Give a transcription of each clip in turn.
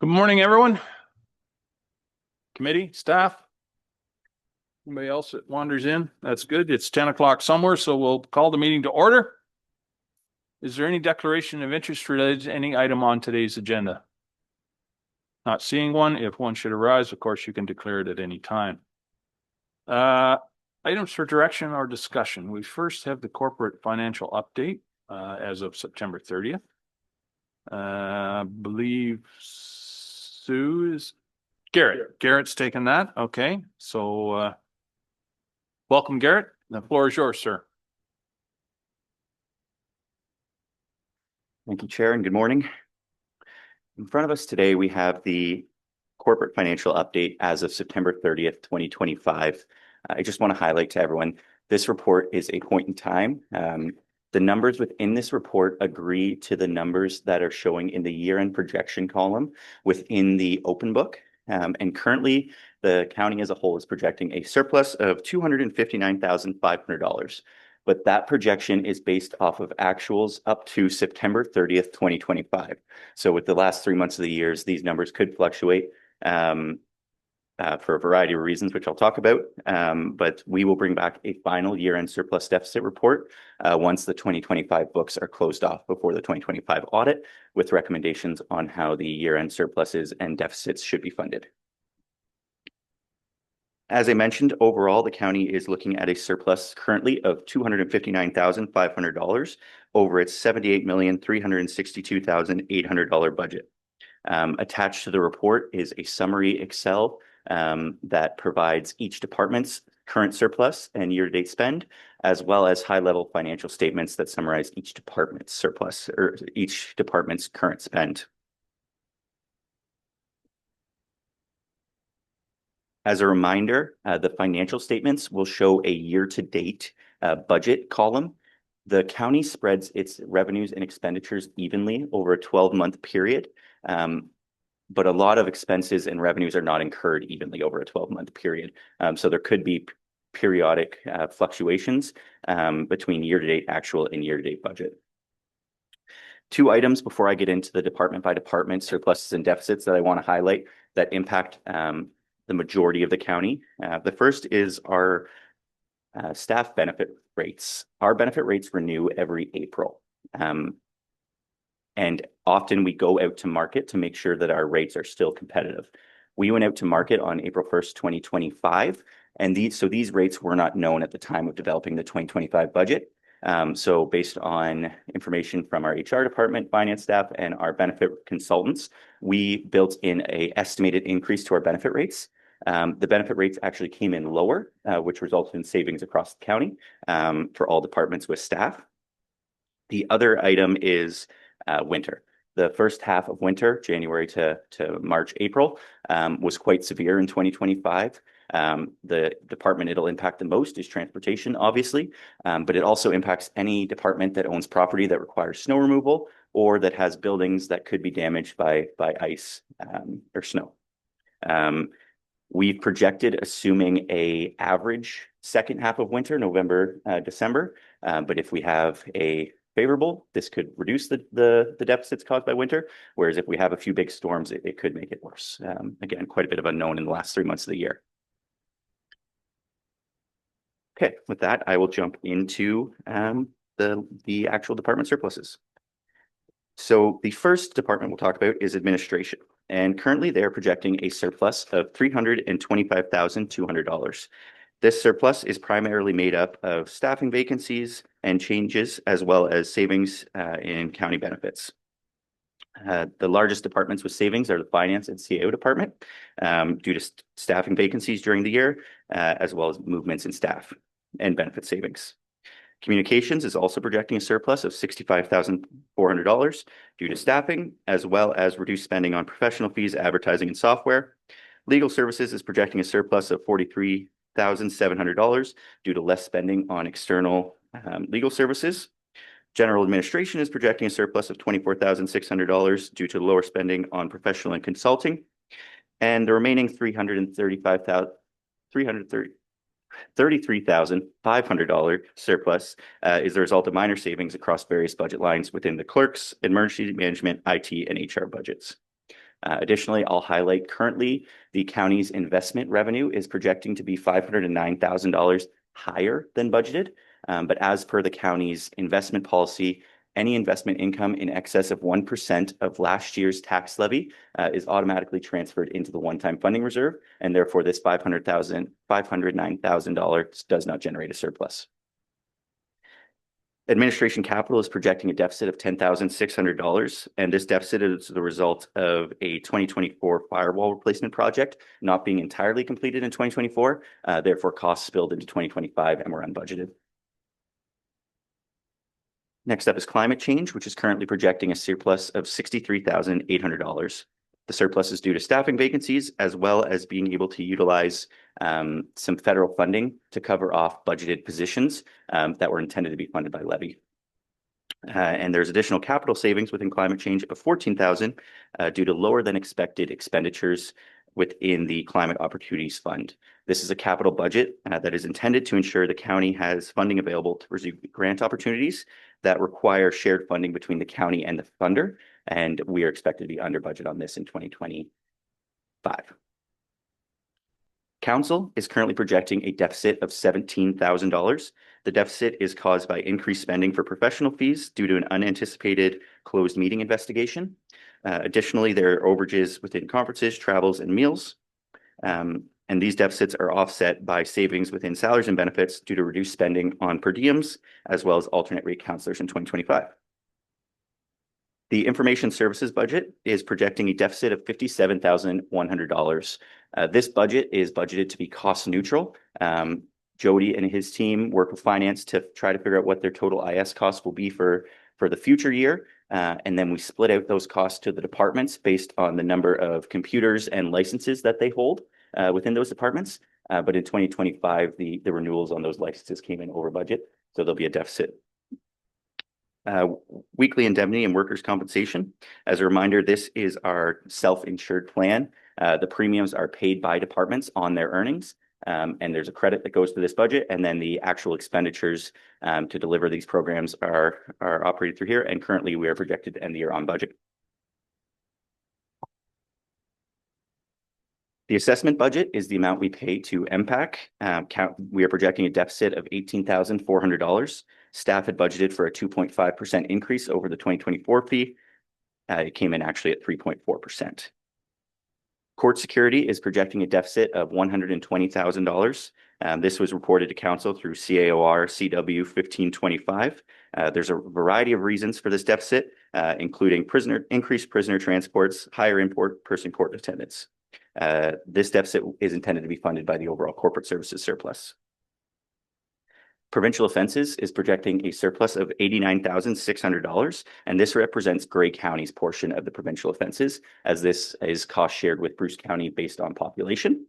Good morning, everyone. Committee, staff. Anybody else that wanders in? That's good. It's 10 o'clock somewhere, so we'll call the meeting to order. Is there any declaration of interest related to any item on today's agenda? Not seeing one. If one should arise, of course, you can declare it at any time. Items for direction or discussion. We first have the corporate financial update as of September 30th. I believe Sue is Garrett. Garrett's taken that. Okay. So welcome, Garrett. The floor is yours, sir. Thank you, Chair, and good morning. In front of us today, we have the corporate financial update as of September 30th, 2025. I just want to highlight to everyone, this report is a point in time. The numbers within this report agree to the numbers that are showing in the year-end projection column within the open book. And currently, the county as a whole is projecting a surplus of $259,500. But that projection is based off of actuals up to September 30th, 2025. So with the last 3 months of the years, these numbers could fluctuate for a variety of reasons, which I'll talk about. But we will bring back a final year-end surplus deficit report once the 2025 books are closed off before the 2025 audit, with recommendations on how the year-end surpluses and deficits should be funded. As I mentioned, overall, the county is looking at a surplus currently of $259,500 over its $78,362,800 budget. Attached to the report is a summary Excel that provides each department's current surplus and year-to-date spend, as well as high-level financial statements that summarize each department's surplus or each department's current spend. As a reminder, the financial statements will show a year-to-date budget column. The county spreads its revenues and expenditures evenly over a 12-month period, but a lot of expenses and revenues are not incurred evenly over a 12-month period. So there could be periodic fluctuations between year-to-date actual and year-to-date budget. Two items before I get into the department-by-department surpluses and deficits that I want to highlight that impact the majority of the county. The first is our staff benefit rates. Our benefit rates renew every April. And often we go out to market to make sure that our rates are still competitive. We went out to market on April 1st, 2025, and these rates were not known at the time of developing the 2025 budget. So based on information from our HR department, finance staff, and our benefit consultants, we built in an estimated increase to our benefit rates. The benefit rates actually came in lower, which resulted in savings across the county for all departments with staff. The other item is winter. The first half of winter, January to March, April, was quite severe in 2025. The department it'll impact the most is transportation, obviously, but it also impacts any department that owns property that requires snow removal or that has buildings that could be damaged by ice or snow. We've projected assuming an average second half of winter, November, December. But if we have a favorable, this could reduce the deficits caused by winter. Whereas if we have a few big storms, it could make it worse. Again, quite a bit of unknown in the last 3 months of the year. Okay, with that, I will jump into the actual department surpluses. So the first department we'll talk about is administration. And currently they're projecting a surplus of $325,200. This surplus is primarily made up of staffing vacancies and changes, as well as savings in county benefits. The largest departments with savings are the finance and CAO department due to staffing vacancies during the year, as well as movements in staff and benefit savings. Communications is also projecting a surplus of $65,400 due to staffing, as well as reduced spending on professional fees, advertising, and software. Legal services is projecting a surplus of $43,700 due to less spending on external legal services. General administration is projecting a surplus of $24,600 due to lower spending on professional and consulting. And the remaining $33,500 surplus is the result of minor savings across various budget lines within the clerks, emergency management, IT, and HR budgets. Additionally, I'll highlight currently the county's investment revenue is projecting to be $509,000 higher than budgeted. But as per the county's investment policy, any investment income in excess of 1% of last year's tax levy is automatically transferred into the one-time funding reserve, and therefore this $509,000 does not generate a surplus. Administration capital is projecting a deficit of $10,600, and this deficit is the result of a 2024 firewall replacement project not being entirely completed in 2024. Therefore, costs spilled into 2025 and were unbudgeted. Next up is climate change, which is currently projecting a surplus of $63,800. The surplus is due to staffing vacancies, as well as being able to utilize some federal funding to cover off budgeted positions that were intended to be funded by levy. And there's additional capital savings within climate change of $14,000 due to lower than expected expenditures within the Climate Opportunities Fund. This is a capital budget that is intended to ensure the county has funding available to pursue grant opportunities that require shared funding between the county and the funder, and we are expected to be under budget on this in 2025. Council is currently projecting a deficit of $17,000. The deficit is caused by increased spending for professional fees due to an unanticipated closed meeting investigation. Additionally, there are overages within conferences, travels, and meals. And these deficits are offset by savings within salaries and benefits due to reduced spending on per diems, as well as alternate rate counselors in 2025. The information services budget is projecting a deficit of $57,100. This budget is budgeted to be cost neutral. Jody and his team work with finance to try to figure out what their total IS costs will be for the future year. And then we split out those costs to the departments based on the number of computers and licenses that they hold within those departments. But in 2025, the renewals on those licenses came in over budget, so there'll be a deficit. Weekly indemnity and workers' compensation. As a reminder, this is our self-insured plan. The premiums are paid by departments on their earnings, and there's a credit that goes to this budget, and then the actual expenditures to deliver these programs are operated through here, and currently we are projected to end the year on budget. The assessment budget is the amount we pay to MPAC. We are projecting a deficit of $18,400. Staff had budgeted for a 2.5% increase over the 2024 fee. It came in actually at 3.4%. Court security is projecting a deficit of $120,000. This was reported to council through CAOR CW 1525. There's a variety of reasons for this deficit, including increased prisoner transports, higher in-person court attendance. This deficit is intended to be funded by the overall corporate services surplus. Provincial offenses is projecting a surplus of $89,600, and this represents Grey County's portion of the provincial offenses, as this is cost shared with Bruce County based on population.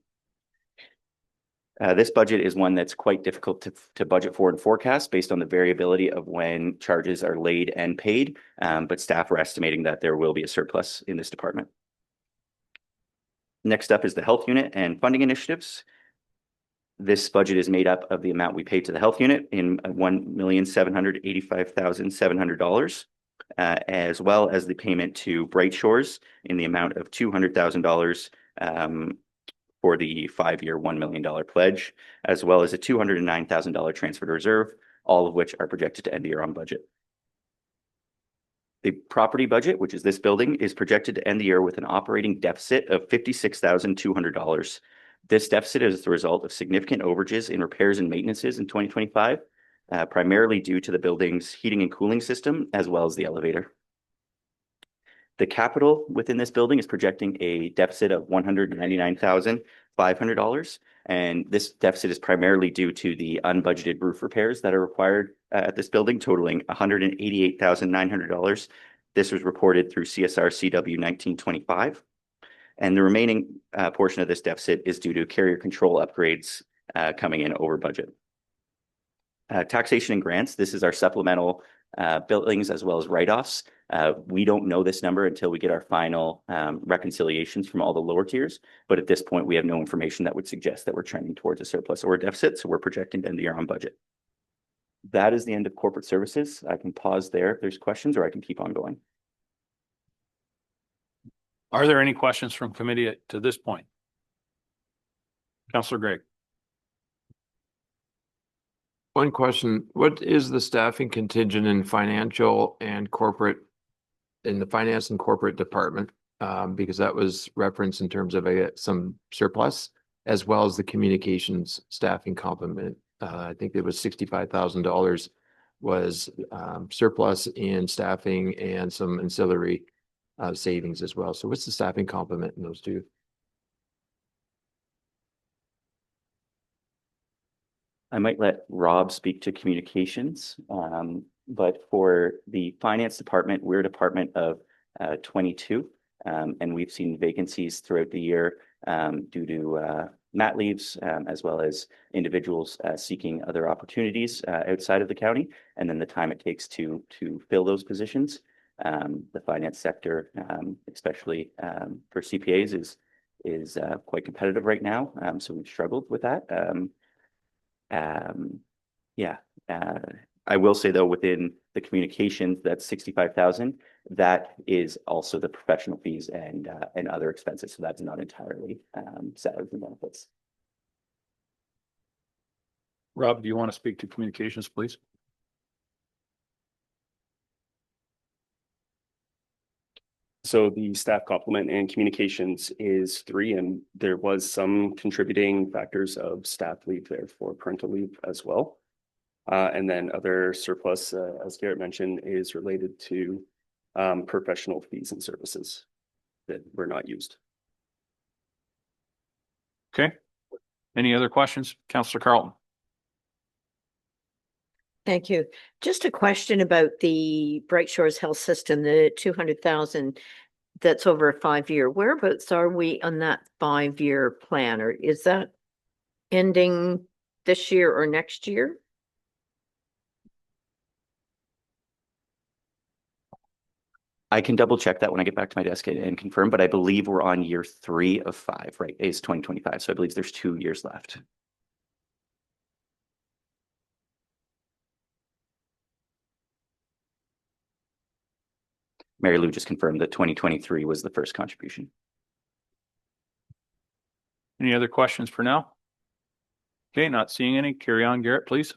This budget is one that's quite difficult to budget for and forecast based on the variability of when charges are laid and paid, but staff are estimating that there will be a surplus in this department. Next up is the health unit and funding initiatives. This budget is made up of the amount we pay to the health unit in $1,785,700, as well as the payment to Bright Shores in the amount of $200,000 for the 5-year $1 million pledge, as well as a $209,000 transfer to reserve, all of which are projected to end the year on budget. The property budget, which is this building, is projected to end the year with an operating deficit of $56,200. This deficit is the result of significant overages in repairs and maintenances in 2025, primarily due to the building's heating and cooling system, as well as the elevator. The capital within this building is projecting a deficit of $199,500, and this deficit is primarily due to the unbudgeted roof repairs that are required at this building, totaling $188,900. This was reported through CSR CW 1925. And the remaining portion of this deficit is due to carrier control upgrades coming in over budget. Taxation and grants, this is our supplemental billings as well as write-offs. We don't know this number until we get our final reconciliations from all the lower tiers, but at this point we have no information that would suggest that we're trending towards a surplus or a deficit, so we're projecting to end the year on budget. That is the end of corporate services. I can pause there if there's questions, or I can keep on going. Are there any questions from committee to this point? Councillor Gregg. One question, what is the staffing contingent in financial and corporate, in the finance and corporate department? Because that was referenced in terms of some surplus, as well as the communications staffing complement. I think it was $65,000 was surplus in staffing and some ancillary savings as well. So what's the staffing complement in those two? I might let Rob speak to communications, but for the finance department, we're a department of 22, and we've seen vacancies throughout the year due to mat leaves, as well as individuals seeking other opportunities outside of the county, and then the time it takes to fill those positions. The finance sector, especially for CPAs, is quite competitive right now, so we've struggled with that. Yeah, I will say though, within the communications, that's 65,000. That is also the professional fees and other expenses. So that's not entirely salaries and benefits. Rob, do you want to speak to communications, please? So the staff complement and communications is 3, and there was some contributing factors of staff leave there for parental leave as well. And then other surplus, as Garrett mentioned, is related to professional fees and services that were not used. Okay. Any other questions? Councillor Carlton. Thank you. Just a question about the Bright Shores Health System, the 200,000 that's over a 5-year. Whereabouts are we on that 5-year plan, or is that ending this year or next year? I can double check that when I get back to my desk and confirm, but I believe we're on year 3 of 5, right? It's 2025. So I believe there's 2 years left. Mary Lou just confirmed that 2023 was the first contribution. Any other questions for now? Okay, not seeing any. Carry on, Garrett, please.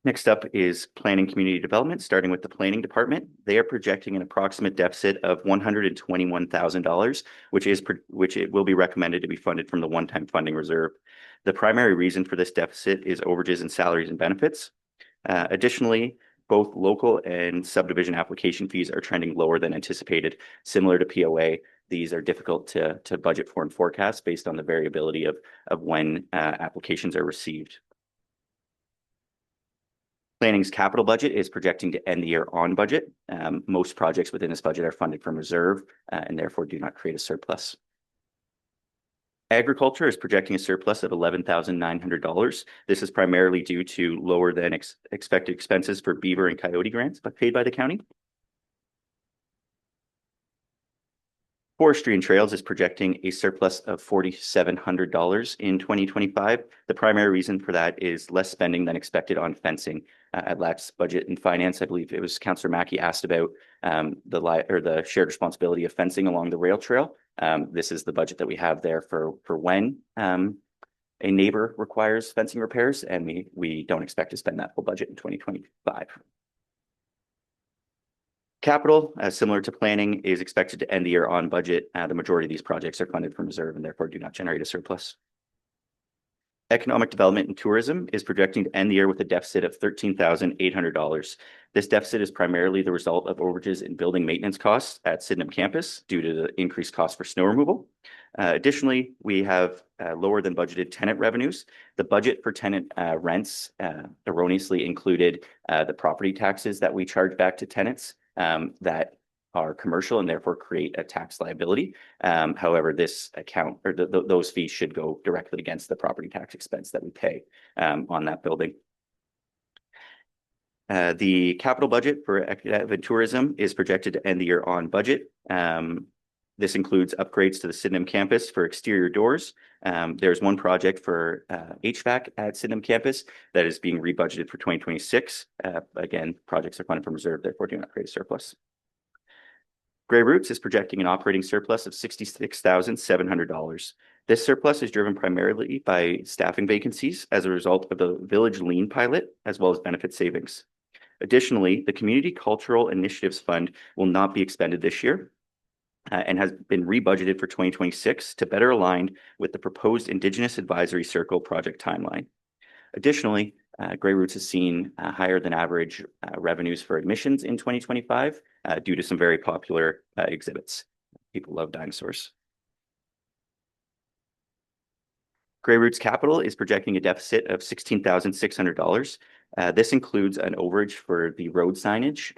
Next up is planning community development, starting with the planning department. They are projecting an approximate deficit of $121,000, which it will be recommended to be funded from the one-time funding reserve. The primary reason for this deficit is overages in salaries and benefits. Additionally, both local and subdivision application fees are trending lower than anticipated. Similar to POA, these are difficult to budget for and forecast based on the variability of when applications are received. Planning's capital budget is projecting to end the year on budget. Most projects within this budget are funded from reserve and therefore do not create a surplus. Agriculture is projecting a surplus of $11,900. This is primarily due to lower than expected expenses for beaver and coyote grants paid by the county. Forestry and Trails is projecting a surplus of $4,700 in 2025. The primary reason for that is less spending than expected on fencing. At last budget and finance, I believe it was Councillor Mackey asked about the shared responsibility of fencing along the rail trail. This is the budget that we have there for when a neighbor requires fencing repairs, and we don't expect to spend that full budget in 2025. Capital, similar to planning, is expected to end the year on budget. The majority of these projects are funded from reserve and therefore do not generate a surplus. Economic development and tourism is projecting to end the year with a deficit of $13,800. This deficit is primarily the result of overages in building maintenance costs at Sydenham campus due to the increased cost for snow removal. Additionally, we have lower than budgeted tenant revenues. The budget for tenant rents erroneously included the property taxes that we charge back to tenants that are commercial and therefore create a tax liability. However, this account or those fees should go directly against the property tax expense that we pay on that building. The capital budget for economic tourism is projected to end the year on budget. This includes upgrades to the Sydenham campus for exterior doors. There's one project for HVAC at Sydenham campus that is being rebudgeted for 2026. Again, projects are funded from reserve, therefore do not create a surplus. Grey Roots is projecting an operating surplus of $66,700. This surplus is driven primarily by staffing vacancies as a result of the Village Lean pilot, as well as benefit savings. Additionally, the Community Cultural Initiatives Fund will not be expended this year and has been rebudgeted for 2026 to better align with the proposed Indigenous Advisory Circle project timeline. Additionally, Grey Roots has seen higher than average revenues for admissions in 2025 due to some very popular exhibits. People love dinosaurs. Grey Roots Capital is projecting a deficit of $16,600. This includes an overage for the road signage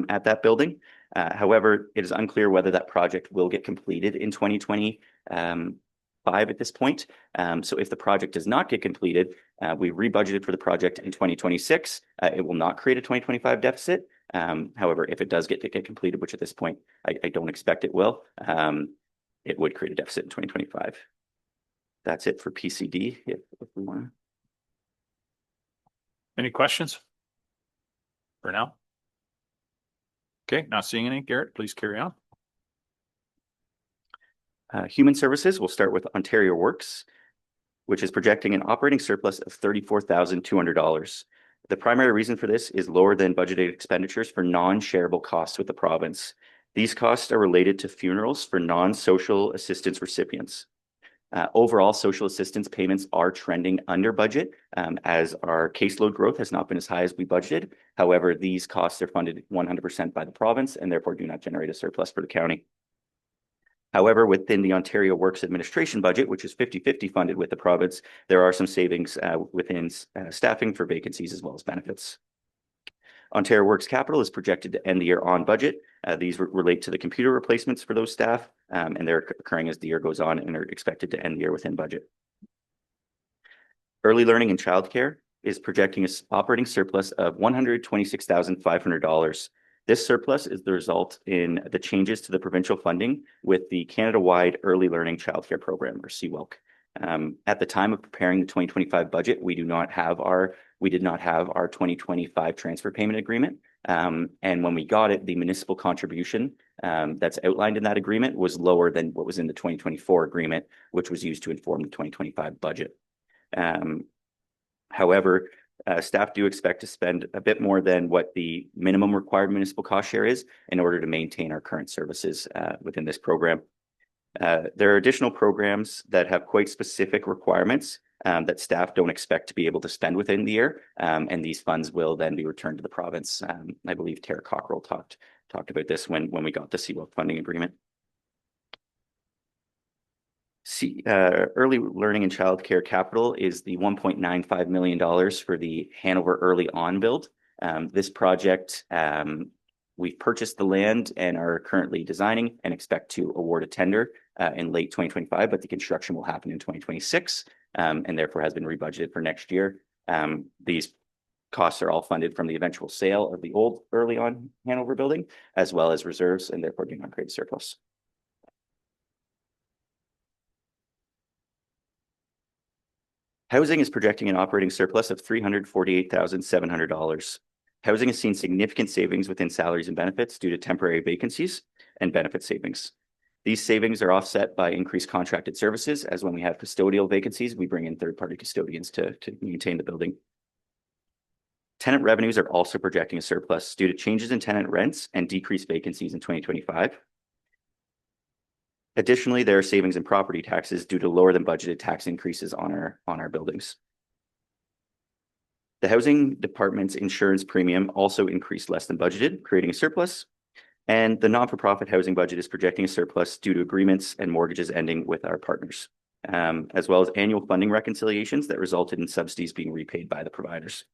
at that building. However, it is unclear whether that project will get completed in 2025 at this point. So if the project does not get completed, we rebudgeted for the project in 2026. It will not create a 2025 deficit. However, if it does get completed, which at this point I don't expect it will, it would create a deficit in 2025. That's it for PCD. If we want to. Any questions? For now? Okay, not seeing any. Garrett, please carry on. Human Services, we'll start with Ontario Works, which is projecting an operating surplus of $34,200. The primary reason for this is lower than budgeted expenditures for non-shareable costs with the province. These costs are related to funerals for non-social assistance recipients. Overall, social assistance payments are trending under budget as our caseload growth has not been as high as we budgeted. However, these costs are funded 100% by the province and therefore do not generate a surplus for the county. However, within the Ontario Works Administration budget, which is 50-50 funded with the province, there are some savings within staffing for vacancies as well as benefits. Ontario Works Capital is projected to end the year on budget. These relate to the computer replacements for those staff, and they're occurring as the year goes on and are expected to end the year within budget. Early Learning and Childcare is projecting an operating surplus of $126,500. This surplus is the result in the changes to the provincial funding with the Canada-wide Early Learning Childcare Program, or CWELC. At the time of preparing the 2025 budget, we did not have our 2025 transfer payment agreement. And when we got it, the municipal contribution that's outlined in that agreement was lower than what was in the 2024 agreement, which was used to inform the 2025 budget. However, staff do expect to spend a bit more than what the minimum required municipal cost share is in order to maintain our current services within this program. There are additional programs that have quite specific requirements that staff don't expect to be able to spend within the year, and these funds will then be returned to the province. I believe Tara Cockrell talked about this when we got the CWELC funding agreement. Early Learning and Childcare Capital is the $1.95 million for the Hanover Early On build. This project, we've purchased the land and are currently designing and expect to award a tender in late 2025, but the construction will happen in 2026 and therefore has been rebudgeted for next year. These costs are all funded from the eventual sale of the old Early On Hanover building, as well as reserves, and therefore do not create surplus. Housing is projecting an operating surplus of $348,700. Housing has seen significant savings within salaries and benefits due to temporary vacancies and benefit savings. These savings are offset by increased contracted services, as when we have custodial vacancies, we bring in third-party custodians to maintain the building. Tenant revenues are also projecting a surplus due to changes in tenant rents and decreased vacancies in 2025. Additionally, there are savings in property taxes due to lower than budgeted tax increases on our buildings. The housing department's insurance premium also increased less than budgeted, creating a surplus. And the non-for-profit housing budget is projecting a surplus due to agreements and mortgages ending with our partners, as well as annual funding reconciliations that resulted in subsidies being repaid by the providers.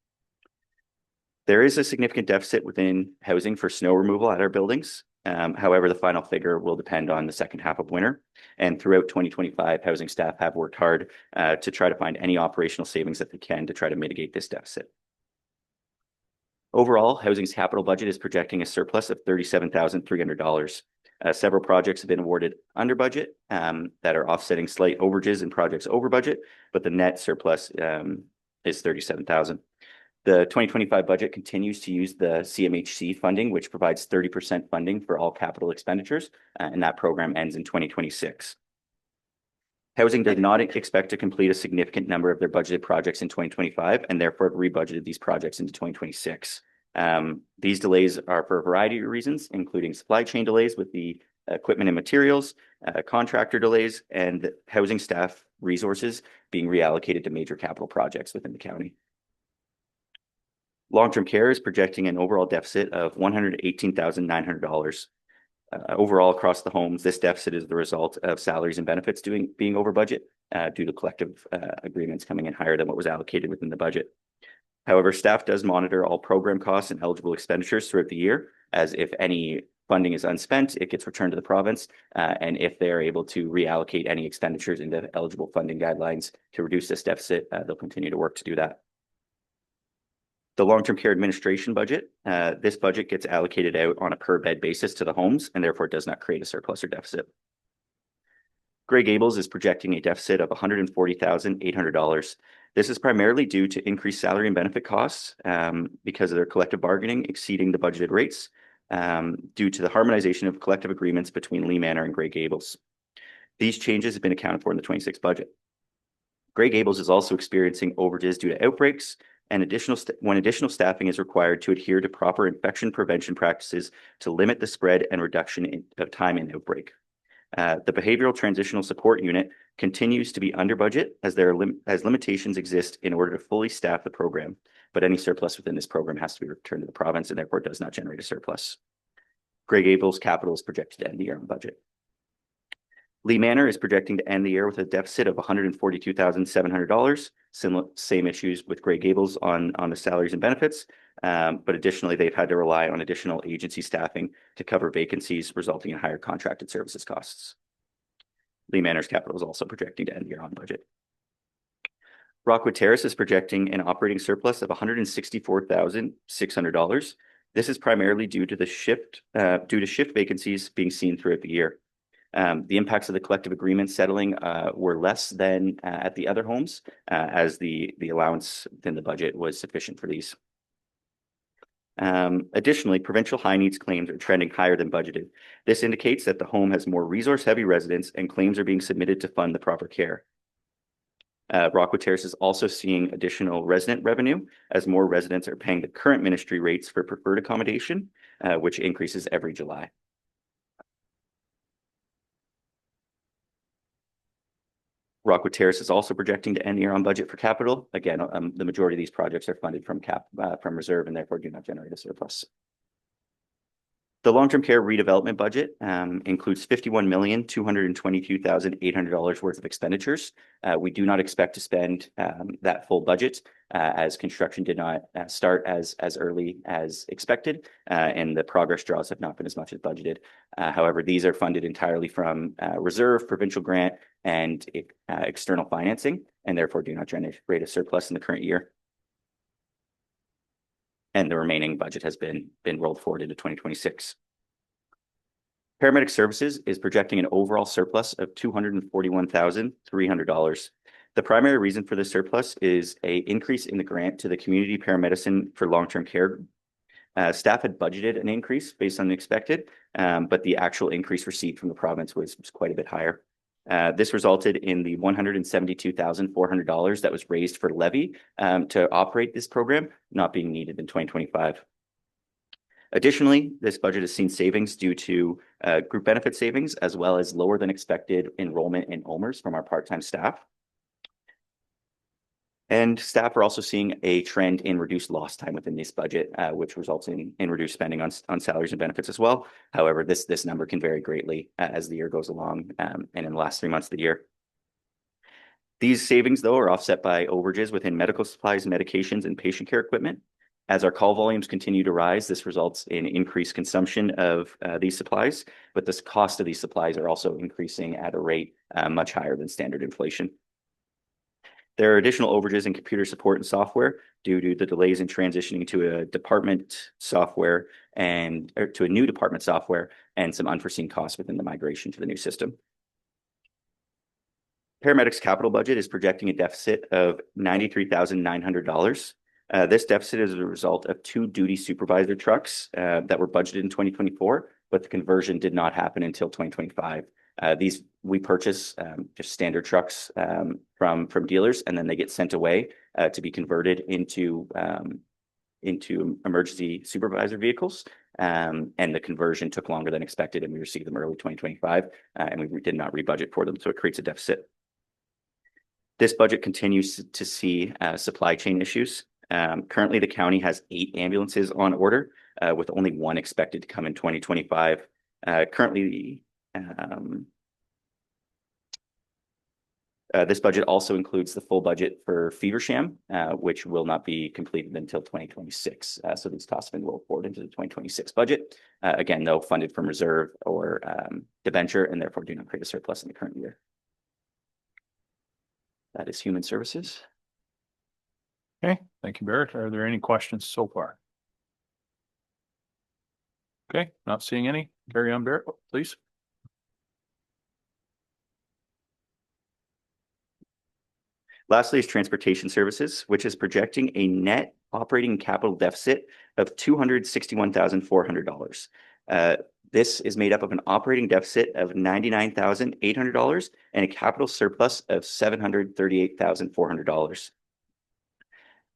There is a significant deficit within housing for snow removal at our buildings. However, the final figure will depend on the second half of winter. And throughout 2025, housing staff have worked hard to try to find any operational savings that they can to try to mitigate this deficit. Overall, housing's capital budget is projecting a surplus of $37,300. Several projects have been awarded under budget that are offsetting slight overages in projects over budget, but the net surplus is $37,000. The 2025 budget continues to use the CMHC funding, which provides 30% funding for all capital expenditures, and that program ends in 2026. Housing does not expect to complete a significant number of their budgeted projects in 2025, and therefore have rebudgeted these projects into 2026. These delays are for a variety of reasons, including supply chain delays with the equipment and materials, contractor delays, and housing staff resources being reallocated to major capital projects within the county. Long-term care is projecting an overall deficit of $118,900. Overall, across the homes, this deficit is the result of salaries and benefits being over budget due to collective agreements coming in higher than what was allocated within the budget. However, staff does monitor all program costs and eligible expenditures throughout the year, as if any funding is unspent, it gets returned to the province, and if they are able to reallocate any expenditures into eligible funding guidelines to reduce this deficit, they'll continue to work to do that. The long-term care administration budget, this budget gets allocated out on a per bed basis to the homes and therefore does not create a surplus or deficit. Grey Gables is projecting a deficit of $140,800. This is primarily due to increased salary and benefit costs because of their collective bargaining exceeding the budgeted rates due to the harmonization of collective agreements between Lee Manor and Grey Gables. These changes have been accounted for in the 26 budget. Grey Gables is also experiencing overages due to outbreaks, and when additional staffing is required to adhere to proper infection prevention practices to limit the spread and reduction of time in outbreak. The Behavioral Transitional Support Unit continues to be under budget as limitations exist in order to fully staff the program, but any surplus within this program has to be returned to the province and therefore does not generate a surplus. Grey Gables capital is projected to end the year on budget. Lee Manor is projecting to end the year with a deficit of $142,700. Same issues with Grey Gables on the salaries and benefits, but additionally, they've had to rely on additional agency staffing to cover vacancies, resulting in higher contracted services costs. Lee Manor's capital is also projecting to end the year on budget. Rockwood Terrace is projecting an operating surplus of $164,600. This is primarily due to shift vacancies being seen throughout the year. The impacts of the collective agreement settling were less than at the other homes, as the allowance within the budget was sufficient for these. Additionally, provincial high needs claims are trending higher than budgeted. This indicates that the home has more resource-heavy residents and claims are being submitted to fund the proper care. Rockwood Terrace is also seeing additional resident revenue as more residents are paying the current ministry rates for preferred accommodation, which increases every July. Rockwood Terrace is also projecting to end the year on budget for capital. Again, the majority of these projects are funded from reserve and therefore do not generate a surplus. The long-term care redevelopment budget includes $51,222,800 worth of expenditures. We do not expect to spend that full budget as construction did not start as early as expected, and the progress draws have not been as much as budgeted. However, these are funded entirely from reserve, provincial grant, and external financing, and therefore do not generate a surplus in the current year. And the remaining budget has been rolled forward into 2026. Paramedic Services is projecting an overall surplus of $241,300. The primary reason for this surplus is an increase in the grant to the community paramedicine for long-term care. Staff had budgeted an increase based on the expected, but the actual increase received from the province was quite a bit higher. This resulted in the $172,400 that was raised for levy to operate this program not being needed in 2025. Additionally, this budget has seen savings due to group benefit savings as well as lower than expected enrollment in OMERS from our part-time staff. And staff are also seeing a trend in reduced lost time within this budget, which results in reduced spending on salaries and benefits as well. However, this number can vary greatly as the year goes along and in the last 3 months of the year. These savings, though, are offset by overages within medical supplies, medications, and patient care equipment. As our call volumes continue to rise, this results in increased consumption of these supplies, but the cost of these supplies are also increasing at a rate much higher than standard inflation. There are additional overages in computer support and software due to the delays in transitioning to a department software or to a new department software and some unforeseen costs within the migration to the new system. Paramedics capital budget is projecting a deficit of $93,900. This deficit is a result of two duty supervisor trucks that were budgeted in 2024, but the conversion did not happen until 2025. These we purchase just standard trucks from dealers, and then they get sent away to be converted into emergency supervisor vehicles. And the conversion took longer than expected, and we received them early 2025, and we did not rebudget for them, so it creates a deficit. This budget continues to see supply chain issues. Currently, the county has 8 ambulances on order, with only 1 expected to come in 2025. Currently, this budget also includes the full budget for Feversham, which will not be completed until 2026. So these costs have been rolled forward into the 2026 budget. Again, though, funded from reserve or debenture, and therefore do not create a surplus in the current year. That is human services. Okay, thank you, Barrett. Are there any questions so far? Okay, not seeing any. Carry on, Barrett, please. Lastly is transportation services, which is projecting a net operating capital deficit of $261,400. This is made up of an operating deficit of $99,800 and a capital surplus of $738,400.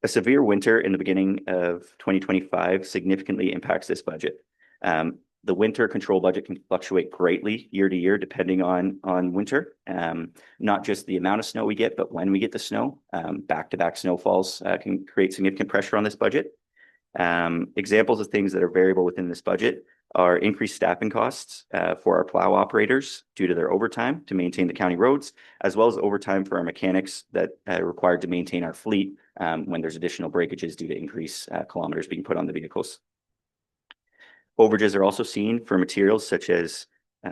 A severe winter in the beginning of 2025 significantly impacts this budget. The winter control budget can fluctuate greatly year to year depending on winter. Not just the amount of snow we get, but when we get the snow. Back-to-back snowfalls can create significant pressure on this budget. Examples of things that are variable within this budget are increased staffing costs for our plow operators due to their overtime to maintain the county roads, as well as overtime for our mechanics that are required to maintain our fleet when there's additional breakages due to increased kilometers being put on the vehicles. Overages are also seen for materials such as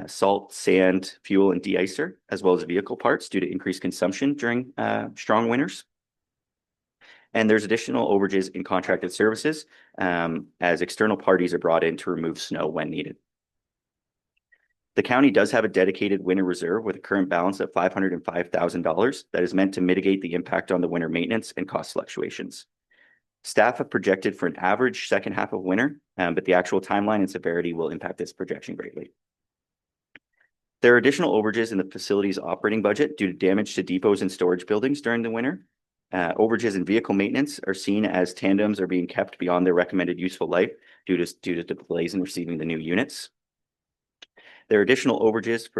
salt, sand, fuel, and de-icer, as well as vehicle parts due to increased consumption during strong winters. And there's additional overages in contracted services as external parties are brought in to remove snow when needed. The county does have a dedicated winter reserve with a current balance of $505,000 that is meant to mitigate the impact on the winter maintenance and cost fluctuations. Staff have projected for an average second half of winter, but the actual timeline and severity will impact this projection greatly. There are additional overages in the facility's operating budget due to damage to depots and storage buildings during the winter. Overages in vehicle maintenance are seen as tandems are being kept beyond their recommended useful life due to delays in receiving the new units. There are additional overages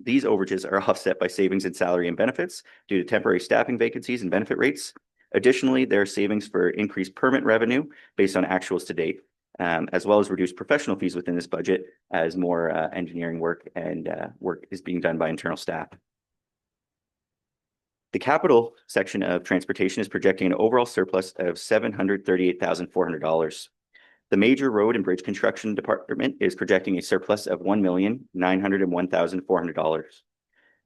these overages are offset by savings in salary and benefits due to temporary staffing vacancies and benefit rates. Additionally, there are savings for increased permit revenue based on actuals to date, as well as reduced professional fees within this budget as more engineering work and work is being done by internal staff. The capital section of transportation is projecting an overall surplus of $738,400. The major road and bridge construction department is projecting a surplus of $1,901,400.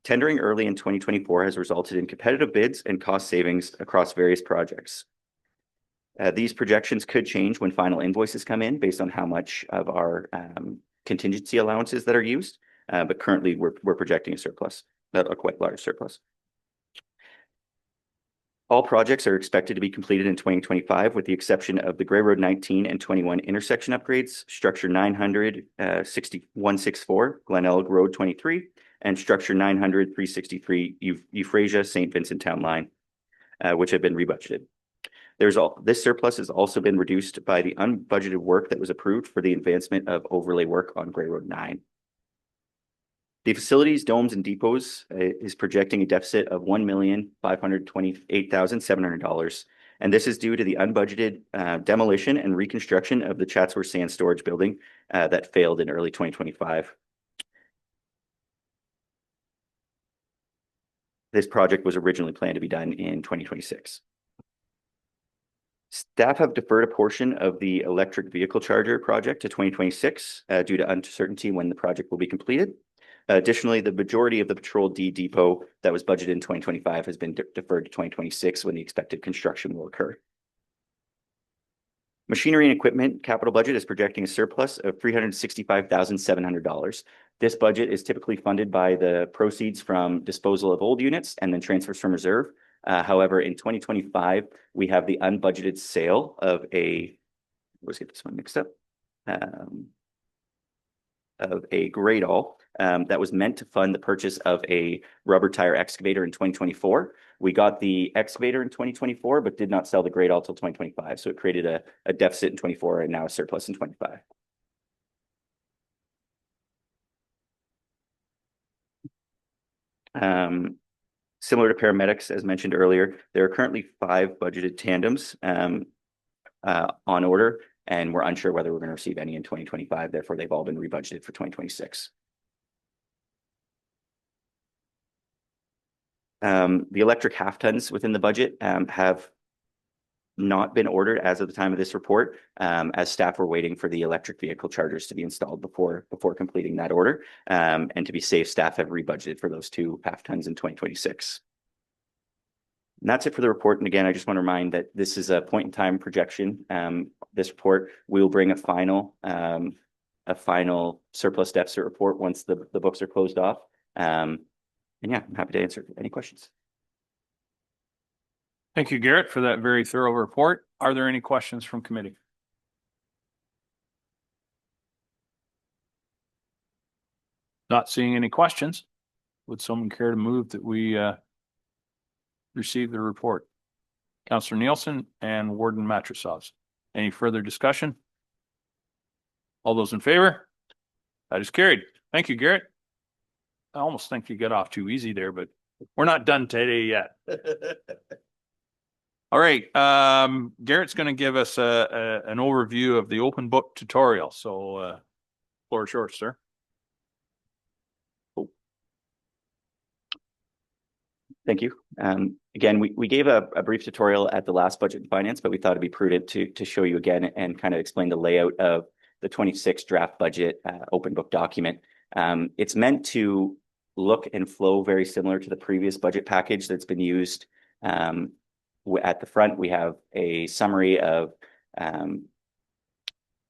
Tendering early in 2024 has resulted in competitive bids and cost savings across various projects. These projections could change when final invoices come in based on how much of our contingency allowances that are used, but currently we're projecting a surplus, a quite large surplus. All projects are expected to be completed in 2025 with the exception of the Grey Road 19 and 21 intersection upgrades, Structure 900-164 Glen Elg Road 23, and Structure 900-363 Euphrasia St. Vincent Town Line, which have been rebudgeted. This surplus has also been reduced by the unbudgeted work that was approved for the advancement of overlay work on Grey Road 9. The facilities, domes, and depots is projecting a deficit of $1,528,700, and this is due to the unbudgeted demolition and reconstruction of the Chatsworth Sand Storage Building that failed in early 2025. This project was originally planned to be done in 2026. Staff have deferred a portion of the electric vehicle charger project to 2026 due to uncertainty when the project will be completed. Additionally, the majority of the Patrol D depot that was budgeted in 2025 has been deferred to 2026 when the expected construction will occur. Machinery and equipment capital budget is projecting a surplus of $365,700. This budget is typically funded by the proceeds from disposal of old units and then transfers from reserve. However, in 2025, we have the unbudgeted sale of a, let's get this one mixed up, of a Great All that was meant to fund the purchase of a rubber tire excavator in 2024. We got the excavator in 2024, but did not sell the Great All till 2025. So it created a deficit in 24 and now a surplus in 25. Similar to paramedics, as mentioned earlier, there are currently 5 budgeted tandems on order, and we're unsure whether we're going to receive any in 2025. Therefore, they've all been rebudgeted for 2026. The electric half tons within the budget have not been ordered as of the time of this report, as staff were waiting for the electric vehicle chargers to be installed before completing that order. And to be safe, staff have rebudgeted for those 2 half tons in 2026. And that's it for the report. And again, I just want to remind that this is a point in time projection. This report will bring a final surplus deficit report once the books are closed off. And yeah, I'm happy to answer any questions. Thank you, Garrett, for that very thorough report. Are there any questions from committee? Not seeing any questions. Would someone care to move that we receive the report? Councillor Nielsen and Warden Matrosovs. Any further discussion? All those in favor? That is carried. Thank you, Garrett. I almost think you got off too easy there, but we're not done today yet. All right, Garrett's going to give us an overview of the open book tutorial. So, floor is yours, sir. Thank you. Again, we gave a brief tutorial at the last budget and finance, but we thought it'd be prudent to show you again and kind of explain the layout of the 26 draft budget open book document. It's meant to look and flow very similar to the previous budget package that's been used. At the front, we have a summary of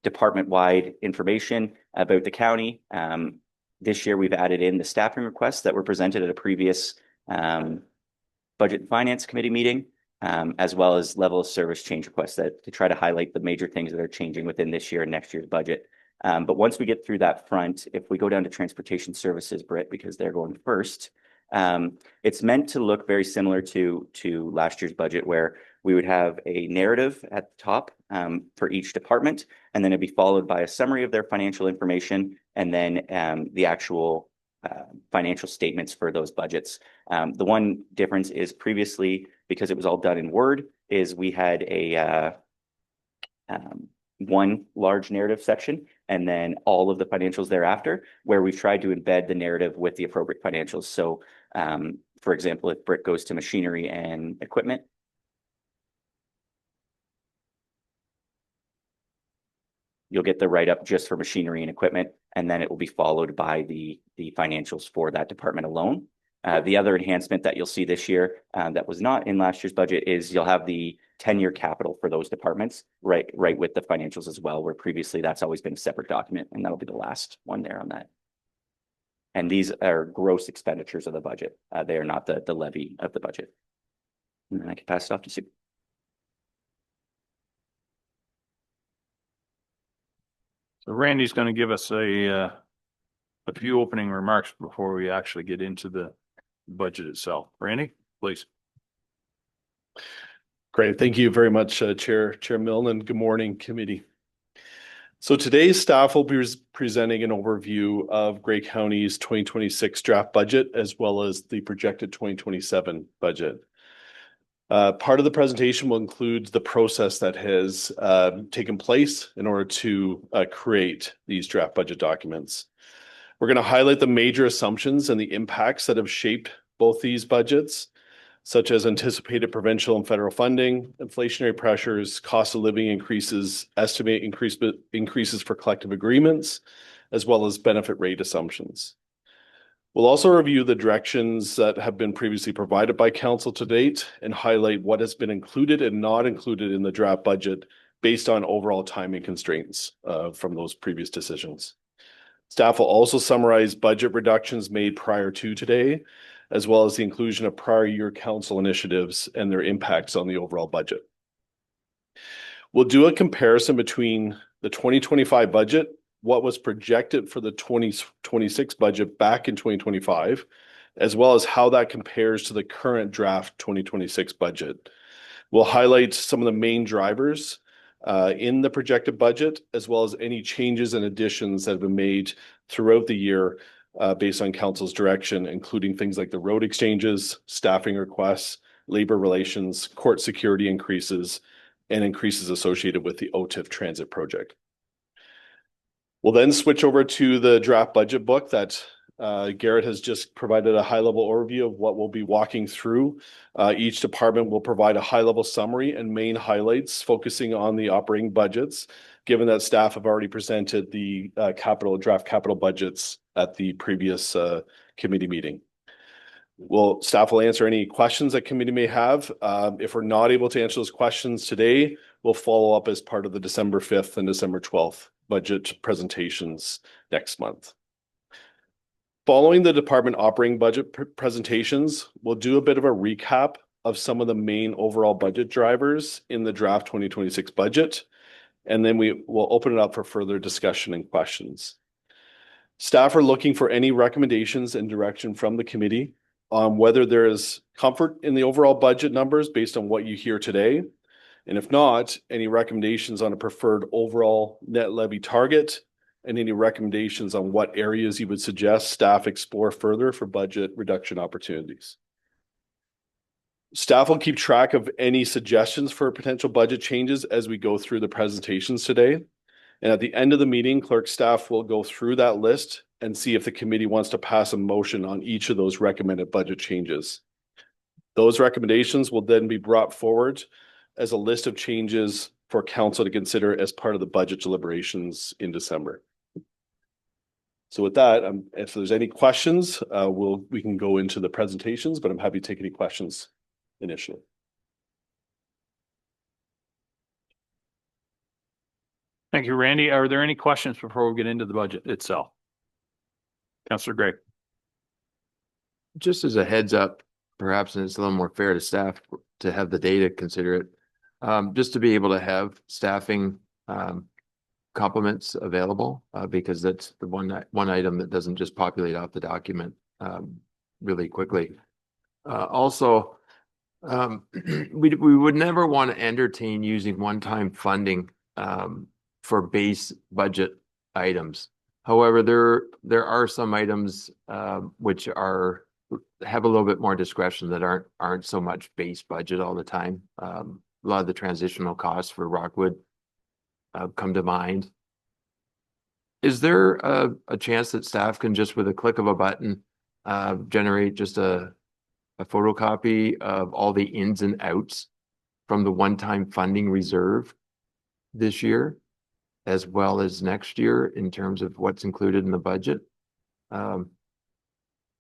department-wide information about the county. This year, we've added in the staffing requests that were presented at a previous budget and finance committee meeting, as well as level of service change requests to try to highlight the major things that are changing within this year and next year's budget. But once we get through that front, if we go down to transportation services, Britt, because they're going first, it's meant to look very similar to last year's budget, where we would have a narrative at the top for each department, and then it'd be followed by a summary of their financial information, and then the actual financial statements for those budgets. The one difference is previously, because it was all done in Word, is we had a one large narrative section and then all of the financials thereafter, where we've tried to embed the narrative with the appropriate financials. So, for example, if Britt goes to machinery and equipment, you'll get the write-up just for machinery and equipment, and then it will be followed by the financials for that department alone. The other enhancement that you'll see this year that was not in last year's budget is you'll have the 10-year capital for those departments right with the financials as well, where previously that's always been a separate document, and that'll be the last one there on that. And these are gross expenditures of the budget. They are not the levy of the budget. And then I can pass it off to Sue. So Randy's going to give us a few opening remarks before we actually get into the budget itself. Randy, please. Great. Thank you very much, Chair Milne, and good morning, committee. So today's staff will be presenting an overview of Grey County's 2026 draft budget, as well as the projected 2027 budget. Part of the presentation will include the process that has taken place in order to create these draft budget documents. We're going to highlight the major assumptions and the impacts that have shaped both these budgets, such as anticipated provincial and federal funding, inflationary pressures, cost of living increases, estimate increases for collective agreements, as well as benefit rate assumptions. We'll also review the directions that have been previously provided by Council to date and highlight what has been included and not included in the draft budget based on overall timing constraints from those previous decisions. Staff will also summarize budget reductions made prior to today, as well as the inclusion of prior year council initiatives and their impacts on the overall budget. We'll do a comparison between the 2025 budget, what was projected for the 2026 budget back in 2025, as well as how that compares to the current draft 2026 budget. We'll highlight some of the main drivers in the projected budget, as well as any changes and additions that have been made throughout the year based on council's direction, including things like the road exchanges, staffing requests, labor relations, court security increases, and increases associated with the OTIF transit project. We'll then switch over to the draft budget book that Garrett has just provided a high-level overview of what we'll be walking through. Each department will provide a high-level summary and main highlights focusing on the operating budgets, given that staff have already presented the draft capital budgets at the previous committee meeting. Staff will answer any questions that committee may have. If we're not able to answer those questions today, we'll follow up as part of the December 5th and December 12th budget presentations next month. Following the department operating budget presentations, we'll do a bit of a recap of some of the main overall budget drivers in the draft 2026 budget, and then we will open it up for further discussion and questions. Staff are looking for any recommendations and direction from the committee on whether there is comfort in the overall budget numbers based on what you hear today. And if not, any recommendations on a preferred overall net levy target and any recommendations on what areas you would suggest staff explore further for budget reduction opportunities. Staff will keep track of any suggestions for potential budget changes as we go through the presentations today. And at the end of the meeting, clerk staff will go through that list and see if the committee wants to pass a motion on each of those recommended budget changes. Those recommendations will then be brought forward as a list of changes for council to consider as part of the budget deliberations in December. So with that, if there's any questions, we can go into the presentations, but I'm happy to take any questions initially. Thank you, Randy. Are there any questions before we get into the budget itself? Councillor Gray. Just as a heads up, perhaps, and it's a little more fair to staff to have the data consider it, just to be able to have staffing complements available, because that's the one item that doesn't just populate off the document really quickly. Also, we would never want to entertain using one-time funding for base budget items. However, there are some items which have a little bit more discretion that aren't so much base budget all the time. A lot of the transitional costs for Rockwood come to mind. Is there a chance that staff can just with a click of a button generate just a photocopy of all the ins and outs from the one-time funding reserve this year, as well as next year in terms of what's included in the budget?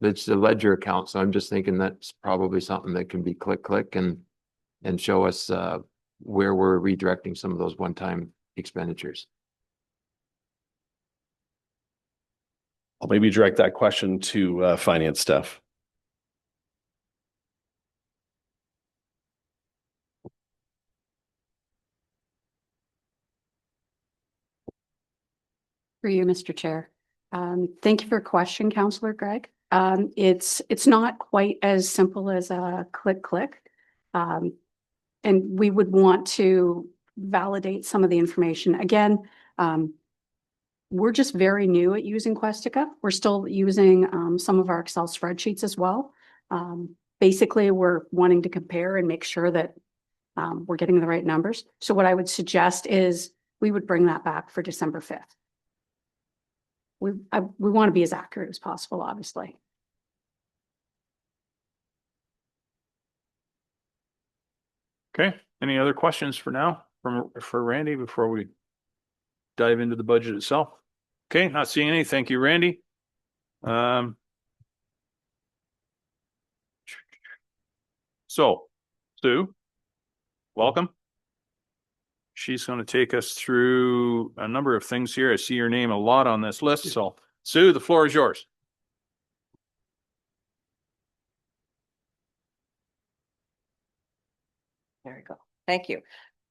It's a ledger account, so I'm just thinking that's probably something that can be click and show us where we're redirecting some of those one-time expenditures. I'll maybe direct that question to finance staff. For you, Mr. Chair. Thank you for your question, Councillor Greg. It's not quite as simple as a click. And we would want to validate some of the information. Again, we're just very new at using Questica. We're still using some of our Excel spreadsheets as well. Basically, we're wanting to compare and make sure that we're getting the right numbers. So what I would suggest is we would bring that back for December 5th. We want to be as accurate as possible, obviously. Okay. Any other questions for now for Randy before we dive into the budget itself? Okay, not seeing any. Thank you, Randy. So, Sue, welcome. She's going to take us through a number of things here. I see your name a lot on this list. So, Sue, the floor is yours. There we go. Thank you.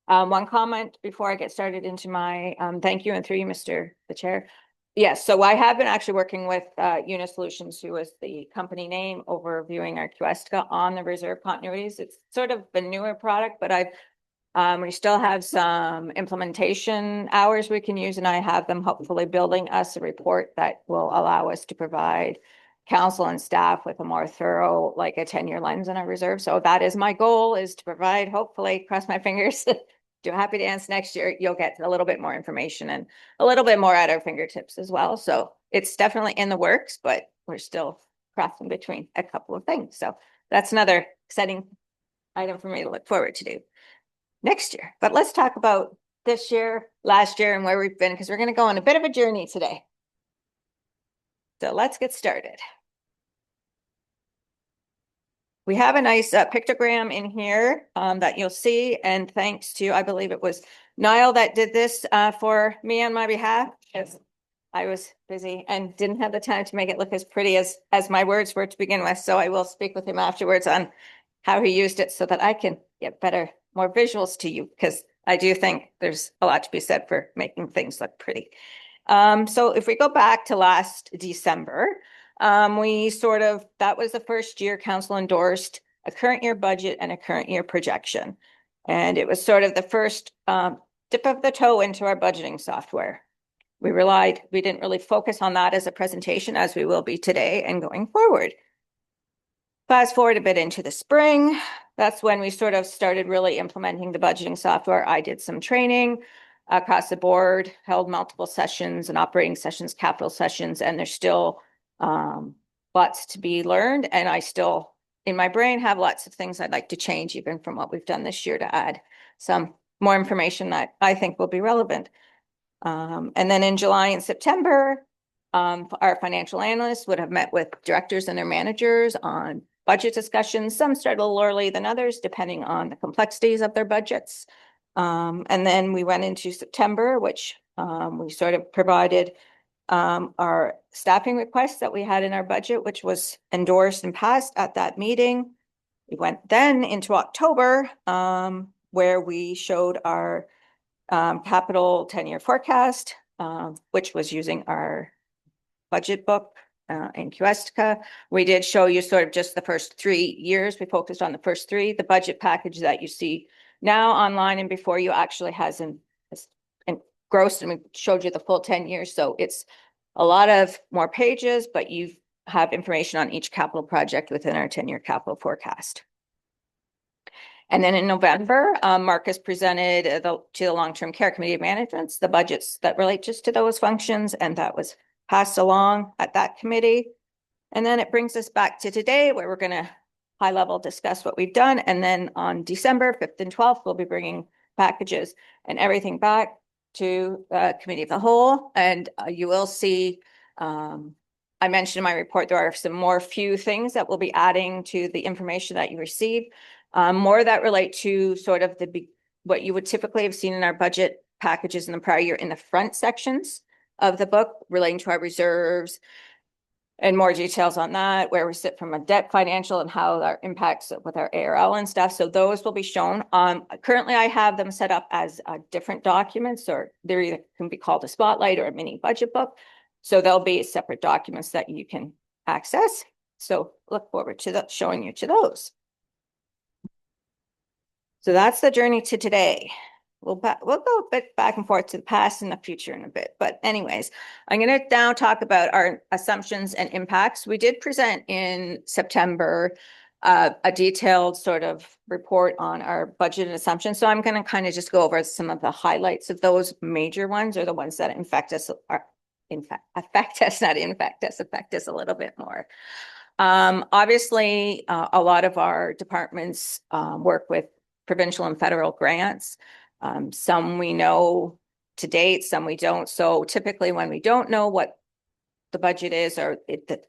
One comment before I get started into my, thank you, and through you, Mr. the Chair. Yes, so I have been actually working with Unit Solutions, who is the company name, overviewing our Questica on the reserve continuities. It's sort of a newer product, but we still have some implementation hours we can use, and I have them hopefully building us a report that will allow us to provide council and staff with a more thorough, like a 10-year lens on our reserve. So that is my goal, is to provide, hopefully, cross my fingers, do Happy Dance next year, you'll get a little bit more information and a little bit more at our fingertips as well. So it's definitely in the works, but we're still crossing between a couple of things. So that's another exciting item for me to look forward to do next year. But let's talk about this year, last year, and where we've been, because we're going to go on a bit of a journey today. So let's get started. We have a nice pictogram in here that you'll see, and thanks to, I believe it was Niall that did this for me on my behalf, because I was busy and didn't have the time to make it look as pretty as my words were to begin with. So I will speak with him afterwards on how he used it so that I can get better, more visuals to you, because I do think there's a lot to be said for making things look pretty. So if we go back to last December, that was the first year council endorsed a current year budget and a current year projection. And it was sort of the first dip of the toe into our budgeting software. We didn't really focus on that as a presentation, as we will be today and going forward. Fast forward a bit into the spring, that's when we sort of started really implementing the budgeting software. I did some training across the board, held multiple sessions and operating sessions, capital sessions, and there's still lots to be learned. And I still, in my brain, have lots of things I'd like to change, even from what we've done this year, to add some more information that I think will be relevant. And then in July and September, our financial analysts would have met with directors and their managers on budget discussions. Some started a little early than others, depending on the complexities of their budgets. And then we went into September, which we sort of provided our staffing requests that we had in our budget, which was endorsed and passed at that meeting. We went then into October, where we showed our capital 10-year forecast, which was using our budget book in Questica. We did show you sort of just the first 3 years. We focused on the first 3. The budget package that you see now online and before you actually has engrossed, and we showed you the full 10 years. So it's a lot of more pages, but you have information on each capital project within our 10-year capital forecast. And then in November, Marcus presented to the Long-Term Care Committee of Management the budgets that relate just to those functions, and that was passed along at that committee. And then it brings us back to today, where we're going to high level discuss what we've done. And then on December 5th and 12th, we'll be bringing packages and everything back to Committee of the Whole. And you will see, I mentioned in my report, there are some more few things that we'll be adding to the information that you receive, more that relate to sort of what you would typically have seen in our budget packages in the prior year in the front sections of the book, relating to our reserves and more details on that, where we sit from a debt financial and how that impacts with our ARL and stuff. So those will be shown. Currently, I have them set up as different documents, or they're either can be called a spotlight or a mini budget book. So there'll be separate documents that you can access. So look forward to showing you to those. So that's the journey to today. We'll go a bit back and forth to the past and the future in a bit. But anyways, I'm going to now talk about our assumptions and impacts. We did present in September a detailed sort of report on our budget and assumptions. So I'm going to kind of just go over some of the highlights of those major ones, or the ones that affect us a little bit more. Obviously, a lot of our departments work with provincial and federal grants. Some we know to date, some we don't. So typically when we don't know what the budget is, or the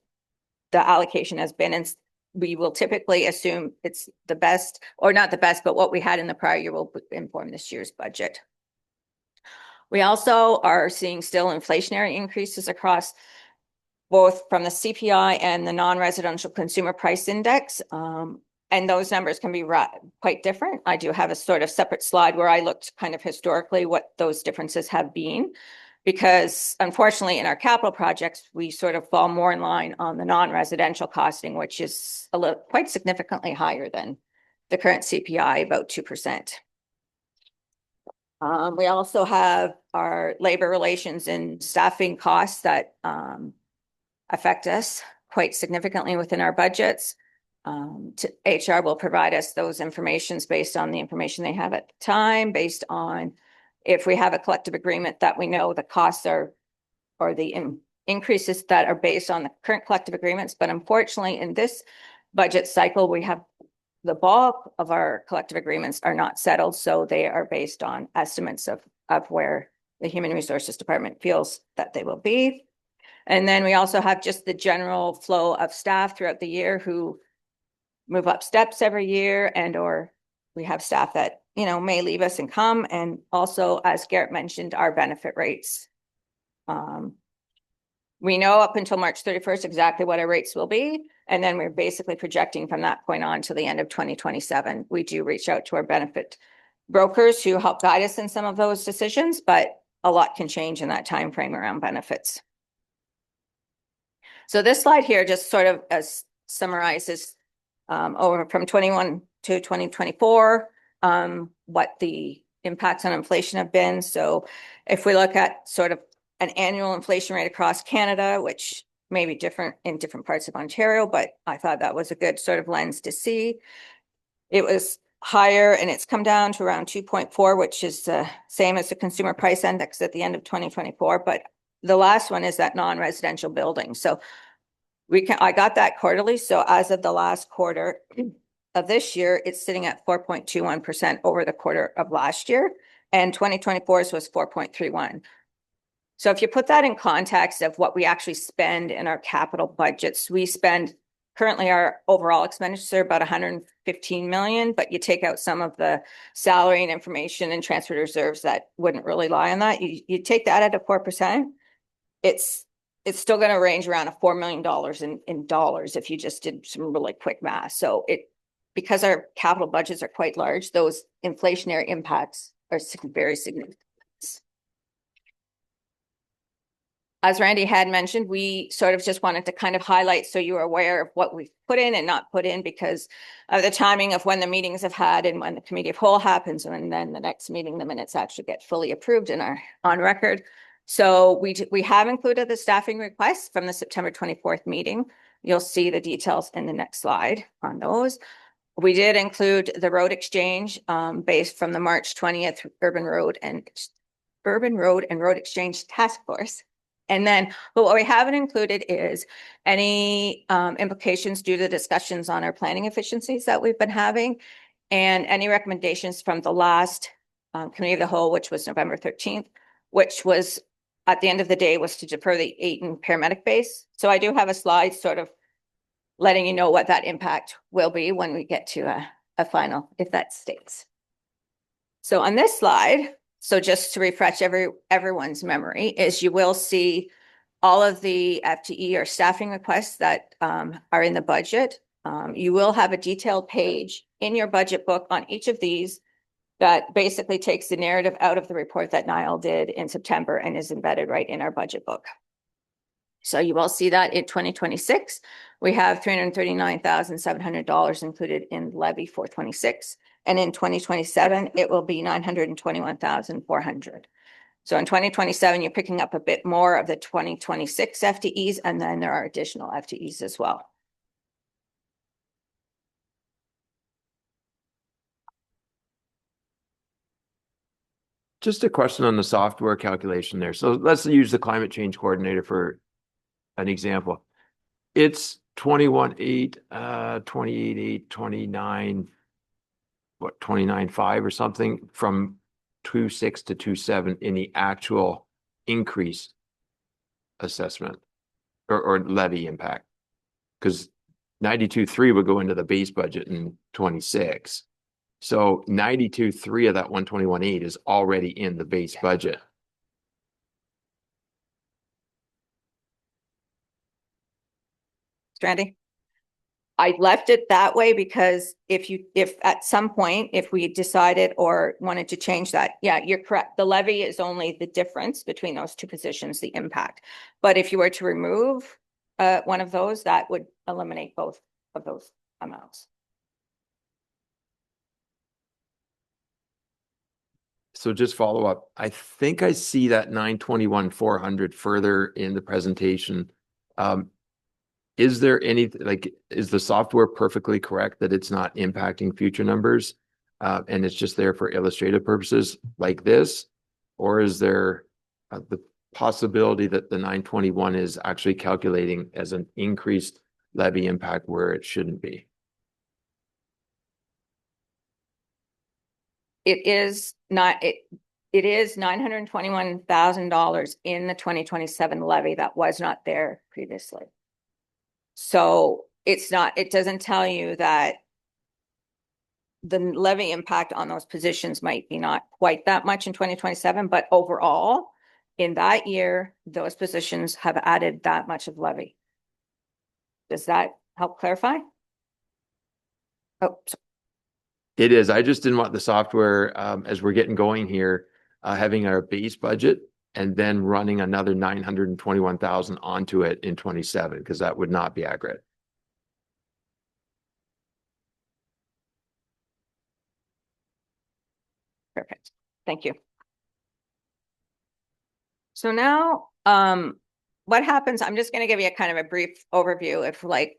allocation has been, and we will typically assume it's the best, or not the best, but what we had in the prior year will inform this year's budget. We also are seeing still inflationary increases across both from the CPI and the non-residential consumer price index. And those numbers can be quite different. I do have a sort of separate slide where I looked kind of historically what those differences have been. Because unfortunately, in our capital projects, we sort of fall more in line on the non-residential costing, which is quite significantly higher than the current CPI, about 2%. We also have our labor relations and staffing costs that affect us quite significantly within our budgets. HR will provide us those informations based on the information they have at the time, based on if we have a collective agreement that we know the costs are, or the increases that are based on the current collective agreements. But unfortunately, in this budget cycle, we have the bulk of our collective agreements are not settled. So they are based on estimates of where the Human Resources Department feels that they will be. And then we also have just the general flow of staff throughout the year who move up steps every year, and or we have staff that, you know, may leave us and come. And also, as Garrett mentioned, our benefit rates. We know up until March 31st exactly what our rates will be. And then we're basically projecting from that point on to the end of 2027. We do reach out to our benefit brokers who help guide us in some of those decisions, but a lot can change in that time frame around benefits. So this slide here just sort of summarizes over from 21 to 2024, what the impacts on inflation have been. So if we look at sort of an annual inflation rate across Canada, which may be different in different parts of Ontario, but I thought that was a good sort of lens to see. It was higher and it's come down to around 2.4, which is the same as the Consumer Price Index at the end of 2024. But the last one is that non-residential building. So I got that quarterly. So as of the last quarter of this year, it's sitting at 4.21% over the quarter of last year. And 2024's was 4.31. So if you put that in context of what we actually spend in our capital budgets, we spend currently our overall expenditures are about 115 million, but you take out some of the salary and information and transfer reserves that wouldn't really lie on that. You take that at a 4%, it's still going to range around a $4 million in dollars if you just did some really quick math. So because our capital budgets are quite large, those inflationary impacts are very significant. As Randy had mentioned, we sort of just wanted to kind of highlight so you are aware of what we've put in and not put in because of the timing of when the meetings have had and when the committee of whole happens, and then the next meeting, the minutes actually get fully approved and are on record. So we have included the staffing requests from the September 24th meeting. You'll see the details in the next slide on those. We did include the road exchange based from the March 20th Urban Road and Road Exchange Task Force. And then, but what we haven't included is any implications due to discussions on our planning efficiencies that we've been having and any recommendations from the last committee of the whole, which was November 13th, which was at the end of the day was to defer the Ayton paramedic base. So I do have a slide sort of letting you know what that impact will be when we get to a final, if that stays. So on this slide, so just to refresh everyone's memory, is you will see all of the FTE or staffing requests that are in the budget. You will have a detailed page in your budget book on each of these that basically takes the narrative out of the report that Niall did in September and is embedded right in our budget book. So you will see that in 2026, we have $339,700 included in levy 426. And in 2027, it will be $921,400. So in 2027, you're picking up a bit more of the 2026 FTEs, and then there are additional FTEs as well. Just a question on the software calculation there. So let's use the climate change coordinator for an example. It's 21.8, 28.8, 29, what, 29.5 or something from 2.6 to 2.7 in the actual increase assessment or levy impact. Because 92.3 would go into the base budget in 26. So 92.3 of that 121.8 is already in the base budget. Randy? I left it that way because if at some point, if we decided or wanted to change that, yeah, you're correct. The levy is only the difference between those two positions, the impact. But if you were to remove one of those, that would eliminate both of those amounts. So just follow up. I think I see that 921,400 further in the presentation. Is there any, like, is the software perfectly correct that it's not impacting future numbers? And it's just there for illustrative purposes like this? Or is there the possibility that the 921 is actually calculating as an increased levy impact where it shouldn't be? It is not, it is $921,000 in the 2027 levy that was not there previously. So it's not, it doesn't tell you that the levy impact on those positions might be not quite that much in 2027, but overall, in that year, those positions have added that much of levy. Does that help clarify? Oh, It is. I just didn't want the software, as we're getting going here, having our base budget and then running another 921,000 onto it in 27, because that would not be accurate. perfect. Thank you. So now, what happens, I'm just going to give you a kind of a brief overview of like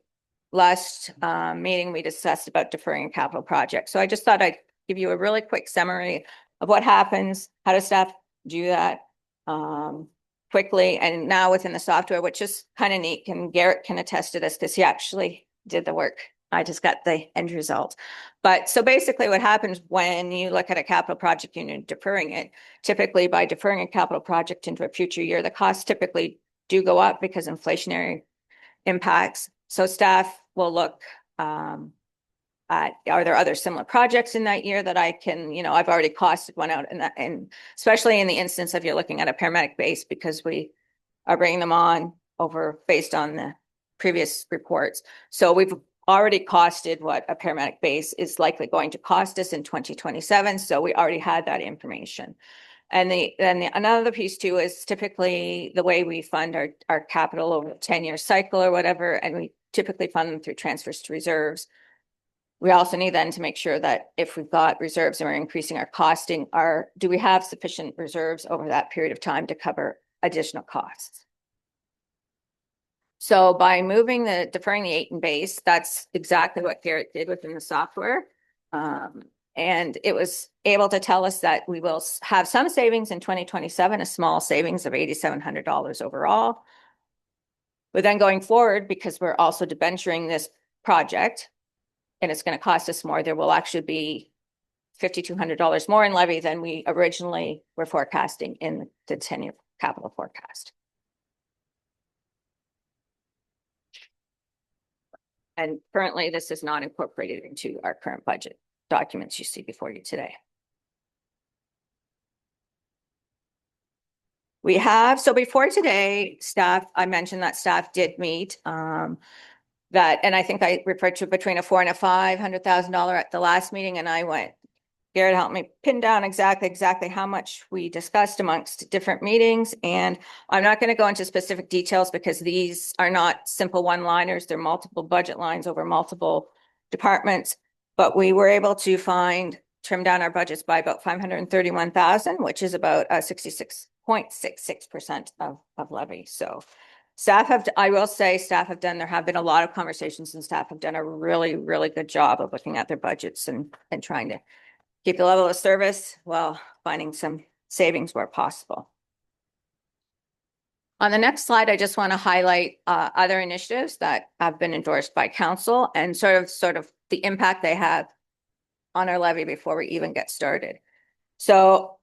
last meeting we discussed about deferring a capital project. So I just thought I'd give you a really quick summary of what happens, how does staff do that quickly, and now within the software, which is kind of neat, and Garrett can attest to this because he actually did the work. I just got the end result. But so basically what happens when you look at a capital project and you're deferring it, typically by deferring a capital project into a future year, the costs typically do go up because inflationary impacts. So staff will look at, are there other similar projects in that year that I can, you know, I've already costed one out, and that, and especially in the instance of you're looking at a paramedic base, because we are bringing them on over based on the previous reports. So we've already costed what a paramedic base is likely going to cost us in 2027. So we already had that information. And another piece too is typically the way we fund our capital over a 10-year cycle or whatever, and we typically fund them through transfers to reserves. We also need then to make sure that if we've got reserves and we're increasing our costing, do we have sufficient reserves over that period of time to cover additional costs? So by deferring the 8 in base, that's exactly what Garrett did within the software. And it was able to tell us that we will have some savings in 2027, a small savings of $8,700 overall. But then going forward, because we're also debenturing this project and it's going to cost us more, there will actually be $5,200 more in levy than we originally were forecasting in the 10-year capital forecast. And currently, this is not incorporated into our current budget documents you see before you today. We have, so before today, staff, I mentioned that staff did meet and I think I referred to between a $400,000 and a $500,000 at the last meeting, and I went, Garrett helped me pin down exactly how much we discussed amongst different meetings. And I'm not going to go into specific details because these are not simple one-liners. They're multiple budget lines over multiple departments. But we were able to trim down our budgets by about $531,000, which is about 66.66% of levy. So staff have, I will say staff have done, there have been a lot of conversations, and staff have done a really, really good job of looking at their budgets and trying to keep the level of service while finding some savings where possible. On the next slide, I just want to highlight other initiatives that have been endorsed by council and sort of the impact they have on our levy before we even get started. So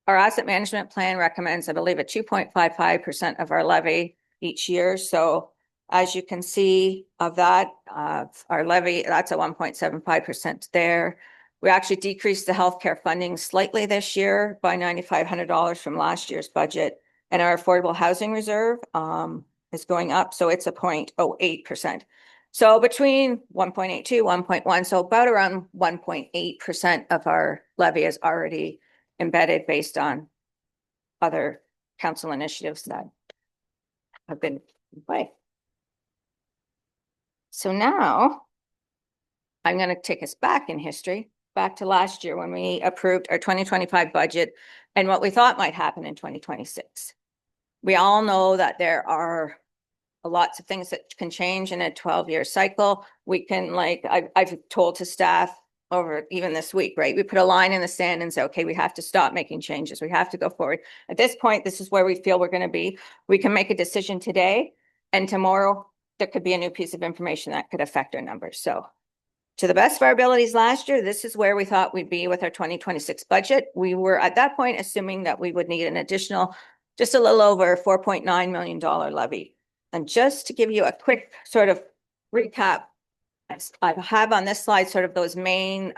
our asset management plan recommends, I believe, a 2.55% of our levy each year. So as you can see of that, our levy, that's a 1.75% there. We actually decreased the healthcare funding slightly this year by $9,500 from last year's budget. And our affordable housing reserve is going up, so it's a 0.08%. So between 1.82, 1.1, so about around 1.8% of our levy is already embedded based on other council initiatives that have been in play. So now I'm going to take us back in history, back to last year when we approved our 2025 budget and what we thought might happen in 2026. We all know that there are lots of things that can change in a 12-year cycle. We can, like, I've told to staff over even this week, right? We put a line in the sand and say, okay, we have to stop making changes. We have to go forward. At this point, this is where we feel we're going to be. We can make a decision today, and tomorrow there could be a new piece of information that could affect our numbers. So to the best of our abilities last year, this is where we thought we'd be with our 2026 budget. We were at that point assuming that we would need an additional, just a little over $4.9 million levy. And just to give you a quick sort of recap, I have on this slide sort of those main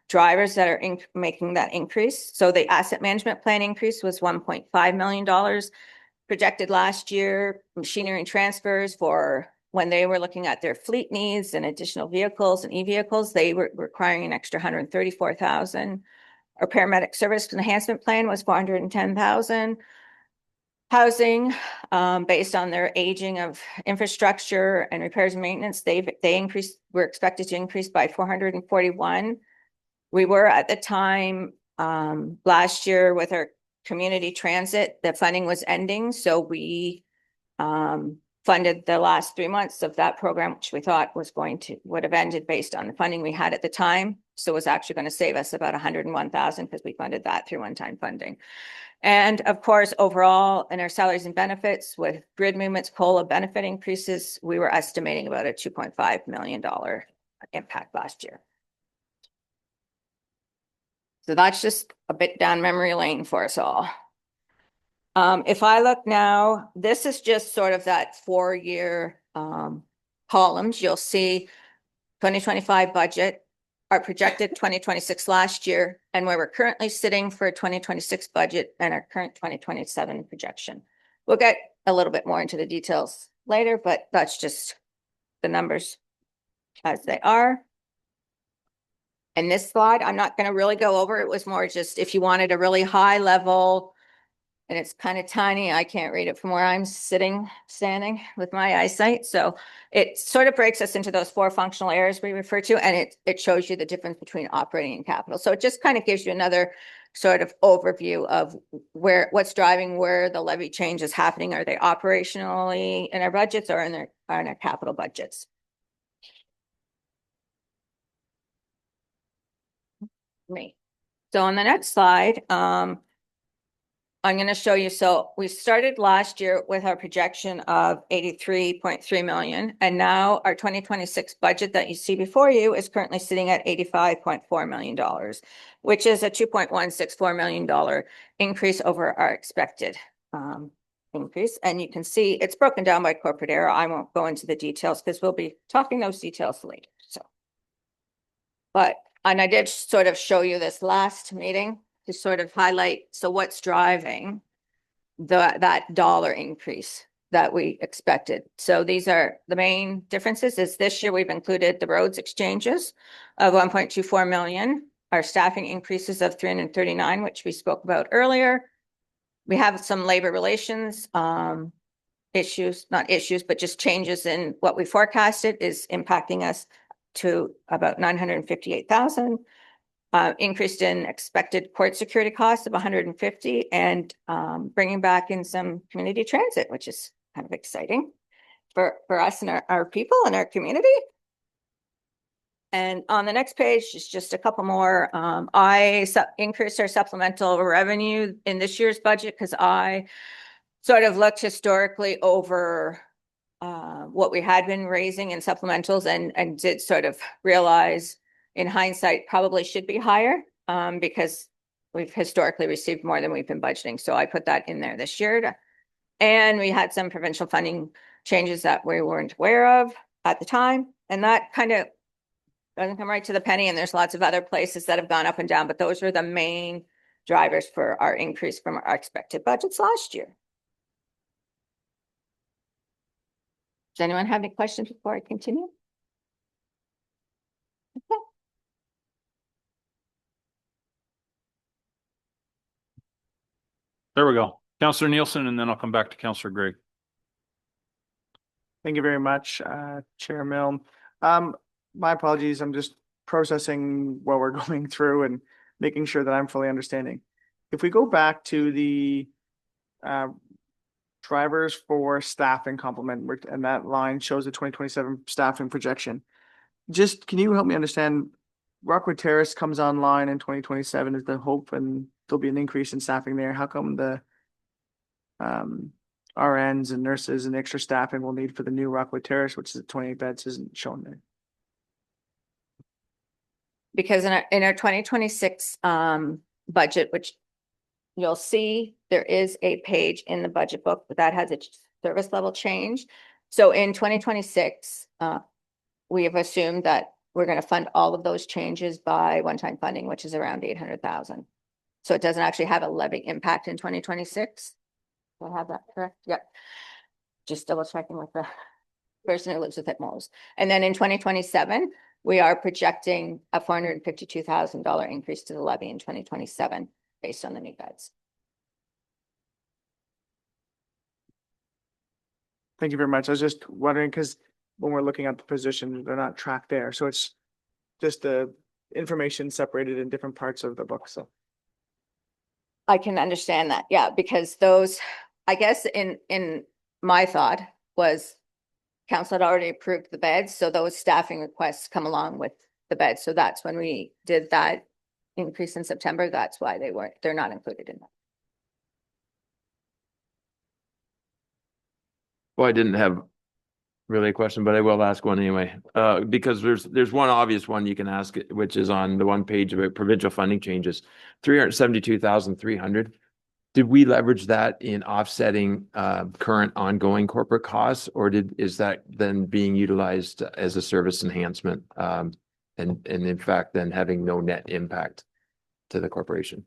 drivers that are making that increase. So the asset management plan increase was $1.5 million projected last year. Machinery and transfers for when they were looking at their fleet needs and additional vehicles and e-vehicles, they were requiring an extra $134,000. Our paramedic service enhancement plan was $410,000. Housing, based on their aging of infrastructure and repairs and maintenance, they increased, were expected to increase by 441. We were at the time last year with our community transit, the funding was ending. So we funded the last 3 months of that program, which we thought would have ended based on the funding we had at the time. So it was actually going to save us about $101,000 because we funded that through one-time funding. And of course, overall, in our salaries and benefits with grid movements, COLA benefit increases, we were estimating about a $2.5 million impact last year. So that's just a bit down memory lane for us all. If I look now, this is just sort of that 4-year columns. You'll see 2025 budget, our projected 2026 last year, and where we're currently sitting for 2026 budget and our current 2027 projection. We'll get a little bit more into the details later, but that's just the numbers as they are. And this slide, I'm not going to really go over. It was more just if you wanted a really high level, and it's kind of tiny. I can't read it from where I'm standing with my eyesight. So it sort of breaks us into those 4 functional areas we refer to, and it shows you the difference between operating and capital. So it just kind of gives you another sort of overview of what's driving where the levy change is happening. Are they operationally in our budgets or in our capital budgets? So on the next slide, I'm going to show you. So we started last year with our projection of 83.3 million. And now our 2026 budget that you see before you is currently sitting at $85.4 million, which is a $2.164 million increase over our expected increase. And you can see it's broken down by corporate area. I won't go into the details because we'll be talking those details later. And I did sort of show you this last meeting to sort of highlight, so what's driving that dollar increase that we expected. So these are the main differences. Is this year we've included the roads exchanges of 1.24 million, our staffing increases of 339, which we spoke about earlier. We have some labor relations issues, not issues, but just changes in what we forecasted is impacting us to about 958,000. Increased in expected court security costs of 150 and bringing back in some community transit, which is kind of exciting for us and our people and our community. And on the next page is just a couple more. I increased our supplemental revenue in this year's budget because I sort of looked historically over what we had been raising in supplementals and did sort of realize in hindsight, probably should be higher because we've historically received more than we've been budgeting. So I put that in there this year. And we had some provincial funding changes that we weren't aware of at the time. And that kind of doesn't come right to the penny. And there's lots of other places that have gone up and down, but those are the main drivers for our increase from our expected budgets last year. Does anyone have any questions before I continue? There we go. Counselor Nielsen, and then I'll come back to Counselor Gregg. Thank you very much, Chair Milne. My apologies, I'm just processing what we're going through and making sure that I'm fully understanding. If we go back to the drivers for staffing complement, and that line shows the 2027 staffing projection. Just, can you help me understand, Rockwood Terrace comes online in 2027 is the hope, and there'll be an increase in staffing there. How come the RNs and nurses and extra staffing we'll need for the new Rockwood Terrace, which is 28 beds, isn't shown there? Because in our 2026 budget, which you'll see, there is a page in the budget book that has a service level change. So in 2026, we have assumed that we're going to fund all of those changes by one-time funding, which is around 800,000. So it doesn't actually have a levy impact in 2026. Do I have that correct? Yep. Just double checking with the person who lives with it most. And then in 2027, we are projecting a $452,000 increase to the levy in 2027 based on the new beds. Thank you very much. I was just wondering, because when we're looking at the position, they're not tracked there. So it's just the information separated in different parts of the book. So I can understand that. Yeah, because those, I guess in my thought was council had already approved the beds. So those staffing requests come along with the beds. So that's when we did that increase in September. That's why they're not included in that. Well, I didn't have really a question, but I will ask one anyway. Because there's one obvious one you can ask, which is on the one page about provincial funding changes, 372,300. Did we leverage that in offsetting current ongoing corporate costs, or is that then being utilized as a service enhancement? And in fact, then having no net impact to the corporation?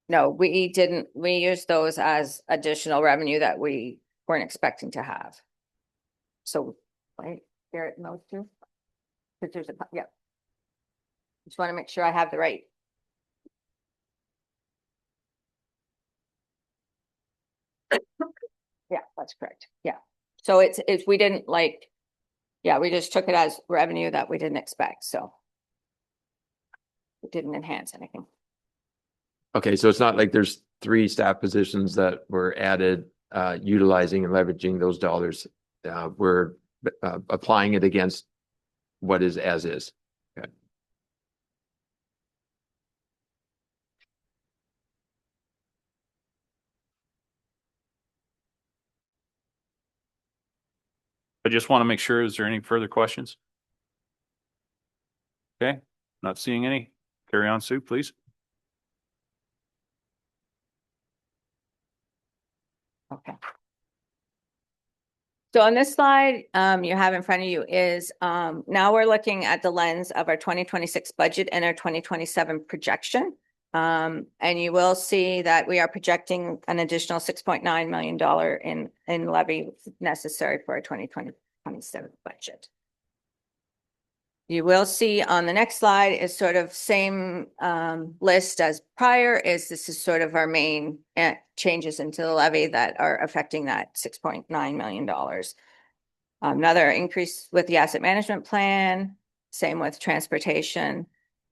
No, we didn't. We used those as additional revenue that we weren't expecting to have. So, right, Garrett, those two? Because there's yeah. Just want to make sure I have the right. Yeah, that's correct. Yeah. So it's we didn't we just took it as revenue that we didn't expect. So it didn't enhance anything. Okay, so it's not like there's 3 staff positions that were added, utilizing and leveraging those dollars. We're applying it against what is as is. Okay. I just want to make sure, is there any further questions? Okay, not seeing any. Carry on, Sue, please. Okay. So on this slide, you have in front of you is now we're looking at the lens of our 2026 budget and our 2027 projection. And you will see that we are projecting an additional $6.9 million in levy necessary for our 2027 budget. You will see on the next slide is sort of same list as prior. This is sort of our main changes into the levy that are affecting that $6.9 million. Another increase with the asset management plan, same with transportation.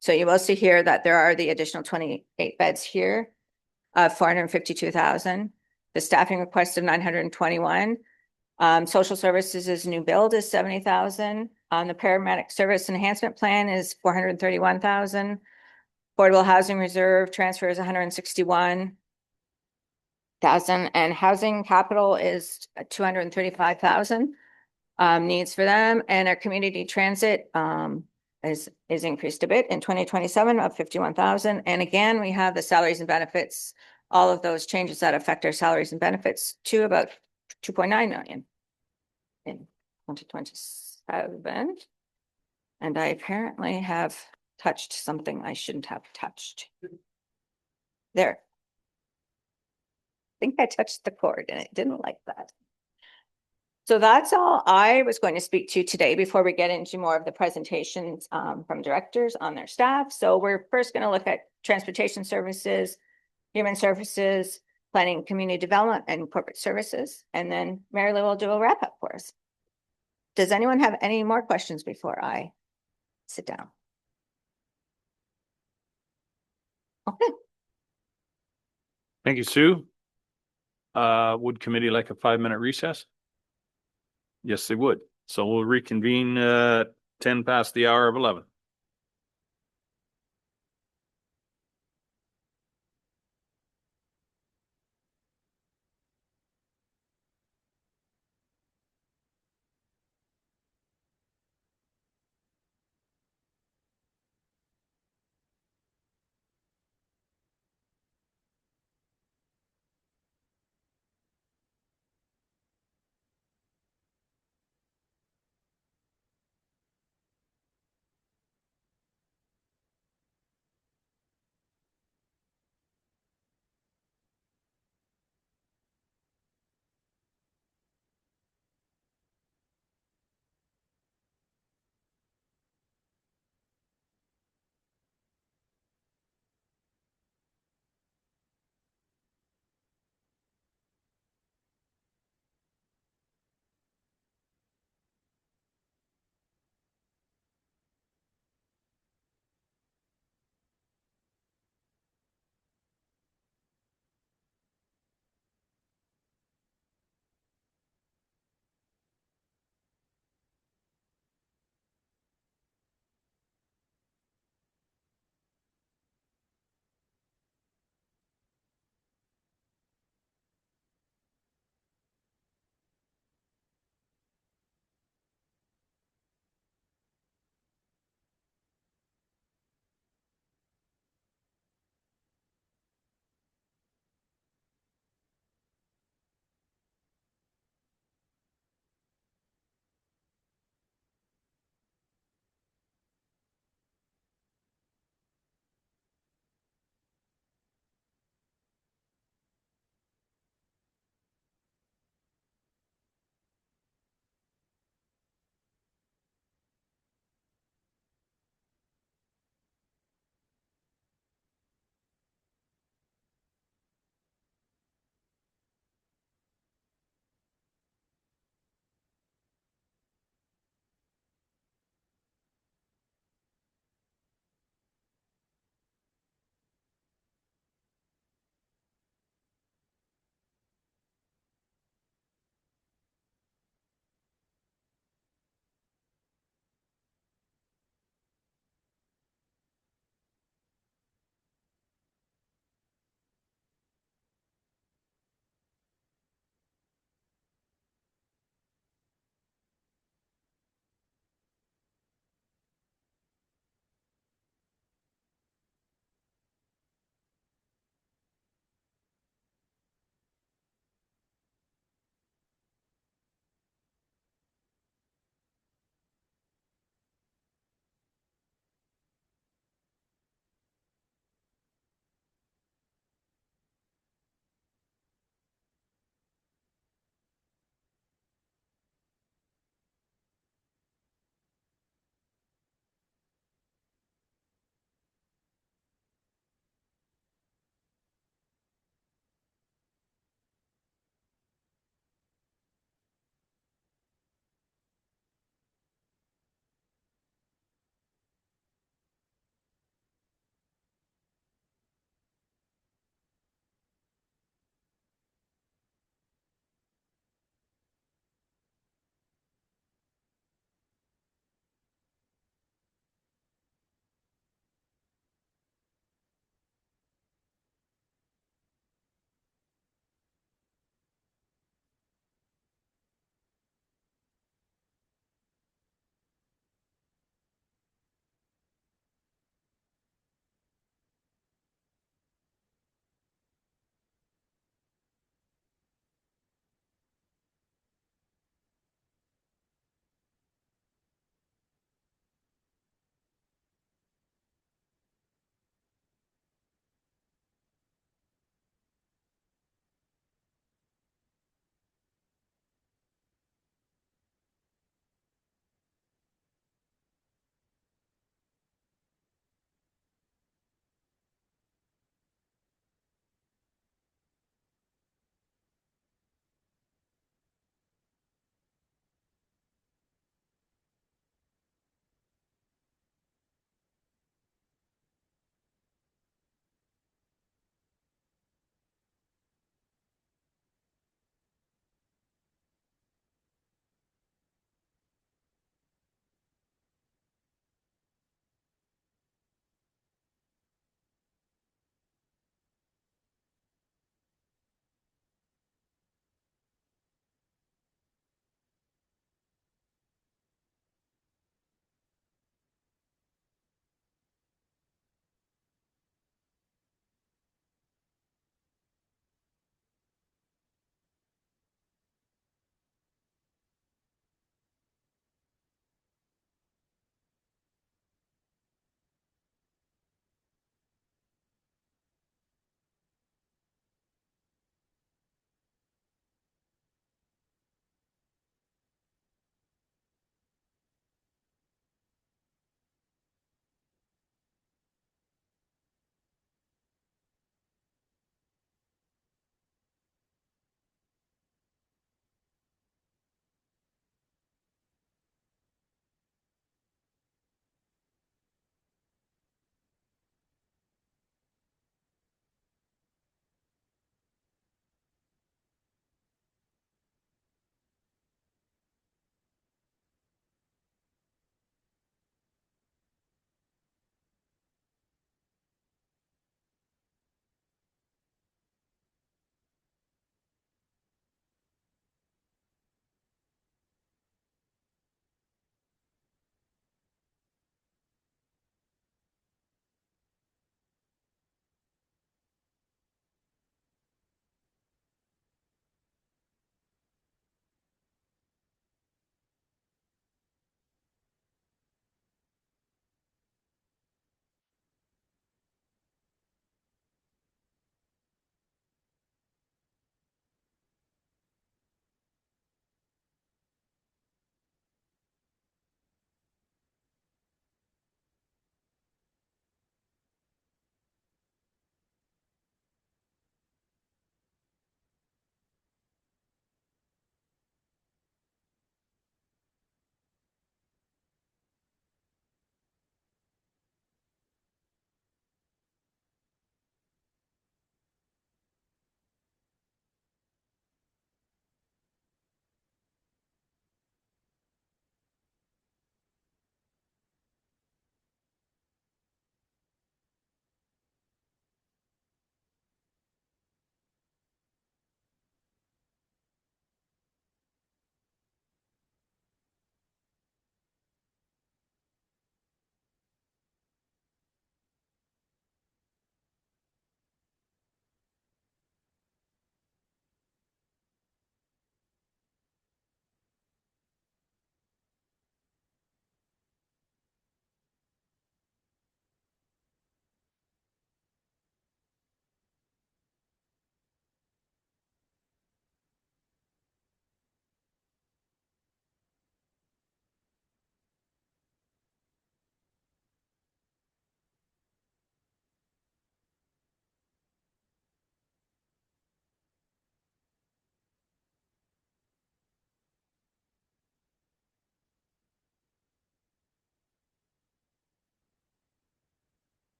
So you will see here that there are the additional 28 beds here, 452,000. The staffing request of 921. Social services is new build is 70,000. The paramedic service enhancement plan is 431,000. Affordable housing reserve transfer is 161,000, and housing capital is 235,000 needs for them. And our community transit is increased a bit in 2027 of 51,000. And again, we have the salaries and benefits, all of those changes that affect our salaries and benefits to about 2.9 million in 2027. And I apparently have touched something I shouldn't have touched. There. I think I touched the cord and it didn't like that. So that's all I was going to speak to today before we get into more of the presentations from directors on their staff. So we're first going to look at transportation services, human services, planning, community development, and corporate services. And then Mary Lou will do a wrap up for us. Does anyone have any more questions before I sit down? Okay. Thank you, Sue. Would committee like a 5-minute recess? Yes, they would. So we'll reconvene 10 past the hour of 11.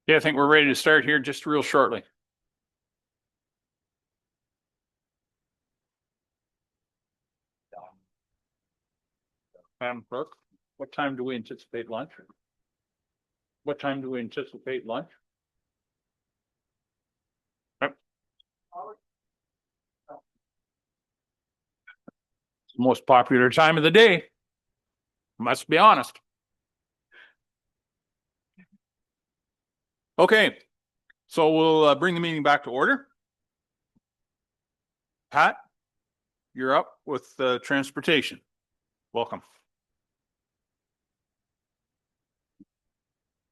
Yeah, I think we're ready to start here just real shortly. Madam Clerk, what time do we anticipate lunch? What time do we anticipate lunch? Yep. It's the most popular time of the day. Must be honest. Okay, so we'll bring the meeting back to order. Pat, you're up with transportation. Welcome.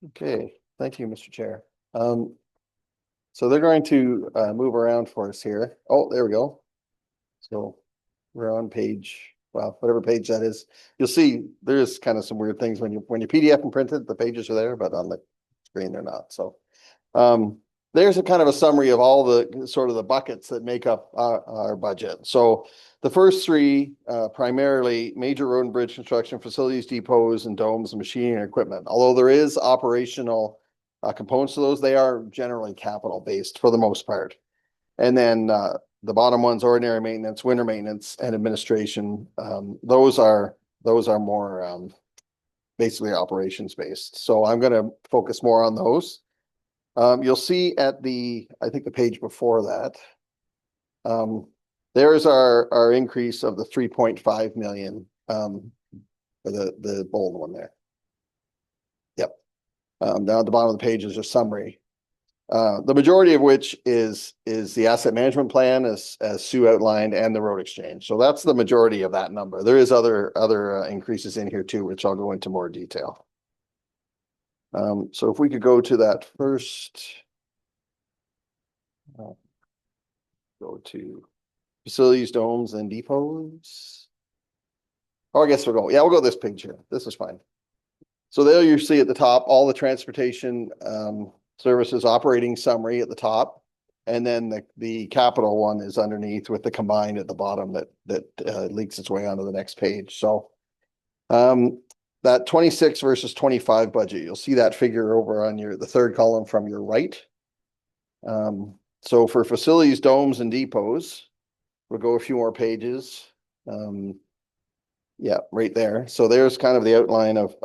Okay, thank you, Mr. Chair. So they're going to move around for us here. Oh, there we go. So we're on page, well, whatever page that is. You'll see there is kind of some weird things when you PDF and print it, the pages are there, but on the screen they're not. So there's a kind of a summary of all the sort of the buckets that make up our budget. So the first three, primarily major road and bridge construction, facilities, depots, and domes, and machinery and equipment. Although there is operational components to those, they are generally capital based for the most part. And then the bottom ones, ordinary maintenance, winter maintenance, and administration. Those are more basically operations based. So I'm going to focus more on those. You'll see at I think the page before that, there's our increase of the 3.5 million, for the bold one there. Yep. Down at the bottom of the page is a summary. The majority of which is the asset management plan as Sue outlined, and the road exchange. So that's the majority of that number. There is other increases in here too, which I'll go into more detail. So if we could go to that first, go to facilities, domes, and depots. Oh, I guess we'll go this page here. This is fine. So there you see at the top, all the transportation services operating summary at the top. And then the capital one is underneath with the combined at the bottom that leaks its way onto the next page. So that 26 versus 25 budget, you'll see that figure over on the third column from your right. So for facilities, domes, and depots, we'll go a few more pages. Yeah, right there. So there's kind of the outline of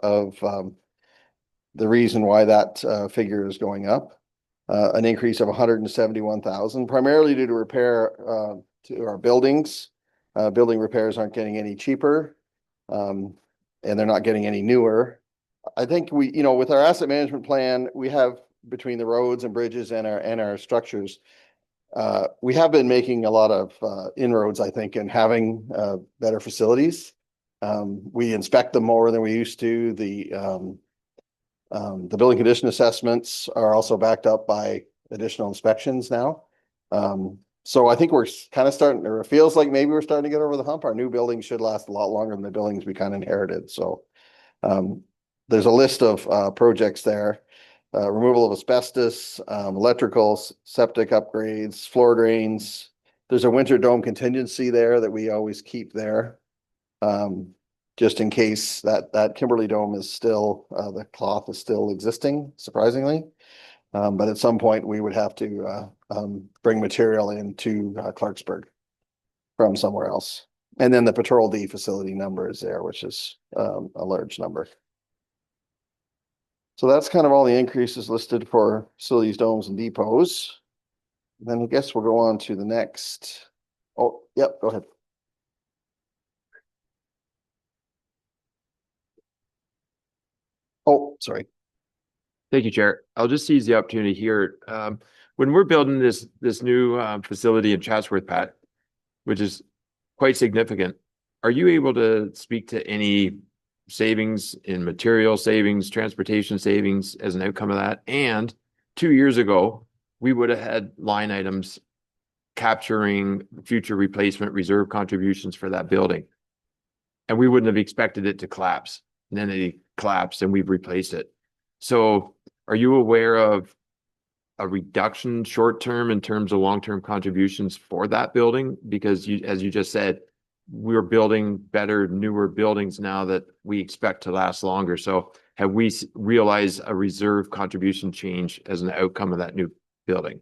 the reason why that figure is going up. An increase of 171,000, primarily due to repair to our buildings. Building repairs aren't getting any cheaper, and they're not getting any newer. I think with our asset management plan, we have between the roads and bridges and our structures, we have been making a lot of inroads, I think, in having better facilities. We inspect them more than we used to. The building condition assessments are also backed up by additional inspections now. So I think we're kind of starting, or it feels like maybe we're starting to get over the hump. Our new buildings should last a lot longer than the buildings we kind of inherited. So there's a list of projects there. Removal of asbestos, electrical, septic upgrades, floor drains. There's a winter dome contingency there that we always keep there. Just in case that Kimberly dome is still, the cloth is still existing, surprisingly. But at some point we would have to bring material into Clarksburg from somewhere else. And then the Patrol D facility number is there, which is a large number. So that's kind of all the increases listed for facilities, domes, and depots. Then I guess we'll go on to the next. Oh, yep, go ahead. Oh, sorry. Thank you, Chair. I'll just seize the opportunity here. When we're building this new facility in Chatsworth, Pat, which is quite significant, are you able to speak to any savings in material savings, transportation savings as an outcome of that? And 2 years ago, we would have had line items capturing future replacement reserve contributions for that building. And we wouldn't have expected it to collapse. And then it collapsed and we've replaced it. So are you aware of a reduction short-term in terms of long-term contributions for that building? Because as you just said, we're building better, newer buildings now that we expect to last longer. So have we realized a reserve contribution change as an outcome of that new building?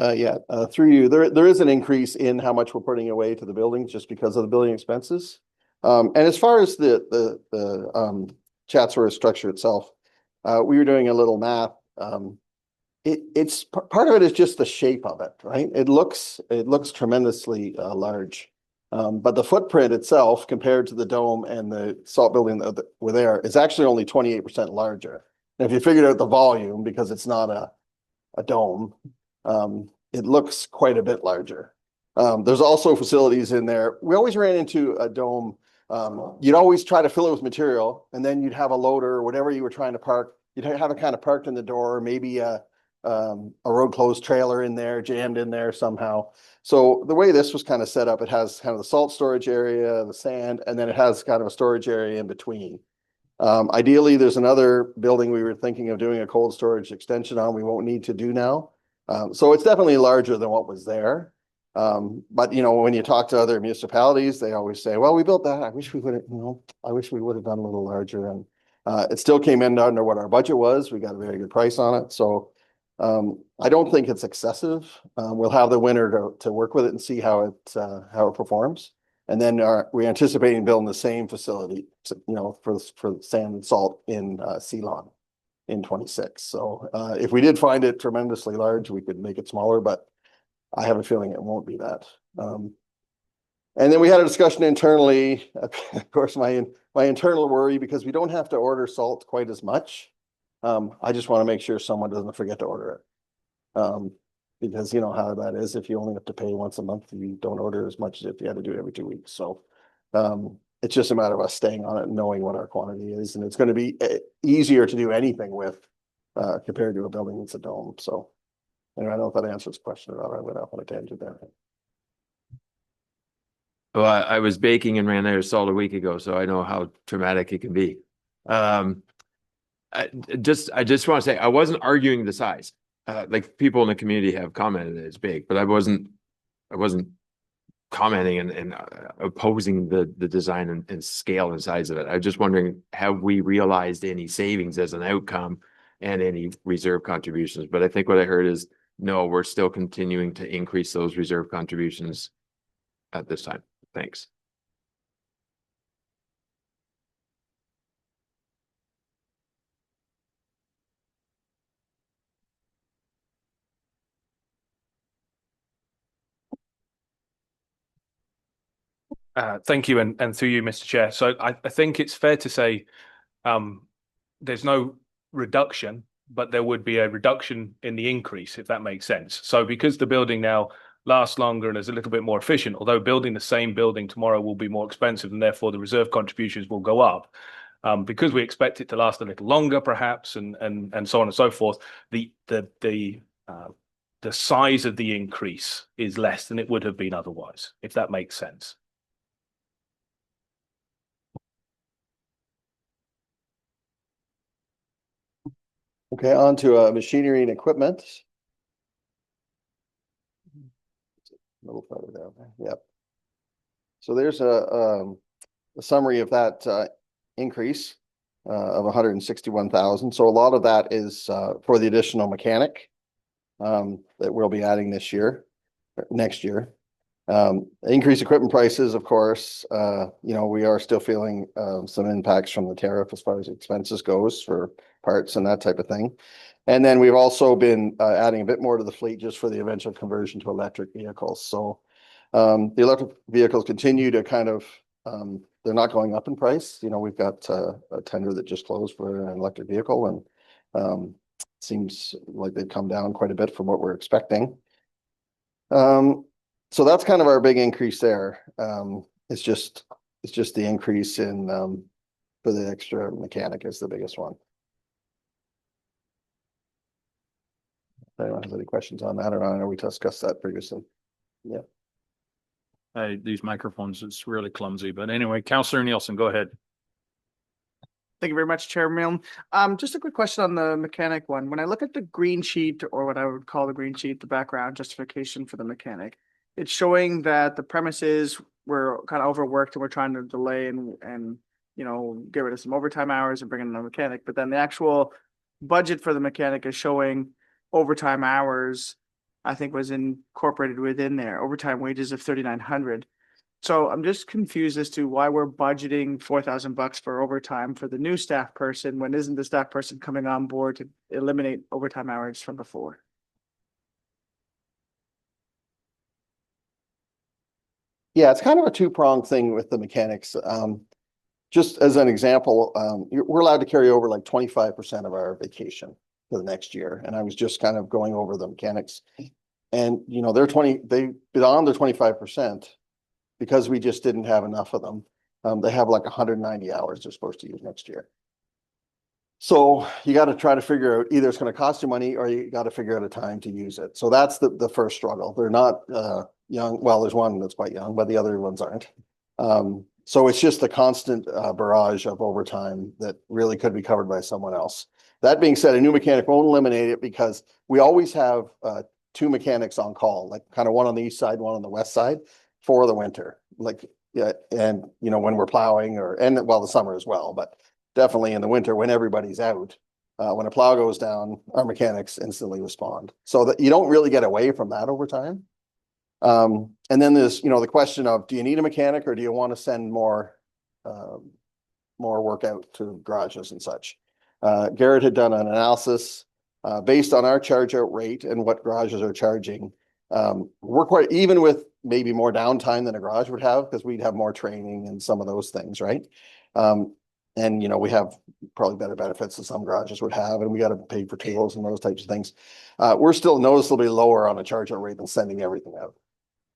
Through you, there is an increase in how much we're putting away to the building just because of the building expenses. And as far as the Chatsworth structure itself, we were doing a little math. It's part of it is just the shape of it, right? It looks tremendously large. But the footprint itself compared to the dome and the salt building that were there is actually only 28% larger. And if you figured out the volume, because it's not a dome, it looks quite a bit larger. There's also facilities in there. We always ran into a dome. You'd always try to fill it with material, and then you'd have a loader or whatever you were trying to park. You'd have it kind of parked in the door, maybe a road closed trailer in there, jammed in there somehow. So the way this was kind of set up, it has kind of the salt storage area, the sand, and then it has kind of a storage area in between. Ideally, there's another building we were thinking of doing a cold storage extension on. We won't need to do now. So it's definitely larger than what was there. But you know, when you talk to other municipalities, they always say, well, we built that. I wish we would have, I wish we would have done a little larger. And it still came in under what our budget was. We got a very good price on it. So I don't think it's excessive. We'll have the winter to work with it and see how it performs. And then we're anticipating building the same facility, for sand and salt in Ceylon in 26. So if we did find it tremendously large, we could make it smaller, but I have a feeling it won't be that. And then we had a discussion internally, of course, my internal worry, because we don't have to order salt quite as much. I just want to make sure someone doesn't forget to order it. Because you know how that is. If you only have to pay once a month, you don't order as much as if you had to do it every 2 weeks. So it's just a matter of us staying on it and knowing what our quantity is. And it's going to be easier to do anything with compared to a building that's a dome. So anyway, I don't know if that answers the question or not. I went off on a tangent there. Well, I was baking and ran out of salt a week ago, so I know how traumatic it can be. I just want to say I wasn't arguing the size. Like people in the community have commented that it's big, but I wasn't commenting and opposing the design and scale and size of it. I was just wondering, have we realized any savings as an outcome and any reserve contributions? But I think what I heard is no, we're still continuing to increase those reserve contributions at this time. Thanks. Thank you, and through you, Mr. Chair. So I think it's fair to say there's no reduction, but there would be a reduction in the increase, if that makes sense. So because the building now lasts longer and is a little bit more efficient, although building the same building tomorrow will be more expensive and therefore the reserve contributions will go up, because we expect it to last a little longer, perhaps, and so on and so forth, the size of the increase is less than it would have been otherwise, if that makes sense. Okay, on to machinery and equipment. A little further down there. Yep. So there's a summary of that increase of 161,000. So a lot of that is for the additional mechanic that we'll be adding this year, next year. Increased equipment prices, of course, we are still feeling some impacts from the tariff as far as expenses goes for parts and that type of thing. And then we've also been adding a bit more to the fleet just for the eventual conversion to electric vehicles. So the electric vehicles continue to kind of, they're not going up in price. We've got a tender that just closed for an electric vehicle, and seems like they've come down quite a bit from what we're expecting. So that's kind of our big increase there. It's just the increase in for the extra mechanic is the biggest one. If anyone has any questions on that, or I know we discussed that previously. Yeah. These microphones, it's really clumsy, but anyway, Councillor Nielsen, go ahead. Thank you very much, Chair Milne. Just a quick question on the mechanic one. When I look at the green sheet, or what I would call the green sheet, the background justification for the mechanic, it's showing that the premise is we're kind of overworked and we're trying to delay and, you know, get rid of some overtime hours and bring in a mechanic, but then the actual budget for the mechanic is showing overtime hours, I think was incorporated within there, overtime wages of 3,900. So I'm just confused as to why we're budgeting $4,000 for overtime for the new staff person, when isn't the staff person coming on board to eliminate overtime hours from before? Yeah, it's kind of a two-pronged thing with the mechanics. Just as an example, we're allowed to carry over like 25% of our vacation for the next year. And I was just kind of going over the mechanics. And, you know, they've been on their 25% because we just didn't have enough of them. They have like 190 hours they're supposed to use next year. So you got to try to figure out, either it's going to cost you money or you got to figure out a time to use it. So that's the first struggle. They're not young. Well, there's one that's quite young, but the other ones aren't. So it's just a constant barrage of overtime that really could be covered by someone else. That being said, a new mechanic won't eliminate it because we always have two mechanics on call, like kind of one on the east side, one on the west side for the winter. Like, yeah, and you know, when we're plowing and well, the summer as well, but definitely in the winter when everybody's out, when a plow goes down, our mechanics instantly respond. So that you don't really get away from that over time. And then there's, you know, the question of, do you need a mechanic or do you want to send more work out to garages and such? Garrett had done an analysis based on our charge out rate and what garages are charging. We're quite, even with maybe more downtime than a garage would have, because we'd have more training and some of those things, right? And, you know, we have probably better benefits than some garages would have, and we got to pay for tools and those types of things. We're still noticeably lower on a charge out rate than sending everything out.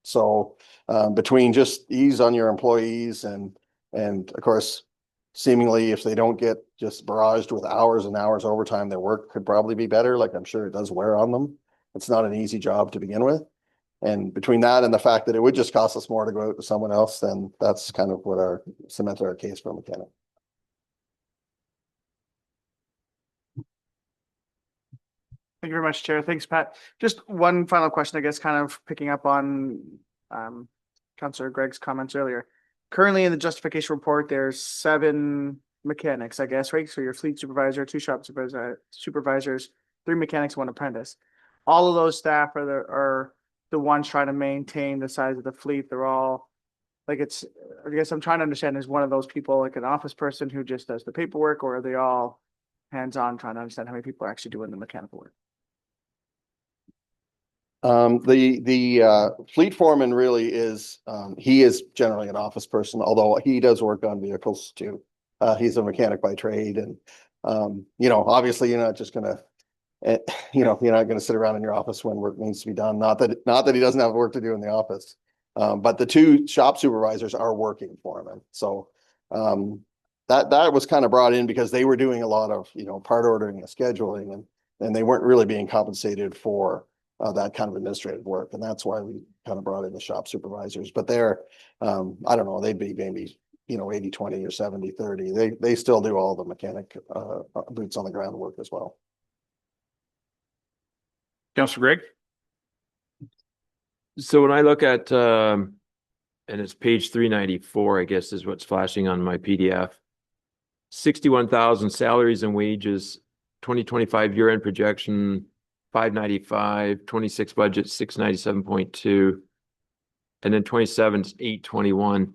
So between just ease on your employees and of course, seemingly if they don't get just barraged with hours and hours overtime, their work could probably be better. Like I'm sure it does wear on them. It's not an easy job to begin with. And between that and the fact that it would just cost us more to go out to someone else, then that's kind of what cemented our case for a mechanic. Thank you very much, Chair. Thanks, Pat. Just one final question, I guess, kind of picking up on Councillor Gregg's comments earlier. Currently in the justification report, there's 7 mechanics, I guess, right? So your fleet supervisor, 2 shop supervisors, 3 mechanics, 1 apprentice. All of those staff are the ones trying to maintain the size of the fleet. They're all like, I guess I'm trying to understand, is one of those people like an office person who just does the paperwork, or are they all hands-on, trying to understand how many people are actually doing the mechanical work? The fleet foreman really is, he is generally an office person, although he does work on vehicles too. He's a mechanic by trade, and you know, obviously you're not just gonna, you know, you're not gonna sit around in your office when work needs to be done. Not that he doesn't have work to do in the office, but the 2 shop supervisors are working for him. So that was kind of brought in because they were doing a lot of, you know, part ordering and scheduling, and they weren't really being compensated for that kind of administrative work. And that's why we kind of brought in the shop supervisors. But they're, I don't know, they'd be maybe, you know, 80-20 or 70-30. They still do all the mechanic boots on the ground work as well. Councillor Gregg? So when I look at, and it's page 394, I guess is what's flashing on my PDF. 61,000 salaries and wages, 2025 year-end projection, 595, 26 budget, 697.2, and then 27 is 821.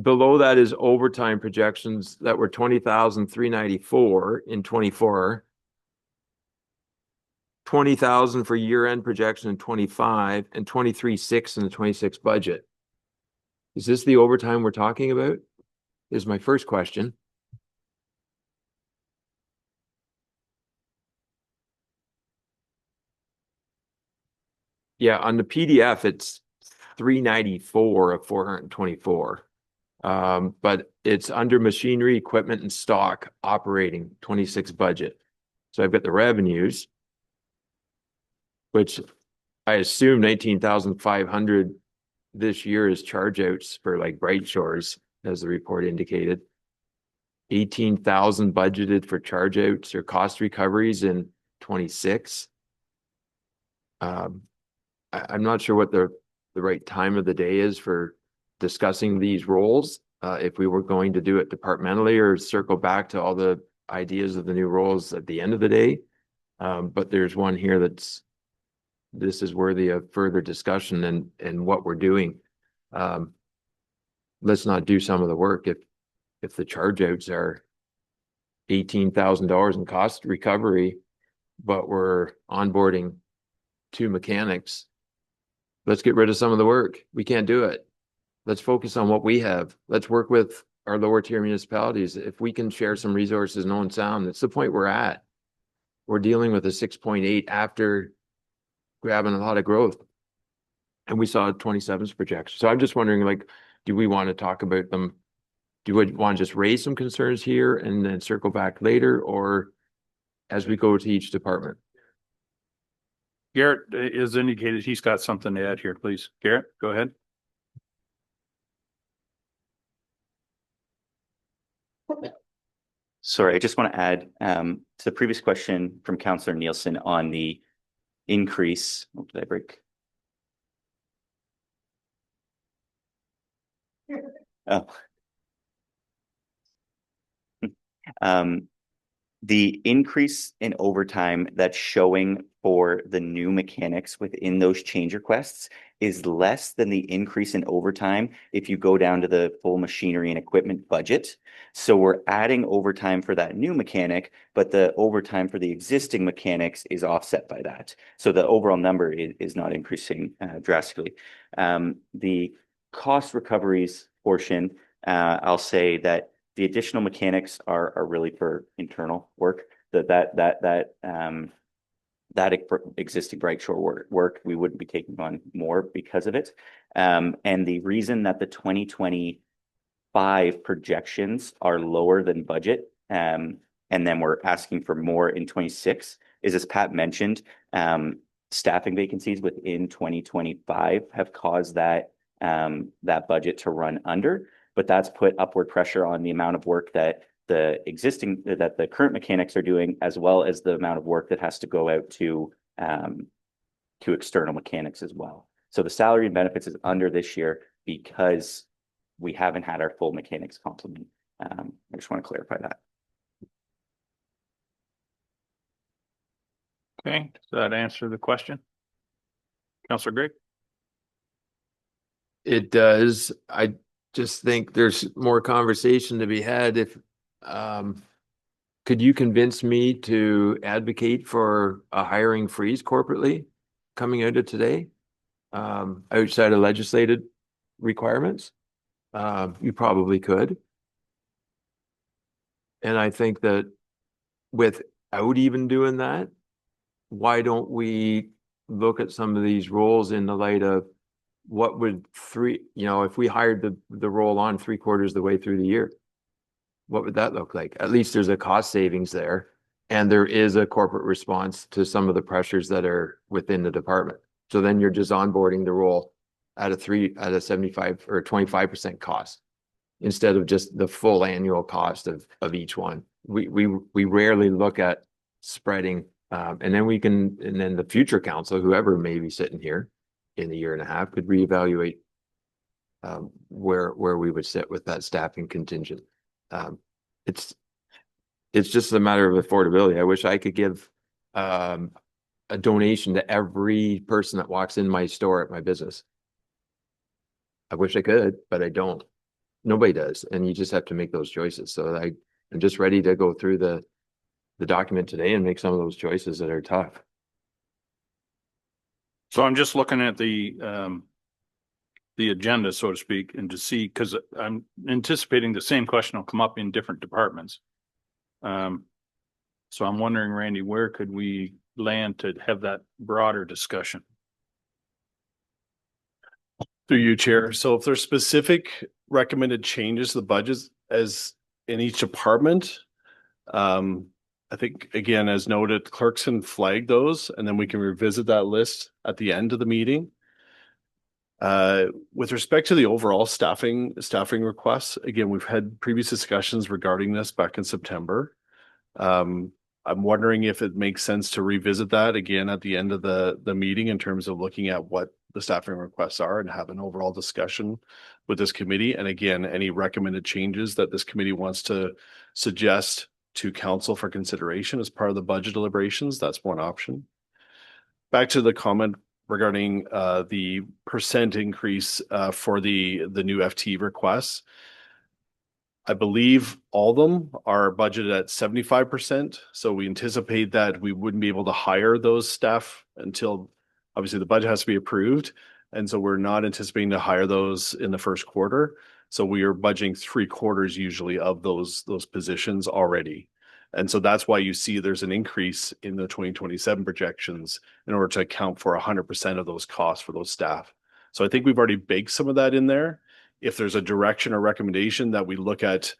Below that is overtime projections that were 20,394 in 24, 20,000 for year-end projection in 25, and 23.6 in the 26 budget. Is this the overtime we're talking about? Is my first question. Yeah, on the PDF, it's 394 of 424. But it's under machinery, equipment, and stock operating 26 budget. So I've got the revenues, which I assume 19,500 this year is charge outs for like Bright Shores, as the report indicated. 18,000 budgeted for charge outs or cost recoveries in 26. I'm not sure what the right time of the day is for discussing these roles, if we were going to do it departmentally or circle back to all the ideas of the new roles at the end of the day. But there's one here this is worthy of further discussion and what we're doing. Let's not do some of the work if the charge outs are $18,000 in cost recovery, but we're onboarding 2 mechanics. Let's get rid of some of the work. We can't do it. Let's focus on what we have. Let's work with our lower tier municipalities. If we can share some resources, no and sound, that's the point we're at. We're dealing with a 6.8 after grabbing a lot of growth. And we saw 27's projection. So I'm just wondering, like, do we want to talk about them? Do we want to just raise some concerns here and then circle back later, or as we go to each department? Garrett is indicated he's got something to add here, please. Garrett, go ahead. Sorry, I just want to add to the previous question from Councillor Nielsen on the increase. Oh, did I break? Oh. The increase in overtime that's showing for the new mechanics within those change requests is less than the increase in overtime if you go down to the full machinery and equipment budget. So we're adding overtime for that new mechanic, but the overtime for the existing mechanics is offset by that. So the overall number is not increasing drastically. The cost recoveries portion, I'll say that the additional mechanics are really for internal work. That existing Bright Shore work, we wouldn't be taking on more because of it. And the reason that the 2025 projections are lower than budget, and then we're asking for more in 26, is, as Pat mentioned, staffing vacancies within 2025 have caused that budget to run under. But that's put upward pressure on the amount of work that the current mechanics are doing, as well as the amount of work that has to go out to external mechanics as well. So the salary and benefits is under this year because we haven't had our full mechanics complement. I just want to clarify that. Okay, does that answer the question? Councillor Gregg? It does. I just think there's more conversation to be had. If could you convince me to advocate for a hiring freeze corporately coming out of today, outside of legislated requirements? You probably could. And I think that without even doing that, why don't we look at some of these roles in the light of what would if we hired the role on 3/4 of the way through the year, what would that look like? At least there's a cost savings there, and there is a corporate response to some of the pressures that are within the department. So then you're just onboarding the role at a 75 or 25% cost instead of just the full annual cost of each one. We rarely look at spreading, and then the future council, whoever may be sitting here in a year and a half, could reevaluate where we would sit with that staffing contingent. It's just a matter of affordability. I wish I could give a donation to every person that walks in my store at my business. I wish I could, but I don't. Nobody does, and you just have to make those choices. So I'm just ready to go through the document today and make some of those choices that are tough. So I'm just looking at the agenda, so to speak, and to see, because I'm anticipating the same question will come up in different departments. So I'm wondering, Randy, where could we land to have that broader discussion? Through you, Chair. So if there's specific recommended changes to the budgets as in each department, I think, again, as noted, clerks can flag those, and then we can revisit that list at the end of the meeting. With respect to the overall staffing requests, again, we've had previous discussions regarding this back in September. I'm wondering if it makes sense to revisit that again at the end of the meeting in terms of looking at what the staffing requests are and have an overall discussion with this committee. And again, any recommended changes that this committee wants to suggest to council for consideration as part of the budget deliberations, that's one option. Back to the comment regarding the percent increase for the new FT requests. I believe all of them are budgeted at 75%. So we anticipate that we wouldn't be able to hire those staff until obviously the budget has to be approved. And so we're not anticipating to hire those in the first quarter. So we are budgeting 3/4 usually of those positions already. And so that's why you see there's an increase in the 2027 projections in order to account for 100% of those costs for those staff. So I think we've already baked some of that in there. If there's a direction or recommendation that we look at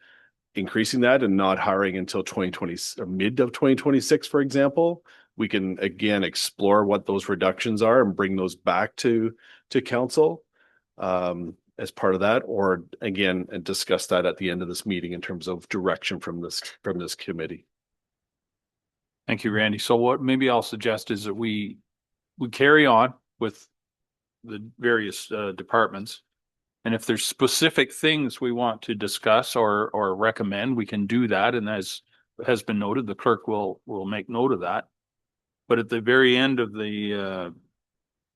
increasing that and not hiring until 2020 or mid of 2026, for example, we can again explore what those reductions are and bring those back to council as part of that, or again, and discuss that at the end of this meeting in terms of direction from this committee. Thank you, Randy. So what maybe I'll suggest is that we carry on with the various departments. And if there's specific things we want to discuss or recommend, we can do that. And as has been noted, the clerk will make note of that. But at the very end of the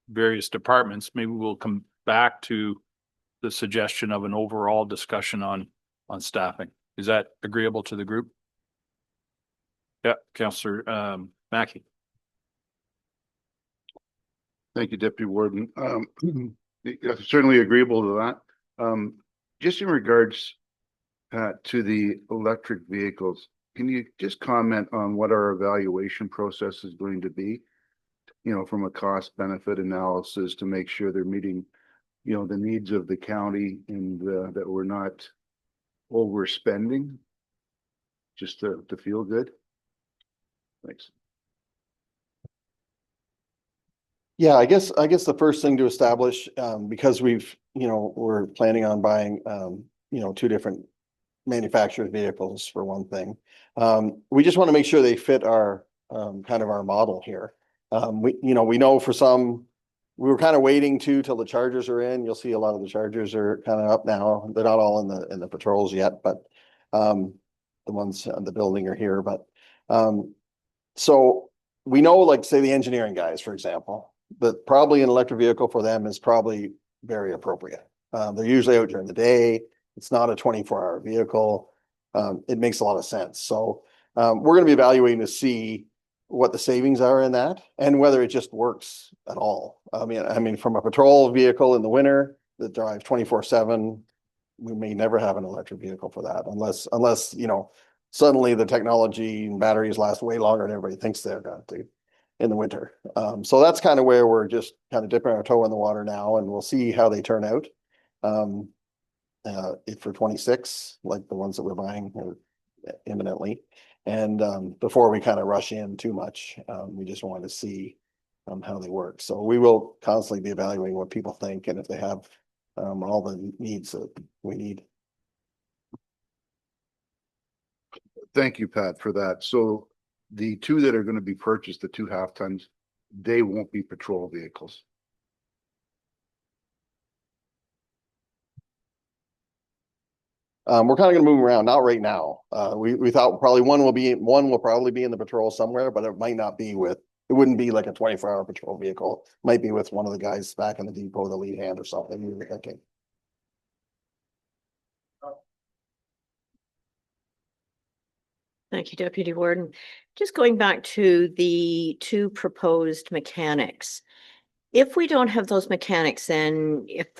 various departments, maybe we'll come back to the suggestion of an overall discussion on staffing. Is that agreeable to the group? Yeah, Councillor Mackey. Thank you, Deputy Warden. Certainly agreeable to that. Just in regards to the electric vehicles, can you just comment on what our evaluation process is going to be? You know, from a cost benefit analysis to make sure they're meeting, you know, the needs of the county and that we're not overspending just to feel good. Thanks. Yeah, I guess the first thing to establish, because we're planning on buying, two different manufactured vehicles for one thing. We just want to make sure they fit our kind of our model here. We know for some, we were kind of waiting till the Chargers are in. You'll see a lot of the Chargers are kind of up now. They're not all in the patrols yet, but the ones on the building are here. But so we know, like say the engineering guys, for example, that probably an electric vehicle for them is probably very appropriate. They're usually out during the day. It's not a 24-hour vehicle. It makes a lot of sense. So we're going to be evaluating to see what the savings are in that and whether it just works at all. I mean, from a patrol vehicle in the winter that drives 24/7, we may never have an electric vehicle for that unless suddenly the technology and batteries last way longer than everybody thinks they're going to in the winter. So that's kind of where we're just kind of dipping our toe in the water now, and we'll see how they turn out. If for 26, like the ones that we're buying imminently. And before we kind of rush in too much, we just wanted to see how they work. So we will constantly be evaluating what people think and if they have all the needs that we need. Thank you, Pat, for that. So the two that are going to be purchased, the 2 half-tons, they won't be patrol vehicles. We're kind of going to move around, not right now. We thought probably one will probably be in the patrol somewhere, but it might not be it wouldn't be like a 24-hour patrol vehicle. It might be with one of the guys back in the depot, the lead hand or something. We were thinking. Thank you, Deputy Warden. Just going back to the 2 proposed mechanics. If we don't have those mechanics, then if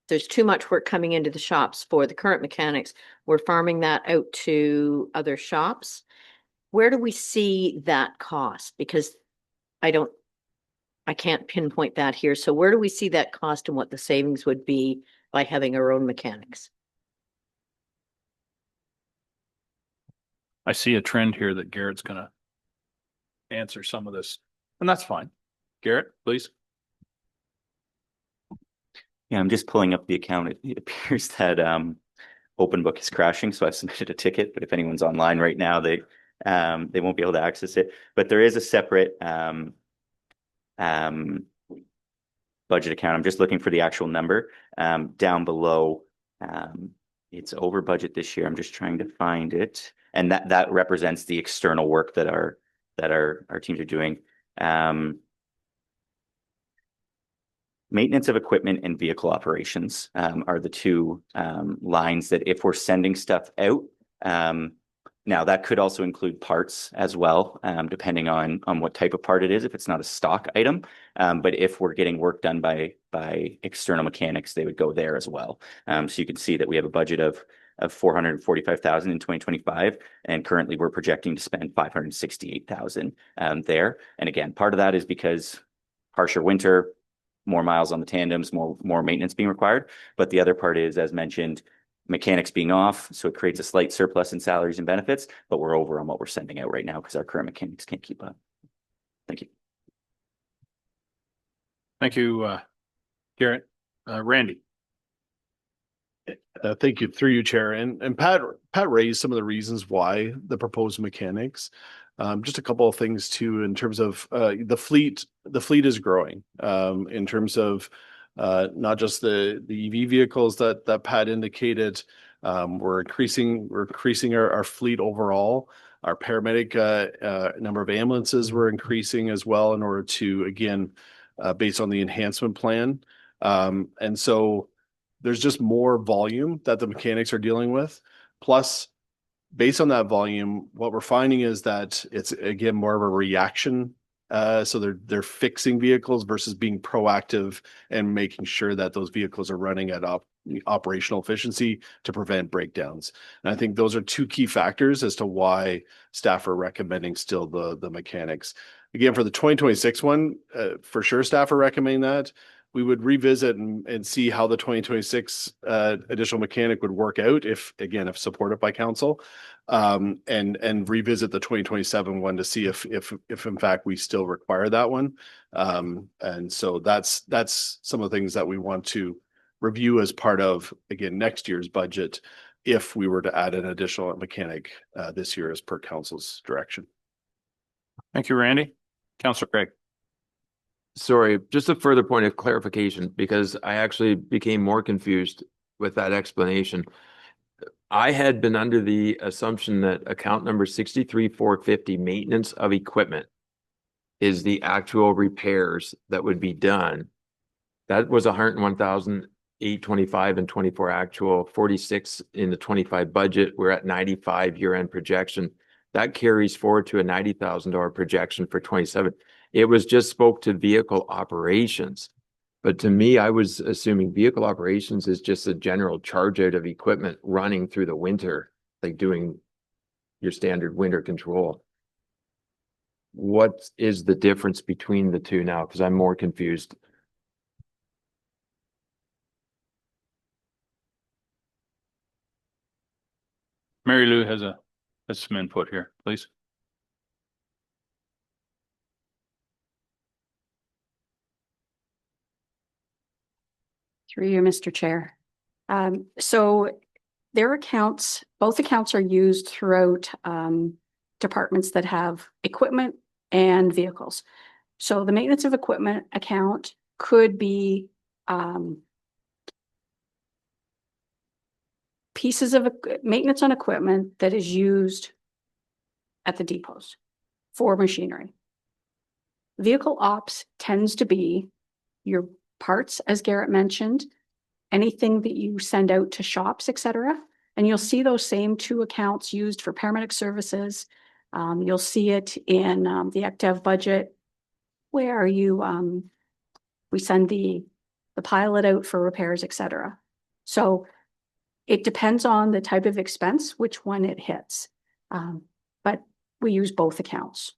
there's too much work coming into the shops for the current mechanics, we're farming that out to other shops. Where do we see that cost? Because I can't pinpoint that here. So where do we see that cost and what the savings would be by having our own mechanics? I see a trend here that Garrett's going to answer some of this, and that's fine. Garrett, please. Yeah, I'm just pulling up the account. It appears that OpenBook is crashing, so I've submitted a ticket. But if anyone's online right now, they won't be able to access it. But there is a separate budget account. I'm just looking for the actual number down below. It's over budget this year. I'm just trying to find it. And that represents the external work that our teams are doing. Maintenance of equipment and vehicle operations are the two lines that if we're sending stuff out, now that could also include parts as well, depending on what type of part it is, if it's not a stock item. But if we're getting work done by external mechanics, they would go there as well. So you can see that we have a budget of 445,000 in 2025, and currently we're projecting to spend 568,000 there. And again, part of that is because harsher winter, more miles on the tandems, more maintenance being required. But the other part is, as mentioned, mechanics being off, so it creates a slight surplus in salaries and benefits, but we're over on what we're sending out right now because our current mechanics can't keep up. Thank you. Thank you, Garrett. Randy. Thank you, through you, Chair. And Pat raised some of the reasons why the proposed mechanics. Just a couple of things too, in terms of the fleet. The fleet is growing in terms of not just the EV vehicles that Pat indicated. We're increasing our fleet overall. Our paramedic number of ambulances we're increasing as well in order to, again, based on the enhancement plan. And so there's just more volume that the mechanics are dealing with. Plus, based on that volume, what we're finding is that it's, again, more of a reaction. So they're fixing vehicles versus being proactive and making sure that those vehicles are running at operational efficiency to prevent breakdowns. And I think those are two key factors as to why staff are recommending still the mechanics. Again, for the 2026 one, for sure staff are recommending that. We would revisit and see how the 2026 additional mechanic would work out if supported by council, and revisit the 2027 one to see if in fact we still require that one. And so that's some of the things that we want to review as part of, again, next year's budget if we were to add an additional mechanic this year as per council's direction. Thank you, Randy. Councillor Craig. Sorry, just a further point of clarification, because I actually became more confused with that explanation. I had been under the assumption that account number 63,450, maintenance of equipment, is the actual repairs that would be done. That was 101,825 and 24 actual, 46 in the 25 budget. We're at 95 year-end projection. That carries forward to a $90,000 projection for 27. It was just spoke to vehicle operations. But to me, I was assuming vehicle operations is just a general charge out of equipment running through the winter, like doing your standard winter control. What is the difference between the two now? Because I'm more confused. Mary Lou has some input here, please. Through you, Mr. Chair. So their accounts, both accounts are used throughout departments that have equipment and vehicles. So the maintenance of equipment account could be pieces of maintenance on equipment that is used at the depots for machinery. Vehicle ops tends to be your parts, as Garrett mentioned, anything that you send out to shops, etc. And you'll see those same two accounts used for paramedic services. You'll see it in the ECDEV budget where we send the pilot out for repairs, etc. So it depends on the type of expense, which one it hits. But we use both accounts.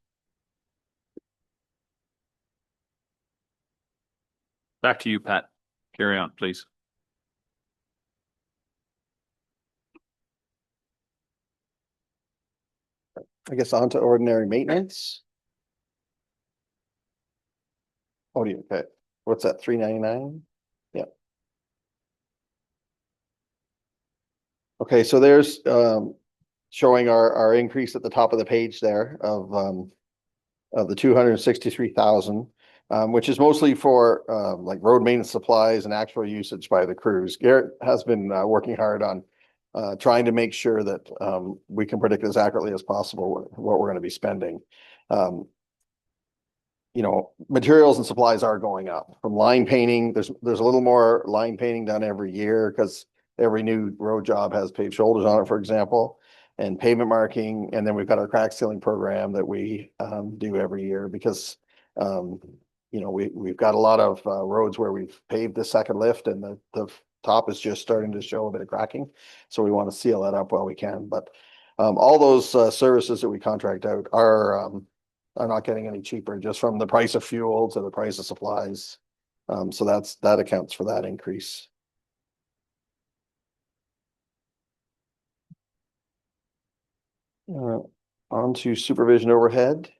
Back to you, Pat. Carry on, please. I guess on to ordinary maintenance. Oh, okay. What's that, $399? Yeah. Okay, so there's showing our increase at the top of the page there of the 263,000. which is mostly for like road maintenance supplies and actual usage by the crews. Garrett has been working hard on trying to make sure that we can predict as accurately as possible what we're going to be spending. You know, materials and supplies are going up. From line painting, there's a little more line painting done every year because every new road job has paved shoulders on it, for example, and pavement marking. And then we've got our crack sealing program that we do every year because you know, we've got a lot of roads where we've paved the second lift and the top is just starting to show a bit of cracking. So we want to seal that up while we can. But all those services that we contract out are not getting any cheaper, just from the price of fuel to the price of supplies. So that accounts for that increase. On to supervision overhead.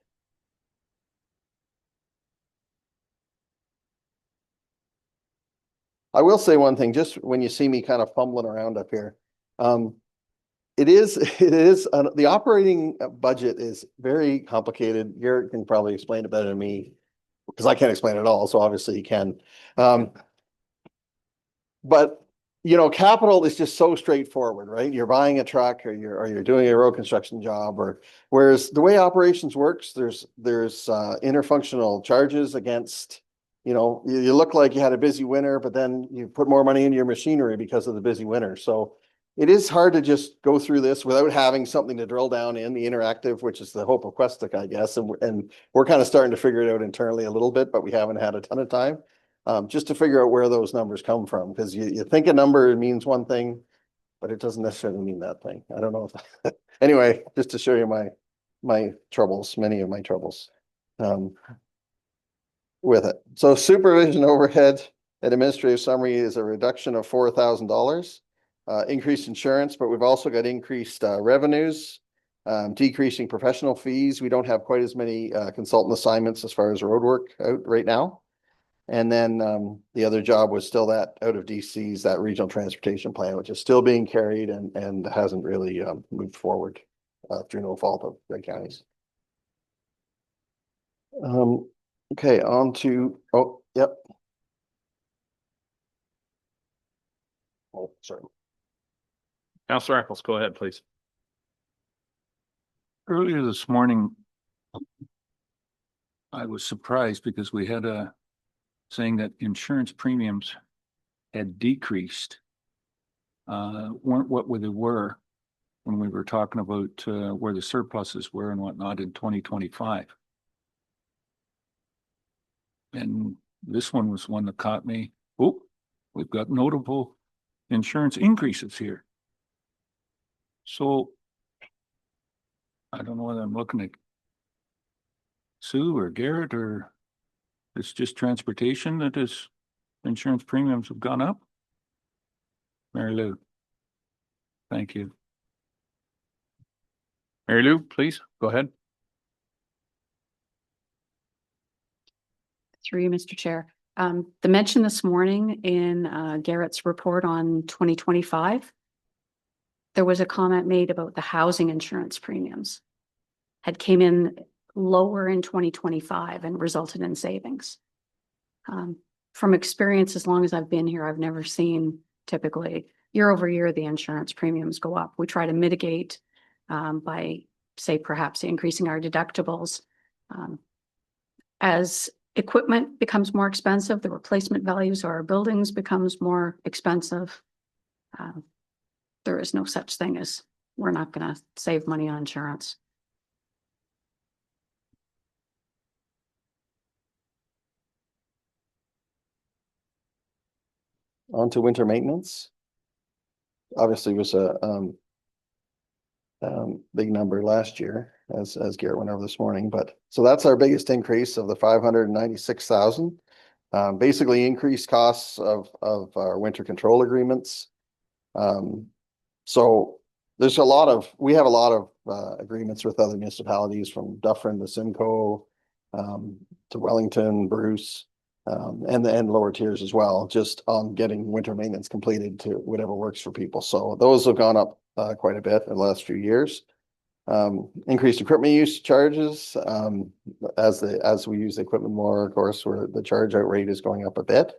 I will say one thing, just when you see me kind of fumbling around up here. It is the operating budget is very complicated. Garrett can probably explain it better than me because I can't explain it all. So obviously he can. But you know, capital is just so straightforward, right? You're buying a truck or you're doing a road construction job, or whereas the way operations works, there's interfunctional charges against, you know, you look like you had a busy winter, but then you put more money into your machinery because of the busy winter. So it is hard to just go through this without having something to drill down in the interactive, which is the hope of Questic, I guess. And we're kind of starting to figure it out internally a little bit, but we haven't had a ton of time just to figure out where those numbers come from. Because you think a number means one thing, but it doesn't necessarily mean that thing. I don't know if anyway, just to show you my troubles, many of my troubles with it. So supervision overhead and administrative summary is a reduction of $4,000. Increased insurance, but we've also got increased revenues, decreasing professional fees. We don't have quite as many consultant assignments as far as road work out right now. And then the other job was still that out of DC's, that regional transportation plan, which is still being carried and hasn't really moved forward through no fault of Greg County's. Okay, on to, oh, yep. Oh, sorry. Councillor Eccles, go ahead, please. Earlier this morning, I was surprised because we had a saying that insurance premiums had decreased, weren't what they were when we were talking about where the surpluses were and whatnot in 2025. And this one was one that caught me. Oh, we've got notable insurance increases here. So I don't know whether I'm looking at Sue or Garrett, or it's just transportation that is insurance premiums have gone up. Mary Lou. Thank you. Mary Lou, please go ahead. Through you, Mr. Chair. The mention this morning in Garrett's report on 2025, there was a comment made about the housing insurance premiums had came in lower in 2025 and resulted in savings. From experience, as long as I've been here, I've never seen typically year over year the insurance premiums go up. We try to mitigate by, say, perhaps increasing our deductibles. As equipment becomes more expensive, the replacement values of our buildings becomes more expensive. There is no such thing as we're not going to save money on insurance. On to winter maintenance. Obviously was a big number last year, as Garrett went over this morning, but so that's our biggest increase of the 596,000. Basically increased costs of our winter control agreements. So there's we have a lot of agreements with other municipalities, from Dufferin to Simcoe, to Wellington, Bruce, and lower tiers as well, just on getting winter maintenance completed to whatever works for people. So those have gone up quite a bit in the last few years. Increased equipment use charges, as we use the equipment more, of course, where the charge out rate is going up a bit.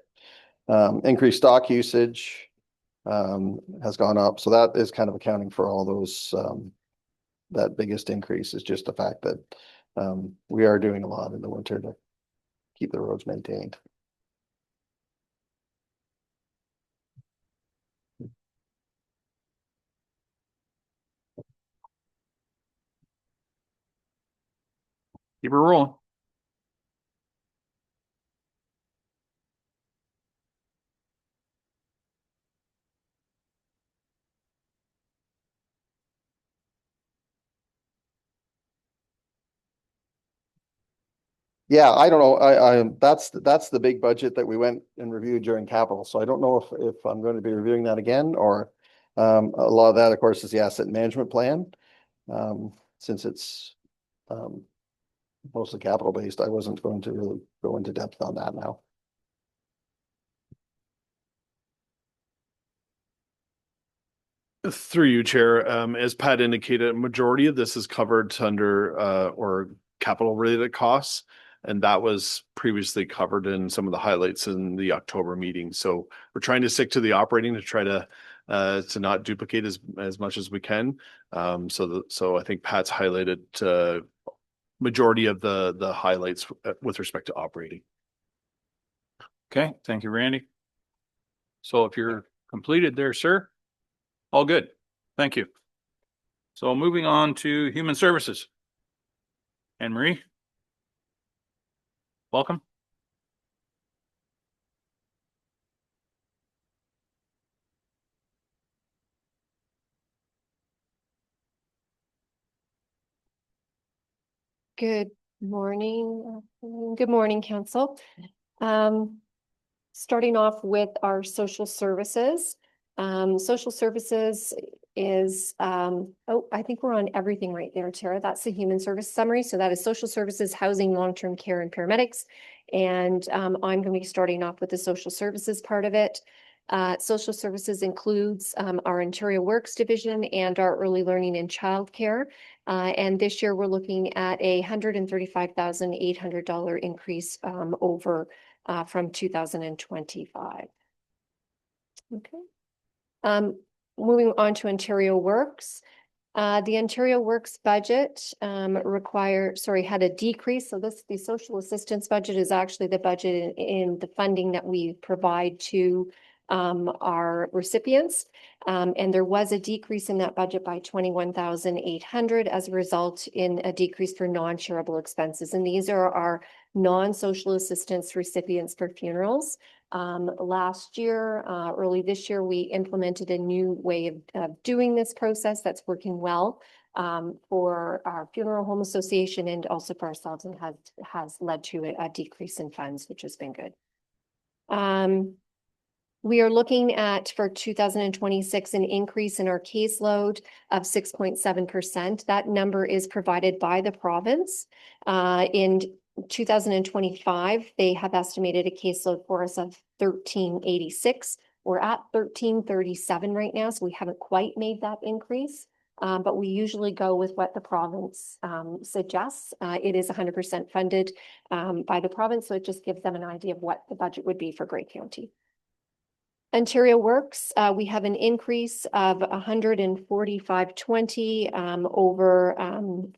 Increased stock usage, has gone up. So that is kind of accounting for all those, that biggest increase is just the fact that, we are doing a lot in the winter to keep the roads maintained. Keep her rolling. Yeah, I don't know. That's the big budget that we went and reviewed during capital. So I don't know if I'm going to be reviewing that again, or a lot of that, of course, is the asset management plan. Since it's mostly capital based, I wasn't going to really go into depth on that now. Through you, Chair, as Pat indicated, a majority of this is covered under or capital related costs. And that was previously covered in some of the highlights in the October meeting. So we're trying to stick to the operating to try to not duplicate as much as we can. So I think Pat's highlighted majority of the highlights with respect to operating. Okay, thank you, Randy. So if you're completed there, sir, all good. Thank you. So moving on to Human Services. Anne Marie. Welcome. Good morning. Good morning, Council. Starting off with our social services. Social services is, I think we're on everything right there, Tara. That's the human service summary. So that is social services, housing, long-term care, and paramedics. And I'm going to be starting off with the social services part of it. Social services includes our Ontario Works division and our early learning and childcare. And this year we're looking at a $135,800 increase over from 2025. Okay. Moving on to Ontario Works. The Ontario Works budget had a decrease. So the social assistance budget is actually the budget in the funding that we provide to our recipients. And there was a decrease in that budget by $21,800 as a result in a decrease for non-shareable expenses. And these are our non-social assistance recipients for funerals. Last year, early this year, we implemented a new way of doing this process that's working well for our funeral home association and also for ourselves, and has led to a decrease in funds, which has been good. We are looking at, for 2026, an increase in our caseload of 6.7%. That number is provided by the province. In 2025, they have estimated a caseload for us of 1386. We're at 1337 right now, so we haven't quite made that increase. But we usually go with what the province suggests. It is 100% funded by the province, so it just gives them an idea of what the budget would be for Grey County. Ontario Works, we have an increase of $145.20 over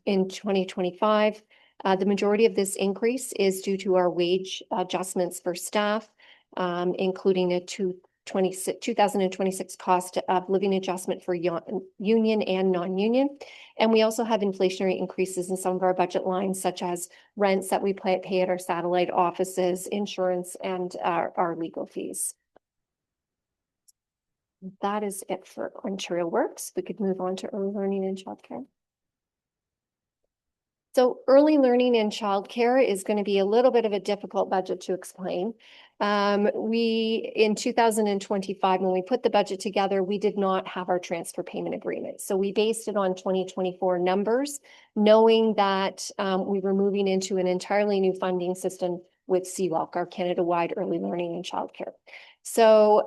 in 2025. The majority of this increase is due to our wage adjustments for staff, including a 2026 cost of living adjustment for union and non-union. And we also have inflationary increases in some of our budget lines, such as rents that we pay at our satellite offices, insurance, and our legal fees. That is it for Ontario Works. We could move on to early learning and childcare. So early learning and childcare is going to be a little bit of a difficult budget to explain. In 2025, when we put the budget together, we did not have our transfer payment agreement. So we based it on 2024 numbers, knowing that we were moving into an entirely new funding system with CWELC, our Canada-wide early learning and childcare. So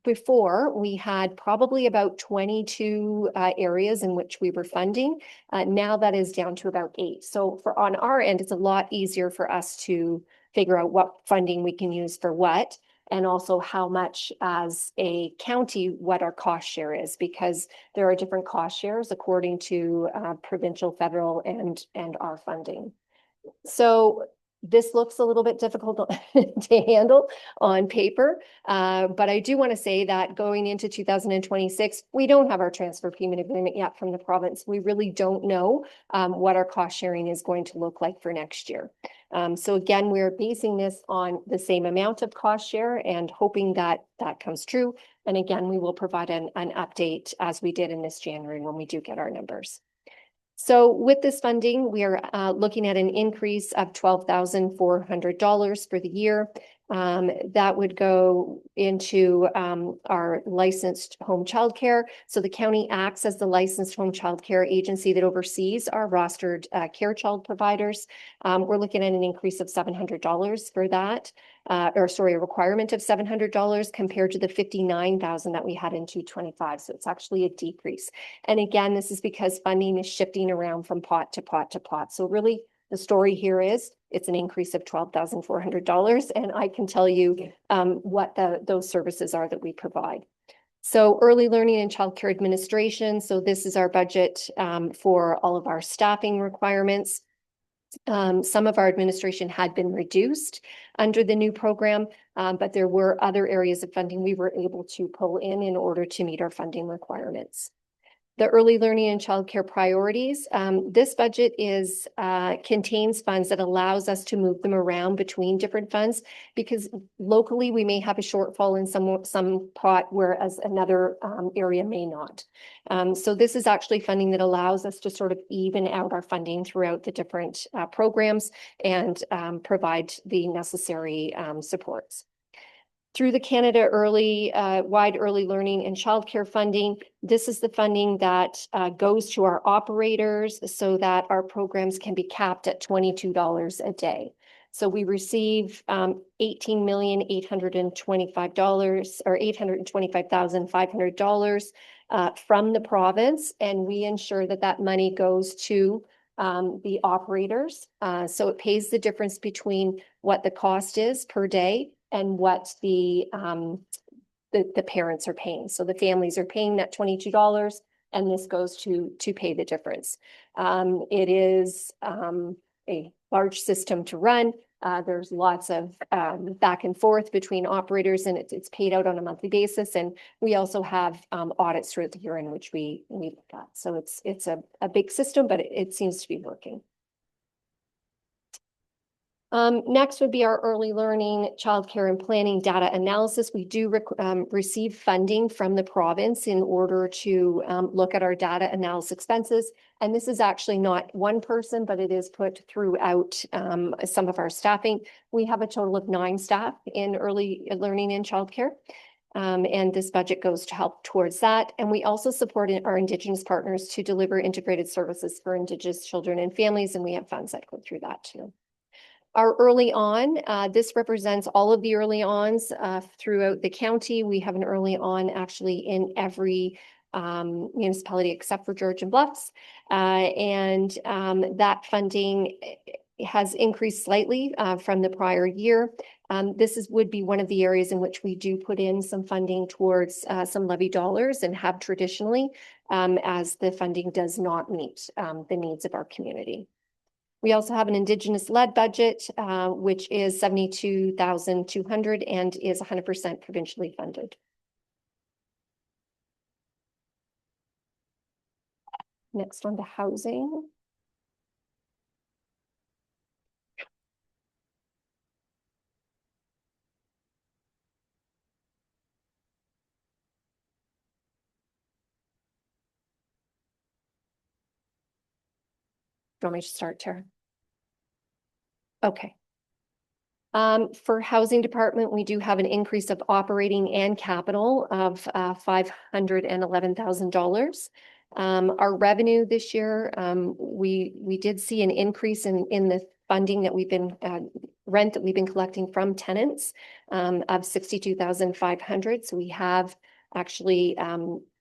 before, we had probably about 22 areas in which we were funding. Now that is down to about 8. So on our end, it's a lot easier for us to figure out what funding we can use for what, and also how much as a county, what our cost share is, because there are different cost shares according to provincial, federal, and our funding. So this looks a little bit difficult to handle on paper, but I do want to say that going into 2026, we don't have our transfer payment agreement yet from the province. We really don't know what our cost sharing is going to look like for next year. So again, we're basing this on the same amount of cost share and hoping that that comes true. And again, we will provide an update as we did in this January when we do get our numbers. So with this funding, we are looking at an increase of $12,400 for the year. That would go into our licensed home childcare. So the county acts as the licensed home childcare agency that oversees our rostered care child providers. We're looking at an increase of $700 for that, a requirement of $700 compared to the $59,000 that we had in 2025. So it's actually a decrease. And again, this is because funding is shifting around from pot to pot to pot. So really, the story here is it's an increase of $12,400, and I can tell you what those services are that we provide. So early learning and childcare administration. So this is our budget for all of our staffing requirements. Some of our administration had been reduced under the new program, but there were other areas of funding we were able to pull in order to meet our funding requirements. The early learning and childcare priorities. This budget contains funds that allows us to move them around between different funds, because locally we may have a shortfall in some pot, whereas another area may not. So this is actually funding that allows us to sort of even out our funding throughout the different programs and provide the necessary supports. Through the Canada Wide Early Learning and Childcare Funding, this is the funding that goes to our operators so that our programs can be capped at $22 a day. So we receive $18,825 or $825,500 from the province, and we ensure that that money goes to the operators. So it pays the difference between what the cost is per day and what the parents are paying. So the families are paying that $22, and this goes to pay the difference. It is a large system to run. There's lots of back and forth between operators, and it's paid out on a monthly basis. And we also have audits throughout the year in which we look at. So it's a big system, but it seems to be working. Next would be our early learning, childcare, and planning data analysis. We do receive funding from the province in order to look at our data analysis expenses. And this is actually not one person, but it is put throughout some of our staffing. We have a total of 9 staff in early learning and childcare. And this budget goes to help towards that. And we also support our Indigenous partners to deliver integrated services for Indigenous children and families. And we have funds that go through that too. Our early on, this represents all of the early ons throughout the county. We have an early on actually in every municipality except for Georgian Bluffs. And that funding has increased slightly from the prior year. This would be one of the areas in which we do put in some funding towards some levy dollars and have traditionally, as the funding does not meet the needs of our community. We also have an Indigenous-led budget, which is $72,200 and is 100% provincially funded. Next on to housing. Do you want me to start, Tara? Okay. For housing department, we do have an increase of operating and capital of $511,000. Our revenue this year, we did see an increase in the funding that we've been, rent that we've been collecting from tenants of 62,500. So we have actually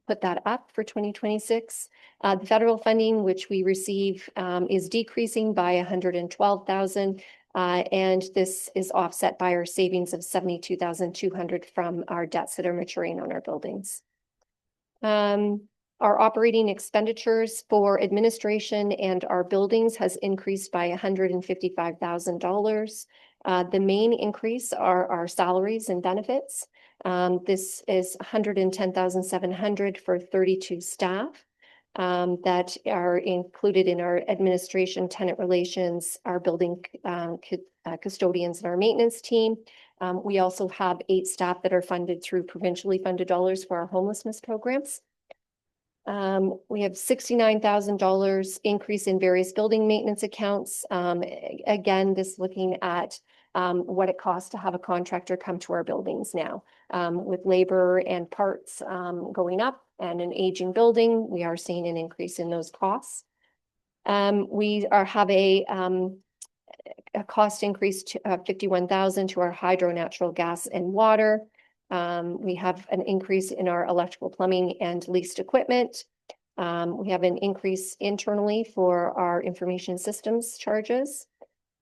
put that up for 2026. The federal funding, which we receive, is decreasing by 112,000. And this is offset by our savings of 72,200 from our debts that are maturing on our buildings. Our operating expenditures for administration and our buildings has increased by $155,000. The main increase are our salaries and benefits. This is 110,700 for 32 staff that are included in our administration, tenant relations, our building custodians, and our maintenance team. We also have 8 staff that are funded through provincially funded dollars for our homelessness programs. We have $69,000 increase in various building maintenance accounts. Again, this looking at what it costs to have a contractor come to our buildings now. With labor and parts going up and an aging building, we are seeing an increase in those costs. We have a cost increase to 51,000 to our hydro, natural gas, and water. We have an increase in our electrical, plumbing, and leased equipment. We have an increase internally for our information systems charges.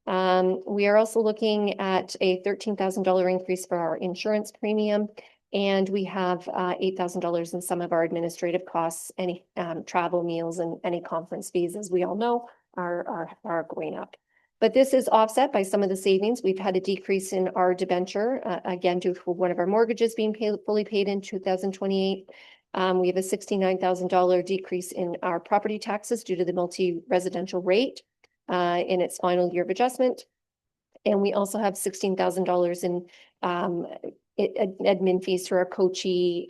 We are also looking at a $13,000 increase for our insurance premium, and we have $8,000 in some of our administrative costs, any travel, meals, and any conference fees, as we all know, are going up. But this is offset by some of the savings. We've had a decrease in our debenture, again, due to one of our mortgages being fully paid in 2028. We have a $69,000 decrease in our property taxes due to the multi-residential rate in its final year of adjustment. And we also have $16,000 in admin fees through our Coachee,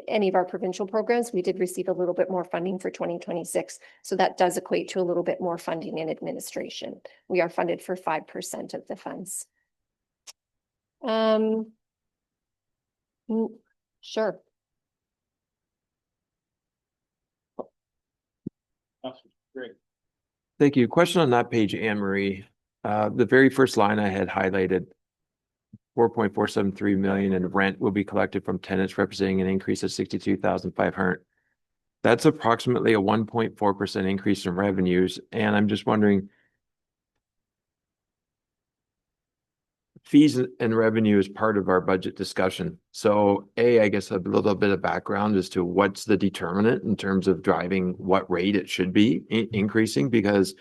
any of our provincial programs. We did receive a little bit more funding for 2026. So that does equate to a little bit more funding in administration. We are funded for 5% of the funds. Sure. Great. Thank you. Question on that page, Anne Marie. The very first line I had highlighted, 4.473 million in rent will be collected from tenants, representing an increase of 62,500. That's approximately a 1.4% increase in revenues. And I'm just wondering, fees and revenue is part of our budget discussion. So I guess a little bit of background as to what's the determinant in terms of driving what rate it should be increasing, because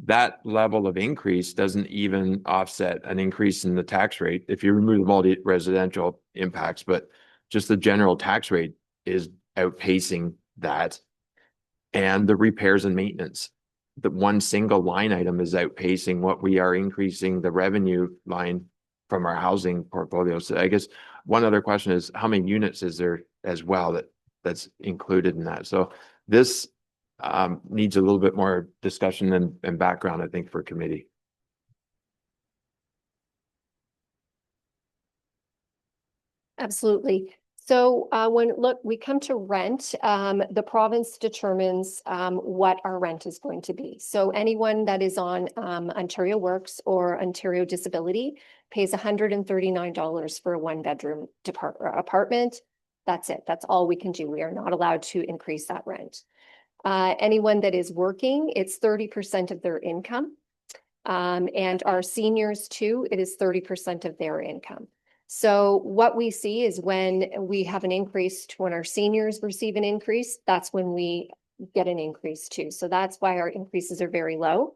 that level of increase doesn't even offset an increase in the tax rate if you remove the multi-residential impacts, but just the general tax rate is outpacing that. And the repairs and maintenance, the one single line item is outpacing what we are increasing the revenue line from our housing portfolio. So I guess one other question is, how many units is there as well that's included in that? So this needs a little bit more discussion and background, I think, for committee. Absolutely. So when we come to rent, the province determines what our rent is going to be. So anyone that is on Ontario Works or Ontario Disability pays $139 for a 1-bedroom apartment. That's it. That's all we can do. We are not allowed to increase that rent. Anyone that is working, it's 30% of their income. And our seniors too, it is 30% of their income. So what we see is when we have an increase, when our seniors receive an increase, that's when we get an increase too. So that's why our increases are very low.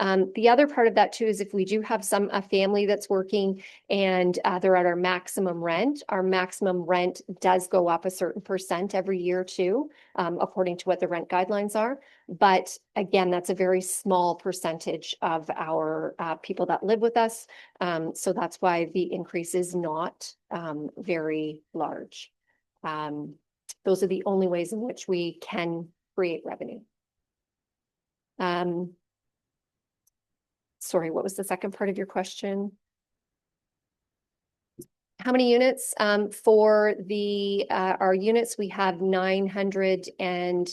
The other part of that too is if we do have a family that's working and they're at our maximum rent does go up a certain percent every year too, according to what the rent guidelines are. But again, that's a very small percentage of our people that live with us. So that's why the increase is not very large. Those are the only ways in which we can create revenue. Sorry, what was the second part of your question? How many units? For our units, we have 900 and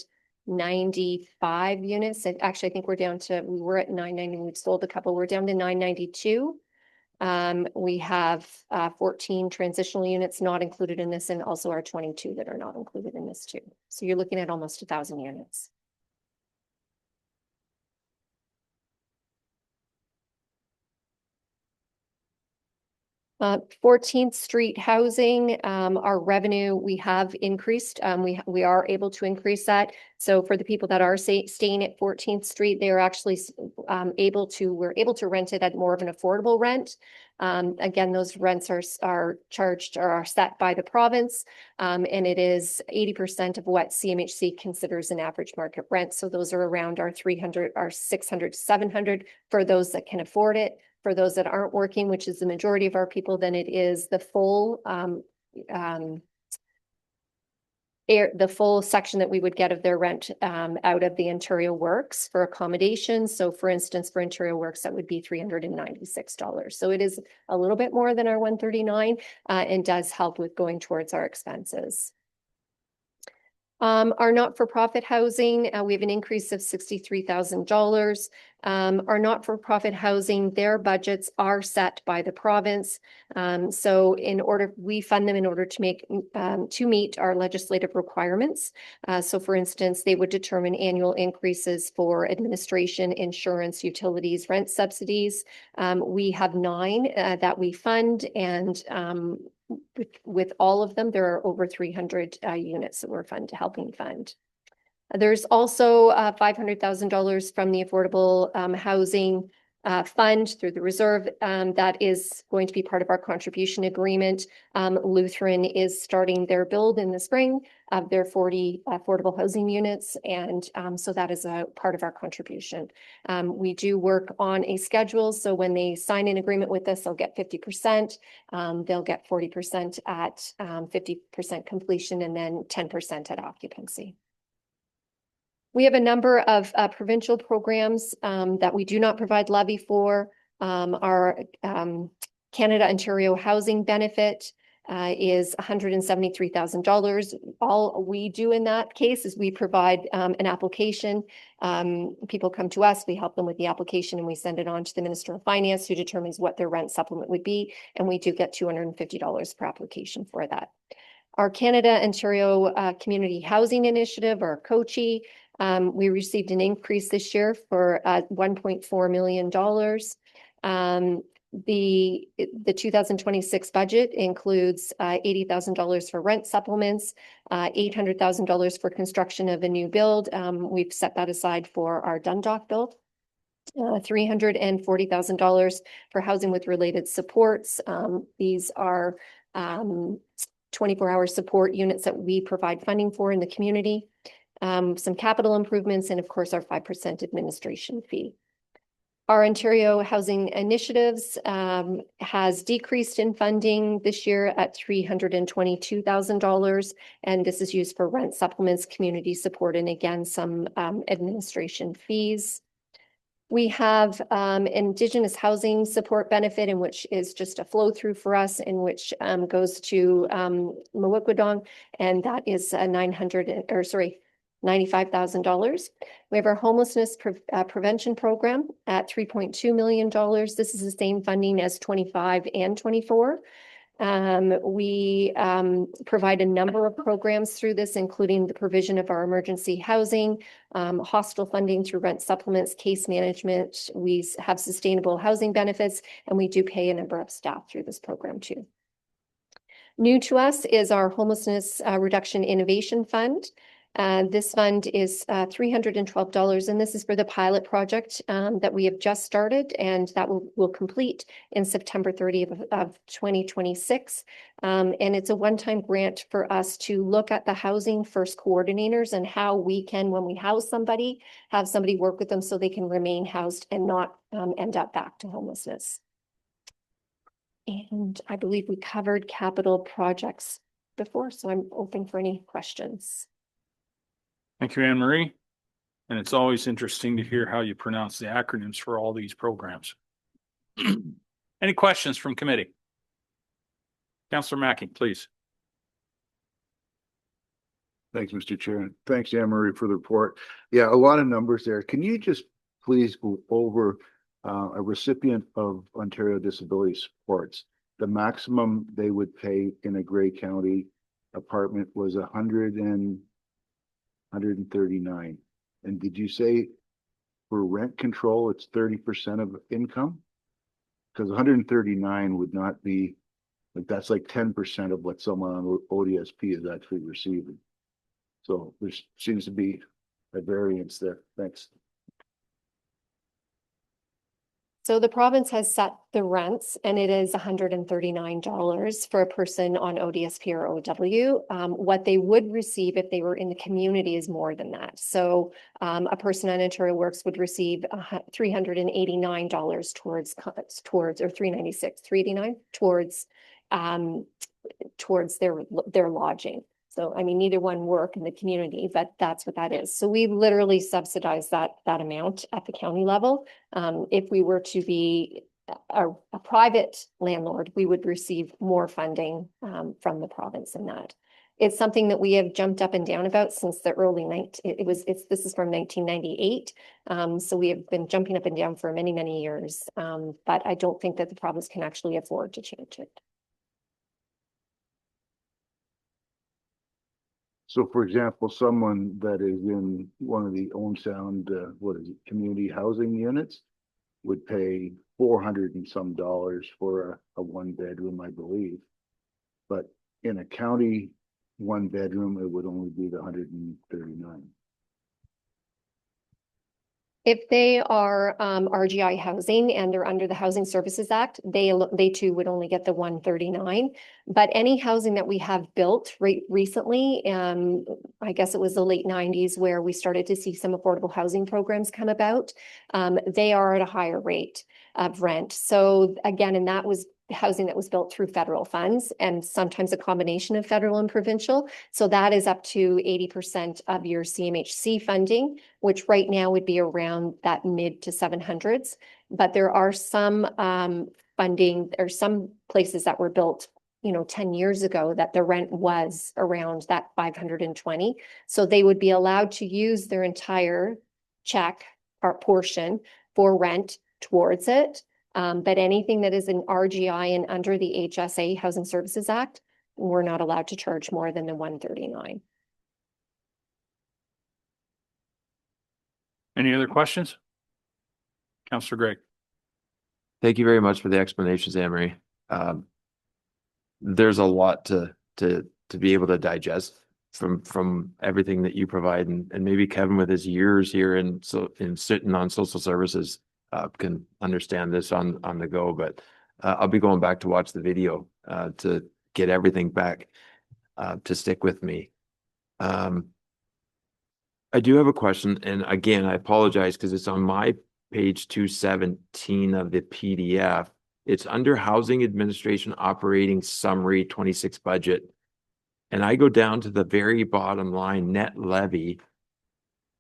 95 units. And actually, I think we're down to, we were at 990, we've sold a couple, we're down to 992. We have 14 transitional units not included in this, and also our 22 that are not included in this too. So you're looking at almost 1,000 units. 14th Street housing, our revenue, we have increased. We are able to increase that. So for the people that are staying at 14th Street, they are actually we're able to rent it at more of an affordable rent. Again, those rents are charged or are set by the province. And it is 80% of what CMHC considers an average market rent. So those are around our 300, our 600, 700 for those that can afford it. For those that aren't working, which is the majority of our people, then it is the full the full section that we would get of their rent out of the Ontario Works for accommodations. So for instance, for Ontario Works, that would be $396. So it is a little bit more than our 139 and does help with going towards our expenses. Our not-for-profit housing, we have an increase of $63,000. Our not-for-profit housing, their budgets are set by the province. So we fund them in order to meet our legislative requirements. So for instance, they would determine annual increases for administration, insurance, utilities, rent subsidies. We have 9 that we fund, and with all of them, there are over 300 units that we're helping fund. There's also $500,000 from the Affordable Housing Fund through the reserve that is going to be part of our contribution agreement. Lutheran is starting their build in the spring of their 40 affordable housing units, and so that is a part of our contribution. We do work on a schedule, so when they sign an agreement with us, they'll get 50%. They'll get 40% at 50% completion, and then 10% at occupancy. We have a number of provincial programs that we do not provide levy for. Our Canada Ontario Housing Benefit is $173,000. All we do in that case is we provide an application. People come to us, we help them with the application, and we send it on to the Minister of Finance, who determines what their rent supplement would be, and we do get $250 per application for that. Our Canada Ontario Community Housing Initiative, or COCHI, we received an increase this year for $1.4 million. The 2026 budget includes $80,000 for rent supplements, $800,000 for construction of a new build. We've set that aside for our Dundalk build. $340,000 for housing with related supports. These are 24-hour support units that we provide funding for in the community. Some capital improvements, and of course our 5% administration fee. Our Ontario Housing Initiatives has decreased in funding this year at $322,000, and this is used for rent supplements, community support, and again, some administration fees. We have Indigenous Housing Support Benefit, in which is just a flow through for us, in which goes to Mawukwedong, and that is $95,000. We have our homelessness prevention program at $3.2 million. This is the same funding as 25 and 24. We provide a number of programs through this, including the provision of our emergency housing, hostel funding through rent supplements, case management. We have sustainable housing benefits, and we do pay a number of staff through this program too. New to us is our Homelessness Reduction Innovation Fund. This fund is $312, and this is for the pilot project that we have just started, and that will complete in September 30th of 2026. And it's a one-time grant for us to look at the housing first coordinators and how we can, when we house somebody, have somebody work with them so they can remain housed and not end up back to homelessness. And I believe we covered capital projects before, so I'm open for any questions. Thank you, Anne Marie. And it's always interesting to hear how you pronounce the acronyms for all these programs. Any questions from committee? Councillor Mackey, please. Thanks, Mr. Chair. Thanks, Anne Marie, for the report. Yeah, a lot of numbers there. Can you just please go over a recipient of Ontario Disability Supports? The maximum they would pay in a Grey County apartment was 139. And did you say for rent control, it's 30% of income? Because 139 would not be, like, that's like 10% of what someone on ODSP is actually receiving. So there seems to be a variance there. Thanks. So the province has set the rents and it is $139 for a person on ODSP or OW. What they would receive if they were in the community is more than that. So a person on Ontario Works would receive $389 towards, or $389 towards their lodging. So, I mean, neither one work in the community, but that's what that is. So we literally subsidize that amount at the county level. If we were to be a private landlord, we would receive more funding from the province in that. It's something that we have jumped up and down about since the early this is from 1998. So we have been jumping up and down for many, many years. But I don't think that the province can actually afford to change it. So for example, someone that is in one of the own sound, community housing units would pay 400 and some dollars for a one bedroom, I believe. But in a county one bedroom, it would only be the 139. If they are RGI housing and they're under the Housing Services Act, they too would only get the 139. But any housing that we have built recently, I guess it was the late 90s where we started to see some affordable housing programs come about, they are at a higher rate of rent. So again, and that was housing that was built through federal funds and sometimes a combination of federal and provincial. So that is up to 80% of your CMHC funding, which right now would be around that mid to 700s. But there are some funding or some places that were built 10 years ago that the rent was around that 520. So they would be allowed to use their entire check or portion for rent towards it. But anything that is an RGI and under the HSA Housing Services Act, we're not allowed to charge more than the 139. Any other questions? Councillor Gregg. Thank you very much for the explanations, Anne Marie. There's a lot to be able to digest from everything that you provide, and maybe Kevin with his years here in sitting on social services can understand this on the go, but I'll be going back to watch the video to get everything back to stick with me. I do have a question, and again, I apologize because it's on my page 217 of the PDF. It's under Housing Administration Operating Summary 26 budget. And I go down to the very bottom line, net levy.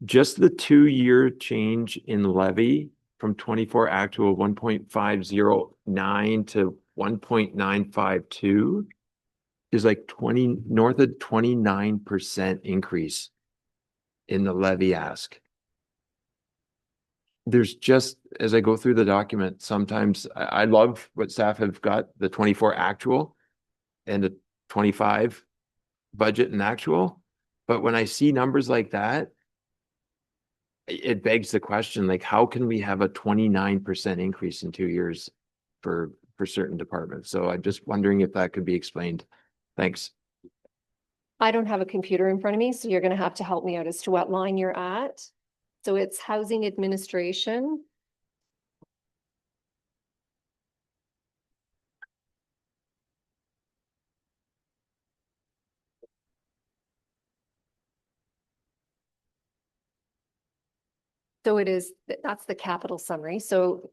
Just the 2-year change in levy from 24 actual 1.509 to 1.952 is like north of 29% increase in the levy ask. There's just, as I go through the document, sometimes I love what staff have got, the 24 actual and the 25 budget and actual. But when I see numbers like that, it begs the question, like, how can we have a 29% increase in 2 years for certain departments? So I'm just wondering if that could be explained. Thanks. I don't have a computer in front of me, so you're going to have to help me out as to what line you're at. So it's Housing Administration. So it is, that's the capital summary. So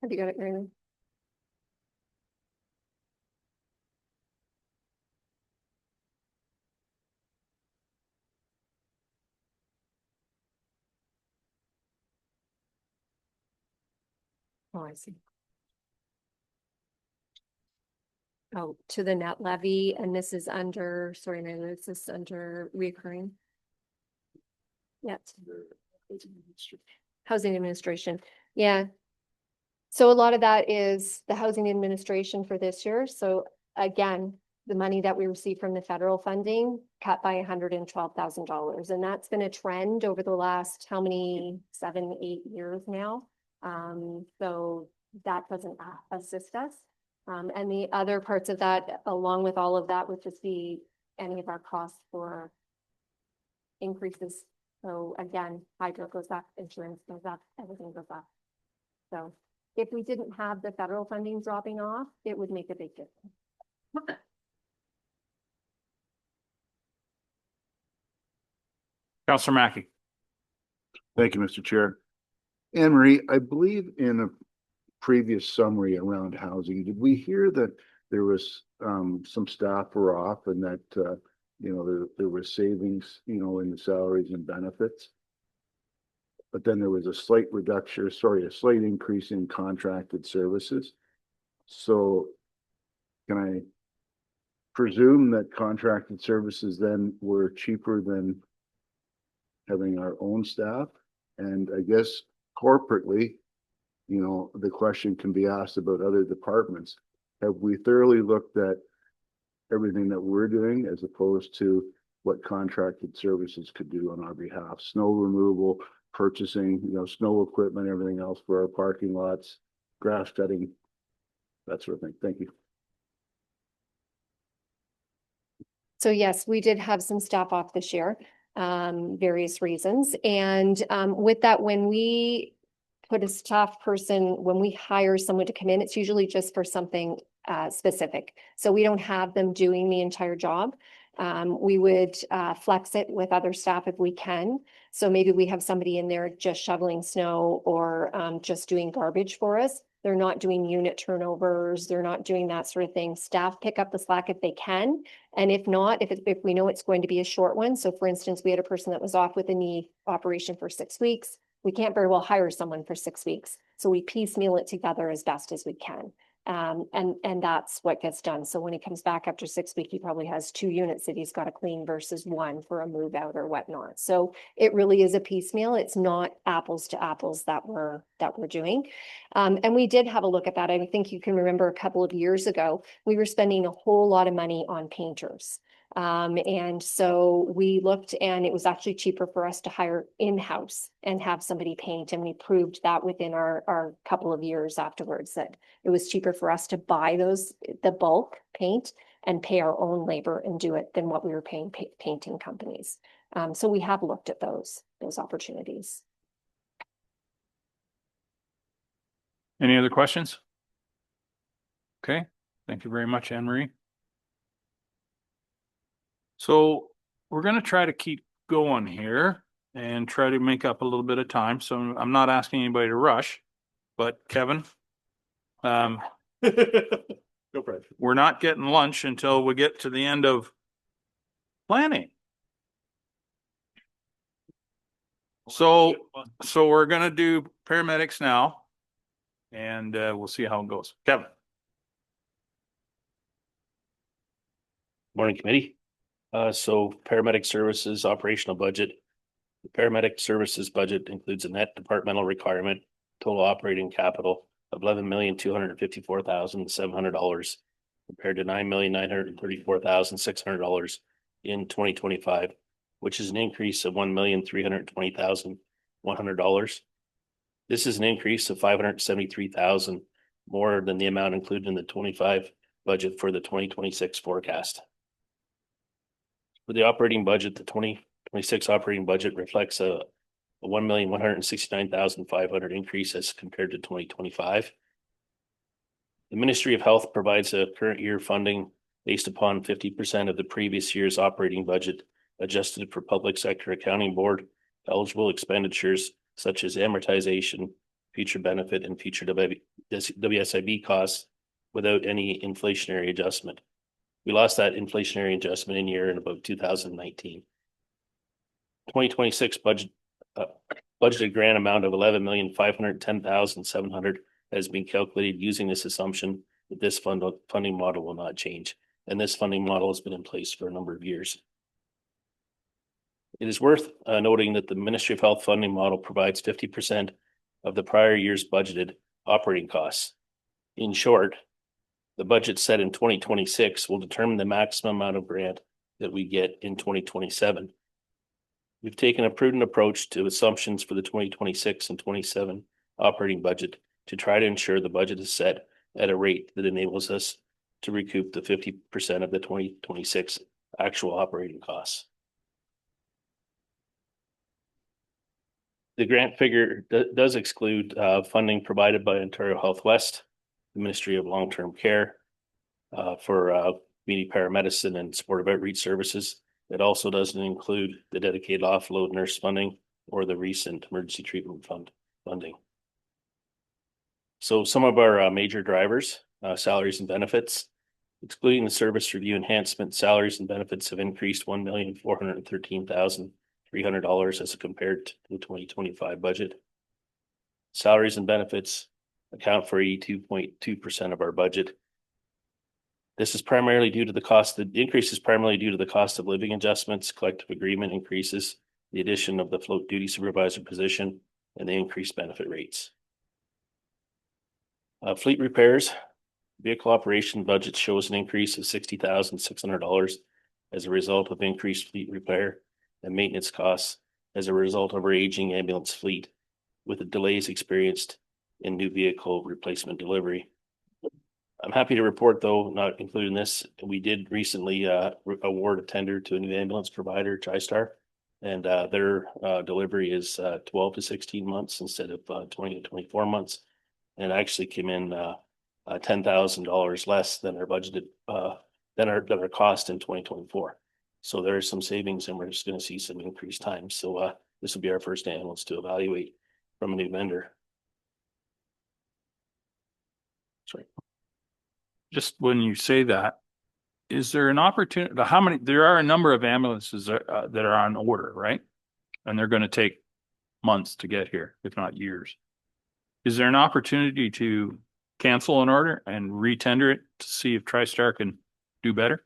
have you got it, Raymond? Oh, I see. out to the net levy, and this is under, sorry, Mary Lou, this is under recurring. Yes. Housing administration, yeah. So a lot of that is the housing administration for this year. So again, the money that we receive from the federal funding cut by $112,000. And that's been a trend over the last, how many, 7, 8 years now. So that doesn't assist us. And the other parts of that, along with all of that, would just be any of our costs for increases. So again, hydro goes up, insurance goes up, everything goes up. So if we didn't have the federal funding dropping off, it would make a big difference. Counselor Mackey. Thank you, Mr. Chair. Anne Marie, I believe in a previous summary around housing, did we hear that there was some staff were off and that there was savings, in the salaries and benefits? But then there was a slight increase in contracted services. So can I presume that contracted services then were cheaper than having our own staff? And I guess corporately, the question can be asked about other departments. Have we thoroughly looked at everything that we're doing as opposed to what contracted services could do on our behalf? Snow removal, purchasing, snow equipment, everything else for our parking lots, grass cutting, that sort of thing. Thank you. So yes, we did have some staff off this year, various reasons. And with that, when we put a staff person, when we hire someone to come in, it's usually just for something specific. So we don't have them doing the entire job. We would flex it with other staff if we can. So maybe we have somebody in there just shoveling snow or just doing garbage for us. They're not doing unit turnovers. They're not doing that sort of thing. Staff pick up the slack if they can. And if not, if we know it's going to be a short one. So for instance, we had a person that was off with a knee operation for 6 weeks. We can't very well hire someone for 6 weeks. So we piecemeal it together as best as we can. And that's what gets done. So when he comes back after 6 weeks, he probably has 2 units that he's got to clean versus 1 for a move out or whatnot. So it really is a piecemeal. It's not apples to apples that we're doing. And we did have a look at that. I think you can remember a couple of years ago, we were spending a whole lot of money on painters. And so we looked, and it was actually cheaper for us to hire in-house and have somebody paint. And we proved that within our couple of years afterwards, that it was cheaper for us to buy the bulk paint and pay our own labor and do it than what we were paying painting companies. So we have looked at those opportunities. Any other questions? Okay, thank you very much, Anne Marie. So we're going to try to keep going here and try to make up a little bit of time. So I'm not asking anybody to rush, but Kevin, No pressure. we're not getting lunch until we get to the end of planning. So we're going to do paramedics now, and we'll see how it goes. Kevin. Morning, committee. So paramedic services operational budget. The paramedic services budget includes a net departmental requirement, total operating capital of $11,254,700 compared to $9,934,600 in 2025, which is an increase of $1,320,100. This is an increase of $573,000 more than the amount included in the 25 budget for the 2026 forecast. For the operating budget, the 2026 operating budget reflects a $1,169,500 increase as compared to 2025. The Ministry of Health provides a current year funding based upon 50% of the previous year's operating budget, adjusted for public sector accounting board eligible expenditures such as amortization, future benefit, and future WSIB costs without any inflationary adjustment. We lost that inflationary adjustment in year in about 2019. 2026 budgeted grant amount of $11,510,700 has been calculated using this assumption that this funding model will not change. And this funding model has been in place for a number of years. It is worth noting that the Ministry of Health funding model provides 50% of the prior year's budgeted operating costs. In short, the budget set in 2026 will determine the maximum amount of grant that we get in 2027. We've taken a prudent approach to assumptions for the 2026 and 27 operating budget to try to ensure the budget is set at a rate that enables us to recoup the 50% of the 2026 actual operating costs. The grant figure does exclude funding provided by Ontario Health West, the Ministry of Long-Term Care, for community paramedicine and supportive outreach services. It also doesn't include the dedicated offload nurse funding or the recent emergency treatment fund funding. So some of our major drivers, salaries and benefits, excluding the service review enhancement, salaries and benefits have increased $1,413,300 as compared to the 2025 budget. Salaries and benefits account for 82.2% of our budget. This is primarily due to the cost. The increase is primarily due to the cost of living adjustments, collective agreement increases, the addition of the float duty supervisor position, and the increased benefit rates. Fleet repairs, vehicle operation budget shows an increase of $60,600 as a result of increased fleet repair and maintenance costs as a result of our aging ambulance fleet, with the delays experienced in new vehicle replacement delivery. I'm happy to report, though, not including this, we did recently award a tender to a new ambulance provider, TriStar, and their delivery is 12 to 16 months instead of 20 to 24 months, and actually came in $10,000 less than our budgeted than our cost in 2024. So there is some savings, and we're just going to see some increased time. So this will be our first ambulance to evaluate from a new vendor. Sorry. Just when you say that, is there an opportunity, how many, there are a number of ambulances that are on order, right? And they're going to take months to get here, if not years. Is there an opportunity to cancel an order and retender it to see if TriStar can do better?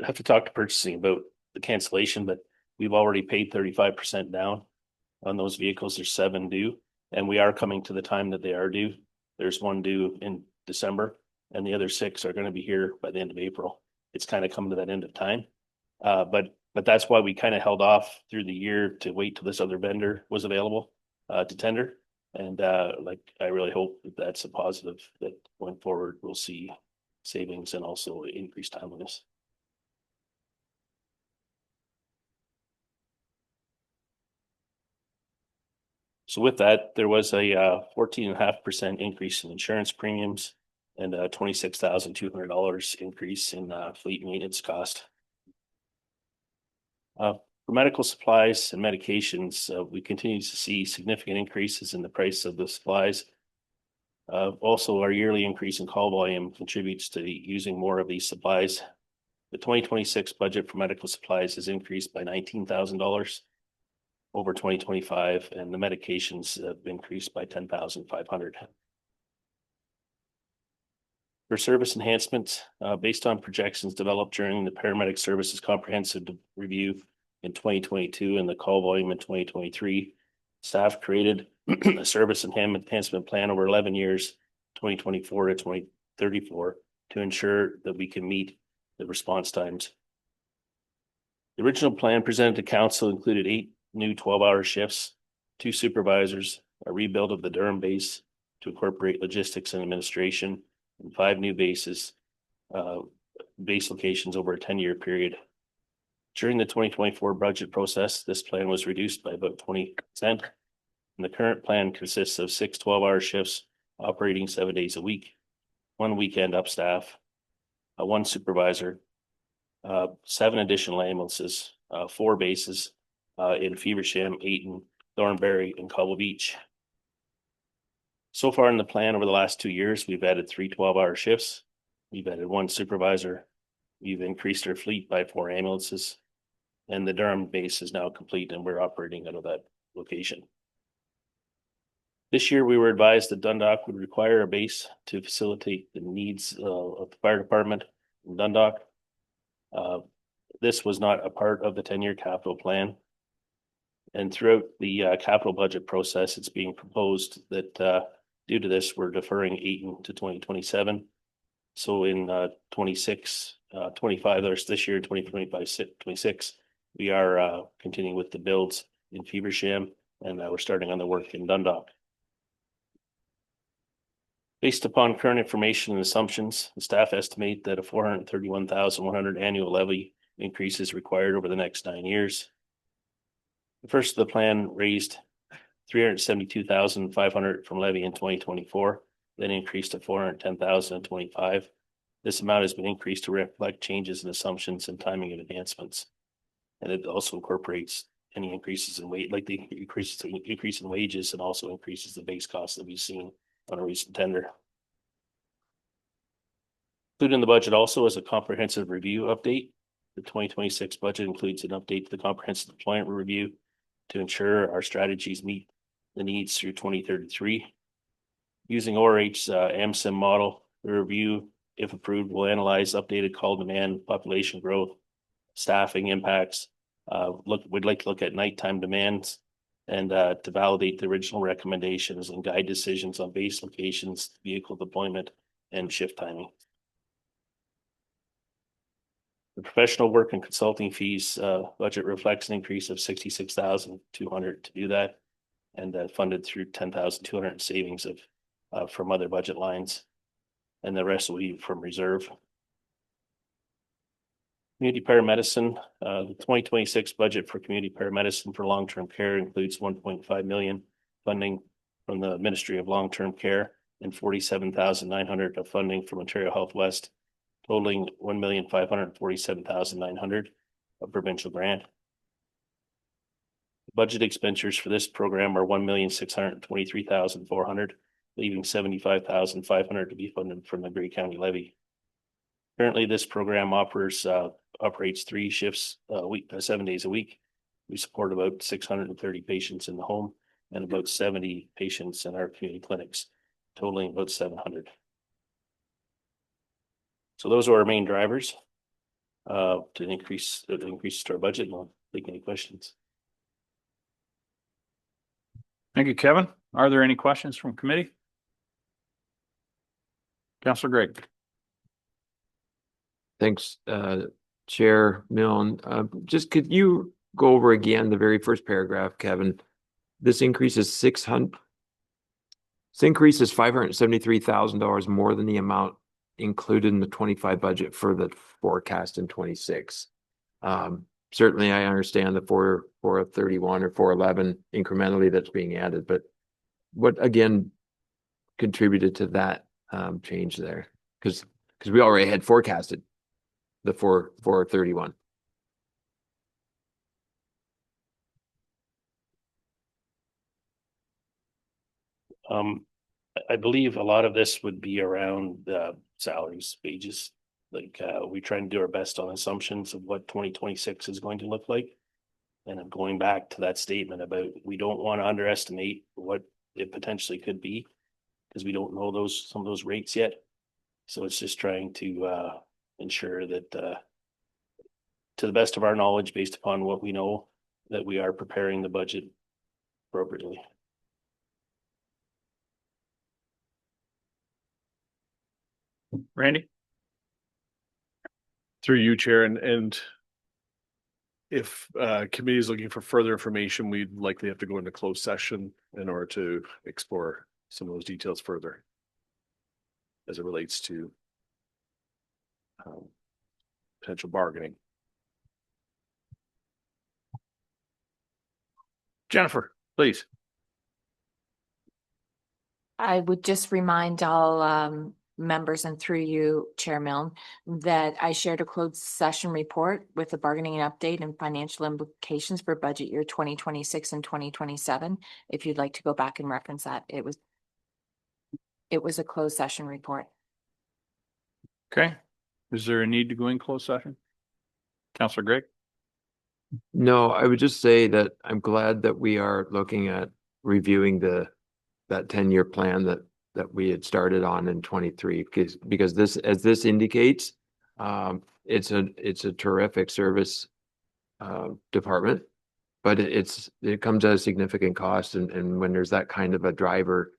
I have to talk to purchasing about the cancellation, but we've already paid 35% down on those vehicles. There's 7 due, and we are coming to the time that they are due. There's 1 due in December, and the other 6 are going to be here by the end of April. It's kind of come to that end of time. But that's why we kind of held off through the year to wait till this other vendor was available to tender. And I really hope that that's a positive, that going forward, we'll see savings and also increased timeliness. So with that, there was a 14.5% increase in insurance premiums and a $26,200 increase in fleet maintenance cost. For medical supplies and medications, we continue to see significant increases in the price of the supplies. Also, our yearly increase in call volume contributes to using more of these supplies. The 2026 budget for medical supplies has increased by $19,000 over 2025, and the medications have increased by $10,500. For service enhancements, based on projections developed during the Paramedic Services Comprehensive Review in 2022 and the call volume in 2023, staff created a service enhancement plan over 11 years, 2024 to 2034, to ensure that we can meet the response times. The original plan presented to council included 8 new 12-hour shifts, 2 supervisors, a rebuild of the Durham base to incorporate logistics and administration, and 5 new bases, base locations over a 10-year period. During the 2024 budget process, this plan was reduced by about 20%. And the current plan consists of 6 12-hour shifts operating 7 days a week, 1 weekend up staff, 1 supervisor, 7 additional ambulances, 4 bases in Feversham, Ayton, Thornbury, and Cobble Beach. So far in the plan over the last 2 years, we've added 3 12-hour shifts. We've added 1 supervisor. We've increased our fleet by 4 ambulances. And the Durham base is now complete, and we're operating out of that location. This year, we were advised that Dundalk would require a base to facilitate the needs of the fire department in Dundalk. This was not a part of the 10-year capital plan. And throughout the capital budget process, it's being proposed that due to this, we're deferring 8 to 2027. So in 26, 25, there's this year, 2025, 26, we are continuing with the builds in Feversham, and we're starting on the work in Dundalk. Based upon current information and assumptions, the staff estimate that a 431,100 annual levy increase is required over the next 9 years. The first of the plan raised 372,500 from levy in 2024, then increased to 410,000 in 25. This amount has been increased to reflect changes in assumptions and timing of enhancements. And it also incorporates any increases in weight, like the increase in wages, and also increases the base cost that we've seen on a recent tender. Included in the budget also is a comprehensive review update. The 2026 budget includes an update to the comprehensive deployment review to ensure our strategies meet the needs through 2033. Using ORH's AMSIM model, the review, if approved, will analyze updated call demand, population growth, staffing impacts. We'd like to look at nighttime demands and to validate the original recommendations and guide decisions on base locations, vehicle deployment, and shift timing. The professional work and consulting fees budget reflects an increase of 66,200 to do that, and funded through 10,200 in savings from other budget lines, and the rest will be from reserve. Community paramedicine, the 2026 budget for community paramedicine for long-term care includes 1.5 million funding from the Ministry of Long-Term Care and 47,900 of funding from Ontario Health West, totaling 1,547,900 of provincial grant. Budget expenditures for this program are 1,623,400, leaving 75,500 to be funded from the Grey County levy. Currently, this program operates 3 shifts a week, 7 days a week. We support about 630 patients in the home and about 70 patients in our community clinics, totaling about 700. So those are our main drivers to increase to our budget. And I'll take any questions. Thank you, Kevin. Are there any questions from committee? Councillor Gregg. Thanks, Chair Milne. Just could you go over again the very first paragraph, Kevin? This increase is $573,000 more than the amount included in the 25 budget for the forecast in 26. Certainly I understand the 431 or 411 incrementally that's being added, but what again contributed to that change there? Because we already had forecasted the 431. I believe a lot of this would be around salaries, wages. Like we try and do our best on assumptions of what 2026 is going to look like. And I'm going back to that statement about we don't want to underestimate what it potentially could be because we don't know some of those rates yet. So it's just trying to ensure that to the best of our knowledge, based upon what we know, that we are preparing the budget appropriately. Randy? Through you, Chair, and if committee is looking for further information, we'd likely have to go into closed session in order to explore some of those details further as it relates to potential bargaining. Jennifer, please. I would just remind all members and through you, Chair Milne, that I shared a closed session report with the bargaining update and financial implications for budget year 2026 and 2027. If you'd like to go back and reference that, it was a closed session report. Okay. Is there a need to go in closed session? Councillor Gregg? No, I would just say that I'm glad that we are looking at reviewing the that 10-year plan that we had started on in 23, because this, as this indicates, it's a terrific service department, but it comes at a significant cost, and when there's that kind of a driver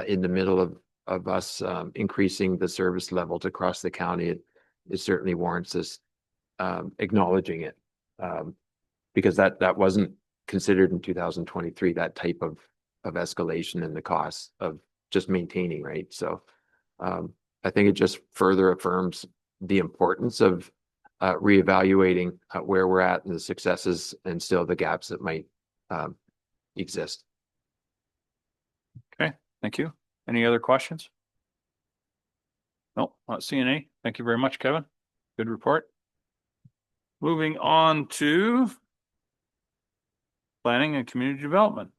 in the middle of us increasing the service levels across the county, it certainly warrants us acknowledging it, because that wasn't considered in 2023, that type of escalation in the costs of just maintaining, right? So I think it just further affirms the importance of reevaluating where we're at and the successes and still the gaps that might exist. Okay, thank you. Any other questions? No, not seeing any. Thank you very much, Kevin. Good report. Moving on to planning and community development.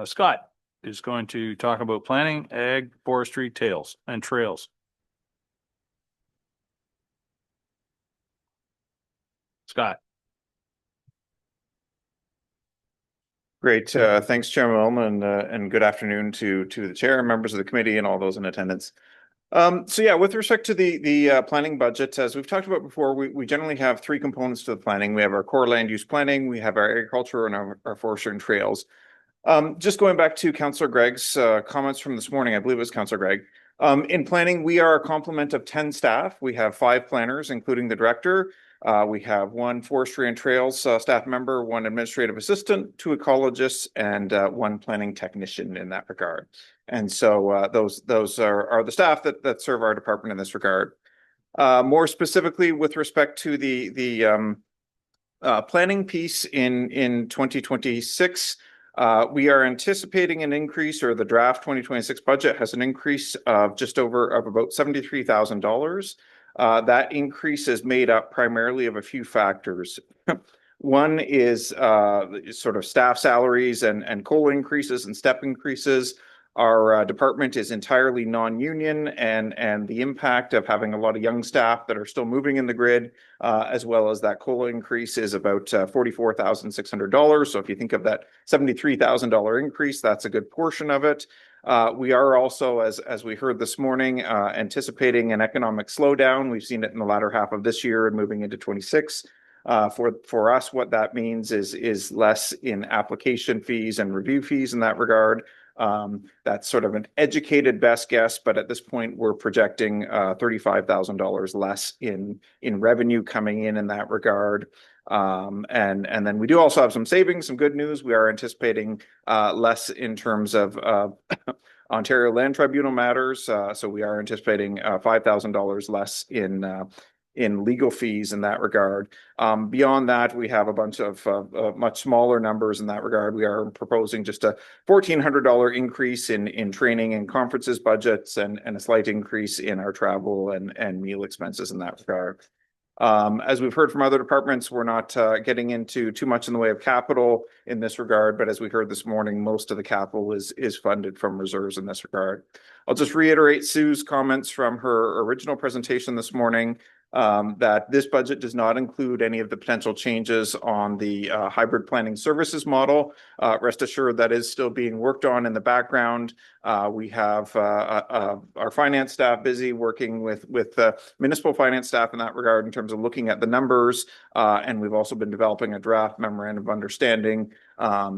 Scott is going to talk about planning, ag, forestry, trails. Scott. Great. Thanks, Chair Milne, and good afternoon to the chair, members of the committee, and all those in attendance. So yeah, with respect to the planning budget, as we've talked about before, we generally have three components to the planning. We have our core land use planning, we have our agriculture, and our forestry and trails. Just going back to Councillor Gregg's comments from this morning, I believe it was Councillor Gregg. In planning, we are a complement of 10 staff. We have 5 planners, including the director. We have 1 forestry and trails staff member, 1 administrative assistant, 2 ecologists, and 1 planning technician in that regard. And so those are the staff that serve our department in this regard. More specifically, with respect to the planning piece in 2026, we are anticipating an increase, or the draft 2026 budget has an increase of just over about $73,000. That increase is made up primarily of a few factors. One is sort of staff salaries and COLA increases and step increases. Our department is entirely non-union, and the impact of having a lot of young staff that are still moving in the grid, as well as that COLA increase, is about $44,600. So if you think of that $73,000 increase, that's a good portion of it. We are also, as we heard this morning, anticipating an economic slowdown. We've seen it in the latter half of this year and moving into 26. For us, what that means is less in application fees and review fees in that regard. That's sort of an educated best guess, but at this point we're projecting $35,000 less in revenue coming in that regard. And then we do also have some savings, some good news. We are anticipating less in terms of Ontario Land Tribunal matters. So we are anticipating $5,000 less in legal fees in that regard. Beyond that, we have a bunch of much smaller numbers in that regard. We are proposing just a $1,400 increase in training and conferences budgets, and a slight increase in our travel and meal expenses in that regard. As we've heard from other departments, we're not getting into too much in the way of capital in this regard, but as we heard this morning, most of the capital is funded from reserves in this regard. I'll just reiterate Sue's comments from her original presentation this morning, that this budget does not include any of the potential changes on the hybrid planning services model. Rest assured that is still being worked on in the background. We have our finance staff busy working with municipal finance staff in that regard in terms of looking at the numbers, and we've also been developing a draft memorandum of understanding.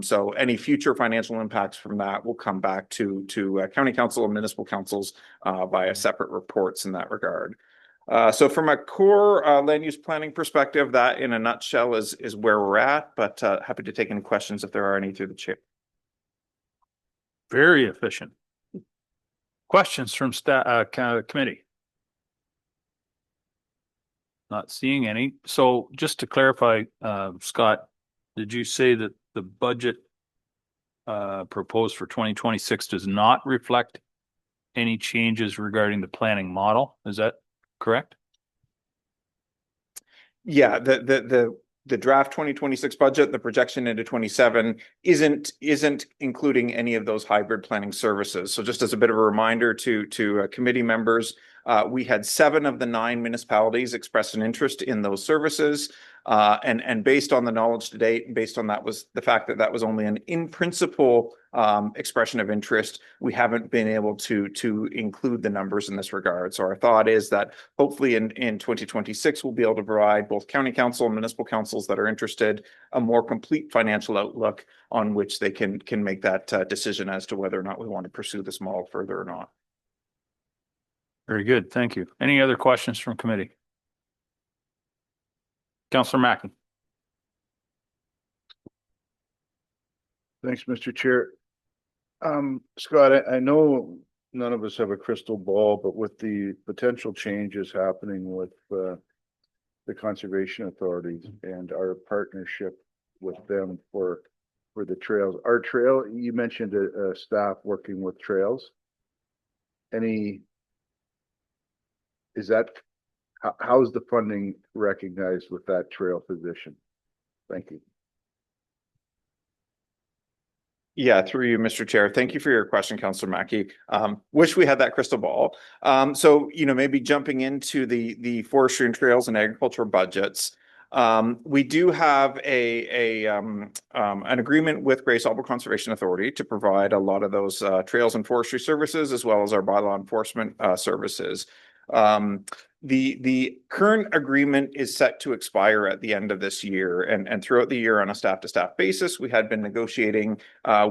So any future financial impacts from that will come back to county council and municipal councils via separate reports in that regard. So from a core land use planning perspective, that in a nutshell is where we're at, but happy to take any questions if there are any through the chair. Very efficient. Questions from staff, committee? Not seeing any. So just to clarify, Scott, did you say that the budget proposed for 2026 does not reflect any changes regarding the planning model? Is that correct? Yeah, the draft 2026 budget, the projection into 27 isn't including any of those hybrid planning services. So just as a bit of a reminder to committee members, We had 7 of the 9 municipalities express an interest in those services. And based on the knowledge to date, and based on that was the fact that that was only an in principle expression of interest, we haven't been able to include the numbers in this regard. So our thought is that hopefully in 2026, we'll be able to provide both county council and municipal councils that are interested a more complete financial outlook on which they can make that decision as to whether or not we want to pursue this model further or not. Very good. Thank you. Any other questions from committee? Councillor Mackey. Thanks, Mr. Chair. Scott, I know none of us have a crystal ball, but with the potential changes happening with the conservation authorities and our partnership with them for the trails, our trail, you mentioned a staff working with trails. How is the funding recognized with that trail position? Thank you. Yeah, through you, Mr. Chair. Thank you for your question, Councillor Mackey. Wish we had that crystal ball. So, maybe jumping into the forestry and trails and agricultural budgets. We do have an agreement with Grace Harbor Conservation Authority to provide a lot of those trails and forestry services, as well as our bylaw enforcement services. The current agreement is set to expire at the end of this year, and throughout the year on a staff to staff basis, we had been negotiating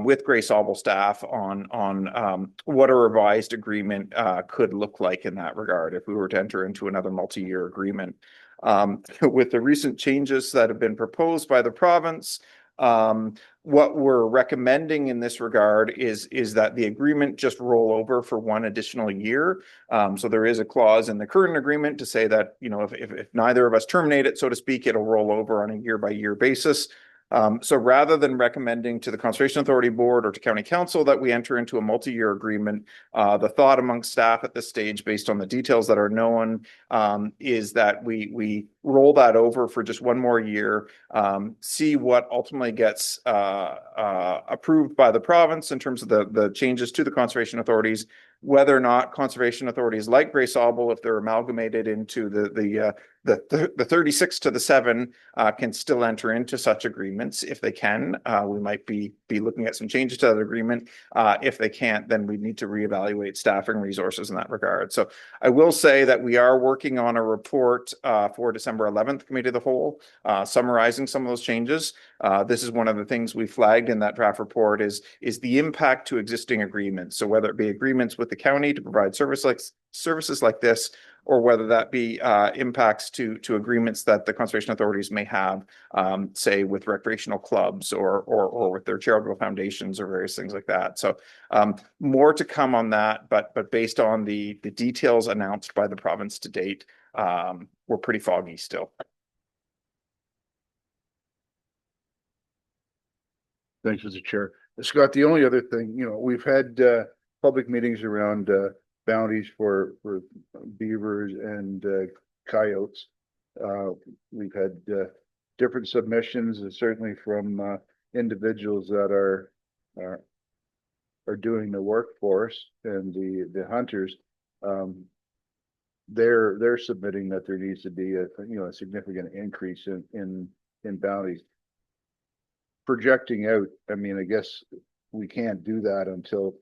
with Grace Harbor staff on what a revised agreement could look like in that regard if we were to enter into another multi-year agreement. With the recent changes that have been proposed by the province, what we're recommending in this regard is that the agreement just roll over for 1 additional year. So there is a clause in the current agreement to say that, if neither of us terminate it, so to speak, it'll roll over on a year by year basis. So rather than recommending to the Conservation Authority Board or to County Council that we enter into a multi-year agreement, the thought amongst staff at this stage, based on the details that are known, is that we roll that over for just 1 more year, see what ultimately gets approved by the province in terms of the changes to the conservation authorities, whether or not conservation authorities like Grace Harbor, if they're amalgamated into the 36 to the 7, can still enter into such agreements. If they can, we might be looking at some changes to that agreement. If they can't, then we need to reevaluate staffing resources in that regard. So I will say that we are working on a report for December 11th Committee of the Whole, summarizing some of those changes. This is one of the things we flagged in that draft report is the impact to existing agreements. So whether it be agreements with the county to provide services like this, or whether that be impacts to agreements that the conservation authorities may have, say with recreational clubs or with their charitable foundations or various things like that. So more to come on that, but based on the details announced by the province to date, we're pretty foggy still. Thanks, Mr. Chair. Scott, the only other thing, we've had public meetings around bounties for beavers and coyotes. We've had different submissions, and certainly from individuals that are doing the work for us, and the hunters. They're submitting that there needs to be a significant increase in bounties. Projecting out, I guess we can't do that until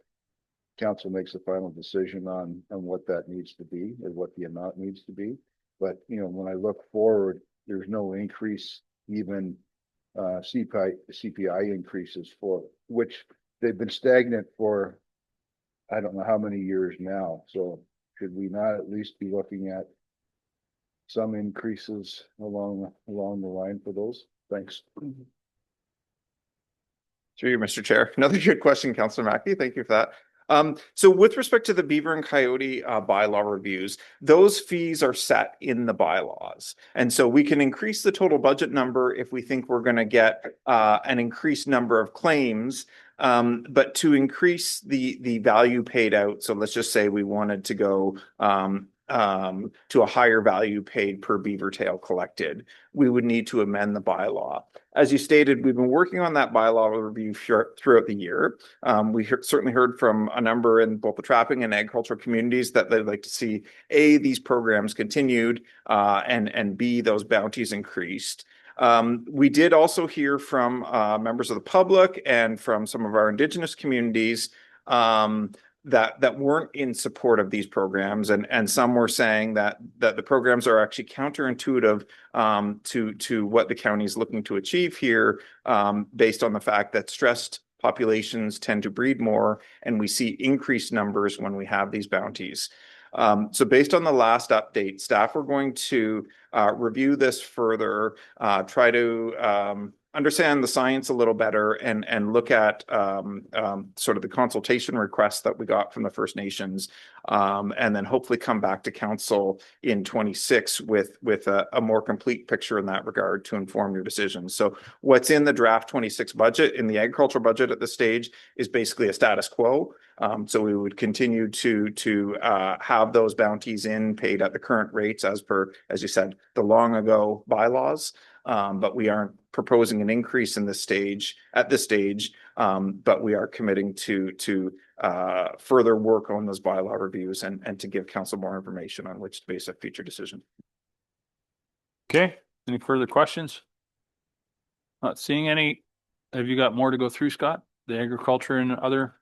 council makes a final decision on what that needs to be or what the amount needs to be. But when I look forward, there's no increase, even CPI increases, for which they've been stagnant for I don't know how many years now. So should we not at least be looking at some increases along the line for those? Thanks. Through you, Mr. Chair. Another good question, Councillor Mackey. Thank you for that. So with respect to the beaver and coyote bylaw reviews, those fees are set in the bylaws. And so we can increase the total budget number if we think we're going to get an increased number of claims. But to increase the value paid out, so let's just say we wanted to go to a higher value paid per beaver tail collected, we would need to amend the bylaw. As you stated, we've been working on that bylaw review throughout the year. We certainly heard from a number in both the trapping and agricultural communities that they'd like to see A, these programs continued, and B, those bounties increased. We did also hear from members of the public and from some of our Indigenous communities that weren't in support of these programs, and some were saying that the programs are actually counterintuitive to what the county is looking to achieve here, based on the fact that stressed populations tend to breed more, and we see increased numbers when we have these bounties. So based on the last update, staff are going to review this further, try to understand the science a little better, and look at sort of the consultation requests that we got from the First Nations, and then hopefully come back to council in 26 with a more complete picture in that regard to inform your decisions. So what's in the draft 26 budget, in the agricultural budget at this stage, is basically a status quo. So we would continue to have those bounties paid at the current rates as per, as you said, the long ago bylaws. But we aren't proposing an increase in this stage at this stage. But we are committing to further work on those bylaw reviews and to give council more information on which to base a future decision. Okay, any further questions? Not seeing any. Have you got more to go through, Scott? The agriculture and other?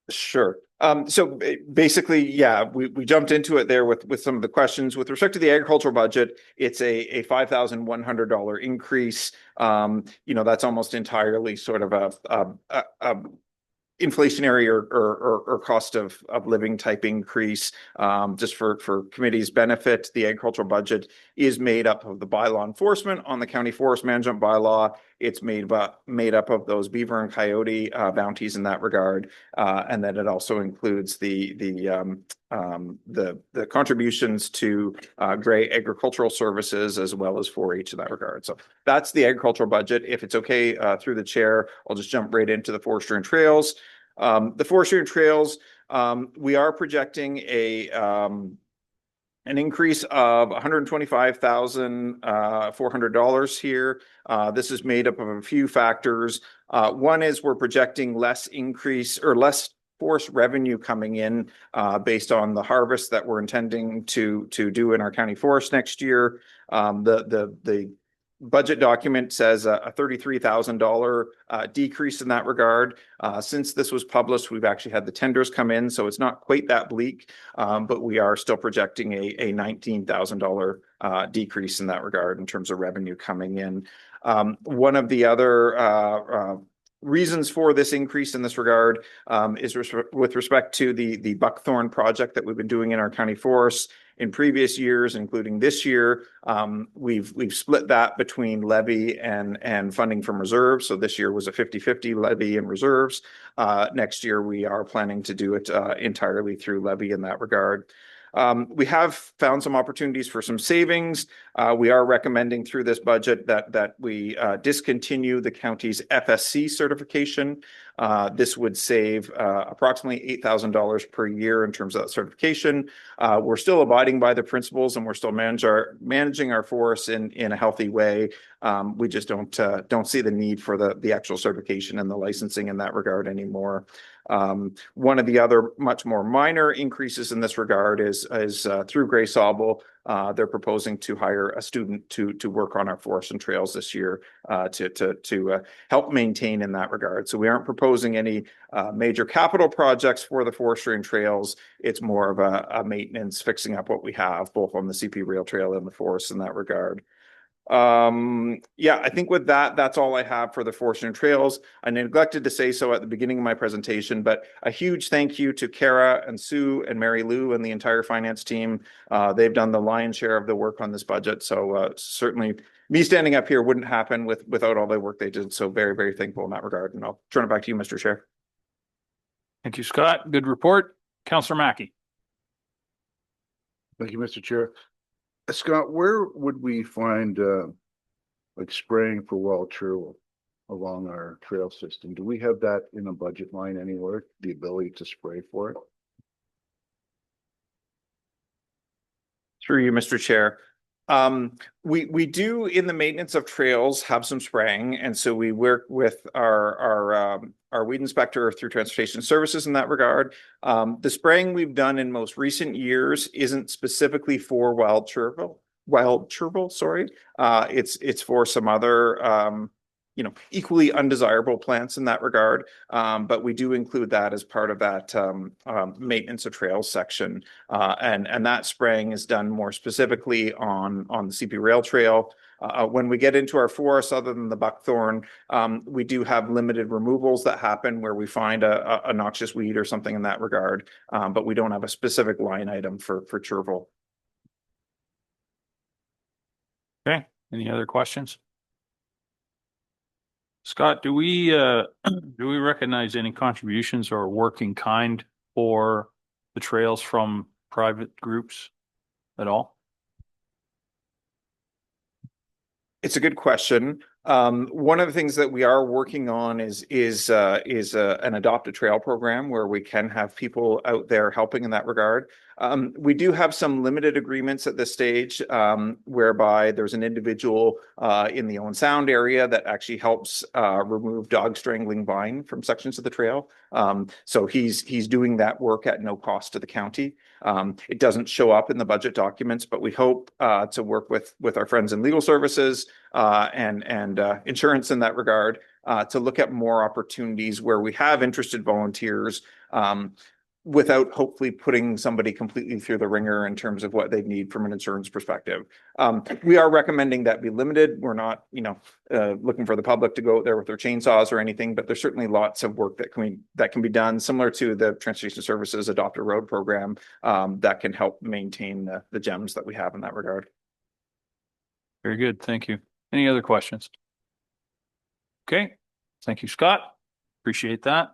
Sure. So basically, yeah, we jumped into it there with some of the questions. With respect to the agricultural budget, it's a $5,100 increase. That's almost entirely sort of a inflationary or cost of living type increase. Just for committee's benefit, the agricultural budget is made up of the bylaw enforcement on the county forest management bylaw. It's made up of those beaver and coyote bounties in that regard, and then it also includes the contributions to Gray Agricultural Services as well as 4-H in that regard. So that's the agricultural budget. If it's okay through the chair, I'll just jump right into the forestry and trails. The forestry and trails, we are projecting an increase of $125,400 here. This is made up of a few factors. One is we're projecting less forest revenue coming in based on the harvest that we're intending to do in our county forest next year. The budget document says a $33,000 decrease in that regard. Since this was published, we've actually had the tenders come in, so it's not quite that bleak, but we are still projecting a $19,000 decrease in that regard in terms of revenue coming in. One of the other reasons for this increase in this regard is with respect to the buckthorn project that we've been doing in our county forests. In previous years, including this year, we've split that between levy and funding from reserves. So this year was a 50-50 levy and reserves. Next year, we are planning to do it entirely through levy in that regard. We have found some opportunities for some savings. We are recommending through this budget that we discontinue the county's FSC certification. This would save approximately $8,000 per year in terms of that certification. We're still abiding by the principles, and we're still managing our forests in a healthy way. We just don't see the need for the actual certification and the licensing in that regard anymore. One of the other much more minor increases in this regard is through Gray Sauble. They're proposing to hire a student to work on our forests and trails this year to help maintain in that regard. So we aren't proposing any major capital projects for the forestry and trails. It's more of a maintenance, fixing up what we have both on the CP Rail Trail and the forests in that regard. I think with that's all I have for the forestry and trails. I neglected to say so at the beginning of my presentation, but a huge thank you to Kara and Sue and Mary Lou and the entire finance team. They've done the lion's share of the work on this budget. So certainly me standing up here wouldn't happen without all the work they did. So very, very thankful in that regard. And I'll turn it back to you, Mr. Chair. Thank you, Scott. Good report. Councillor Mackey. Thank you, Mr. Chair. Scott, where would we find like spraying for wild turtle along our trail system? Do we have that in a budget line anywhere, the ability to spray for it? Through you, Mr. Chair. We do in the maintenance of trails have some spraying, and so we work with our weed inspector through Transportation Services in that regard. The spraying we've done in most recent years isn't specifically for wild chervil, sorry. It's for some other equally undesirable plants in that regard. But we do include that as part of that maintenance of trails section. And that spraying is done more specifically on the CP Rail Trail. When we get into our forests, other than the buckthorn, we do have limited removals that happen where we find a noxious weed or something in that regard. But we don't have a specific line item for chervil. Okay, any other questions? Scott, do we recognize any contributions or work in kind for the trails from private groups at all? It's a good question. One of the things that we are working on is an Adopt a Trail program where we can have people out there helping in that regard. We do have some limited agreements at this stage, whereby there's an individual in the Owen Sound area that actually helps remove dog strangling vine from sections of the trail. So he's doing that work at no cost to the county. It doesn't show up in the budget documents, but we hope to work with our friends in legal services and insurance in that regard to look at more opportunities where we have interested volunteers without hopefully putting somebody completely through the ringer in terms of what they need from an insurance perspective. We are recommending that be limited. We're not, looking for the public to go out there with their chainsaws or anything, but there's certainly lots of work that can be done similar to the Transportation Services Adopt a Road program that can help maintain the gems that we have in that regard. Very good, thank you. Any other questions? Okay, thank you, Scott. Appreciate that.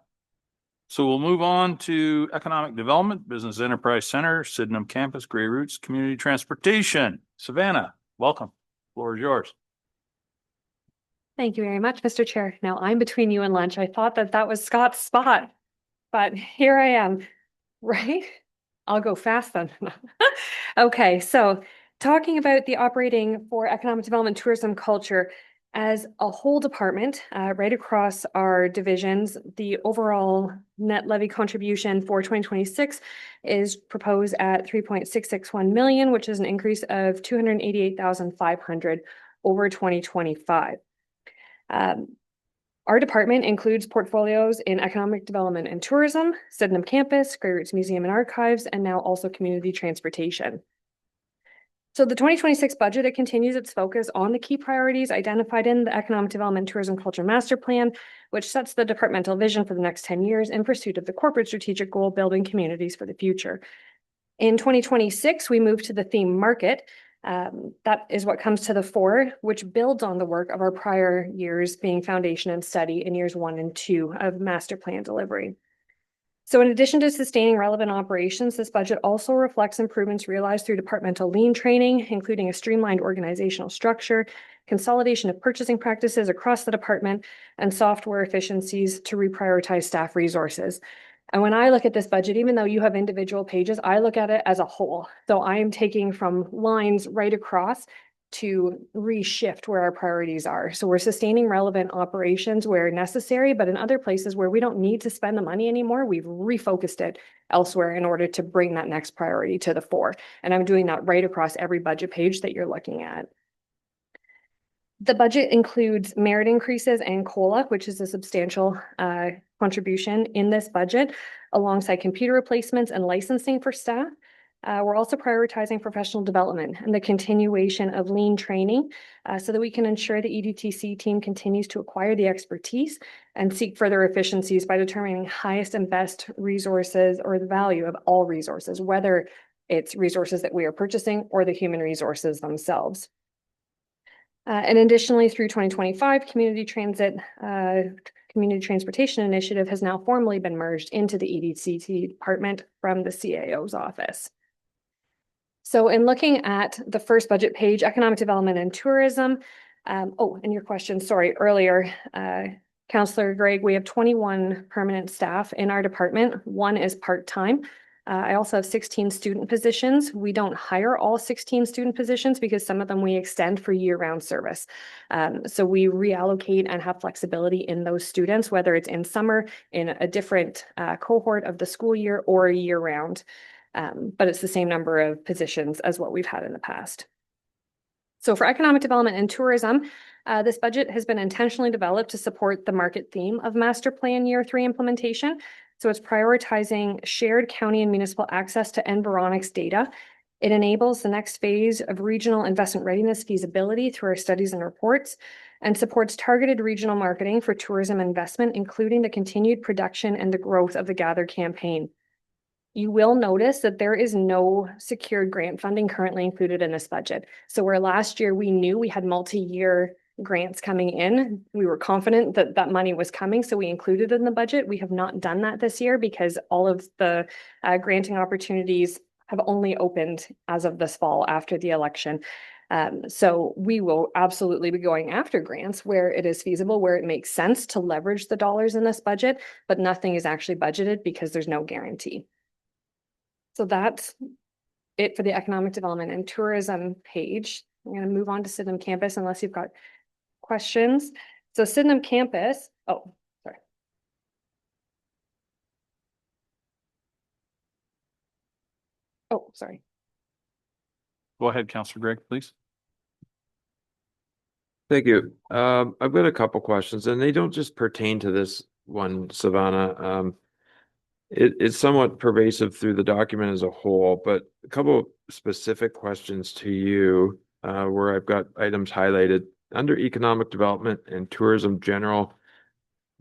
So we'll move on to Economic Development, Business Enterprise Center, Sydenham Campus, Grey Roots, Community Transportation. Savannah, welcome. Floor is yours. Thank you very much, Mr. Chair. Now I'm between you and lunch. I thought that was Scott's spot, but here I am, right? I'll go fast then. Okay, so talking about the operating for economic development, tourism, culture, as a whole department, right across our divisions, the overall net levy contribution for 2026 is proposed at 3.661 million, which is an increase of 288,500 over 2025. Our department includes portfolios in economic development and tourism, Sydenham Campus, Grey Roots Museum and Archives, and now also community transportation. So the 2026 budget, it continues its focus on the key priorities identified in the Economic Development, Tourism, Culture Master Plan, which sets the departmental vision for the next 10 years in pursuit of the corporate strategic goal, building communities for the future. In 2026, we moved to the theme market. That is what comes to the fore, which builds on the work of our prior years being foundation and study in years 1 and 2 of master plan delivery. So in addition to sustaining relevant operations, this budget also reflects improvements realized through departmental lean training, including a streamlined organizational structure, consolidation of purchasing practices across the department, and software efficiencies to reprioritize staff resources. And when I look at this budget, even though you have individual pages, I look at it as a whole. So I am taking from lines right across to reshift where our priorities are. So we're sustaining relevant operations where necessary, but in other places where we don't need to spend the money anymore, we've refocused it elsewhere in order to bring that next priority to the fore. And I'm doing that right across every budget page that you're looking at. The budget includes merit increases and COLA, which is a substantial contribution in this budget, alongside computer replacements and licensing for staff. We're also prioritizing professional development and the continuation of lean training so that we can ensure the EDTC team continues to acquire the expertise and seek further efficiencies by determining highest and best resources or the value of all resources, whether it's resources that we are purchasing or the human resources themselves. And additionally, through 2025, Community Transportation Initiative has now formally been merged into the EDCT department from the CAO's office. So in looking at the first budget page, economic development and tourism, and your question, sorry, earlier, Councillor Greg, we have 21 permanent staff in our department. 1 is part-time. I also have 16 student positions. We don't hire all 16 student positions because some of them we extend for year-round service. So we reallocate and have flexibility in those students, whether it's in summer, in a different cohort of the school year, or year-round. But it's the same number of positions as what we've had in the past. So for economic development and tourism, this budget has been intentionally developed to support the market theme of Master Plan Year 3 implementation. So it's prioritizing shared county and municipal access to Environics data. It enables the next phase of regional investment readiness feasibility through our studies and reports, and supports targeted regional marketing for tourism investment, including the continued production and the growth of the Gather campaign. You will notice that there is no secured grant funding currently included in this budget. So where last year we knew we had multi-year grants coming in, we were confident that that money was coming, so we included it in the budget. We have not done that this year because all of the granting opportunities have only opened as of this fall after the election. So we will absolutely be going after grants where it is feasible, where it makes sense to leverage the dollars in this budget, but nothing is actually budgeted because there's no guarantee. So that's it for the economic development and tourism page. I'm going to move on to Sydenham campus unless you've got questions. So Sydenham campus, oh, sorry. Oh, sorry. Go ahead, Councillor Greg, please. Thank you. I've got a couple questions, and they don't just pertain to this one, Savannah. It's somewhat pervasive through the document as a whole, but a couple of specific questions to you, where I've got items highlighted under economic development and tourism general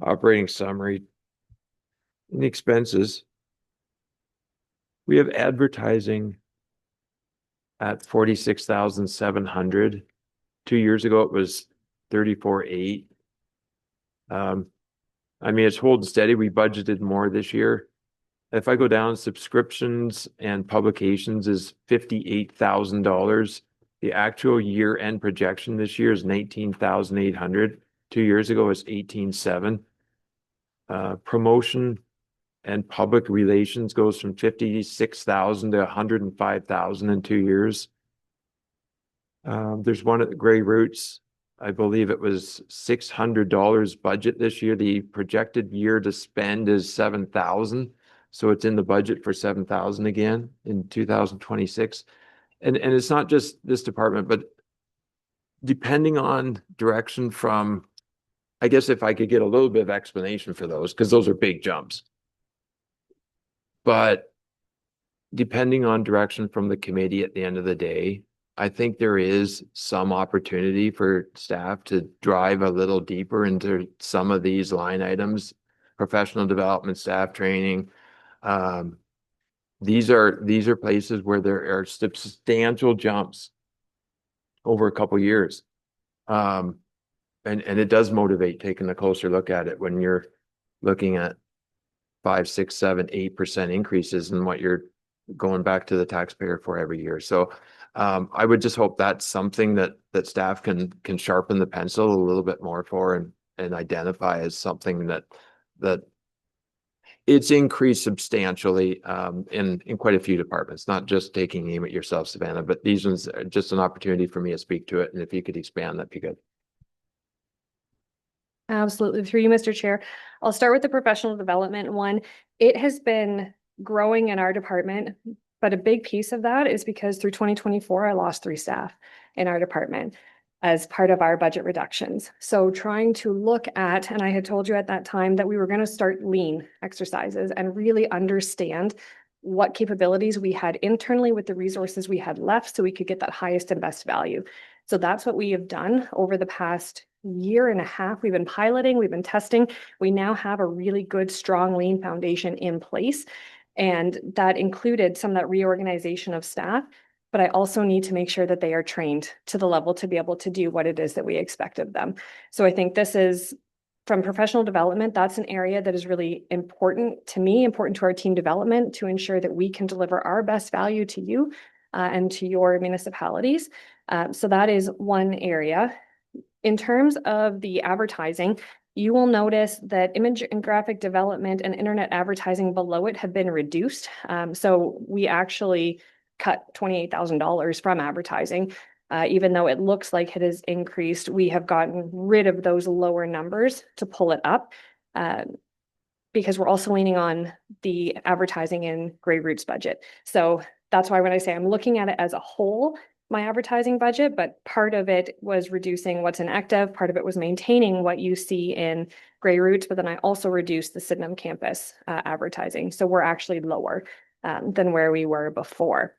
operating summary. In the expenses, we have advertising at 46,700. 2 years ago, it was 34,800. I mean, it's holding steady. We budgeted more this year. If I go down, subscriptions and publications is $58,000. The actual year-end projection this year is 19,800. 2 years ago, it's 18,700. Promotion and public relations goes from 56,000 to 105,000 in 2 years. There's one at the Grey Roots. I believe it was $600 budget this year. The projected year to spend is 7,000. So it's in the budget for 7,000 again in 2026. And it's not just this department, but depending on direction from, I guess if I could get a little bit of explanation for those, because those are big jumps. But depending on direction from the committee at the end of the day, I think there is some opportunity for staff to drive a little deeper into some of these line items, professional development, staff training. These are places where there are substantial jumps over a couple years. And it does motivate taking a closer look at it when you're looking at 5, 6, 7, 8% increases in what you're going back to the taxpayer for every year. So I would just hope that's something that staff can sharpen the pencil a little bit more for and identify as something that it's increased substantially in quite a few departments, not just taking aim at yourself, Savannah, but these ones are just an opportunity for me to speak to it. And if you could expand, that'd be good. Absolutely. Through you, Mr. Chair. I'll start with the professional development one. It has been growing in our department, but a big piece of that is because through 2024, I lost 3 staff in our department as part of our budget reductions. So trying to look at, and I had told you at that time that we were going to start lean exercises and really understand what capabilities we had internally with the resources we had left so we could get that highest and best value. So that's what we have done over the past year and a half. We've been piloting, we've been testing. We now have a really good, strong, lean foundation in place. And that included some of that reorganization of staff. But I also need to make sure that they are trained to the level to be able to do what it is that we expect of them. So I think this is, from professional development, that's an area that is really important to me, important to our team development, to ensure that we can deliver our best value to you and to your municipalities. So that is one area. In terms of the advertising, you will notice that image and graphic development and internet advertising below it have been reduced. So we actually cut $28,000 from advertising. Even though it looks like it has increased, we have gotten rid of those lower numbers to pull it up. Because we're also leaning on the advertising in Grey Root's budget. So that's why when I say I'm looking at it as a whole, my advertising budget, but part of it was reducing what's inactive, part of it was maintaining what you see in Grey Roots, but then I also reduced the Sydenham campus advertising. So we're actually lower than where we were before.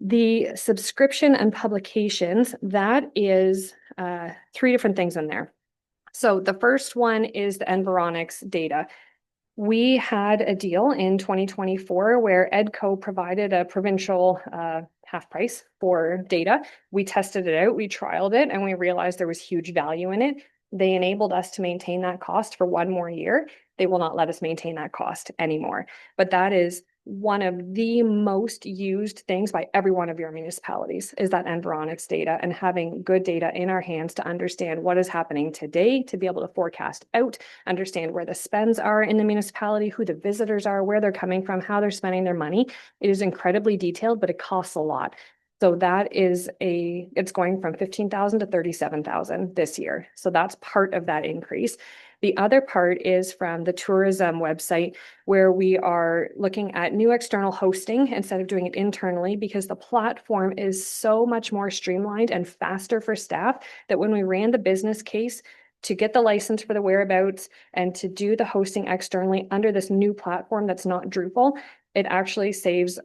The subscription and publications, that is 3 different things in there. So the first one is the Environics data. We had a deal in 2024 where EDCO provided a provincial half price for data. We tested it out, we trialed it, and we realized there was huge value in it. They enabled us to maintain that cost for 1 more year. They will not let us maintain that cost anymore. But that is one of the most used things by every one of your municipalities is that Environics data, and having good data in our hands to understand what is happening today, to be able to forecast out, understand where the spends are in the municipality, who the visitors are, where they're coming from, how they're spending their money. It is incredibly detailed, but it costs a lot. So that is it's going from 15,000 to 37,000 this year. So that's part of that increase. The other part is from the tourism website, where we are looking at new external hosting instead of doing it internally, because the platform is so much more streamlined and faster for staff that when we ran the business case to get the license for the whereabouts and to do the hosting externally under this new platform that's not Drupal, it actually saves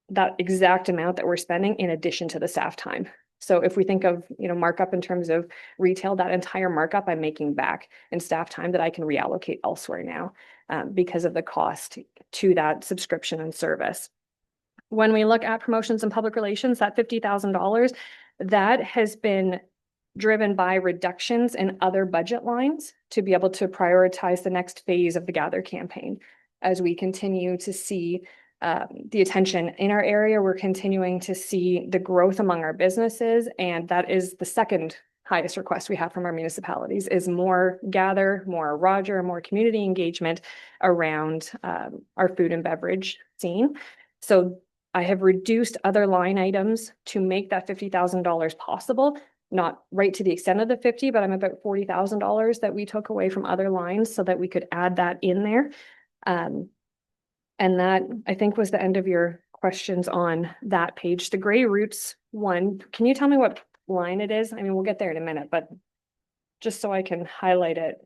that exact amount that we're spending in addition to the staff time. So if we think of, markup in terms of retail, that entire markup I'm making back in staff time that I can reallocate elsewhere now because of the cost to that subscription and service. When we look at promotions and public relations, that $50,000, that has been driven by reductions in other budget lines to be able to prioritize the next phase of the Gather campaign. As we continue to see the attention in our area, we're continuing to see the growth among our businesses, and that is the second highest request we have from our municipalities is more Gather, more Roger, more community engagement around our food and beverage scene. So I have reduced other line items to make that $50,000 possible, not right to the extent of the 50, but I'm about $40,000 that we took away from other lines so that we could add that in there. And that, I think, was the end of your questions on that page. The Grey Roots one, can you tell me what line it is? I mean, we'll get there in a minute, but just so I can highlight it.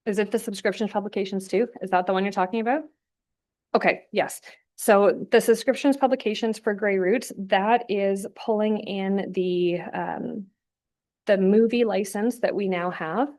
Is it the subscription publications too? Is that the one you're talking about? Okay, yes. So the subscriptions publications for Grey Roots, that is pulling in the movie license that we now have,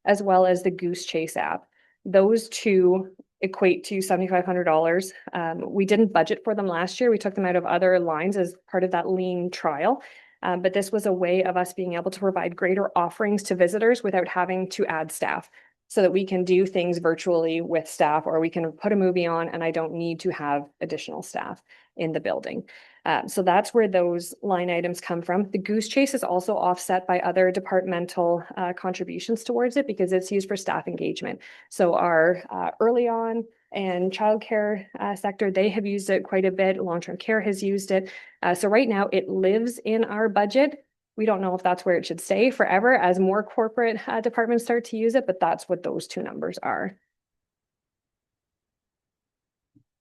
as well as the Goose Chase app. Those two equate to $7,500. We didn't budget for them last year. We took them out of other lines as part of that lean trial. But this was a way of us being able to provide greater offerings to visitors without having to add staff, so that we can do things virtually with staff, or we can put a movie on and I don't need to have additional staff in the building. So that's where those line items come from. The Goose Chase is also offset by other departmental contributions towards it because it's used for staff engagement. So our early on and childcare sector, they have used it quite a bit. Long-term care has used it. So right now it lives in our budget. We don't know if that's where it should stay forever as more corporate departments start to use it, but that's what those two numbers are.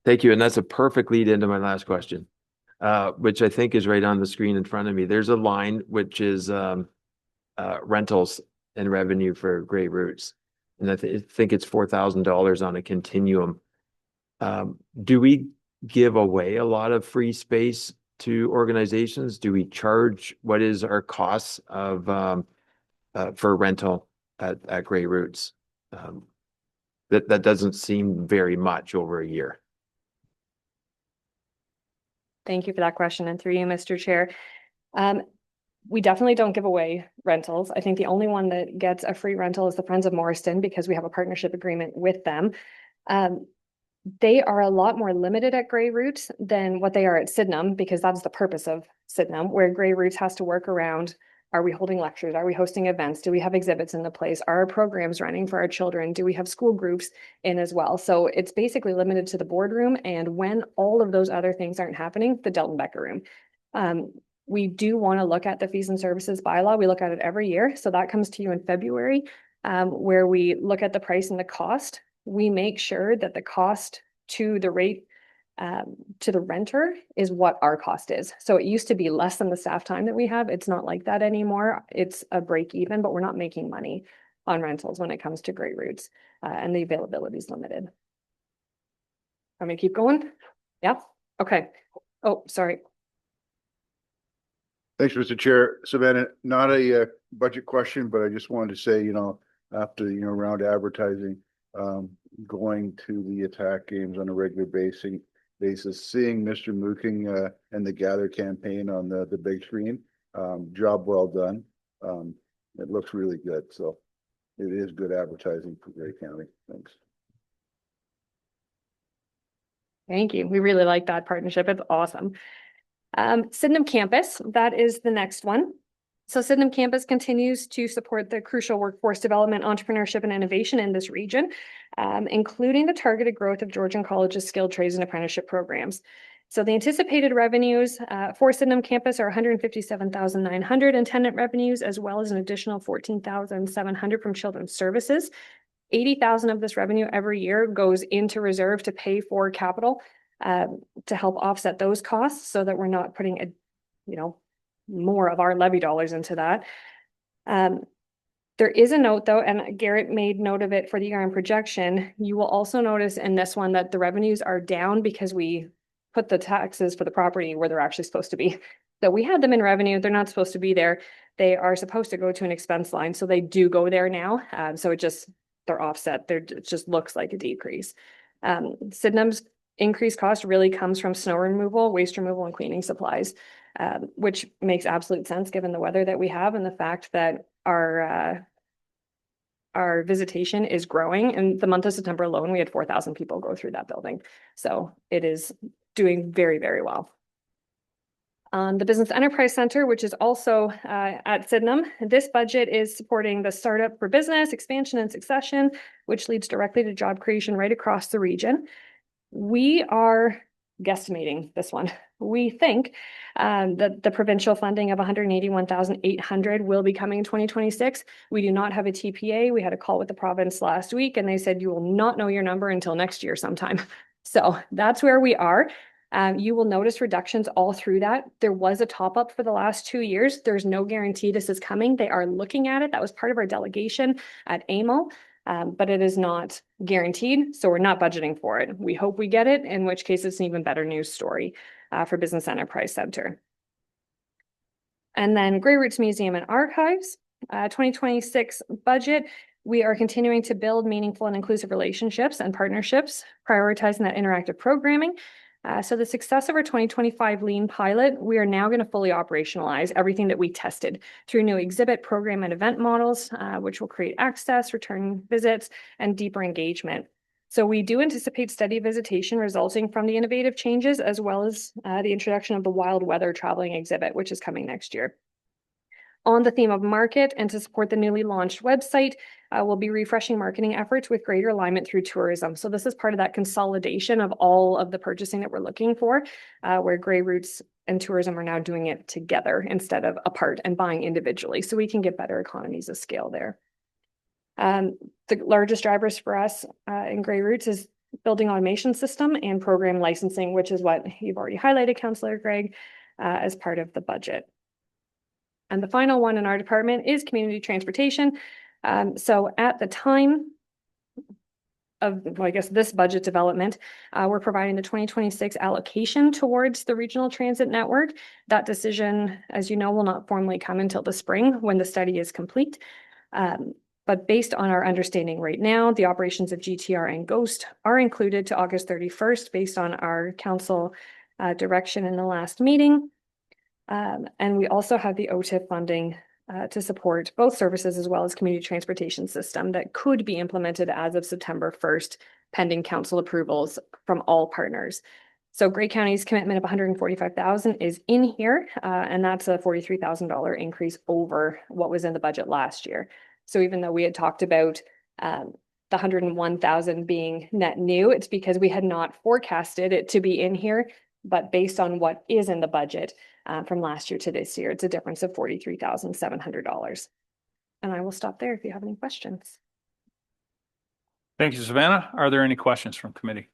Thank you. And that's a perfect lead into my last question, which I think is right on the screen in front of me. There's a line which is rentals and revenue for Grey Roots. And I think it's $4,000 on a continuum. Do we give away a lot of free space to organizations? Do we charge? What is our costs of for rental at Grey Roots? That doesn't seem very much over a year. Thank you for that question. And through you, Mr. Chair, We definitely don't give away rentals. I think the only one that gets a free rental is the Friends of Morriston because we have a partnership agreement with them. They are a lot more limited at Grey Roots than what they are at Sydenham because that's the purpose of Sydenham, where Grey Roots has to work around, are we holding lectures? Are we hosting events? Do we have exhibits in the place? Are our programs running for our children? Do we have school groups in as well? So it's basically limited to the boardroom. And when all of those other things aren't happening, the Delton Becker room. We do want to look at the fees and services bylaw. We look at it every year. So that comes to you in February, where we look at the price and the cost. We make sure that the cost to the rate to the renter is what our cost is. So it used to be less than the staff time that we have. It's not like that anymore. It's a break even, but we're not making money on rentals when it comes to Grey Roots, and the availability is limited. Want me to keep going? Yeah. Okay. Oh, sorry. Thanks, Mr. Chair. Savannah, not a budget question, but I just wanted to say, after, around advertising, going to the attack games on a regular basis, seeing Mr. Mooking and the Gather campaign on the big screen, job well done. It looks really good. So it is good advertising for Grey County. Thanks. Thank you. We really like that partnership. It's awesome. Sydenham Campus, that is the next one. So Sydenham Campus continues to support the crucial workforce development, entrepreneurship, and innovation in this region, including the targeted growth of Georgian College's skilled trades and apprenticeship programs. So the anticipated revenues for Sydenham Campus are $157,900 in tenant revenues, as well as an additional $14,700 from Children's Services. $80,000 of this revenue every year goes into reserve to pay for capital to help offset those costs, so that we're not putting more of our levy dollars into that. There is a note though, and Garrett made note of it for the year-end projection. You will also notice in this one that the revenues are down because we put the taxes for the property where they're actually supposed to be. So we had them in revenue. They're not supposed to be there. They are supposed to go to an expense line. So they do go there now. So they're offset. It just looks like a decrease. Sydenham's increased cost really comes from snow removal, waste removal, and cleaning supplies, which makes absolute sense given the weather that we have and the fact that our visitation is growing. In the month of September alone, we had 4,000 people go through that building. So it is doing very, very well. The Business Enterprise Center, which is also at Sydenham, this budget is supporting the Startup for Business, Expansion and Succession, which leads directly to job creation right across the region. We are guesstimating this one. We think that the provincial funding of $181,800 will be coming in 2026. We do not have a TPA. We had a call with the province last week and they said you will not know your number until next year sometime. So that's where we are. You will notice reductions all through that. There was a top up for the last 2 years. There's no guarantee this is coming. They are looking at it. That was part of our delegation at AMO. But it is not guaranteed, so we're not budgeting for it. We hope we get it, in which case it's an even better news story for Business Enterprise Center. And then Grey Roots Museum and Archives, 2026 budget. We are continuing to build meaningful and inclusive relationships and partnerships, prioritizing that interactive programming. So the success of our 2025 Lean pilot, we are now going to fully operationalize everything that we tested through new exhibit, program, and event models, which will create access, return visits, and deeper engagement. So we do anticipate steady visitation resulting from the innovative changes, as well as the introduction of the Wild Weather traveling exhibit, which is coming next year. On the theme of market and to support the newly launched website, we'll be refreshing marketing efforts with greater alignment through tourism. So this is part of that consolidation of all of the purchasing that we're looking for, where Grey Roots and tourism are now doing it together instead of apart and buying individually. So we can get better economies of scale there. The largest drivers for us in Grey Roots is building automation system and program licensing, which is what you've already highlighted, Councillor Greg, as part of the budget. And the final one in our department is community transportation. So at the time of, this budget development, we're providing the 2026 allocation towards the regional transit network. That decision, as you know, will not formally come until the spring when the study is complete. But based on our understanding right now, the operations of GTR and GHOST are included to August 31st based on our council direction in the last meeting. And we also have the OTIF funding to support both services as well as community transportation system that could be implemented as of September 1st, pending council approvals from all partners. So Grey County's commitment of 145,000 is in here, and that's a $43,000 increase over what was in the budget last year. So even though we had talked about the 101,000 being net new, it's because we had not forecasted it to be in here, but based on what is in the budget from last year to this year, it's a difference of $43,700. And I will stop there if you have any questions. Thank you, Savannah. Are there any questions from committee?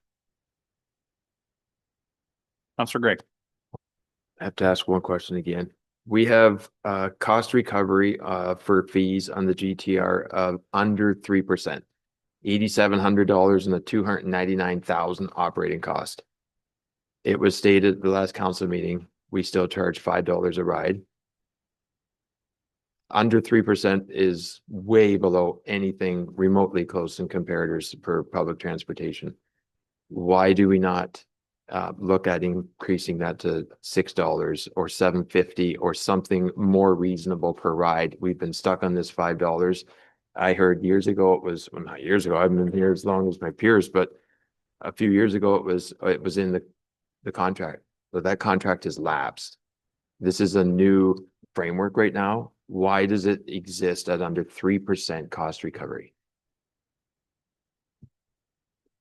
Councillor Gregg. I have to ask one question again. We have cost recovery for fees on the GTR of under 3%, $8,700 and the 299,000 operating cost. It was stated at the last council meeting, we still charge $5 a ride. Under 3% is way below anything remotely close in comparators for public transportation. Why do we not look at increasing that to $6 or $7.50 or something more reasonable per ride? We've been stuck on this $5. I heard years ago it was, well, not years ago, I've been here as long as my peers, but a few years ago it was in the contract, but that contract has lapsed. This is a new framework right now. Why does it exist at under 3% cost recovery?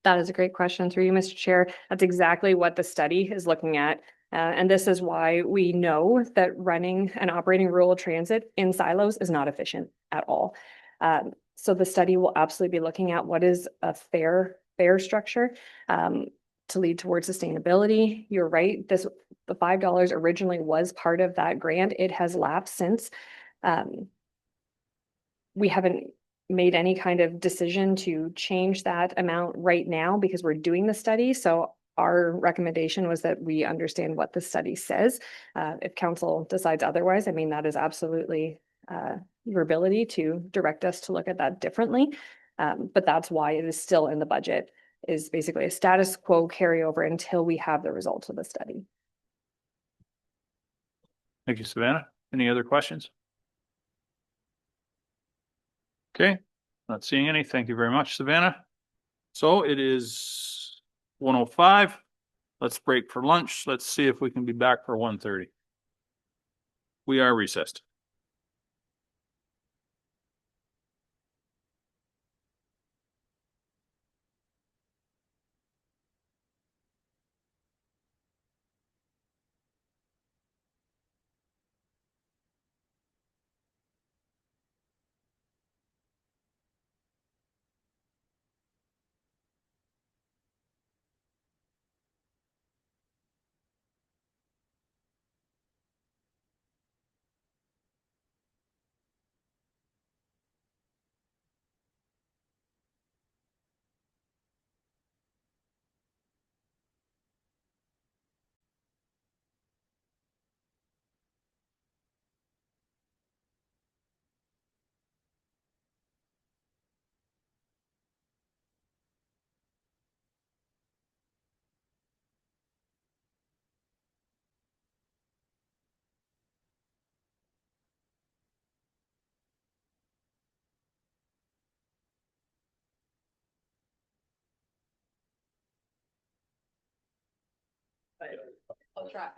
That is a great question through you, Mr. Chair. That's exactly what the study is looking at. And this is why we know that running and operating rural transit in silos is not efficient at all. So the study will absolutely be looking at what is a fair structure to lead towards sustainability. You're right. The $5 originally was part of that grant. It has lapsed since. We haven't made any kind of decision to change that amount right now because we're doing the study. So our recommendation was that we understand what the study says. If council decides otherwise, I mean, that is absolutely your ability to direct us to look at that differently. But that's why it is still in the budget, is basically a status quo carryover until we have the results of the study. Thank you, Savannah. Any other questions? Okay, not seeing any. Thank you very much, Savannah. So it is 1:05. Let's break for lunch. Let's see if we can be back for 1:30. We are recessed.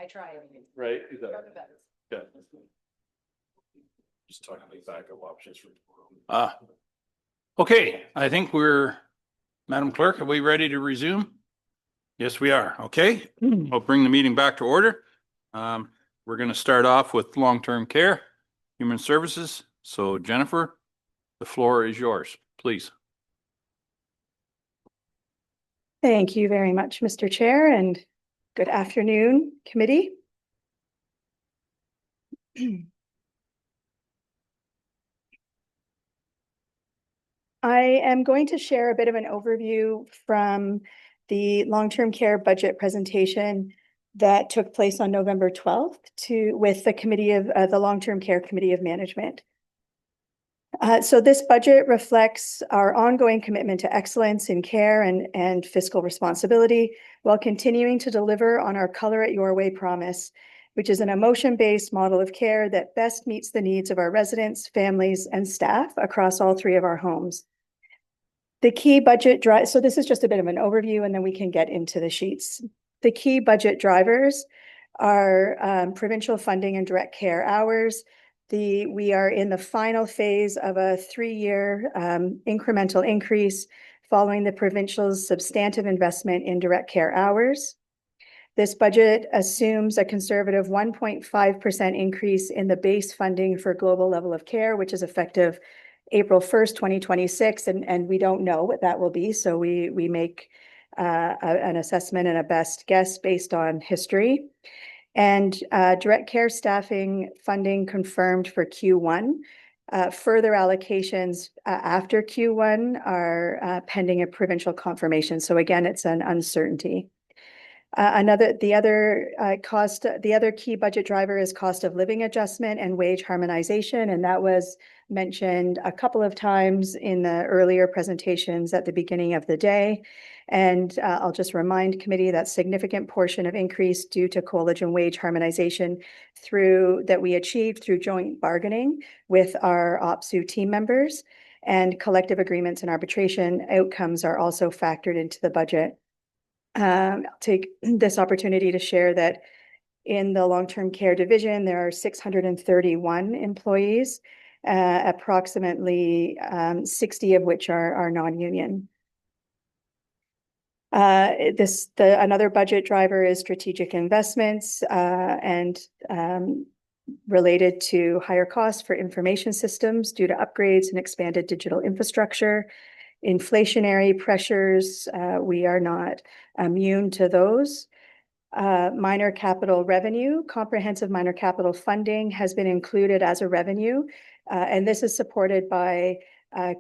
I try everything. Right? Yeah. Just talking about backup options for. Okay, I think Madam Clerk, are we ready to resume? Yes, we are. Okay, I'll bring the meeting back to order. We're going to start off with long-term care, human services. So Jennifer, the floor is yours, please. Thank you very much, Mr. Chair, and good afternoon, committee. I am going to share a bit of an overview from the long-term care budget presentation that took place on November 12th with the committee of the Long-Term Care Committee of Management. So this budget reflects our ongoing commitment to excellence in care and fiscal responsibility while continuing to deliver on our Color It Your Way promise, which is an emotion-based model of care that best meets the needs of our residents, families, and staff across all three of our homes. The key budget so this is just a bit of an overview, and then we can get into the sheets. The key budget drivers are provincial funding and direct care hours. We are in the final phase of a 3-year incremental increase following the provincial's substantive investment in direct care hours. This budget assumes a conservative 1.5% increase in the base funding for global level of care, which is effective April 1st, 2026, and we don't know what that will be. So we make an assessment and a best guess based on history. And direct care staffing funding confirmed for Q1. Further allocations after Q1 are pending a provincial confirmation. So again, it's an uncertainty. The other key budget driver is cost of living adjustment and wage harmonization, and that was mentioned a couple of times in the earlier presentations at the beginning of the day. And I'll just remind committee that significant portion of increase due to COLA and wage harmonization that we achieved through joint bargaining with our OPSU team members, and collective agreements and arbitration outcomes are also factored into the budget. I'll take this opportunity to share that in the long-term care division, there are 631 employees, approximately 60 of which are non-union. Another budget driver is strategic investments and related to higher costs for information systems due to upgrades and expanded digital infrastructure. Inflationary pressures, we are not immune to those. Minor capital revenue, comprehensive minor capital funding has been included as a revenue, and this is supported by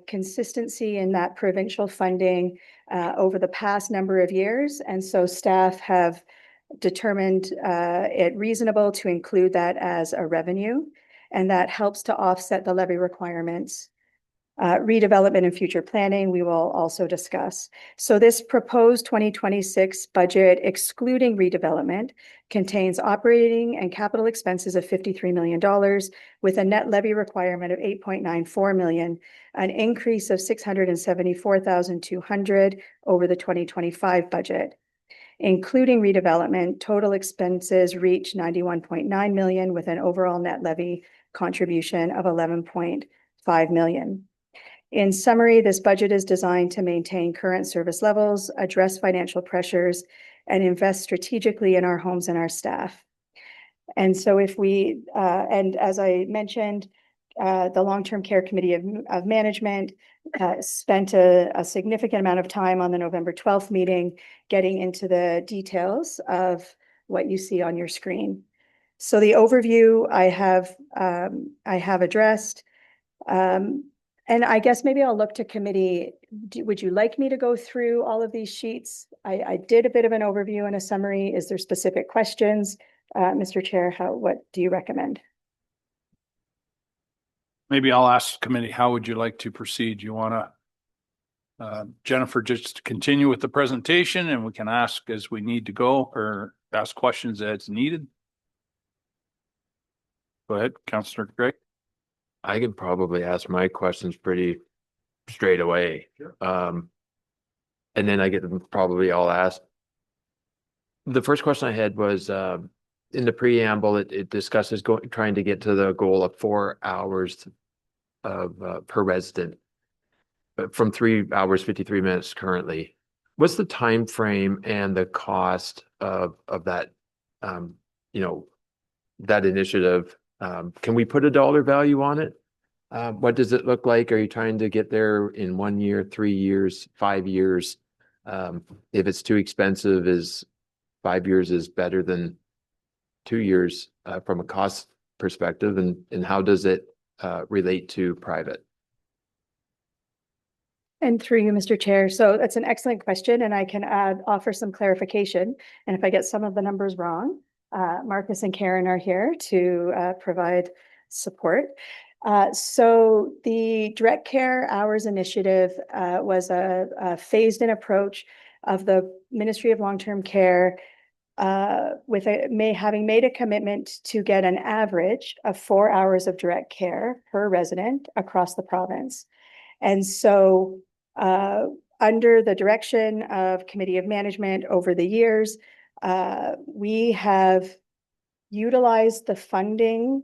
consistency in that provincial funding over the past number of years. And so staff have determined it reasonable to include that as a revenue, and that helps to offset the levy requirements. Redevelopment and future planning, we will also discuss. So this proposed 2026 budget, excluding redevelopment, contains operating and capital expenses of $53 million with a net levy requirement of $8.94 million, an increase of $674,200 over the 2025 budget. Including redevelopment, total expenses reach $91.9 million with an overall net levy contribution of $11.5 million. In summary, this budget is designed to maintain current service levels, address financial pressures, and invest strategically in our homes and our staff. And so and as I mentioned, the Long-Term Care Committee of Management spent a significant amount of time on the November 12th meeting getting into the details of what you see on your screen. So the overview I have addressed. And I guess maybe I'll look to committee. Would you like me to go through all of these sheets? I did a bit of an overview and a summary. Is there specific questions? Mr. Chair, what do you recommend? Maybe I'll ask committee, how would you like to proceed? You want to, Jennifer, just continue with the presentation and we can ask as we need to go or ask questions as needed? Go ahead, Councillor Gregg. I can probably ask my questions pretty straight away. Sure. And then I get them probably all asked. The first question I had was in the preamble, it discusses trying to get to the goal of 4 hours of per resident from 3 hours, 53 minutes currently. What's the time frame and the cost of that, that initiative? Can we put a dollar value on it? What does it look like? Are you trying to get there in 1 year, 3 years, 5 years? If it's too expensive, is 5 years is better than 2 years from a cost perspective? And how does it relate to private? And through you, Mr. Chair. So that's an excellent question, and I can offer some clarification. And if I get some of the numbers wrong, Marcus and Karen are here to provide support. So the Direct Care Hours Initiative was a phased-in approach of the Ministry of Long-Term Care having made a commitment to get an average of 4 hours of direct care per resident across the province. And so, under the direction of Committee of Management over the years, we have utilized the funding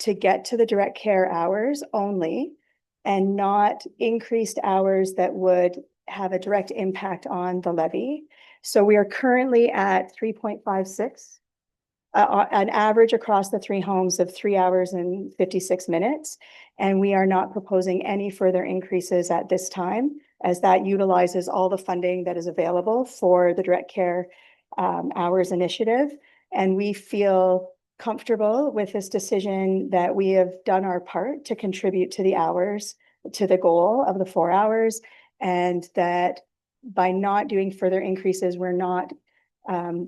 to get to the direct care hours only and not increased hours that would have a direct impact on the levy. So we are currently at 3.56, an average across the 3 homes of 3 hours and 56 minutes. And we are not proposing any further increases at this time, as that utilizes all the funding that is available for the direct care hours initiative. And we feel comfortable with this decision that we have done our part to contribute to the hours, to the goal of the 4 hours, and that by not doing further increases, we're not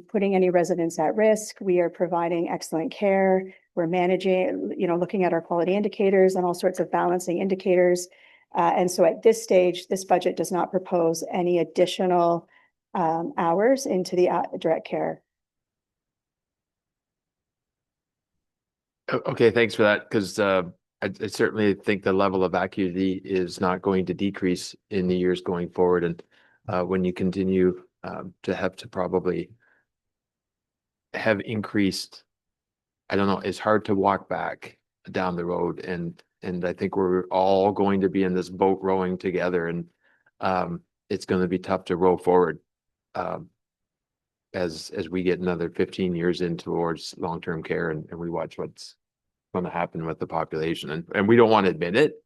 putting any residents at risk. We are providing excellent care. We're managing, looking at our quality indicators and all sorts of balancing indicators. And so at this stage, this budget does not propose any additional hours into the direct care. Okay, thanks for that, because I certainly think the level of acuity is not going to decrease in the years going forward. And when you continue to have to probably have increased, I don't know, it's hard to walk back down the road. And I think we're all going to be in this boat rowing together, and it's going to be tough to row forward as we get another 15 years in towards long-term care, and we watch what's going to happen with the population. And we don't want to admit it,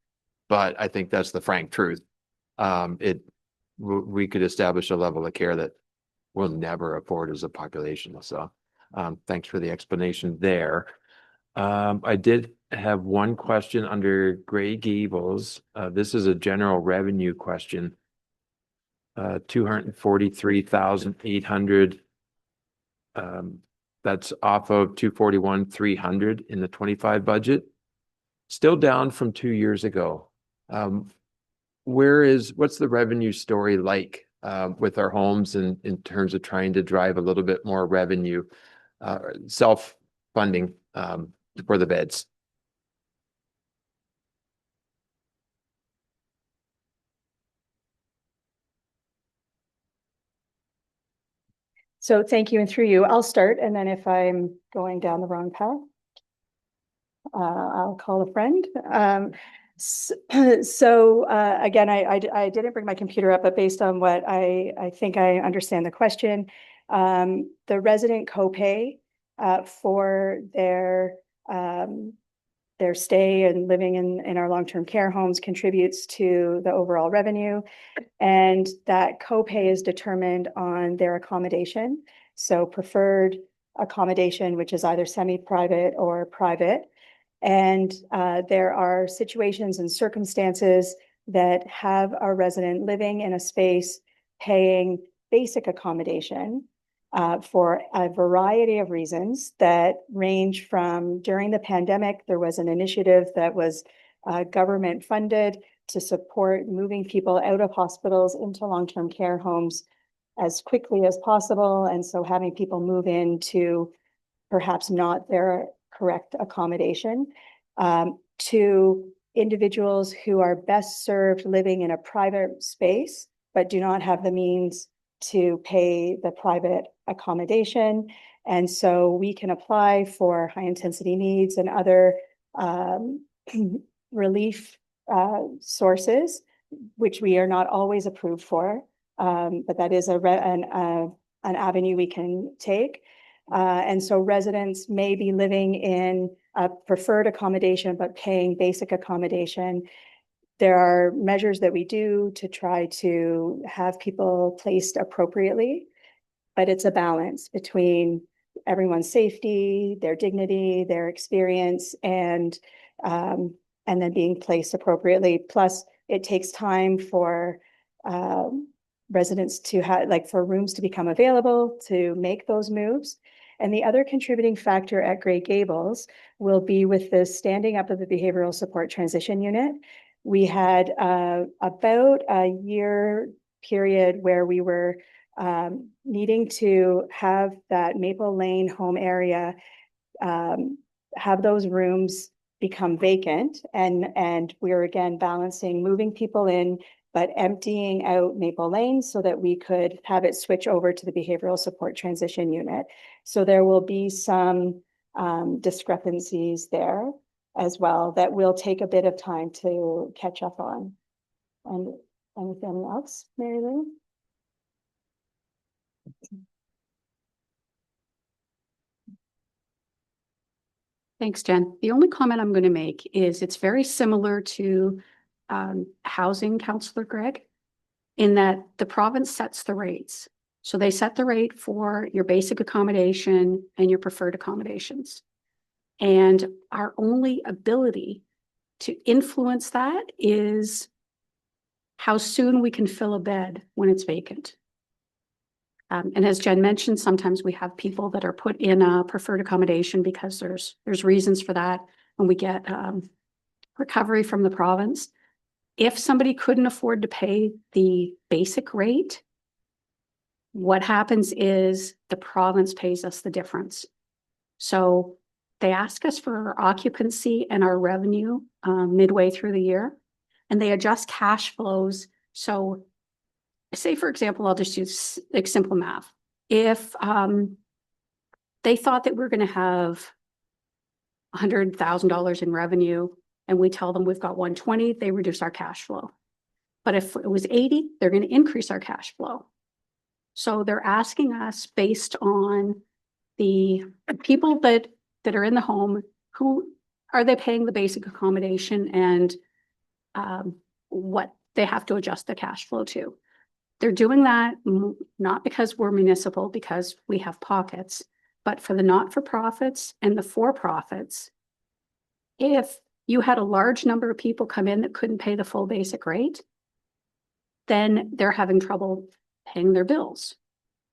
but I think that's the frank truth. We could establish a level of care that we'll never afford as a population. So thanks for the explanation there. I did have one question under Grey Gables. This is a general revenue question. 243,800. That's off of 241,300 in the 25 budget. Still down from 2 years ago. What's the revenue story like with our homes in terms of trying to drive a little bit more revenue, self-funding for the beds? So thank you, and through you, I'll start, and then if I'm going down the wrong path, I'll call a friend. Again, I didn't bring my computer up, but based on what I think I understand the question, the resident copay for their stay and living in our long-term care homes contributes to the overall revenue. And that copay is determined on their accommodation. So preferred accommodation, which is either semi-private or private. And there are situations and circumstances that have a resident living in a space paying basic accommodation for a variety of reasons that range from, during the pandemic, there was an initiative that was government funded to support moving people out of hospitals into long-term care homes as quickly as possible. And so having people move into perhaps not their correct accommodation, to individuals who are best served living in a private space, but do not have the means to pay the private accommodation. And so we can apply for high intensity needs and other relief sources, which we are not always approved for, but that is an avenue we can take. And so residents may be living in a preferred accommodation, but paying basic accommodation. There are measures that we do to try to have people placed appropriately, but it's a balance between everyone's safety, their dignity, their experience, and then being placed appropriately. Plus, it takes time for residents to have, for rooms to become available to make those moves. And the other contributing factor at Grey Gables will be with the standing up of the Behavioral Support Transition Unit. We had about a year period where we were needing to have that Maple Lane home area, have those rooms become vacant, and we're again balancing moving people in, but emptying out Maple Lane so that we could have it switch over to the behavioral support transition unit. So there will be some discrepancies there as well that will take a bit of time to catch up on. And anything else, Mary Lou? Thanks, Jen. The only comment I'm going to make is it's very similar to housing, Councillor Greg, in that the province sets the rates. So they set the rate for your basic accommodation and your preferred accommodations. And our only ability to influence that is how soon we can fill a bed when it's vacant. And as Jen mentioned, sometimes we have people that are put in a preferred accommodation because there's reasons for that, and we get recovery from the province. If somebody couldn't afford to pay the basic rate, what happens is the province pays us the difference. So they ask us for our occupancy and our revenue midway through the year, and they adjust cash flows. So say, for example, I'll just use like simple math. If they thought that we're going to have $100,000 in revenue and we tell them we've got 120, they reduce our cash flow. But if it was 80, they're going to increase our cash flow. So they're asking us based on the people that are in the home, who are they paying the basic accommodation, and what they have to adjust the cash flow to. They're doing that not because we're municipal, because we have pockets, but for the not-for-profits and the for-profits. If you had a large number of people come in that couldn't pay the full basic rate, then they're having trouble paying their bills.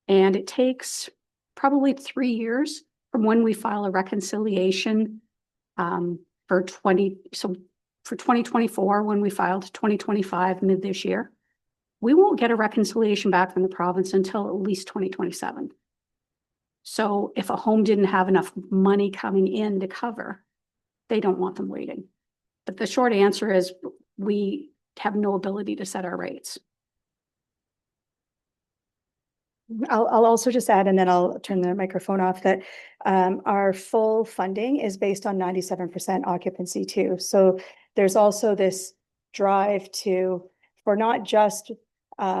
And it takes probably 3 years from when we file a reconciliation for 2024, when we filed 2025 mid this year. We won't get a reconciliation back from the province until at least 2027. So if a home didn't have enough money coming in to cover, they don't want them waiting. But the short answer is we have no ability to set our rates. I'll also just add, and then I'll turn the microphone off, that our full funding is based on 97% occupancy too. So there's also this drive for not just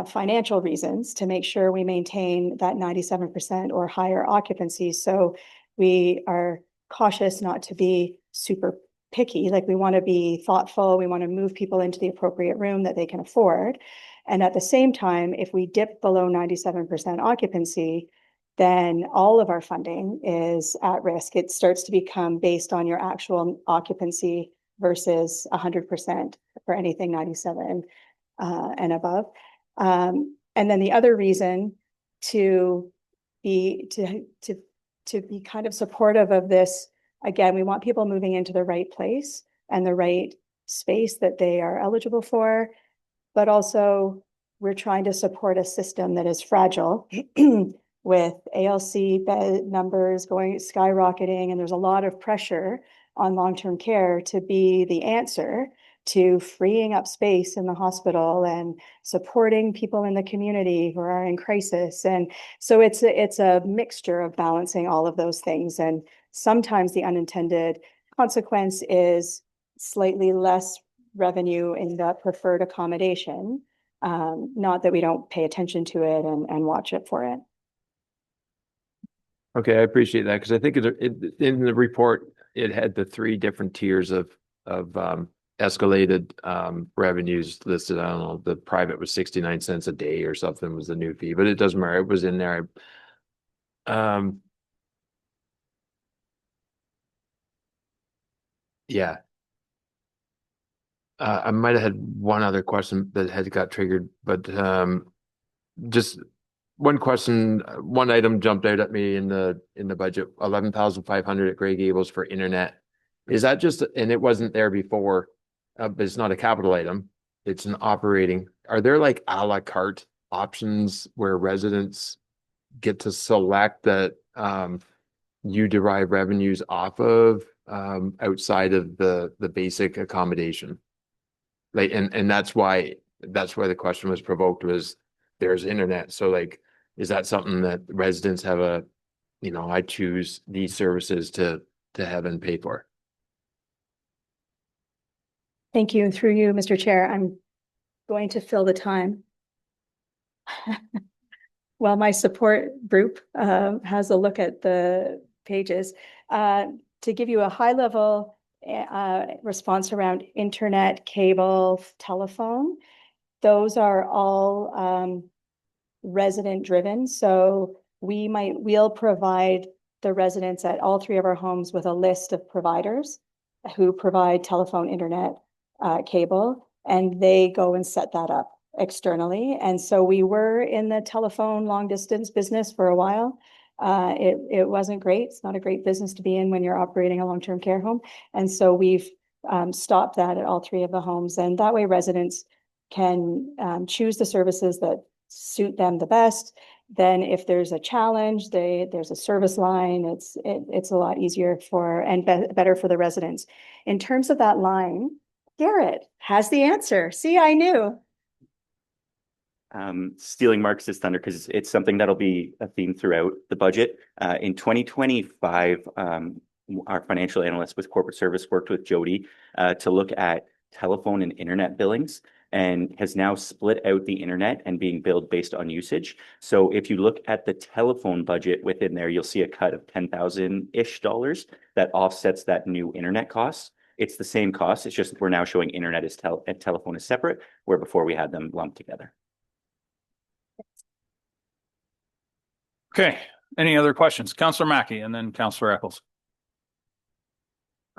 financial reasons, to make sure we maintain that 97% or higher occupancy. So we are cautious not to be super picky. Like, we want to be thoughtful. We want to move people into the appropriate room that they can afford. And at the same time, if we dip below 97% occupancy, then all of our funding is at risk. It starts to become based on your actual occupancy versus 100% for anything 97 and above. And then the other reason to be kind of supportive of this, again, we want people moving into the right place and the right space that they are eligible for. But also, we're trying to support a system that is fragile with ALC bed numbers skyrocketing, and there's a lot of pressure on long-term care to be the answer to freeing up space in the hospital and supporting people in the community who are in crisis. And so it's a mixture of balancing all of those things. And sometimes the unintended consequence is slightly less revenue in the preferred accommodation, not that we don't pay attention to it and watch it for it. Okay, I appreciate that, because I think in the report, it had the 3 different tiers of escalated revenues listed. I don't know, the private was 69 cents a day or something was the new fee, but it doesn't matter. It was in there. Yeah. I might have had one other question that had got triggered, but just one question, one item jumped out at me in the budget, 11,500 at Grey Gables for internet. Is that just, and it wasn't there before, but it's not a capital item, it's an operating. Are there like a la carte options where residents get to select that you derive revenues off of outside of the basic accommodation. Like, and that's why the question was provoked, was there's internet. So like, is that something that residents have a, I choose these services to have and pay for? Thank you. Through you, Mr. Chair, I'm going to fill the time while my support group has a look at the pages. To give you a high level response around internet, cable, telephone, those are all resident driven. So we'll provide the residents at all three of our homes with a list of providers who provide telephone, internet, cable, and they go and set that up externally. And so we were in the telephone long distance business for a while. It wasn't great. It's not a great business to be in when you're operating a long-term care home. And so we've stopped that at all three of the homes. And that way residents can choose the services that suit them the best. Then if there's a challenge, there's a service line. It's a lot easier and better for the residents. In terms of that line, Garrett has the answer. See, I knew. Stealing Marcus's thunder, because it's something that'll be a theme throughout the budget. In 2025, our financial analyst with corporate service worked with Jody to look at telephone and internet billings, and has now split out the internet and being billed based on usage. So if you look at the telephone budget within there, you'll see a cut of $10,000-ish that offsets that new internet cost. It's the same cost. It's just we're now showing internet and telephone as separate, where before we had them lumped together. Okay, any other questions? Councillor Mackey and then Councillor Eccles.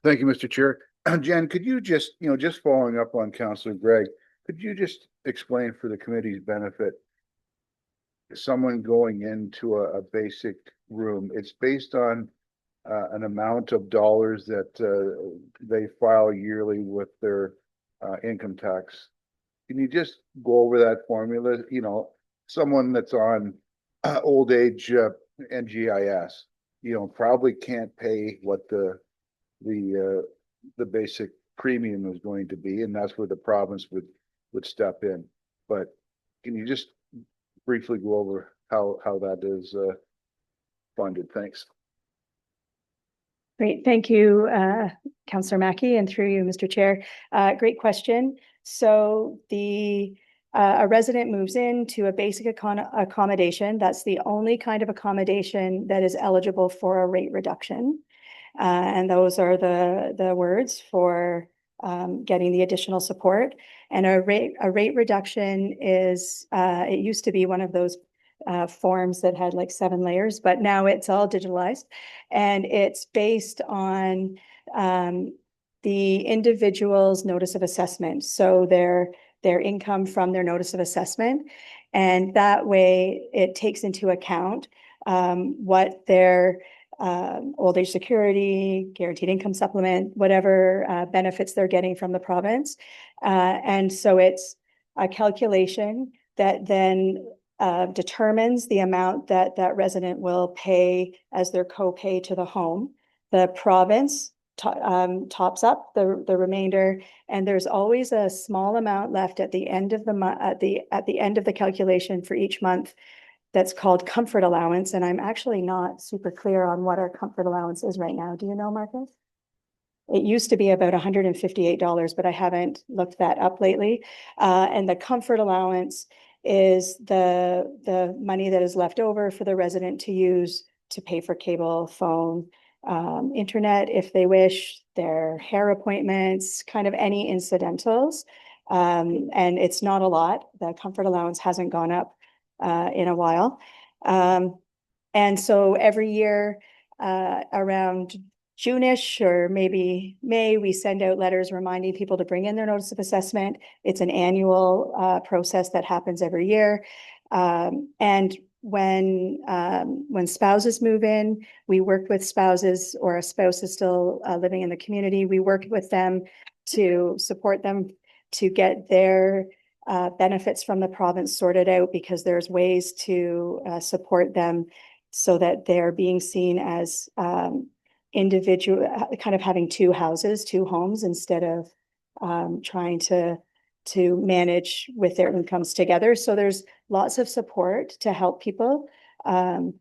Thank you, Mr. Chair. Jen, could you just following up on Councillor Greg, could you just explain for the committee's benefit, someone going into a basic room, it's based on an amount of dollars that they file yearly with their income tax. Can you just go over that formula? Someone that's on old age NGIS, probably can't pay what the basic premium is going to be, and that's where the province would step in. But can you just briefly go over how that is funded? Thanks. Great. Thank you, Councillor Mackey, and through you, Mr. Chair. Great question. So a resident moves into a basic accommodation. That's the only kind of accommodation that is eligible for a rate reduction. And those are the words for getting the additional support. And a rate reduction is, it used to be one of those forms that had like 7 layers, but now it's all digitalized. And it's based on the individual's notice of assessment. So their income from their notice of assessment. And that way it takes into account what their old age security, guaranteed income supplement, whatever benefits they're getting from the province. And so it's a calculation that then determines the amount that resident will pay as their co-pay to the home. The province tops up the remainder, and there's always a small amount left at the end of the end of the calculation for each month. That's called comfort allowance, and I'm actually not super clear on what our comfort allowance is right now. Do you know, Marcus? It used to be about $158, but I haven't looked that up lately. And the comfort allowance is the money that is left over for the resident to use to pay for cable, phone, internet if they wish, their hair appointments, kind of any incidentals. And it's not a lot. The comfort allowance hasn't gone up in a while. And so every year around June-ish or maybe May, we send out letters reminding people to bring in their notice of assessment. It's an annual process that happens every year. And when spouses move in, we work with spouses, or a spouse is still living in the community. We work with them to support them to get their benefits from the province sorted out, because there's ways to support them so that they're being seen as individual, kind of having two houses, two homes, instead of trying to manage with their incomes together. So there's lots of support to help people. And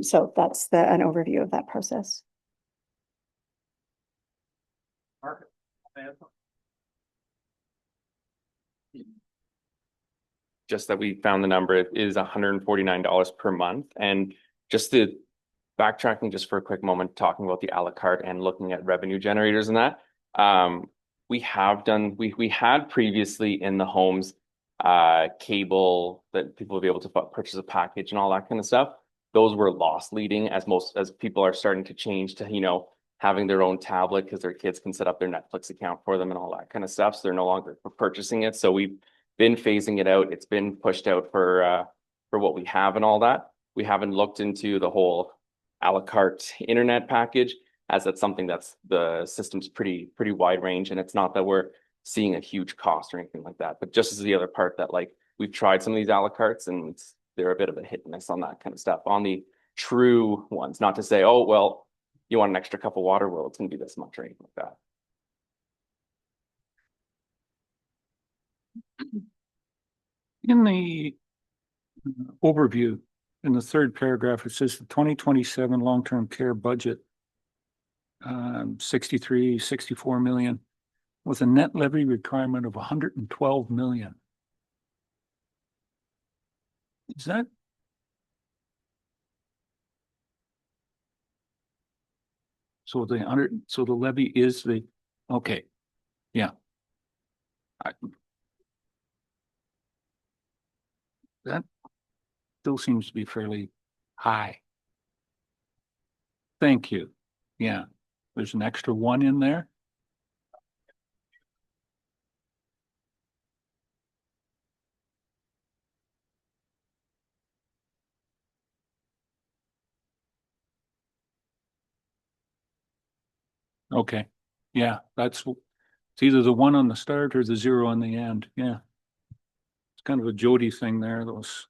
so that's an overview of that process. Just that we found the number, it is $149 per month. And just the backtracking just for a quick moment, talking about the a la carte and looking at revenue generators and that. We had previously in the homes cable that people would be able to purchase a package and all that kind of stuff. Those were loss leading as people are starting to change to, you know, having their own tablet because their kids can set up their Netflix account for them and all that kind of stuff. So they're no longer purchasing it. So we've been phasing it out. It's been pushed out for what we have and all that. We haven't looked into the whole a la carte internet package, as that's something that's the system's pretty wide range, and it's not that we're seeing a huge cost or anything like that. But just as the other part that, like, we've tried some of these a la cartes and they're a bit of a hit and miss on that kind of stuff. On the true ones, not to say, oh well, you want an extra cup of water, well, it's gonna be this much or anything like that. In the overview, in the third paragraph, it says the 2027 long-term care budget, 64 million, with a net levy requirement of 112 million. Is that? So the levy is okay. Yeah. That still seems to be fairly high. Thank you. Yeah, there's an extra one in there. Okay, yeah, it's either the one on the start or the zero on the end. Yeah. It's kind of a Jody thing there, those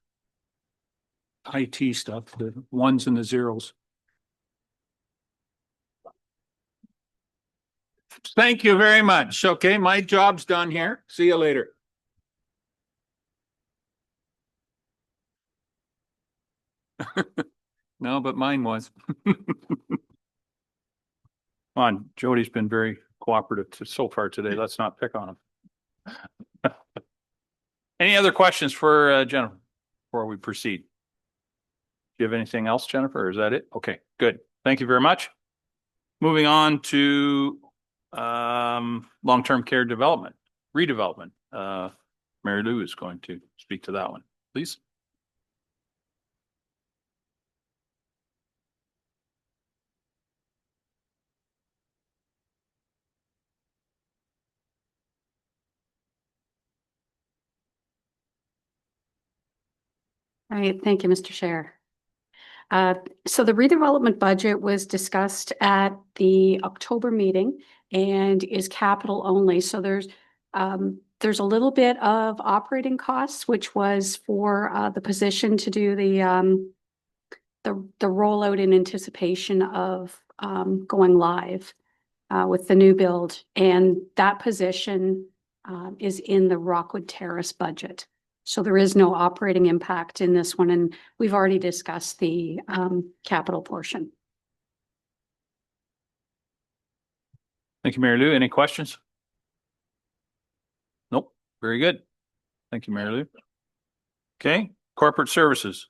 IT stuff, the ones and the zeros. Thank you very much. Okay, my job's done here. See you later. No, but mine was. On, Jody's been very cooperative so far today. Let's not pick on him. Any other questions for Jennifer before we proceed? Do you have anything else, Jennifer, or is that it? Okay, good. Thank you very much. Moving on to long-term care development, redevelopment. Mary Lou is going to speak to that one, please. All right, thank you, Mr. Chair. So the redevelopment budget was discussed at the October meeting and is capital only. So there's a little bit of operating costs, which was for the position to do the rollout in anticipation of going live with the new build, and that position is in the Rockwood Terrace budget. So there is no operating impact in this one, and we've already discussed the capital portion. Thank you, Mary Lou. Any questions? Nope. Very good. Thank you, Mary Lou. Okay, corporate services.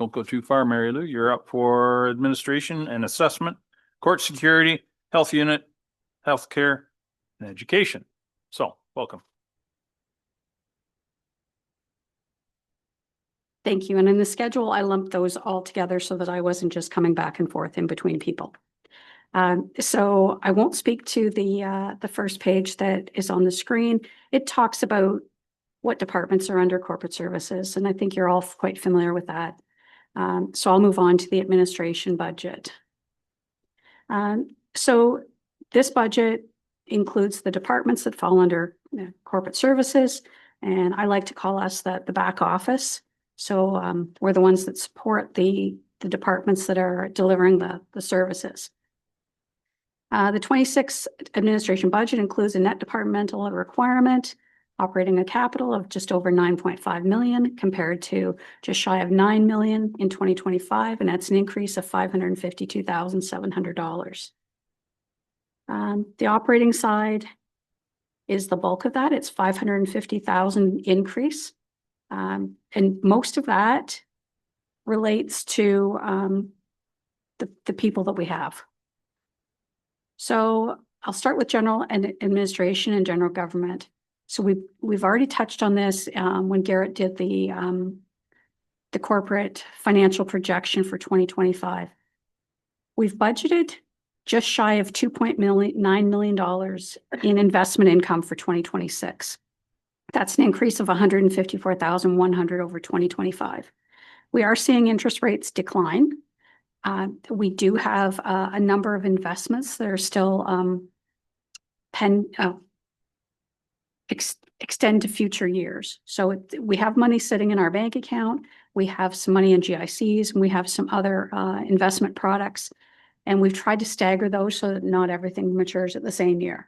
Don't go too far, Mary Lou. You're up for administration and assessment, court security, health unit, healthcare, and education. So, welcome. Thank you. And in the schedule, I lumped those all together so that I wasn't just coming back and forth in between people. So I won't speak to the first page that is on the screen. It talks about what departments are under corporate services, and I think you're all quite familiar with that. So I'll move on to the administration budget. So this budget includes the departments that fall under corporate services, And I like to call us the back office. So we're the ones that support the departments that are delivering the services. The 26 administration budget includes a net departmental requirement, operating a capital of just over 9.5 million compared to just shy of 9 million in 2025, and that's an increase of $552,700. The operating side is the bulk of that. It's 550,000 increase. And most of that relates to the people that we have. So I'll start with general and administration and general government. So we've already touched on this when Garrett did the corporate financial projection for 2025. We've budgeted just shy of $2.9 million in investment income for 2026. That's an increase of 154,100 over 2025. We are seeing interest rates decline. We do have a number of investments that are still extend to future years. So we have money sitting in our bank account. We have some money in GICs, and we have some other investment products. And we've tried to stagger those so that not everything matures at the same year.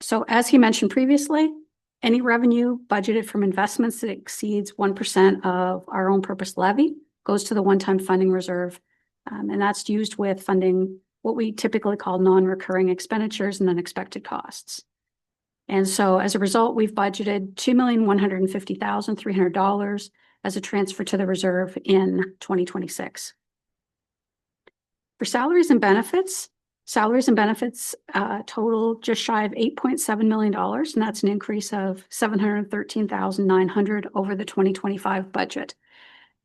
So as he mentioned previously, any revenue budgeted from investments that exceeds 1% of our own purpose levy goes to the one-time funding reserve. And that's used with funding what we typically call non-recurring expenditures and unexpected costs. And so as a result, we've budgeted $2,150,300 as a transfer to the reserve in 2026. For salaries and benefits total just shy of $8.7 million, and that's an increase of $713,900 over the 2025 budget.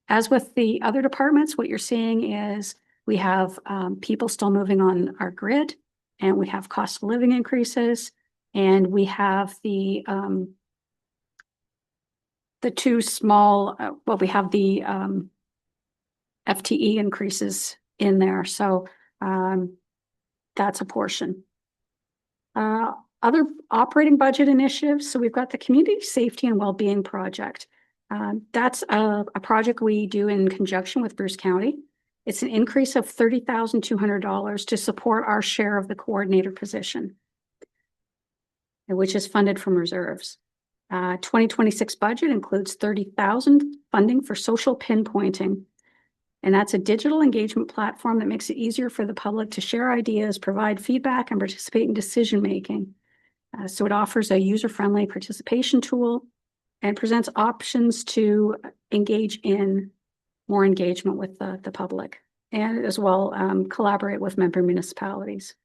As with the other departments, what you're seeing is we have people still moving on our grid, and we have cost of living increases, and we have the two small, we have the FTE increases in there. So that's a portion. Other operating budget initiatives. So we've got the Community Safety and Wellbeing Project. That's a project we do in conjunction with Bruce County. It's an increase of $30,200 to support our share of the coordinator position, which is funded from reserves. 2026 budget includes $30,000 funding for social pinpointing. And that's a digital engagement platform that makes it easier for the public to share ideas, provide feedback, and participate in decision-making. So it offers a user-friendly participation tool and presents options to engage in more engagement with the public, and as well collaborate with member municipalities.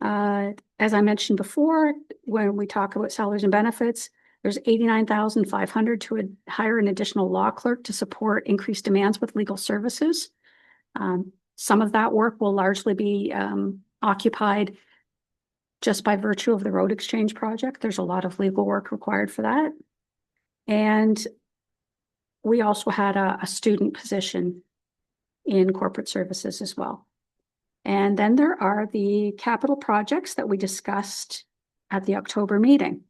As I mentioned before, when we talk about salaries and benefits, there's $89,500 to hire an additional law clerk to support increased demands with legal services. Some of that work will largely be occupied just by virtue of the road exchange project. There's a lot of legal work required for that. And we also had a student position in corporate services as well. And then there are the capital projects that we discussed at the October meeting.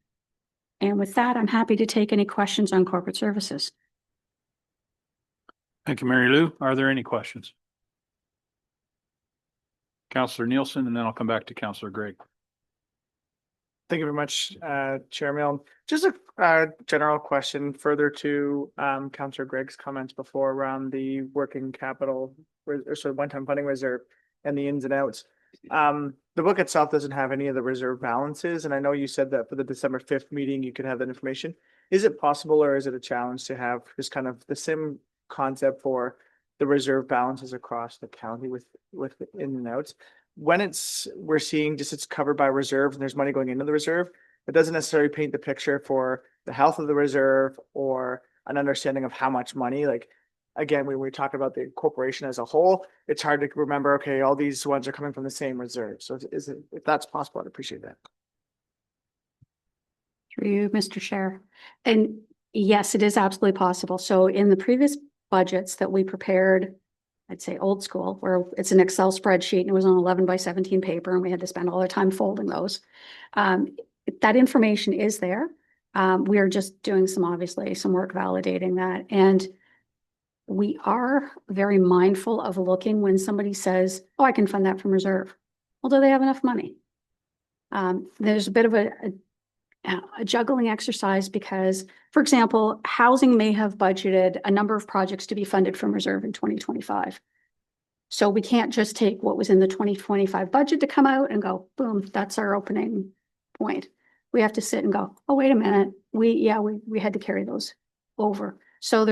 And with that, I'm happy to take any questions on corporate services. Thank you, Mary Lou. Are there any questions? Councillor Nielsen, and then I'll come back to Councillor Gregg. Thank you very much, Chair Milne. Just a general question further to Councillor Gregg's comments before around the working capital or sort of one-time funding reserve and the ins and outs. The book itself doesn't have any of the reserve balances, and I know you said that for the December 5th meeting you could have that information. Is it possible, or is it a challenge to have just kind of the same concept for the reserve balances across the county with in and outs? When we're seeing just it's covered by reserve and there's money going into the reserve, it doesn't necessarily paint the picture for the health of the reserve or an understanding of how much money. Like, again, when we talk about the corporation as a whole, it's hard to remember, okay, all these ones are coming from the same reserve. So if that's possible, I'd appreciate that. Through you, Mr. Chair. And yes, it is absolutely possible. So in the previous budgets that we prepared, I'd say old school, where it's an Excel spreadsheet and it was on 11 by 17 paper and we had to spend all our time folding those. that information is there. We are just doing obviously some work validating that. And we are very mindful of looking when somebody says, oh, I can fund that from reserve. Well, do they have enough money? There's a bit of a juggling exercise because, for example, housing may have budgeted a number of projects to be funded from reserve in 2025. So we can't just take what was in the 2025 budget to come out and go, boom, that's our opening point. We have to sit and go, oh, wait a minute. We had to carry those over. So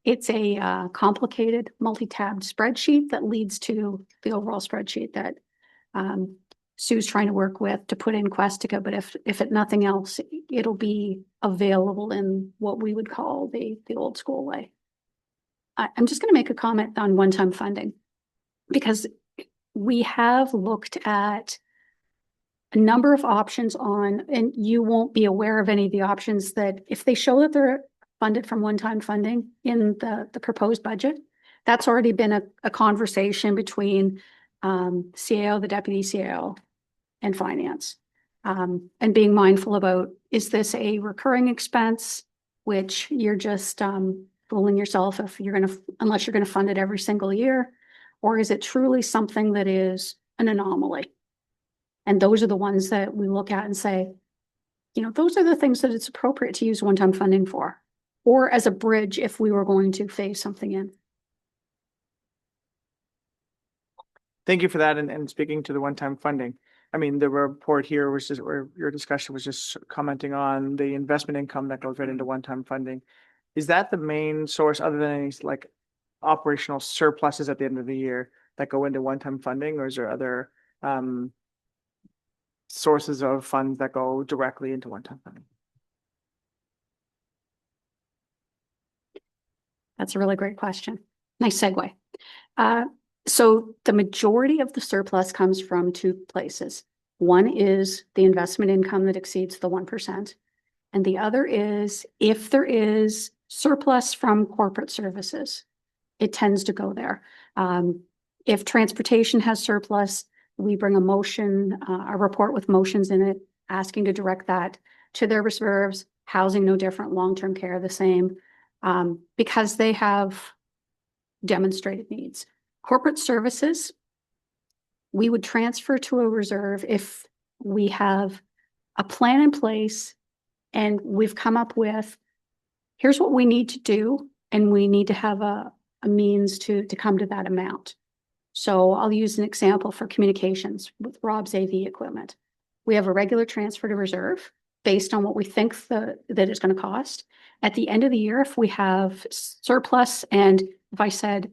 it's a complicated multi-tabbed spreadsheet that leads to the overall spreadsheet that Sue's trying to work with to put in Questica, but if it nothing else, it'll be available in what we would call the old school way. I'm just going to make a comment on one-time funding because we have looked at a number of options and you won't be aware of any of the options that if they show that they're funded from one-time funding in the proposed budget, that's already been a conversation between CAO, the deputy CAO, and finance. And being mindful about, is this a recurring expense, which you're just fooling yourself unless you're going to fund it every single year, or is it truly something that is an anomaly? And those are the ones that we look at and say, those are the things that it's appropriate to use one-time funding for, or as a bridge if we were going to phase something in. Thank you for that. And speaking to the one-time funding, I mean, the report here was just, or your discussion was just commenting on the investment income that goes right into one-time funding. Is that the main source other than any like operational surpluses at the end of the year that go into one-time funding, or is there other sources of funds that go directly into one-time funding? That's a really great question. Nice segue. So the majority of the surplus comes from two places. One is the investment income that exceeds the 1%. And the other is if there is surplus from corporate services, it tends to go there. If transportation has surplus, we bring a report with motions in it, asking to direct that to their reserves. Housing, no different. Long-term care, the same, because they have demonstrated needs. Corporate services, we would transfer to a reserve if we have a plan in place and we've come up with, here's what we need to do, and we need to have a means to come to that amount. So I'll use an example for communications with Rob's AV equipment. We have a regular transfer to reserve based on what we think that it's going to cost. At the end of the year, if we have surplus, and if I said,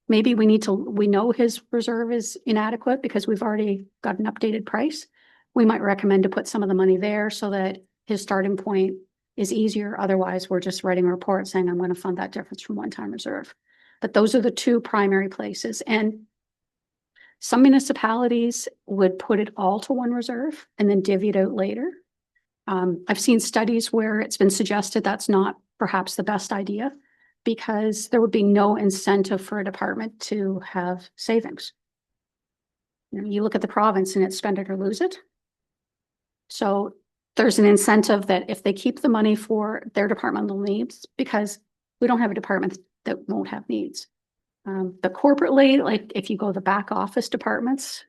maybe we know his reserve is inadequate because we've already got an updated price, we might recommend to put some of the money there so that his starting point is easier. Otherwise, we're just writing a report saying, I'm going to fund that difference from one-time reserve. But those are the two primary places. And some municipalities would put it all to one reserve and then divvy it out later. I've seen studies where it's been suggested that's not perhaps the best idea, because there would be no incentive for a department to have savings. You look at the province and it's spend it or lose it. So there's an incentive that if they keep the money for their departmental needs, because we don't have a department that won't have needs. But corporately, like if you go to the back office departments,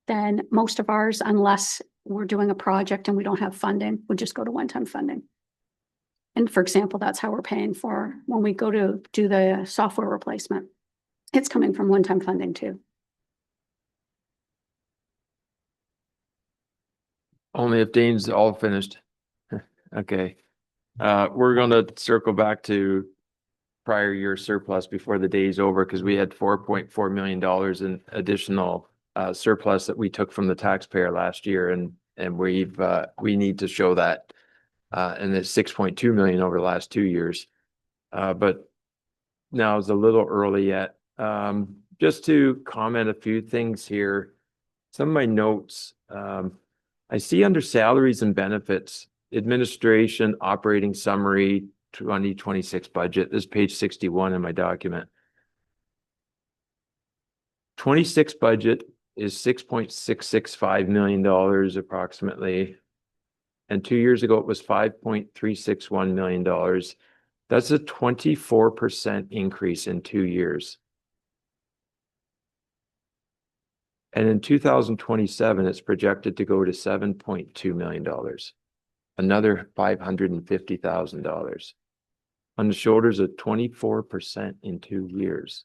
then most of ours, unless we're doing a project and we don't have funding, would just go to one-time funding. And for example, that's how we're paying for when we go to do the software replacement. It's coming from one-time funding too. Only if Dean's all finished. Okay. We're going to circle back to prior year surplus before the day's over, because we had $4.4 million in additional surplus that we took from the taxpayer last year, and we need to show that. And it's 6.2 million over the last 2 years. But now it's a little early yet. Just to comment a few things here. Some of my notes, I see under salaries and benefits, administration operating summary 2026 budget. This is page 61 in my document. 26 budget is $6.665 million approximately. And 2 years ago, it was $5.361 million. That's a 24% increase in 2 years. And in 2027, it's projected to go to $7.2 million, another $550,000 on the shoulders of 24% in 2 years.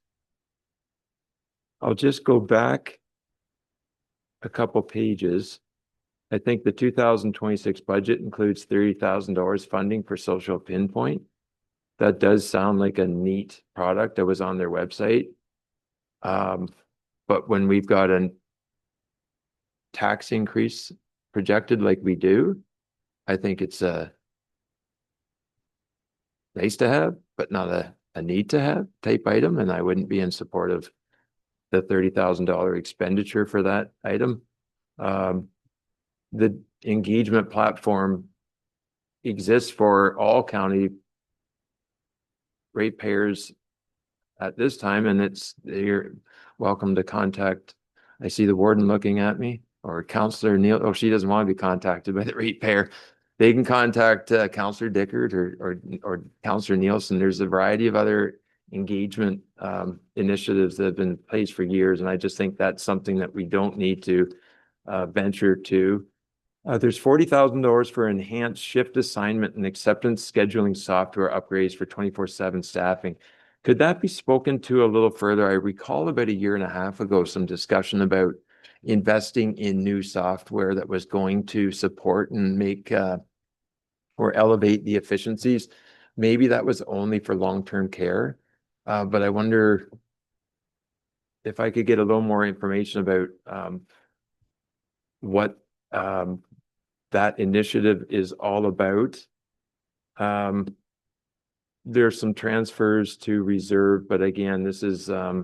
I'll just go back a couple pages. I think the 2026 budget includes $30,000 funding for Social Pinpoint. That does sound like a neat product that was on their website. But when we've got a tax increase projected like we do, I think it's a nice to have, but not a need to have type item. And I wouldn't be in support of the $30,000 expenditure for that item. The engagement platform exists for all county ratepayers at this time, and you're welcome to contact. I see the warden looking at me, or Councillor Neil. Oh, she doesn't want to be contacted by the ratepayer. They can contact Councillor Dickert or Councillor Nielsen. There's a variety of other engagement initiatives that have been in place for years, and I just think that's something that we don't need to venture to. There's $40,000 for enhanced shift assignment and acceptance scheduling software upgrades for 24/7 staffing. Could that be spoken to a little further? I recall about a year and a half ago some discussion about investing in new software that was going to support and make or elevate the efficiencies. Maybe that was only for long-term care, but I wonder if I could get a little more information about what that initiative is all about. There's some transfers to reserve, but again, this is, I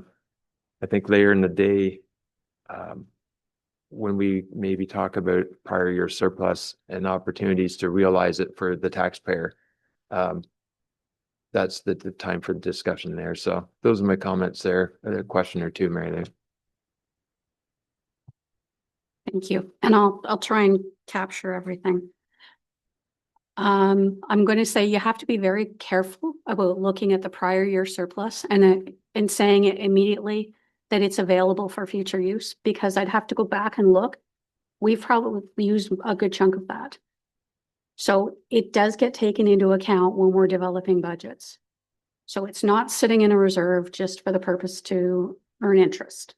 think later in the day, when we maybe talk about prior year surplus and opportunities to realize it for the taxpayer. That's the time for discussion there. So those are my comments there. A question or two, Mary Lou. Thank you. And I'll try and capture everything. I'm going to say you have to be very careful about looking at the prior year surplus and saying it immediately that it's available for future use, because I'd have to go back and look. We've probably used a good chunk of that. So it does get taken into account when we're developing budgets. So it's not sitting in a reserve just for the purpose to earn interest.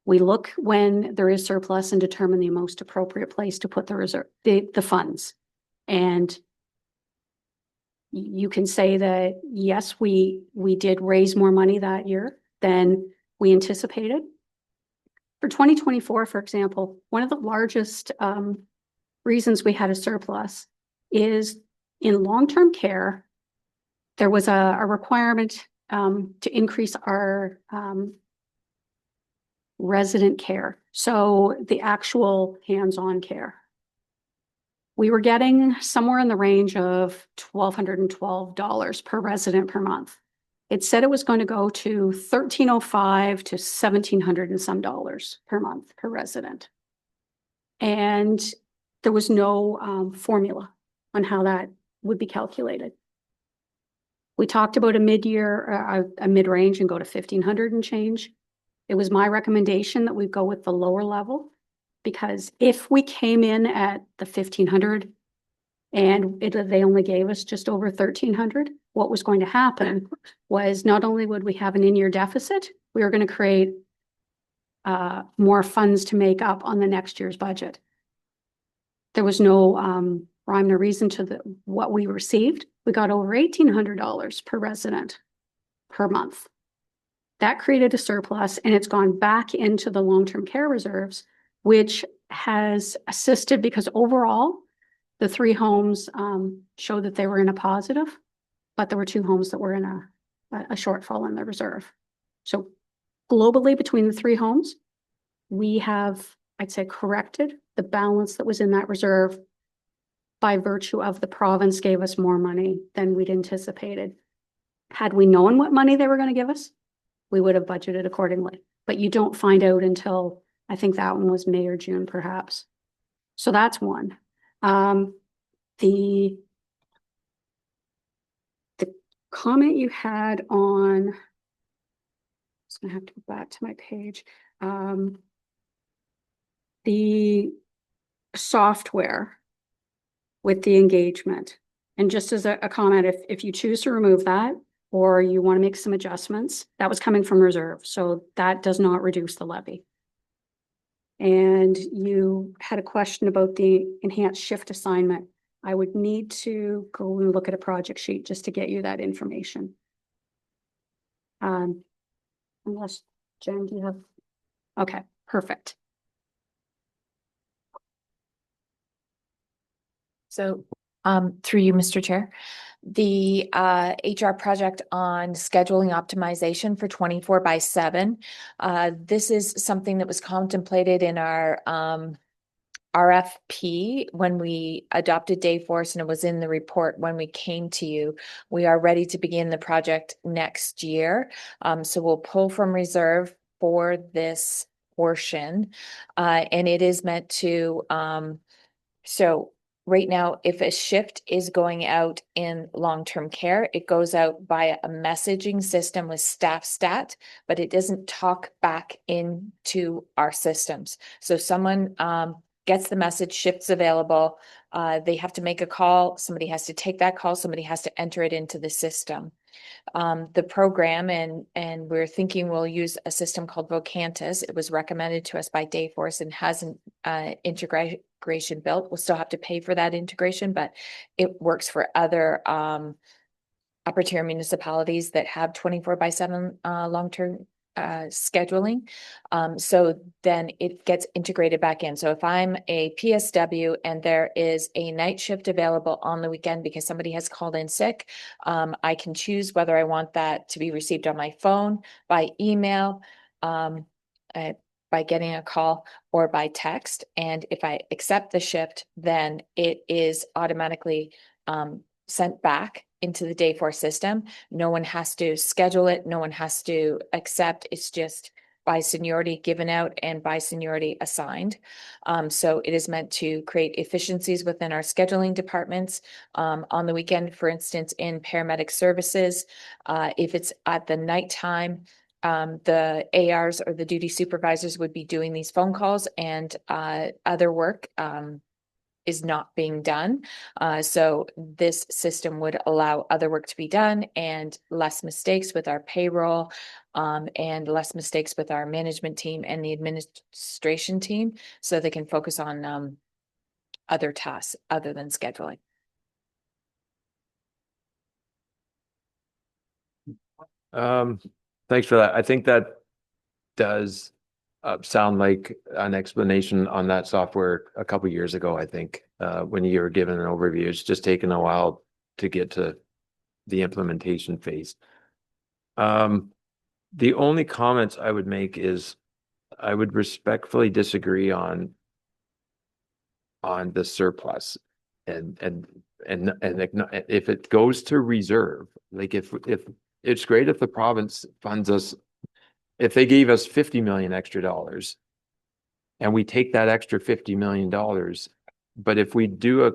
We look when there is surplus and determine the most appropriate place to put the reserve, the funds. And you can say that, yes, we did raise more money that year than we anticipated. For 2024, for example, one of the largest reasons we had a surplus is in long-term care. There was a requirement to increase our resident care, so the actual hands-on care. We were getting somewhere in the range of $1,212 per resident per month. It said it was going to go to $1,305 to $1,700 and some dollars per month per resident. And there was no formula on how that would be calculated. We talked about a mid-year, a mid-range, and go to $1,500 and change. It was my recommendation that we go with the lower level, because if we came in at the $1,500 and they only gave us just over $1,300, what was going to happen was not only would we have an in-year deficit, we were going to create more funds to make up on the next year's budget. There was no rhyme or reason to what we received. We got over $1,800 per resident per month. That created a surplus, and it's gone back into the long-term care reserves, which has assisted, because overall, the 3 homes show that they were in a positive, but there were 2 homes that were in a shortfall in the reserve. So globally, between the 3 homes, we have, I'd say, corrected the balance that was in that reserve by virtue of the province gave us more money than we'd anticipated. Had we known what money they were going to give us, we would have budgeted accordingly. but you don't find out until, I think that one was May or June perhaps. So that's one. The comment you had on, I'm just gonna have to go back to my page. The software with the engagement. And just as a comment, if you choose to remove that, or you want to make some adjustments, that was coming from reserve. So that does not reduce the levy. And you had a question about the enhanced shift assignment. I would need to go and look at a project sheet just to get you that information. Unless, Jen, do you have? Okay, perfect. So, through you, Mr. Chair, the HR project on scheduling optimization for 24/7. This is something that was contemplated in our RFP when we adopted Dayforce, and it was in the report when we came to you. We are ready to begin the project next year. So we'll pull from reserve for this portion, and it is meant to, so right now, if a shift is going out in long-term care, it goes out via a messaging system with StaffStat, but it doesn't talk back into our systems. So someone gets the message, shifts available, they have to make a call, somebody has to take that call, somebody has to enter it into the system. The program, and we're thinking we'll use a system called Vocantis. It was recommended to us by Dayforce and has an integration built. We'll still have to pay for that integration, but it works for other upper tier municipalities that have 24/7 long-term scheduling. So then it gets integrated back in. So if I'm a PSW and there is a night shift available on the weekend because somebody has called in sick, I can choose whether I want that to be received on my phone, by email, by getting a call, or by text. And if I accept the shift, then it is automatically sent back into the Dayforce system. No one has to schedule it. No one has to accept. It's just by seniority given out and by seniority assigned. So it is meant to create efficiencies within our scheduling departments. On the weekend, for instance, in paramedic services, if it's at the nighttime, the ARs or the duty supervisors would be doing these phone calls, and other work is not being done. So this system would allow other work to be done and less mistakes with our payroll, and less mistakes with our management team and the administration team, so they can focus on other tasks other than scheduling. Thanks for that. I think that does sound like an explanation on that software a couple of years ago. I think when you were given an overview, it's just taken a while to get to the implementation phase. The only comments I would make is I would respectfully disagree on the surplus, and if it goes to reserve, like if it's great if the province funds us, if they gave us 50 million extra dollars and we take that extra $50 million, but if we do a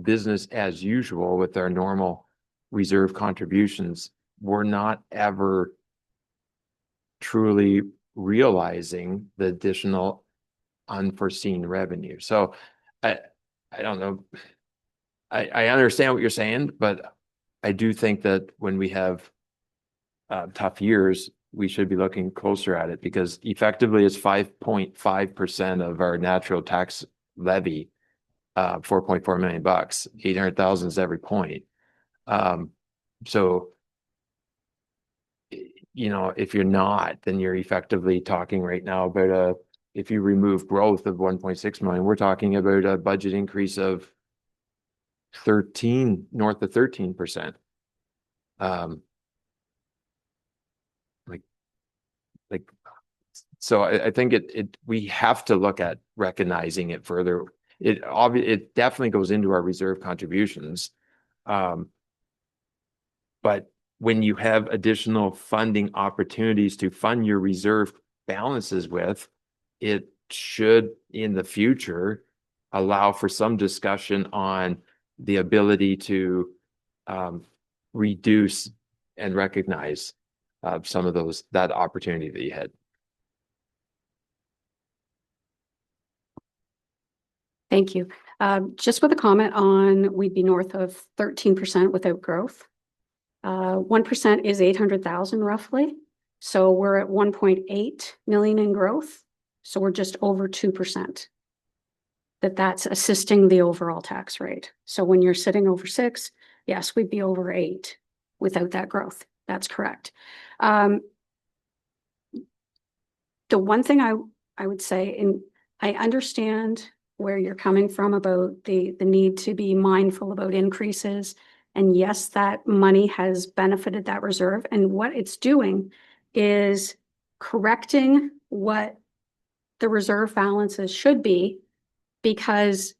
business as usual with our normal reserve contributions, we're not ever truly realizing the additional unforeseen revenue. So I don't know. I understand what you're saying, but I do think that when we have tough years, we should be looking closer at it, because effectively it's 5.5% of our natural tax levy, $4.4 million, 800,000 is every point. So, you know, if you're not, then you're effectively talking right now about if you remove growth of 1.6 million, we're talking about a budget increase of north of 13%. So I think we have to look at recognizing it further. It definitely goes into our reserve contributions. But when you have additional funding opportunities to fund your reserve balances with, it should in the future allow for some discussion on the ability to reduce and recognize some of that opportunity that you had. Thank you. Just with a comment on, we'd be north of 13% without growth. 1% is 800,000 roughly. So we're at 1.8 million in growth. So we're just over 2%. That's assisting the overall tax rate. So when you're sitting over 6, yes, we'd be over 8 without that growth. That's correct. The one thing I would say, and I understand where you're coming from about the need to be mindful about increases. And yes, that money has benefited that reserve. And what it's doing is correcting what the reserve balances should be, because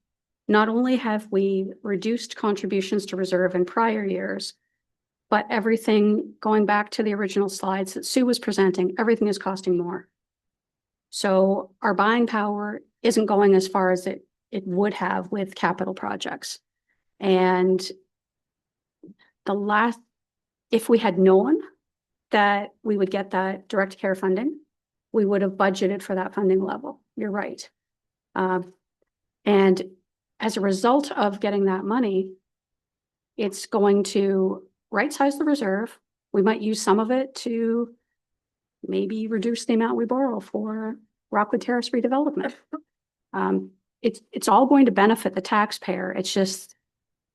not only have we reduced contributions to reserve in prior years, but everything, going back to the original slides that Sue was presenting, everything is costing more. So our buying power isn't going as far as it would have with capital projects. And if we had known that we would get that direct care funding, we would have budgeted for that funding level. You're right. And as a result of getting that money, it's going to right-size the reserve. We might use some of it to maybe reduce the amount we borrow for Rockwood Terrace redevelopment. It's all going to benefit the taxpayer. It's just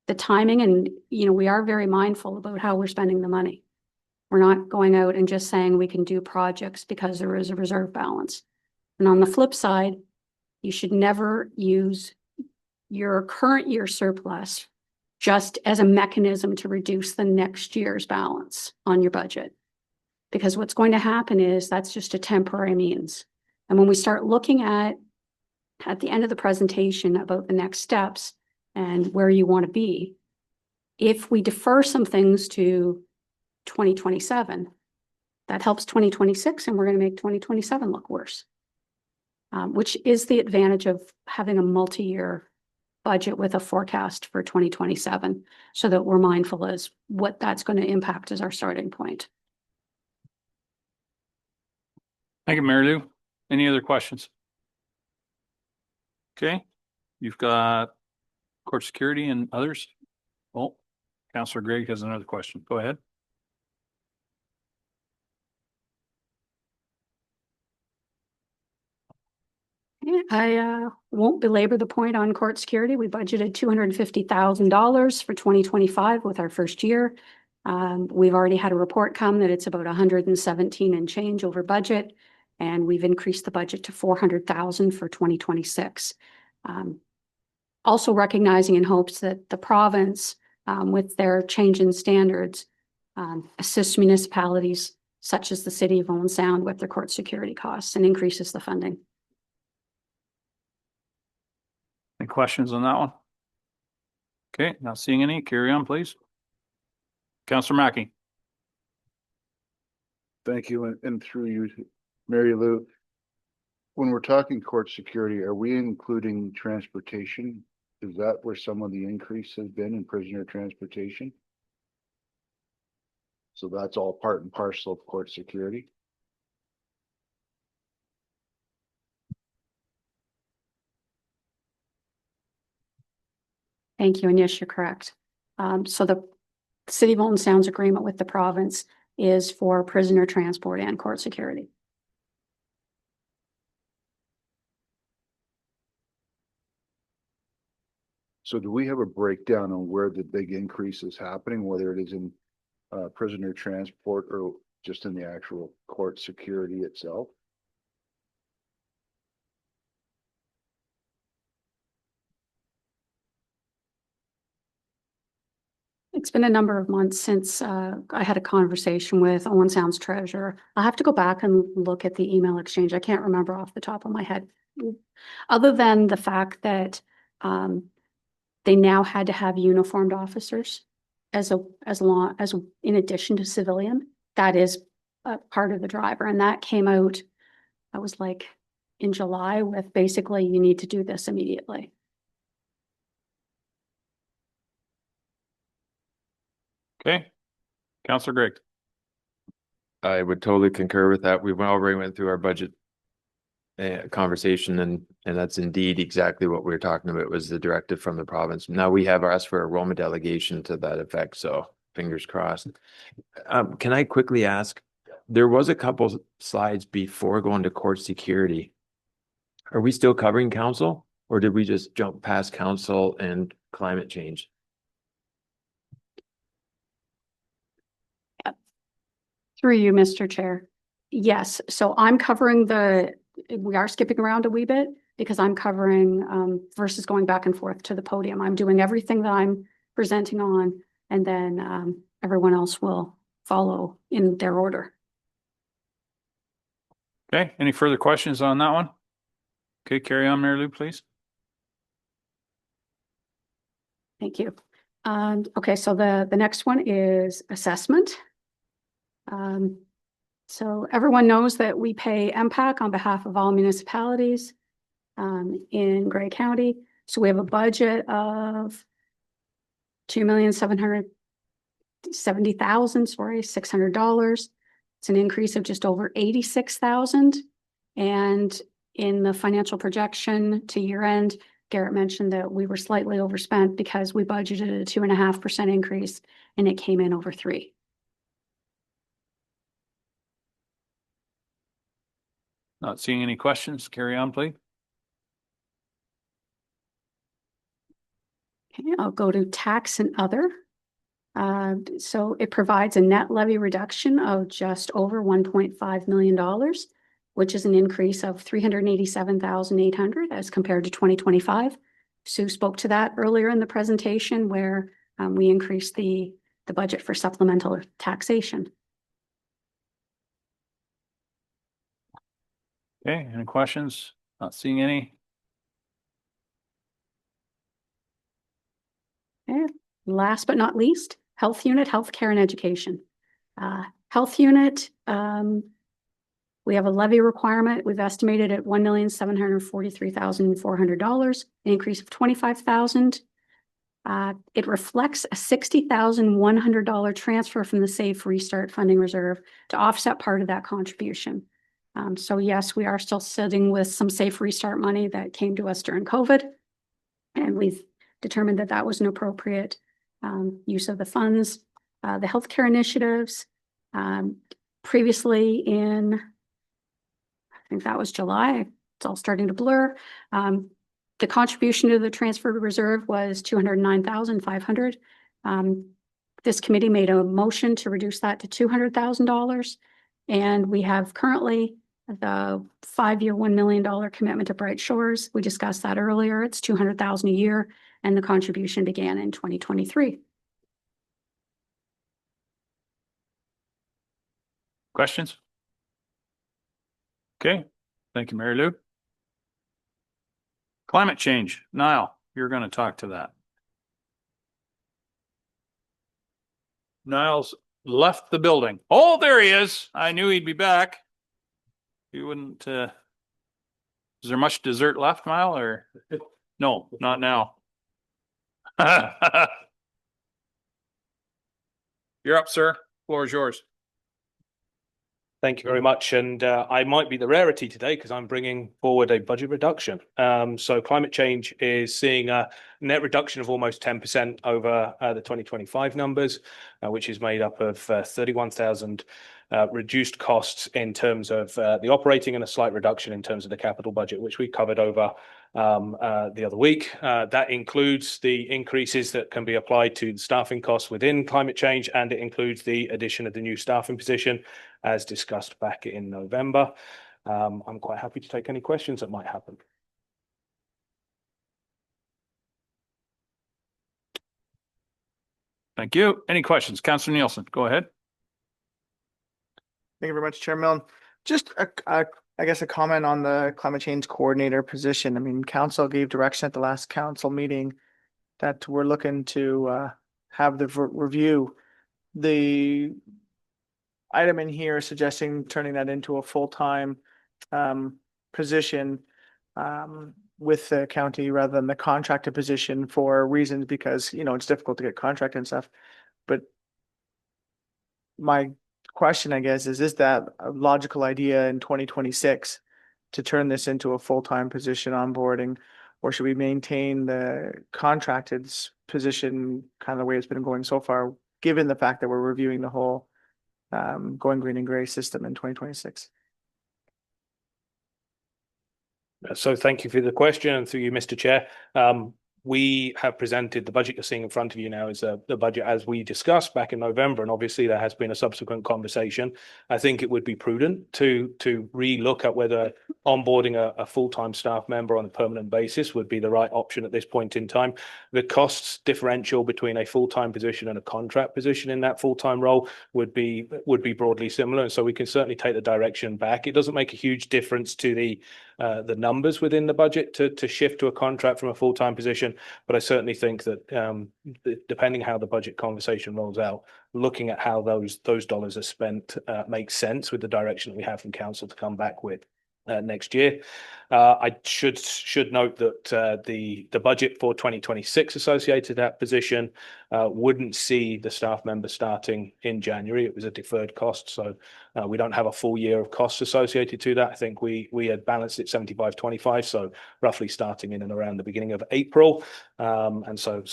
the timing, and we are very mindful about how we're spending the money. We're not going out and just saying we can do projects because there is a reserve balance. And on the flip side, you should never use your current year surplus just as a mechanism to reduce the next year's balance on your budget. Because what's going to happen is that's just a temporary means. And when we start looking at the end of the presentation about the next steps and where you want to be, if we defer some things to 2027, that helps 2026, and we're going to make 2027 look worse, which is the advantage of having a multi-year budget with a forecast for 2027, so that we're mindful as what that's going to impact as our starting point. Thank you, Mary Lou. Any other questions? Okay, you've got court security and others. Oh, Councillor Gregg has another question. Go ahead. I won't belabor the point on court security. We budgeted $250,000 for 2025 with our first year. We've already had a report come that it's about 117 and change over budget, and we've increased the budget to 400,000 for 2026. Also recognizing in hopes that the province, with their change in standards, assists municipalities such as the city of Owen Sound with their court security costs and increases the funding. Any questions on that one? Okay, not seeing any. Carry on, please. Councillor Mackey. Thank you, and through you, Mary Lou. When we're talking court security, are we including transportation? Is that where some of the increase has been in prisoner transportation? So that's all part and parcel of court security? Thank you, and yes, you're correct. So the City of Owen Sound's agreement with the province is for prisoner transport and court security. So do we have a breakdown on where the big increase is happening, whether it is in prisoner transport or just in the actual court security itself? It's been a number of months since I had a conversation with Owen Sound's treasurer. I'll have to go back and look at the email exchange. I can't remember off the top of my head, other than the fact that they now had to have uniformed officers as in addition to civilian. That is a part of the driver, and that came out That was like in July with basically you need to do this immediately. Okay. Counselor Greg. I would totally concur with that. We've already went through our budget conversation and that's indeed exactly what we were talking about was the directive from the province. Now we have asked for a Roma delegation to that effect, so fingers crossed. Can I quickly ask, there was a couple slides before going to court security. Are we still covering council or did we just jump past council and climate change? Through you, Mr. Chair. Yes, so I'm covering we are skipping around a wee bit because I'm covering versus going back and forth to the podium. I'm doing everything that I'm presenting on and then everyone else will follow in their order. Okay, any further questions on that one? Okay, carry on, Mary Lou, please. Thank you. Okay, so the next one is assessment. So everyone knows that we pay MPAC on behalf of all municipalities in Grey County. So we have a budget of $2,770,600. It's an increase of just over 86,000. And in the financial projection to year end, Garrett mentioned that we were slightly overspent because we budgeted a 2.5% increase and it came in over 3%. Not seeing any questions. Carry on, please. Okay, I'll go to tax and other. So it provides a net levy reduction of just over $1.5 million, which is an increase of 387,800 as compared to 2025. Sue spoke to that earlier in the presentation where we increased the budget for supplemental taxation. Okay, any questions? Not seeing any. Okay. Last but not least, health unit, healthcare and education. Health unit, we have a levy requirement. We've estimated at $1,743,400, an increase of 25,000. It reflects a $60,100 transfer from the Safe Restart Funding Reserve to offset part of that contribution. So yes, we are still sitting with some Safe Restart money that came to us during COVID, and we've determined that that was an appropriate use of the funds. The healthcare initiatives, previously in, I think that was July, it's all starting to blur. The contribution to the transfer reserve was $209,500. This committee made a motion to reduce that to $200,000. And we have currently the 5-year, $1 million commitment to Bright Shores. We discussed that earlier. It's $200,000 a year, and the contribution began in 2023. Questions? Okay, thank you, Mary Lou. Climate change. Niall, you're going to talk to that. Niall's left the building. Oh, there he is. I knew he'd be back. He wouldn't, is there much dessert left, Niall, or? No, not now. You're up, sir. Floor is yours. Thank you very much. And I might be the rarity today because I'm bringing forward a budget reduction. So climate change is seeing a net reduction of almost 10% over the 2025 numbers, which is made up of 31,000 reduced costs in terms of the operating and a slight reduction in terms of the capital budget, which we covered over the other week. That includes the increases that can be applied to the staffing costs within climate change, and it includes the addition of the new staffing position as discussed back in November. I'm quite happy to take any questions that might happen. Thank you. Any questions? Councillor Nielsen, go ahead. Thank you very much, Chair Milne. Just I guess a comment on the climate change coordinator position. I mean, council gave direction at the last council meeting that we're looking to have the review. The item in here suggesting turning that into a full-time position with the county rather than the contracted position for reasons because, you know, it's difficult to get contract and stuff. But my question, I guess, is that a logical idea in 2026 to turn this into a full-time position onboarding? Or should we maintain the contracted position kind of the way it's been going so far, given the fact that we're reviewing the whole Going Green and Gray system in 2026? So thank you for the question, and through you, Mr. Chair. We have presented the budget you're seeing in front of you now is the budget as we discussed back in November, and obviously there has been a subsequent conversation. I think it would be prudent to re-look at whether onboarding a full-time staff member on a permanent basis would be the right option at this point in time. The costs differential between a full-time position and a contract position in that full-time role would be broadly similar, and so we can certainly take the direction back. It doesn't make a huge difference to the numbers within the budget to shift to a contract from a full-time position. But I certainly think that depending how the budget conversation rolls out, looking at how those dollars are spent makes sense with the direction that we have from council to come back with next year. I should note that the budget for 2026 associated to that position wouldn't see the staff member starting in January. It was a deferred cost, so we don't have a full year of costs associated to that. I think we had balanced it 75-25, so roughly starting in and around the beginning of April, and so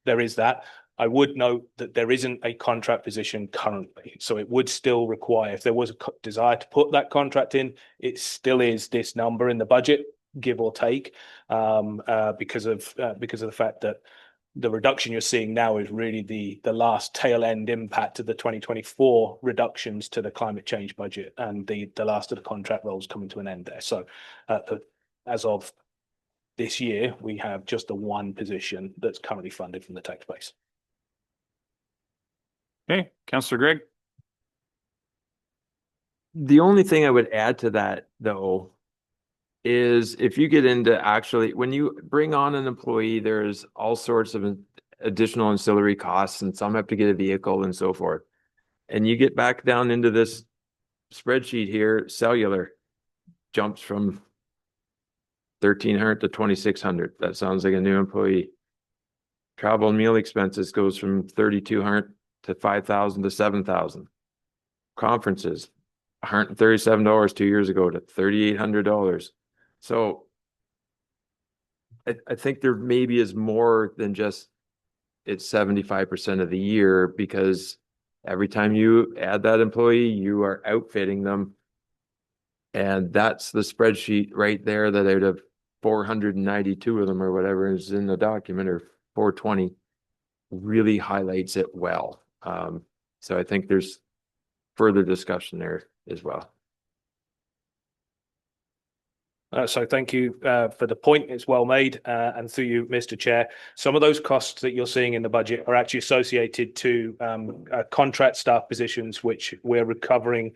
there is that. I would note that there isn't a contract position currently, so it would still require, if there was a desire to put that contract in, it still is this number in the budget, give or take, because of the fact that the reduction you're seeing now is really the last tail end impact of the 2024 reductions to the climate change budget, and the last of the contract roles coming to an end there. So as of this year, we have just the one position that's currently funded from the tax base. Okay, Councillor Greg. The only thing I would add to that, though, is if you get into actually, when you bring on an employee, there's all sorts of additional ancillary costs, and some have to get a vehicle and so forth. And you get back down into this spreadsheet here, cellular jumps from 1,300 to 2,600. That sounds like a new employee. Travel and meal expenses goes from 3,200 to 5,000 to 7,000. Conferences, $137 2 years ago to $3,800. So I think there maybe is more than just it's 75% of the year, because every time you add that employee, you are outfitting them. And that's the spreadsheet right there that out of 492 of them or whatever is in the document, or 420, really highlights it well. So I think there's further discussion there as well. So thank you for the point. It's well made, and through you, Mr. Chair, some of those costs that you're seeing in the budget are actually associated to contract staff positions, which we're recovering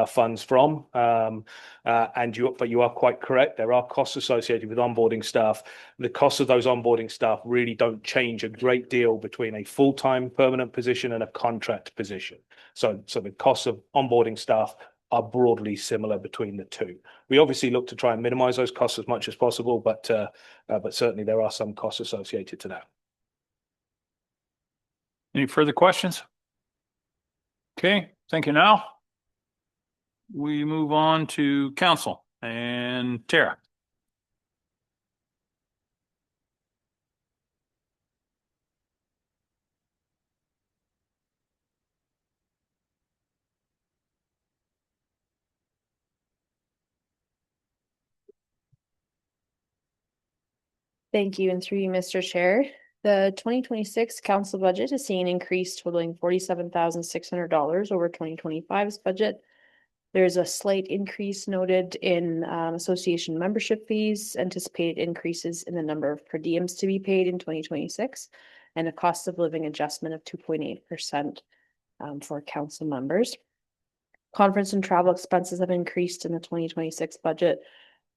funds from. But you are quite correct. There are costs associated with onboarding staff. The costs of those onboarding staff really don't change a great deal between a full-time permanent position and a contract position. So the costs of onboarding staff are broadly similar between the two. We obviously look to try and minimize those costs as much as possible, but certainly there are some costs associated to that. Any further questions? Okay, thank you. Now we move on to council and Tara. Thank you, and through you, Mr. Chair. The 2026 council budget is seeing an increase totaling $47,600 over 2025's budget. There's a slight increase noted in association membership fees, anticipated increases in the number of per diems to be paid in 2026, and a cost of living adjustment of 2.8% for council members. Conference and travel expenses have increased in the 2026 budget,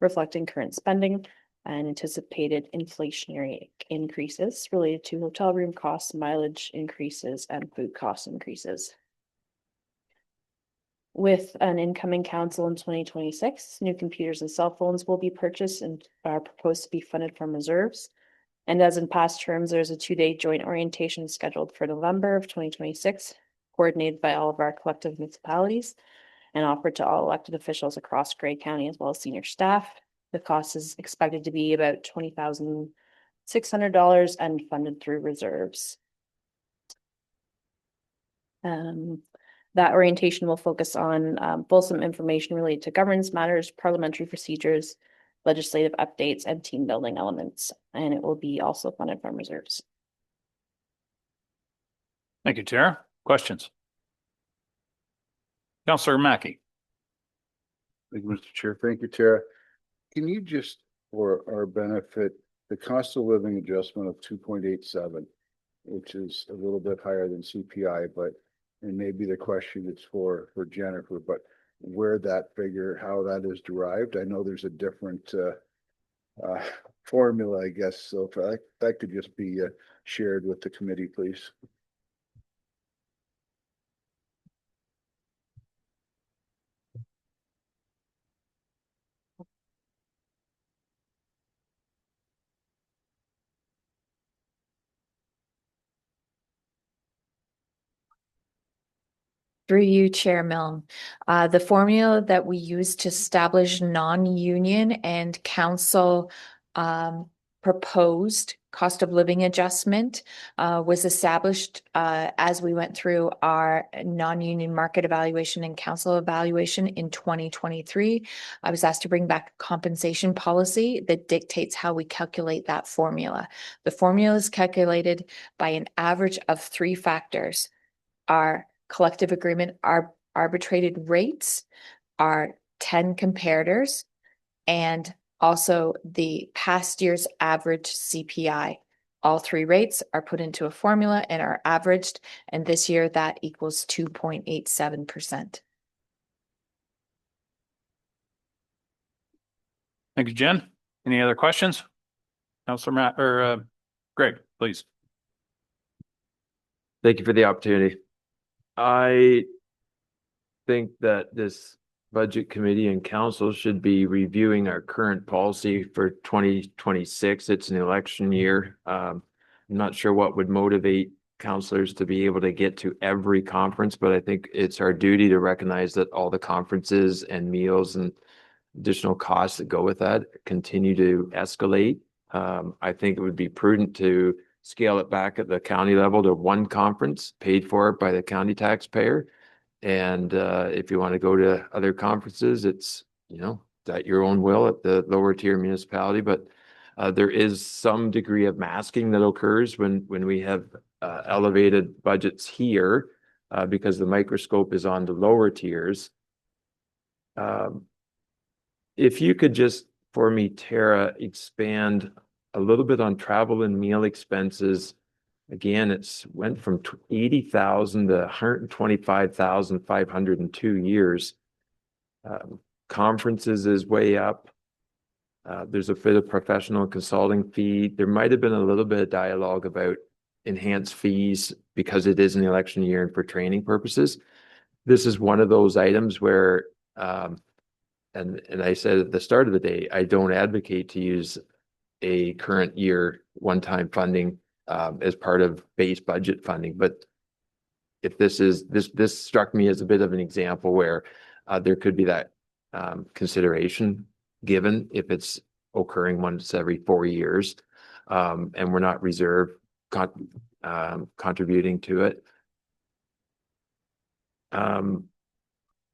reflecting current spending and anticipated inflationary increases related to hotel room costs, mileage increases, and food cost increases. With an incoming council in 2026, new computers and cell phones will be purchased and are proposed to be funded from reserves. And as in past terms, there's a 2-day joint orientation scheduled for November of 2026, coordinated by all of our collective municipalities and offered to all elected officials across Grey County as well as senior staff. The cost is expected to be about $20,600 and funded through reserves. That orientation will focus on fulsome information related to governance matters, parliamentary procedures, legislative updates, and team building elements. And it will be also funded from reserves. Thank you, Tara. Questions? Councillor Mackey. Thank you, Mr. Chair. Thank you, Tara. Can you just, for our benefit, the cost of living adjustment of 2.87, which is a little bit higher than CPI, but, and maybe the question is for Jennifer, but where that figure, how that is derived? I know there's a different formula, I guess. So if that could just be shared with the committee, please. Through you, Chair Milne. The formula that we use to establish non-union and council proposed cost of living adjustment was established as we went through our non-union market evaluation and council evaluation in 2023. I was asked to bring back a compensation policy that dictates how we calculate that formula. The formula is calculated by an average of 3 factors: our collective agreement, our arbitrated rates, our 10 comparators, and also the past year's average CPI. All 3 rates are put into a formula and are averaged, and this year that equals 2.87%. Thank you, Jen. Any other questions? Councillor Matt or Greg, please. Thank you for the opportunity. I think that this budget committee and council should be reviewing our current policy for 2026. It's an election year. I'm not sure what would motivate councillors to be able to get to every conference, but I think it's our duty to recognize that all the conferences and meals and additional costs that go with that continue to escalate. I think it would be prudent to scale it back at the county level to 1 conference paid for by the county taxpayer. And if you want to go to other conferences, it's, at your own will at the lower tier municipality. But there is some degree of masking that occurs when we have elevated budgets here because the microscope is on the lower tiers. If you could just, for me, Tara, expand a little bit on travel and meal expenses. Again, it's went from 80,000 to 125,500 in 2 years. Conferences is way up. There's a bit of professional consulting fee. There might have been a little bit of dialogue about enhanced fees because it is an election year and for training purposes. This is one of those items where, and I said at the start of the day, I don't advocate to use a current year one-time funding as part of base budget funding. But if this struck me as a bit of an example where there could be that consideration given if it's occurring once every 4 years and we're not contributing to it.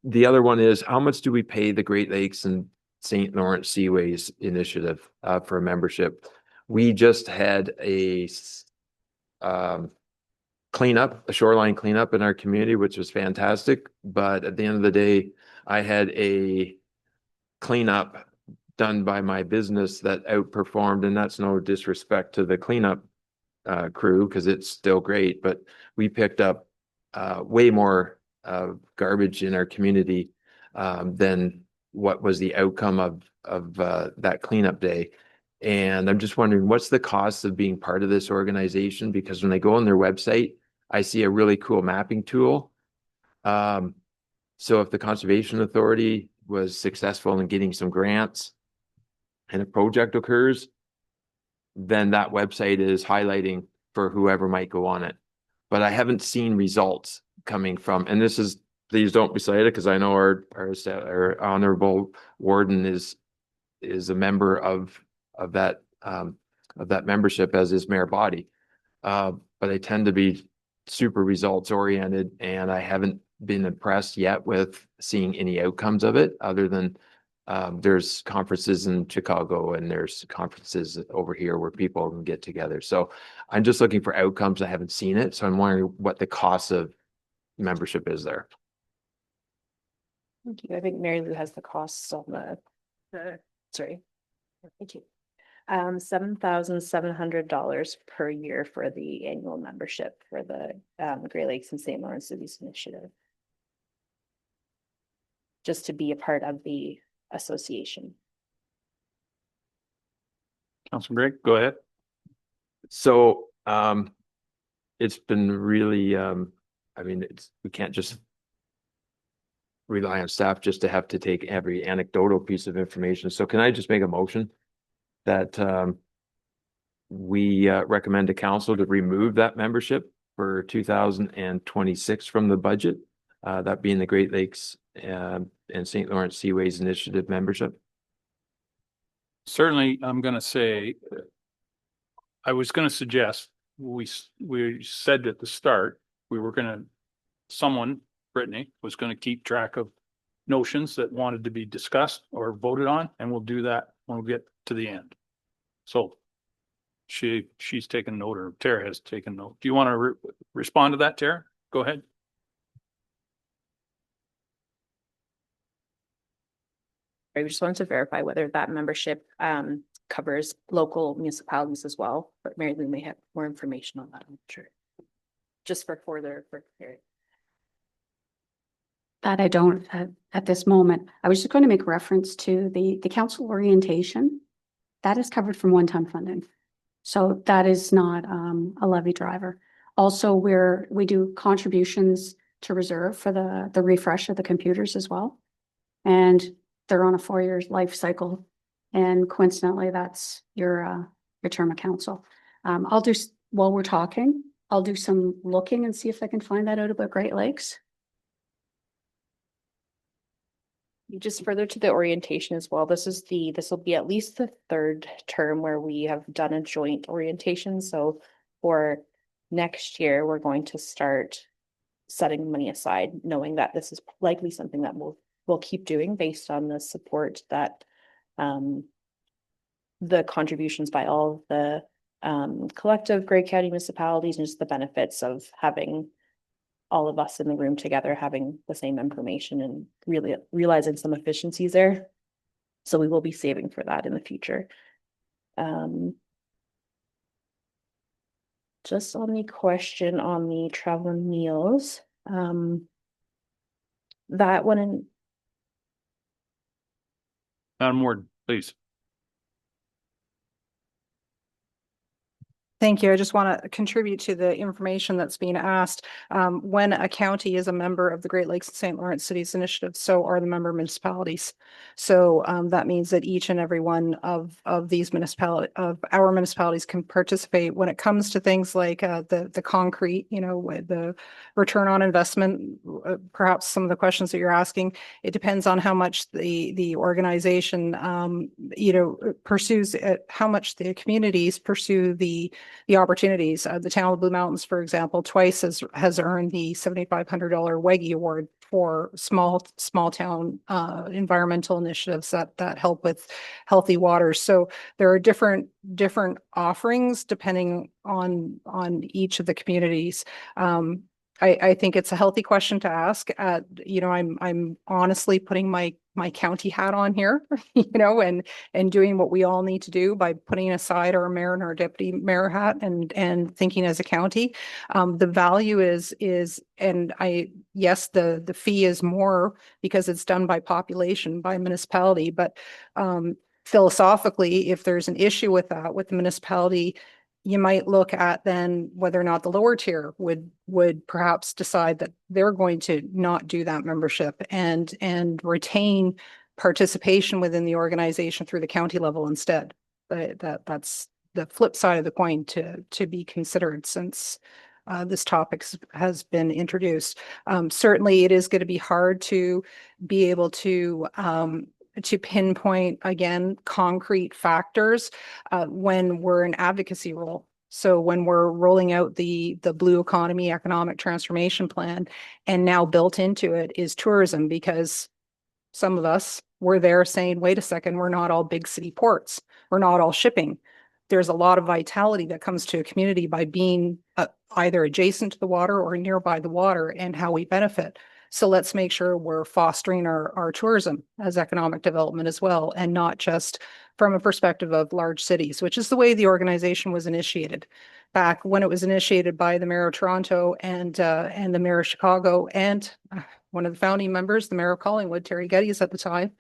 The other one is, how much do we pay the Great Lakes and St. Lawrence Seaways Initiative for a membership? We just had a cleanup, a shoreline cleanup in our community, which was fantastic. But at the end of the day, I had a cleanup done by my business that outperformed, and that's no disrespect to the cleanup crew because it's still great, but we picked up way more garbage in our community than what was the outcome of that cleanup day. And I'm just wondering, what's the cost of being part of this organization? Because when I go on their website, I see a really cool mapping tool. So if the Conservation Authority was successful in getting some grants and a project occurs, then that website is highlighting for whoever might go on it. But I haven't seen results coming from, and this is, please don't be cited, because I know our honorable warden is a member of that membership, as is Mayor Body. But I tend to be super results oriented, and I haven't been impressed yet with seeing any outcomes of it, other than there's conferences in Chicago and there's conferences over here where people can get together. So I'm just looking for outcomes. I haven't seen it. So I'm wondering what the cost of membership is there. Thank you. I think Mary Lou has the costs on the sorry. Thank you. $7,700 per year for the annual membership for the Great Lakes and St. Lawrence Cities Initiative. Just to be a part of the association. Councilman Gregg, go ahead. So it's been really we can't just rely on staff just to have to take every anecdotal piece of information. So can I just make a motion that we recommend to council to remove that membership for 2026 from the budget, that being the Great Lakes and St. Lawrence Seaways Initiative membership? Certainly, I'm going to say, I was going to suggest, we said at the start, we were going to, Brittany was going to keep track of notions that wanted to be discussed or voted on, and we'll do that when we get to the end. So she's taken note, or Tara has taken note. Do you want to respond to that, Tara? Go ahead. I just wanted to verify whether that membership covers local municipalities as well, but Mary Lou may have more information on that, I'm sure. Just for further. That I don't at this moment. I was just going to make reference to the council orientation. That is covered from one-time funding. So that is not a levy driver. Also, we do contributions to reserve for the refresh of the computers as well. And they're on a 4-year life cycle. And coincidentally, that's your term of council. I'll do, while we're talking, I'll do some looking and see if I can find that out about Great Lakes. Just further to the orientation as well, this will be at least the 3rd term where we have done a joint orientation. So for next year, we're going to start setting money aside, knowing that this is likely something that we'll keep doing based on the support that the contributions by all of the collective Grey County municipalities, and just the benefits of having all of us in the room together, having the same information and really realizing some efficiencies there. So we will be saving for that in the future. Just on the question on the travel and meals, that one in. Madam Warden, please. Thank you. I just want to contribute to the information that's being asked. When a county is a member of the Great Lakes and St. Lawrence Cities Initiative, so are the member municipalities. So that means that each and every one of these our municipalities can participate when it comes to things like the concrete, the return on investment, perhaps some of the questions that you're asking. It depends on how much the organization, pursues it, how much the communities pursue the opportunities. The town of Blue Mountains, for example, twice has earned the $7,500 WEGI award for small town environmental initiatives that help with healthy water. So there are different offerings depending on each of the communities. I think it's a healthy question to ask. I'm honestly putting my county hat on here, and doing what we all need to do by putting aside our mayor and our deputy mayor hat and thinking as a county. The value is, and yes, the fee is more because it's done by population, by municipality, but philosophically, if there's an issue with that, with the municipality, you might look at then whether or not the lower tier would perhaps decide that they're going to not do that membership and retain participation within the organization through the county level instead. That's the flip side of the coin to be considered since this topic has been introduced. Certainly, it is going to be hard to be able to pinpoint, again, concrete factors when we're in advocacy role. So when we're rolling out the Blue Economy Economic Transformation Plan, and now built into it is tourism, because some of us were there saying, wait a second, we're not all big city ports. We're not all shipping. There's a lot of vitality that comes to a community by being either adjacent to the water or nearby the water, and how we benefit. So let's make sure we're fostering our tourism as economic development as well, and not just from a perspective of large cities, which is the way the organization was initiated. Back when it was initiated by the Mayor of Toronto and the Mayor of Chicago, and one of the founding members, the Mayor of Collingwood, Terry Geddes at the time,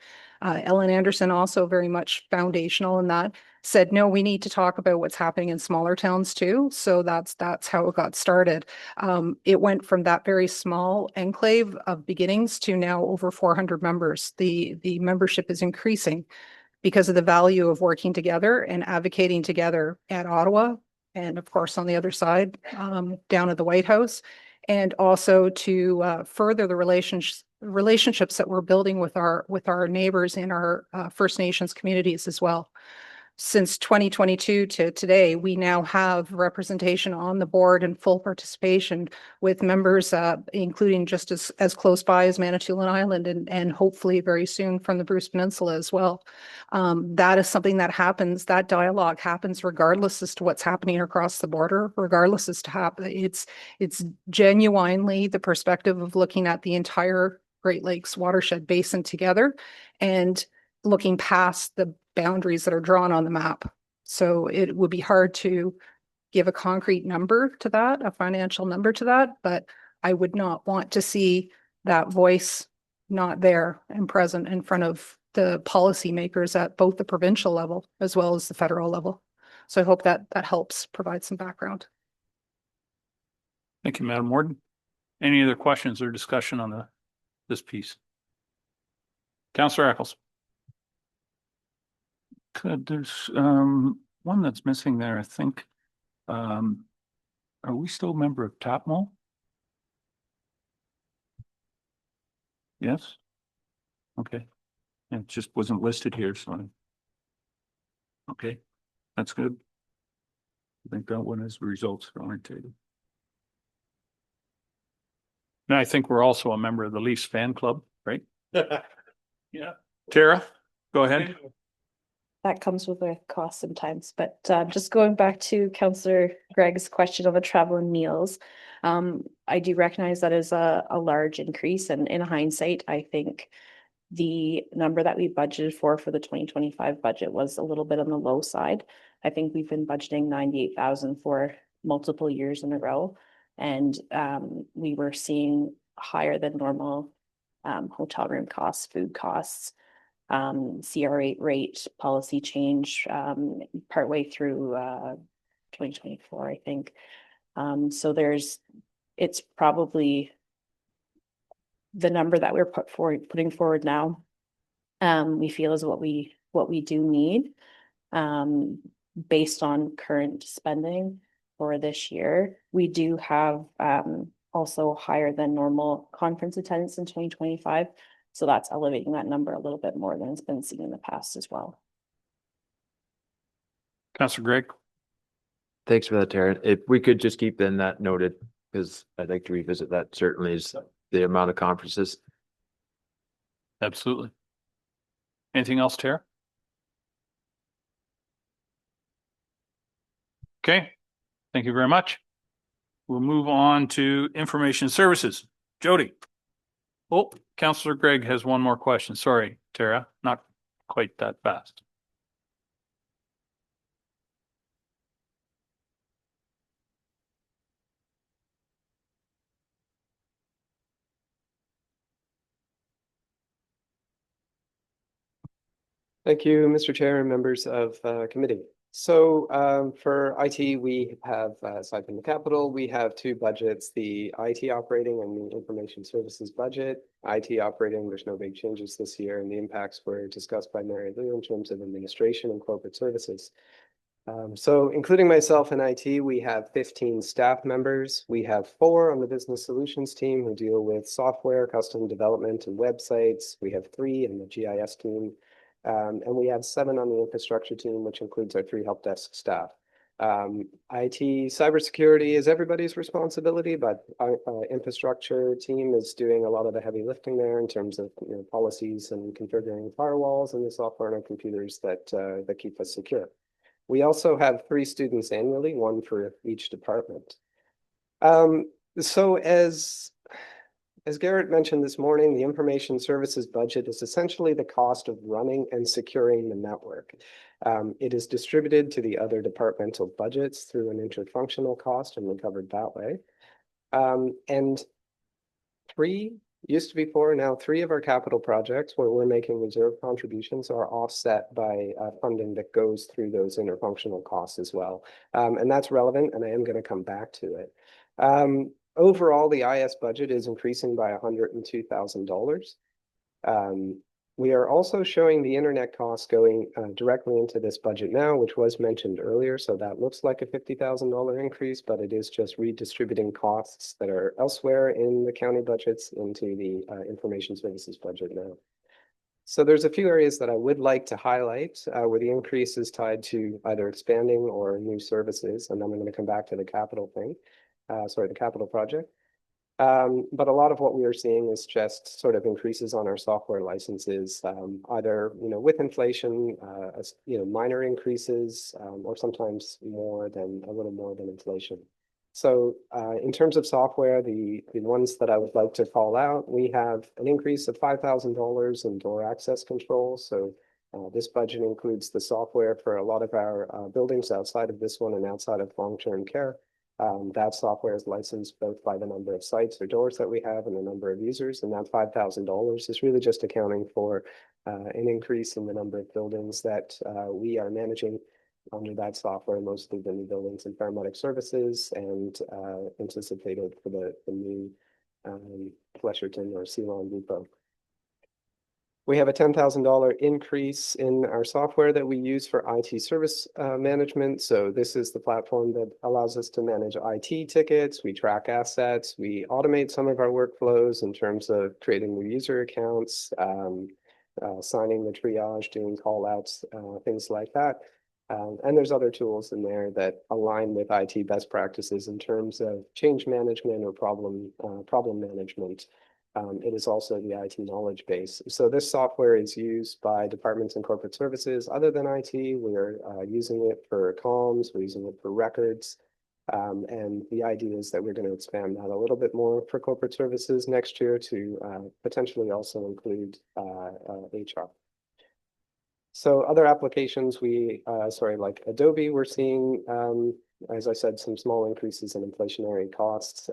Ellen Anderson, also very much foundational in that, said, no, we need to talk about what's happening in smaller towns too. So that's how it got started. It went from that very small enclave of beginnings to now over 400 members. The membership is increasing because of the value of working together and advocating together at Ottawa, and of course on the other side, down at the White House, and also to further the relationships that we're building with our neighbors in our First Nations communities as well. Since 2022 to today, we now have representation on the board and full participation with members, including just as close by as Manitoulin Island, and hopefully very soon from the Bruce Peninsula as well. That is something that happens, that dialogue happens regardless as to what's happening across the border, regardless as to how it's genuinely the perspective of looking at the entire Great Lakes watershed basin together and looking past the boundaries that are drawn on the map. So it would be hard to give a concrete number to that, a financial number to that, but I would not want to see that voice not there and present in front of the policymakers at both the provincial level as well as the federal level. So I hope that helps provide some background. Thank you, Madam Warden. Any other questions or discussion on this piece? Councillor Eccles. There's one that's missing there, I think. Are we still a member of TAPMO? Yes? Okay. It just wasn't listed here, so. Okay, that's good. I think that one is results oriented. And I think we're also a member of the Leafs fan club, right? Yeah. Tara, go ahead. That comes with a cost sometimes, but just going back to Councillor Gregg's question of the travel and meals. I do recognize that is a large increase, and in hindsight, I think the number that we budgeted for the 2025 budget was a little bit on the low side. I think we've been budgeting 98,000 for multiple years in a row, and we were seeing higher than normal hotel room costs, food costs, CR8 rate policy change partway through 2024, I think. So it's probably the number that we're putting forward now. We feel is what we do need based on current spending for this year. We do have also higher than normal conference attendance in 2025. So that's elevating that number a little bit more than it's been seen in the past as well. Councillor Gregg. Thanks for that, Taryn. If we could just keep then that noted, because I'd like to revisit that, certainly is the amount of conferences. Absolutely. Anything else, Tara? Okay, thank you very much. We'll move on to information services. Jody. Oh, Councillor Gregg has one more question. Sorry, Tara, not quite that fast. Thank you, Mr. Chair and members of committee. So for IT, we have, aside from the capital, we have two budgets, the IT operating and the information services budget. IT operating, there's no big changes this year, and the impacts were discussed by Mary Lou in terms of administration and corporate services. So including myself in IT, we have 15 staff members. We have 4 on the business solutions team who deal with software, custom development and websites. We have 3 in the GIS team. And we have 7 on the infrastructure team, which includes our 3 help desk staff. IT cybersecurity is everybody's responsibility, but our infrastructure team is doing a lot of the heavy lifting there in terms of policies and configuring firewalls and the software on our computers that keep us secure. We also have 3 students annually, 1 for each department. So as Garrett mentioned this morning, the information services budget is essentially the cost of running and securing the network. It is distributed to the other departmental budgets through an interfunctional cost and recovered that way. And 3, used to be 4, now 3 of our capital projects where we're making reserve contributions are offset by funding that goes through those interfunctional costs as well. And that's relevant, and I am going to come back to it. Overall, the IS budget is increasing by $102,000. We are also showing the internet costs going directly into this budget now, which was mentioned earlier. So that looks like a $50,000 increase, but it is just redistributing costs that are elsewhere in the county budgets into the information services budget now. So there's a few areas that I would like to highlight where the increase is tied to either expanding or new services. And then I'm going to come back to the capital thing. The capital project. But a lot of what we are seeing is just sort of increases on our software licenses, either, with inflation, minor increases, or sometimes a little more than inflation. So in terms of software, the ones that I would like to call out, we have an increase of $5,000 in door access control. So this budget includes the software for a lot of our buildings outside of this one and outside of long-term care. That software is licensed both by the number of sites or doors that we have and the number of users, and that $5,000 is really just accounting for an increase in the number of buildings that we are managing under that software, mostly the new buildings and paramedic services, and anticipated for the new Flesherton or Ceylon Depot. We have a $10,000 increase in our software that we use for IT service management. So this is the platform that allows us to manage IT tickets. We track assets. We automate some of our workflows in terms of creating new user accounts, signing the triage, doing call outs, things like that. And there's other tools in there that align with IT best practices in terms of change management or problem management. It is also the IT knowledge base. So this software is used by departments and corporate services other than IT. We're using it for comms, we're using it for records. And the idea is that we're going to expand that a little bit more for corporate services next year to potentially also include HR. So other applications, like Adobe, we're seeing, as I said, some small increases in inflationary costs.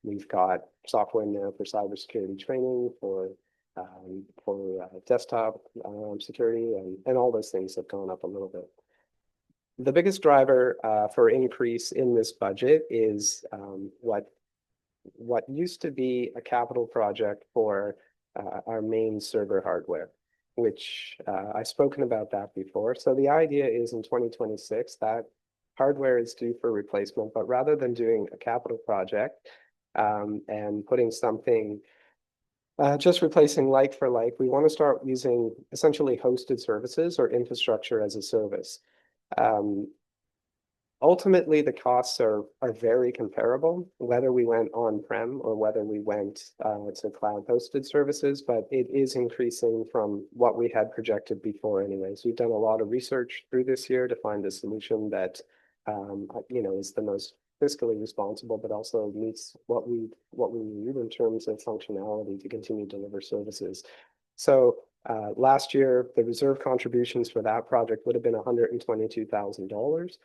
We've got software now for cybersecurity training, for desktop security, and all those things have gone up a little bit. The biggest driver for increase in this budget is what used to be a capital project for our main server hardware, which I've spoken about that before. So the idea is in 2026 that hardware is due for replacement, but rather than doing a capital project and putting something, just replacing like for like, we want to start using essentially hosted services or infrastructure as a service. Ultimately, the costs are very comparable, whether we went on-prem or whether we went to cloud-hosted services, but it is increasing from what we had projected before anyways. We've done a lot of research through this year to find a solution that is the most fiscally responsible, but also meets what we need in terms of functionality to continue to deliver services. So last year, the reserve contributions for that project would have been $122,000.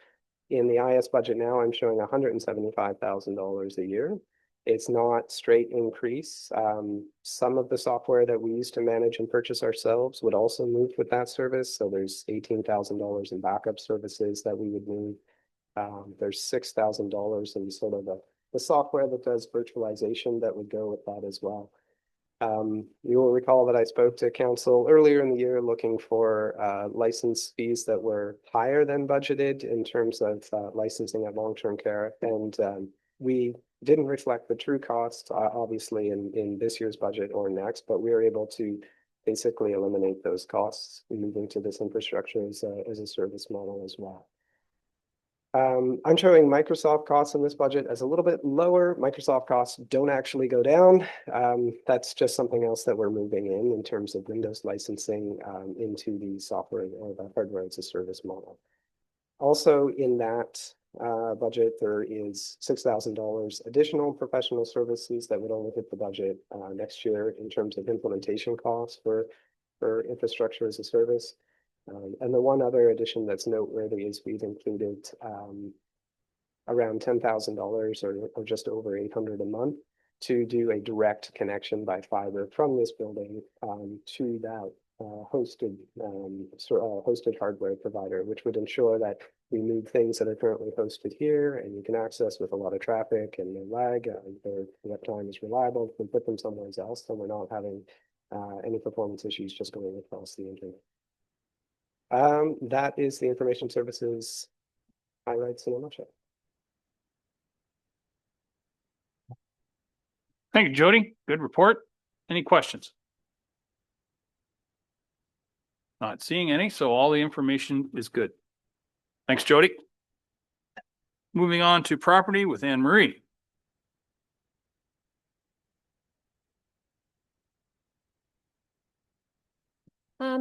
In the IS budget now, I'm showing $175,000 a year. It's not straight increase. Some of the software that we used to manage and purchase ourselves would also move with that service. So there's $18,000 in backup services that we would move. There's $6,000 in sort of the software that does virtualization that would go with that as well. You will recall that I spoke to council earlier in the year looking for license fees that were higher than budgeted in terms of licensing at long-term care. And we didn't reflect the true cost, obviously, in this year's budget or next, but we were able to basically eliminate those costs moving to this infrastructure as a service model as well. I'm showing Microsoft costs in this budget as a little bit lower. Microsoft costs don't actually go down. That's just something else that we're moving in terms of Windows licensing into the software or the hardware as a service model. Also in that budget, there is $6,000 additional professional services that would only hit the budget next year in terms of implementation costs for infrastructure as a service. And the one other addition that's noteworthy is we've included around $10,000 or just over $800 a month to do a direct connection by fiber from this building to that hosted hardware provider, which would ensure that we move things that are currently hosted here and you can access with a lot of traffic and no lag. Their uptime is reliable. We put them somewhere else, so we're not having any performance issues just going across the internet. That is the information services highlights in a nutshell. Thank you, Jody. Good report. Any questions? Not seeing any, so all the information is good. Thanks, Jody. Moving on to property with Anne Marie.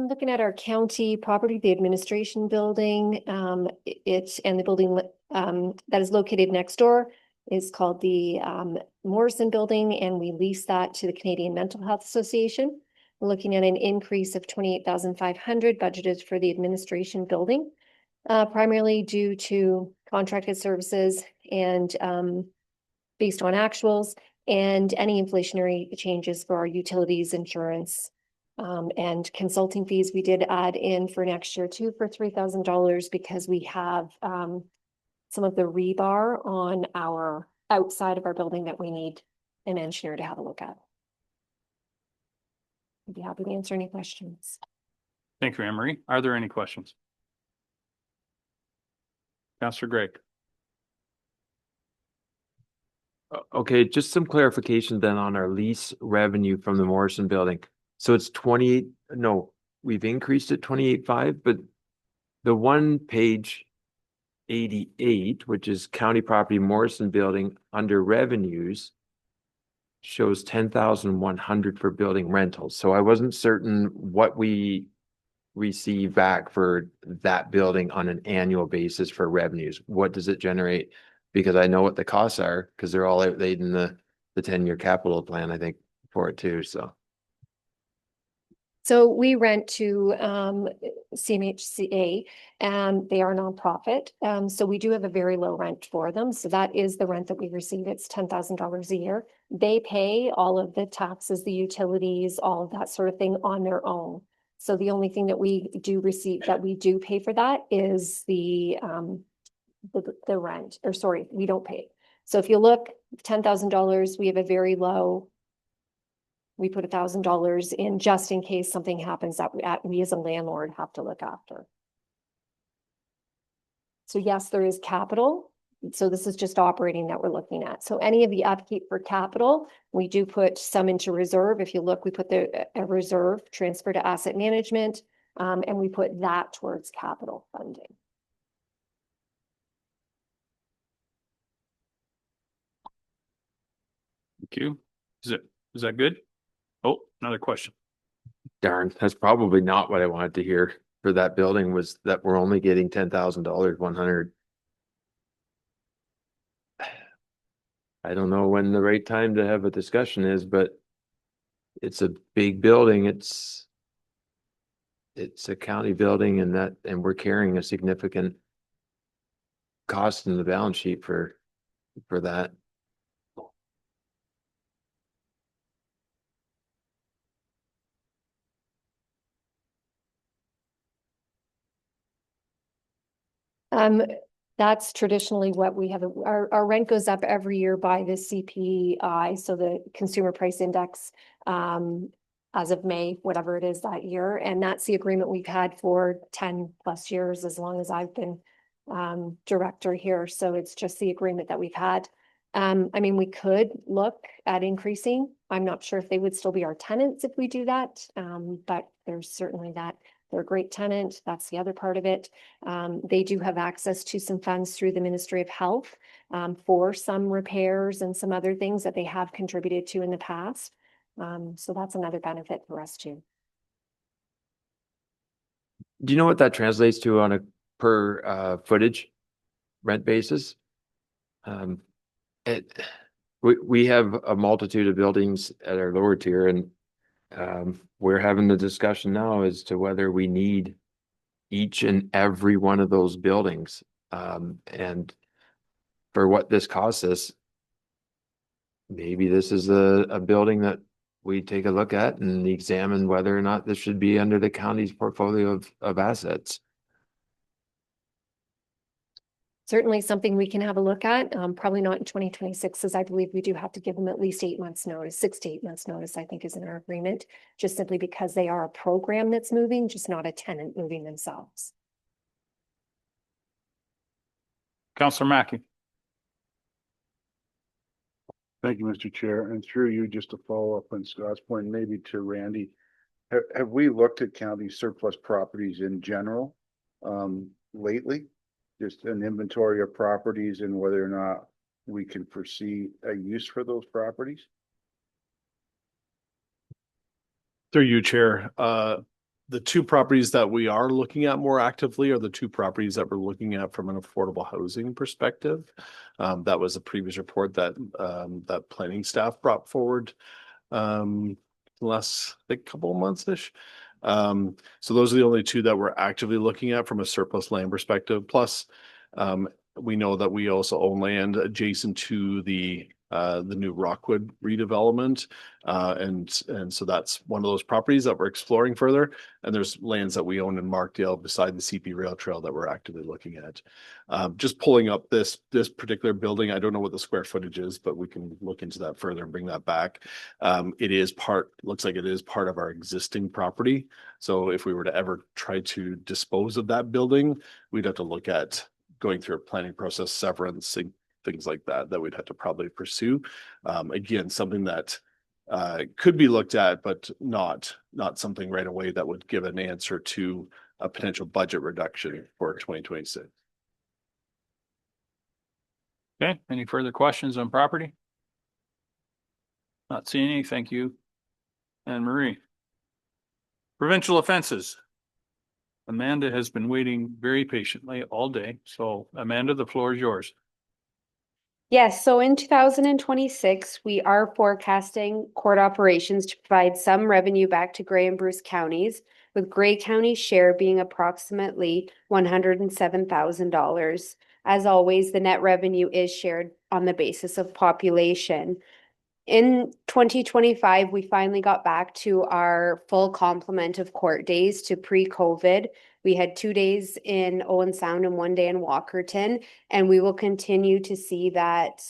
Looking at our county property, the administration building, it's and the building that is located next door is called the Morrison Building, and we lease that to the Canadian Mental Health Association. We're looking at an increase of $28,500 budgeted for the administration building, primarily due to contracted services and based on actuals and any inflationary changes for our utilities, insurance, and consulting fees. We did add in for next year too for $3,000 because we have some of the rebar on our outside of our building that we need an engineer to have a look at. I'd be happy to answer any questions. Thank you, Anne Marie. Are there any questions? Councillor Greg. Okay, just some clarification then on our lease revenue from the Morrison Building. So it's 28, no, we've increased it 28.5, but the one page 88, which is county property Morrison Building under revenues, shows 10,100 for building rentals. So I wasn't certain what we receive back for that building on an annual basis for revenues. What does it generate? Because I know what the costs are because they're all outlaid in the 10-year capital plan, I think, for it too. So we rent to CMHCA, and they are a nonprofit. So we do have a very low rent for them. So that is the rent that we receive. It's $10,000 a year. They pay all of the taxes, the utilities, all of that sort of thing on their own. So the only thing that we do receive that we do pay for that is the rent, or sorry, we don't pay. So if you look, $10,000, we have a very low. We put $1,000 in just in case something happens that we as a landlord have to look after. So yes, there is capital. So this is just operating that we're looking at. So any of the upkeep for capital, we do put some into reserve. If you look, we put a reserve transfer to asset management, and we put that towards capital funding. Thank you. Is that good? Oh, another question. Darn, that's probably not what I wanted to hear for that building, was that we're only getting $10,000, 100. I don't know when the right time to have a discussion is, but it's a big building. It's a county building, and we're carrying a significant cost in the balance sheet for that. That's traditionally what we have. Our rent goes up every year by the CPI, so the Consumer Price Index, as of May, whatever it is that year. And that's the agreement we've had for 10+ years, as long as I've been director here. So it's just the agreement that we've had. I mean, we could look at increasing. I'm not sure if they would still be our tenants if we do that. But there's certainly that. They're a great tenant. That's the other part of it. They do have access to some funds through the Ministry of Health for some repairs and some other things that they have contributed to in the past. So that's another benefit for us too. Do you know what that translates to on a per footage rent basis? We have a multitude of buildings at our lower tier, and we're having the discussion now as to whether we need each and every one of those buildings. And for what this costs us, maybe this is a building that we take a look at and examine whether or not this should be under the county's portfolio of assets. Certainly something we can have a look at, probably not in 2026, as I believe we do have to give them at least 8 months notice. 6 to 8 months notice, I think, is in our agreement, just simply because they are a program that's moving, just not a tenant moving themselves. Councillor Mackey. Thank you, Mr. Chair. And through you, just to follow up on Scott's point, maybe to Randy, have we looked at county surplus properties in general lately? Just an inventory of properties and whether or not we can foresee a use for those properties? Through you, Chair. The two properties that we are looking at more actively are the two properties that we're looking at from an affordable housing perspective. That was a previous report that that planning staff brought forward last couple of months-ish. So those are the only two that we're actively looking at from a surplus land perspective. Plus, we know that we also own land adjacent to the new Rockwood redevelopment. And so that's one of those properties that we're exploring further. And there's lands that we own in Markdale beside the CP Rail Trail that we're actively looking at. Just pulling up this particular building, I don't know what the square footage is, but we can look into that further and bring that back. Looks like it is part of our existing property. So if we were to ever try to dispose of that building, we'd have to look at going through a planning process, severance, things like that we'd have to probably pursue. Again, something that could be looked at, but not something right away that would give an answer to a potential budget reduction for 2026. Okay, any further questions on property? Not seeing any, thank you. Anne Marie. Provincial offenses. Amanda has been waiting very patiently all day. So Amanda, the floor is yours. Yes, so in 2026, we are forecasting court operations to provide some revenue back to Grey and Bruce counties, with Grey County's share being approximately $107,000. As always, the net revenue is shared on the basis of population. In 2025, we finally got back to our full complement of court days to pre-COVID. We had 2 days in Owen Sound and 1 day in Walkerton, and we will continue to see that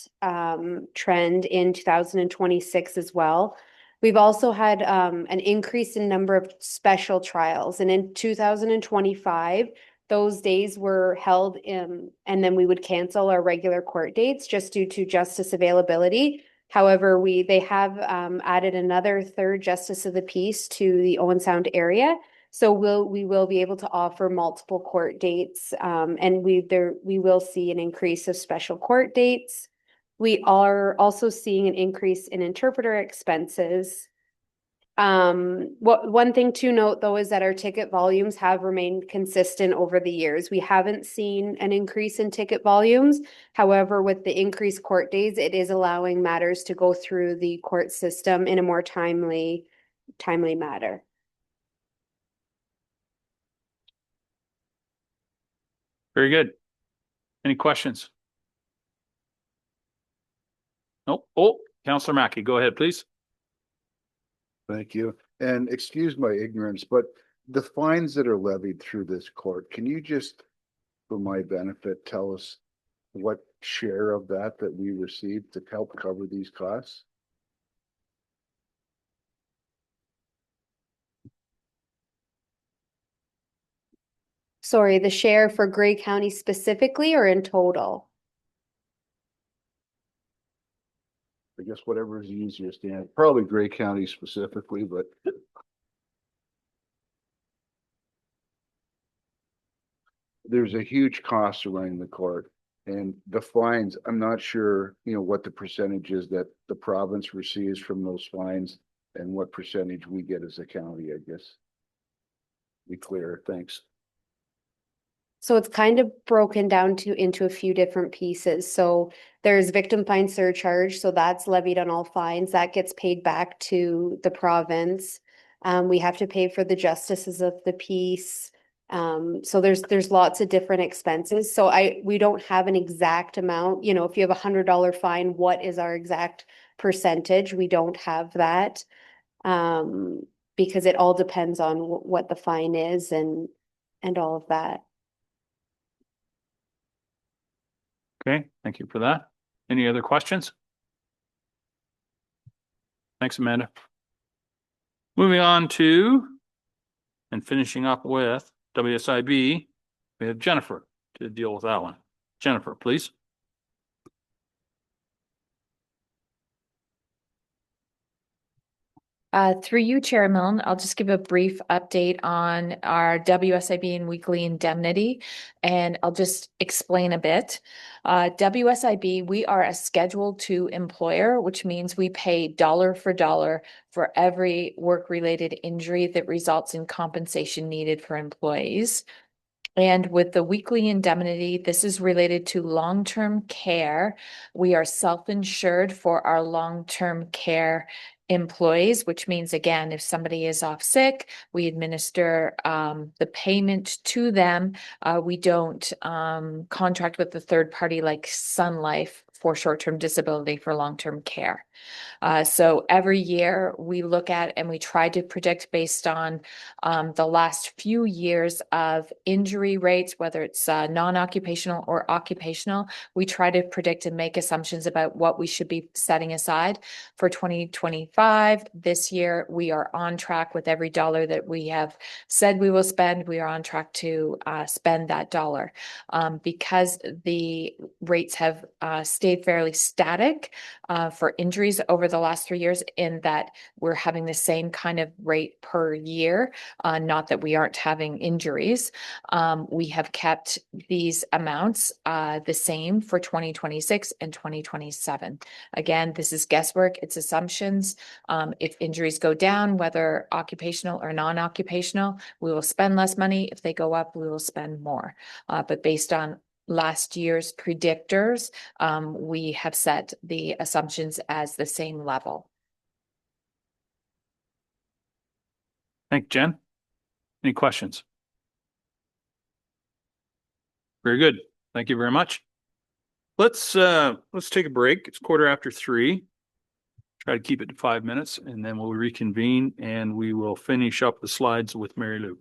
trend in 2026 as well. We've also had an increase in number of special trials, and in 2025, those days were held in, and then we would cancel our regular court dates just due to justice availability. However, they have added another third justice of the peace to the Owen Sound area. So we will be able to offer multiple court dates, and we will see an increase of special court dates. We are also seeing an increase in interpreter expenses. One thing to note though is that our ticket volumes have remained consistent over the years. We haven't seen an increase in ticket volumes. However, with the increased court days, it is allowing matters to go through the court system in a more timely manner. Very good. Any questions? Nope. Oh, Councillor Mackey, go ahead, please. Thank you. And excuse my ignorance, but the fines that are levied through this court, can you just for my benefit, tell us what share of that we received to help cover these costs? Sorry, the share for Grey County specifically or in total? I guess whatever is easiest, Dan, probably Grey County specifically, but there's a huge cost to running the court. And the fines, I'm not sure, what the percentage is that the province receives from those fines and what percentage we get as a county, I guess. Be clear, thanks. So it's kind of broken down into a few different pieces. So there's victim fine surcharge, so that's levied on all fines. That gets paid back to the province. We have to pay for the justices of the peace. So there's lots of different expenses. So we don't have an exact amount. If you have $100 fine, what is our exact percentage? We don't have that. Because it all depends on what the fine is and all of that. Okay, thank you for that. Any other questions? Thanks, Amanda. Moving on to and finishing up with WSIB, we have Jennifer to deal with that one. Jennifer, please. Through you, Chair Milne, I'll just give a brief update on our WSIB and weekly indemnity, and I'll just explain a bit. WSIB, we are a Schedule II employer, which means we pay dollar for dollar for every work-related injury that results in compensation needed for employees. And with the weekly indemnity, this is related to long-term care. We are self-insured for our long-term care employees, which means, again, if somebody is off sick, we administer the payment to them. We don't contract with a third party like Sun Life for short-term disability for long-term care. So every year we look at and we try to predict based on the last few years of injury rates, whether it's non-occupational or occupational. We try to predict and make assumptions about what we should be setting aside for 2025. This year, we are on track with every dollar that we have said we will spend. We are on track to spend that dollar. Because the rates have stayed fairly static for injuries over the last 3 years, in that we're having the same kind of rate per year, not that we aren't having injuries. We have kept these amounts the same for 2026 and 2027. Again, this is guesswork, it's assumptions. If injuries go down, whether occupational or non-occupational, we will spend less money. If they go up, we will spend more. But based on last year's predictors, we have set the assumptions as the same level. Thank you, Jen. Any questions? Very good. Thank you very much. Let's take a break. It's 3:15. Try to keep it to 5 minutes, and then we'll reconvene and we will finish up the slides with Mary Lou.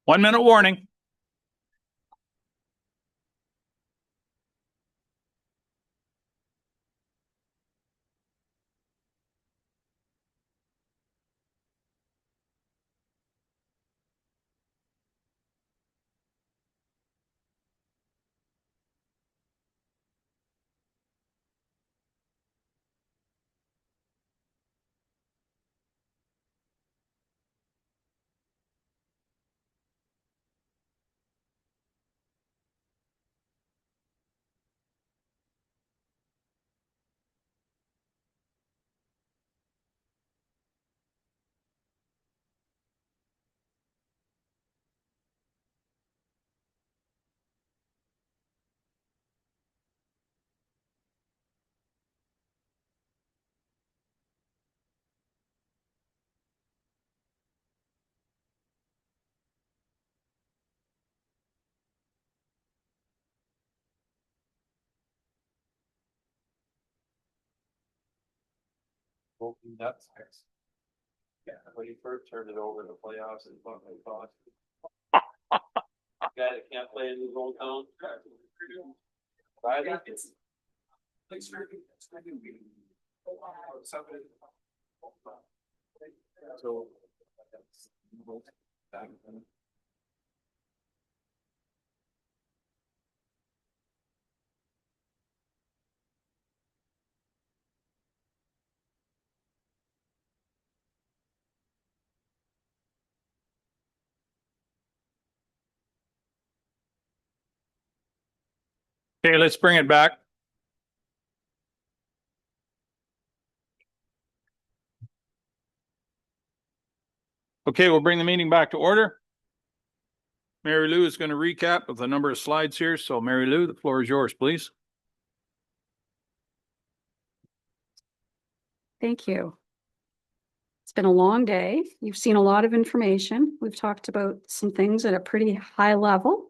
1 minute warning. Yeah, when you first turned it over to playoffs and what they thought. Guy that can't play in his own town. So. Okay, let's bring it back. Okay, we'll bring the meeting back to order. Mary Lou is going to recap of the number of slides here. So Mary Lou, the floor is yours, please. Thank you. It's been a long day. You've seen a lot of information. We've talked about some things at a pretty high level.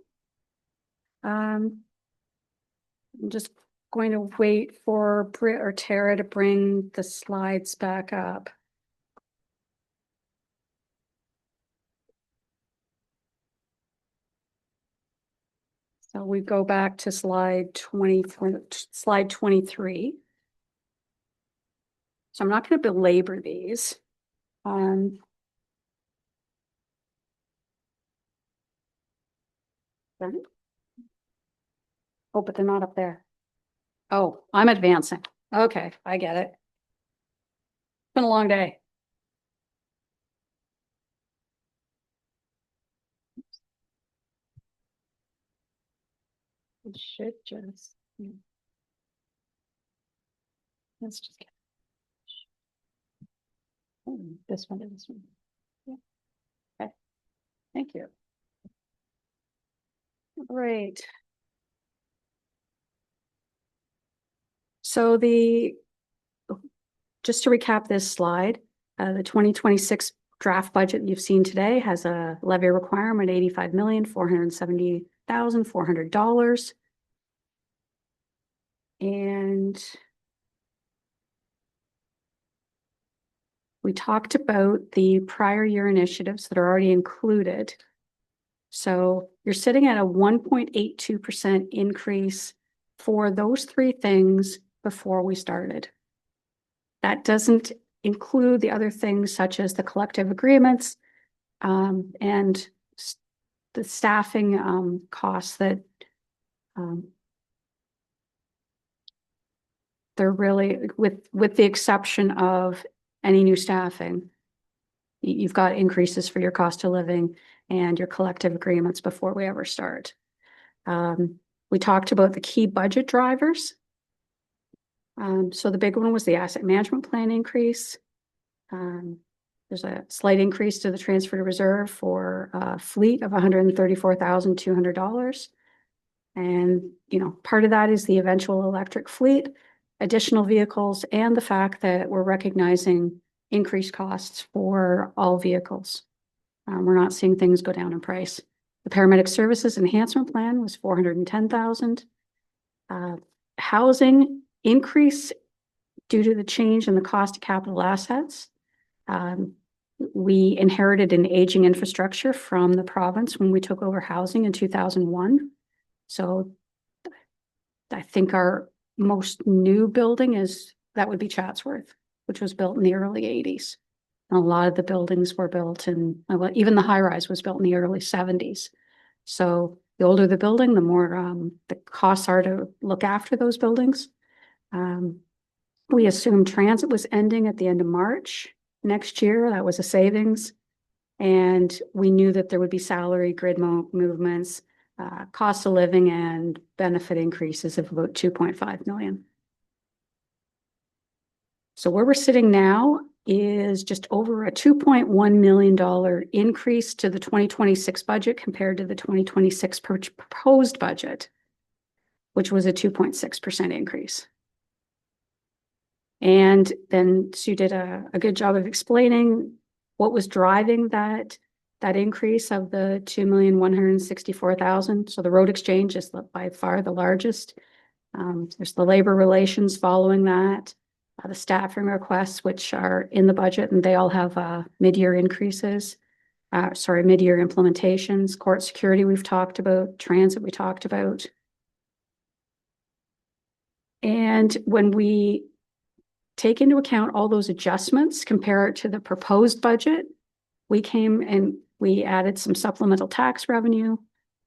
I'm just going to wait for Britt or Tara to bring the slides back up. So we go back to slide 23. So I'm not going to belabor these. Oh, but they're not up there. Oh, I'm advancing. Okay, I get it. It's been a long day. It should just. Let's just get. This one to this one. Yeah. Okay. Thank you. Great. So just to recap this slide, the 2026 draft budget you've seen today has a levy requirement, $85,470,400. And we talked about the prior year initiatives that are already included. So you're sitting at a 1.82% increase for those three things before we started. That doesn't include the other things such as the collective agreements and the staffing costs that they're really, with the exception of any new staffing, you've got increases for your cost of living and your collective agreements before we ever start. We talked about the key budget drivers. So the big one was the asset management plan increase. There's a slight increase to the transfer to reserve for a fleet of $134,200. And, part of that is the eventual electric fleet, additional vehicles, and the fact that we're recognizing increased costs for all vehicles. We're not seeing things go down in price. The paramedic services enhancement plan was $410,000. Housing increase due to the change in the cost of capital assets. We inherited an aging infrastructure from the province when we took over housing in 2001. So I think our most new building that would be Chatsworth, which was built in the early 80s. And a lot of the buildings were built even the high rise was built in the early 70s. So the older the building, the more the costs are to look after those buildings. We assumed transit was ending at the end of March next year. That was a savings. And we knew that there would be salary grid movements, cost of living, and benefit increases of about 2.5 million. So where we're sitting now is just over a $2.1 million increase to the 2026 budget compared to the 2026 proposed budget, which was a 2.6% increase. And then Sue did a good job of explaining what was driving that increase of the 2,164,000. So the road exchange is by far the largest. There's the labor relations following that, the staffing requests, which are in the budget, and they all have mid-year increases. Mid-year implementations. Court security we've talked about, transit we talked about. And when we take into account all those adjustments, compare it to the proposed budget, we came and we added some supplemental tax revenue,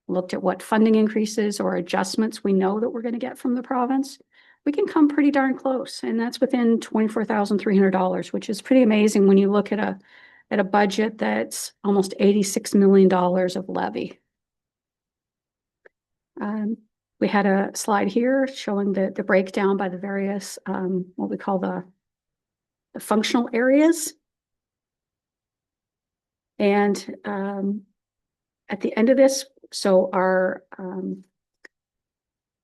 looked at what funding increases or adjustments we know that we're going to get from the province. We can come pretty darn close, and that's within $24,300, which is pretty amazing when you look at a budget that's almost $86 million of levy. We had a slide here showing the breakdown by the various, what we call the functional areas. And at the end of this, so our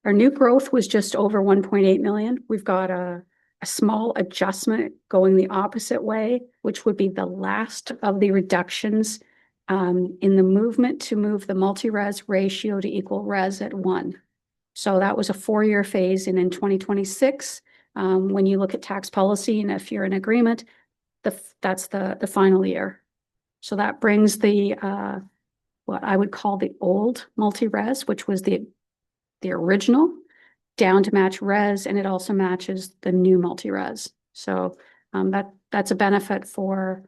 new growth was just over 1.8 million. We've got a small adjustment going the opposite way, which would be the last of the reductions in the movement to move the multi-res ratio to equal res at 1. So that was a 4-year phase, and in 2026, when you look at tax policy, and if you're in agreement, that's the final year. So that brings the what I would call the old multi-res, which was the original, down to match res, and it also matches the new multi-res. So that's a benefit for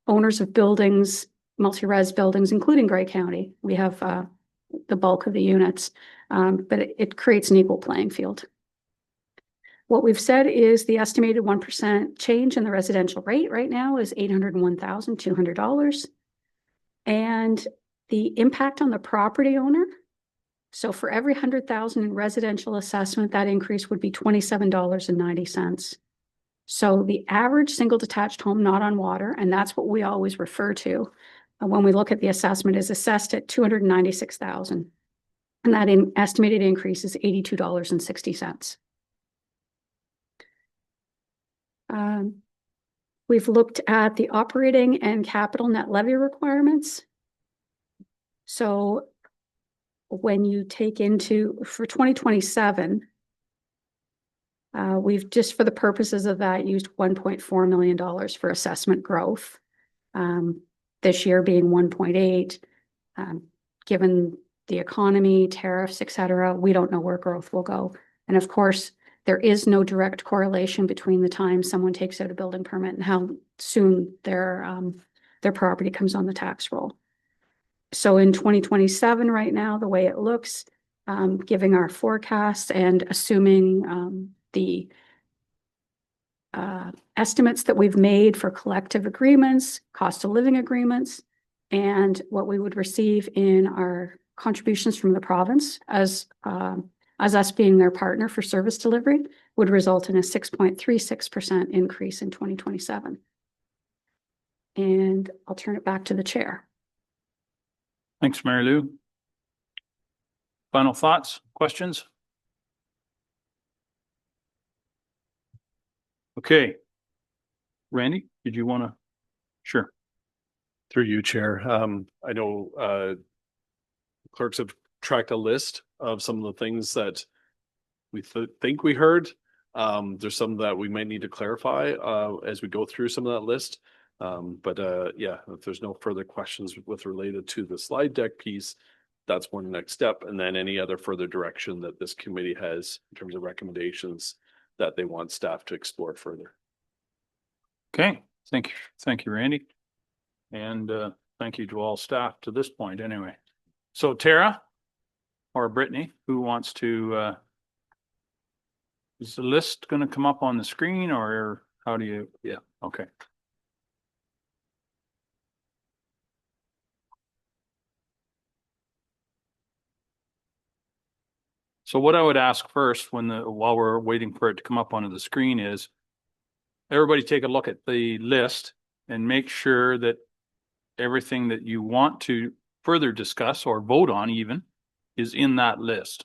owners of buildings, multi-res buildings, including Grey County. We have the bulk of the units, but it creates an equal playing field. What we've said is the estimated 1% change in the residential rate right now is $801,200. And the impact on the property owner, so for every 100,000 in residential assessment, that increase would be $27.90. So the average single detached home not on water, and that's what we always refer to when we look at the assessment, is assessed at $296,000. And that estimated increase is $82.60. We've looked at the operating and capital net levy requirements. So when you take for 2027, we've just for the purposes of that used $1.4 million for assessment growth. This year being 1.8, given the economy, tariffs, et cetera, we don't know where growth will go. And of course, there is no direct correlation between the time someone takes out a building permit and how soon their property comes on the tax roll. So in 2027 right now, the way it looks, giving our forecast and assuming the estimates that we've made for collective agreements, cost of living agreements, and what we would receive in our contributions from the province as us being their partner for service delivery would result in a 6.36% increase in 2027. And I'll turn it back to the chair. Thanks, Mary Lou. Final thoughts, questions? Okay. Randy, did you want to? Sure. Through you, Chair. I know clerks have tracked a list of some of the things that we think we heard. There's some that we might need to clarify as we go through some of that list. Yeah, if there's no further questions with related to the slide deck piece, that's one next step. And then any other further direction that this committee has in terms of recommendations that they want staff to explore further. Okay, thank you, Randy. And thank you to all staff to this point anyway. So Tara or Brittany, who wants to, is the list going to come up on the screen or how do you, yeah, okay. So what I would ask first while we're waiting for it to come up onto the screen is everybody take a look at the list and make sure that everything that you want to further discuss or vote on even is in that list.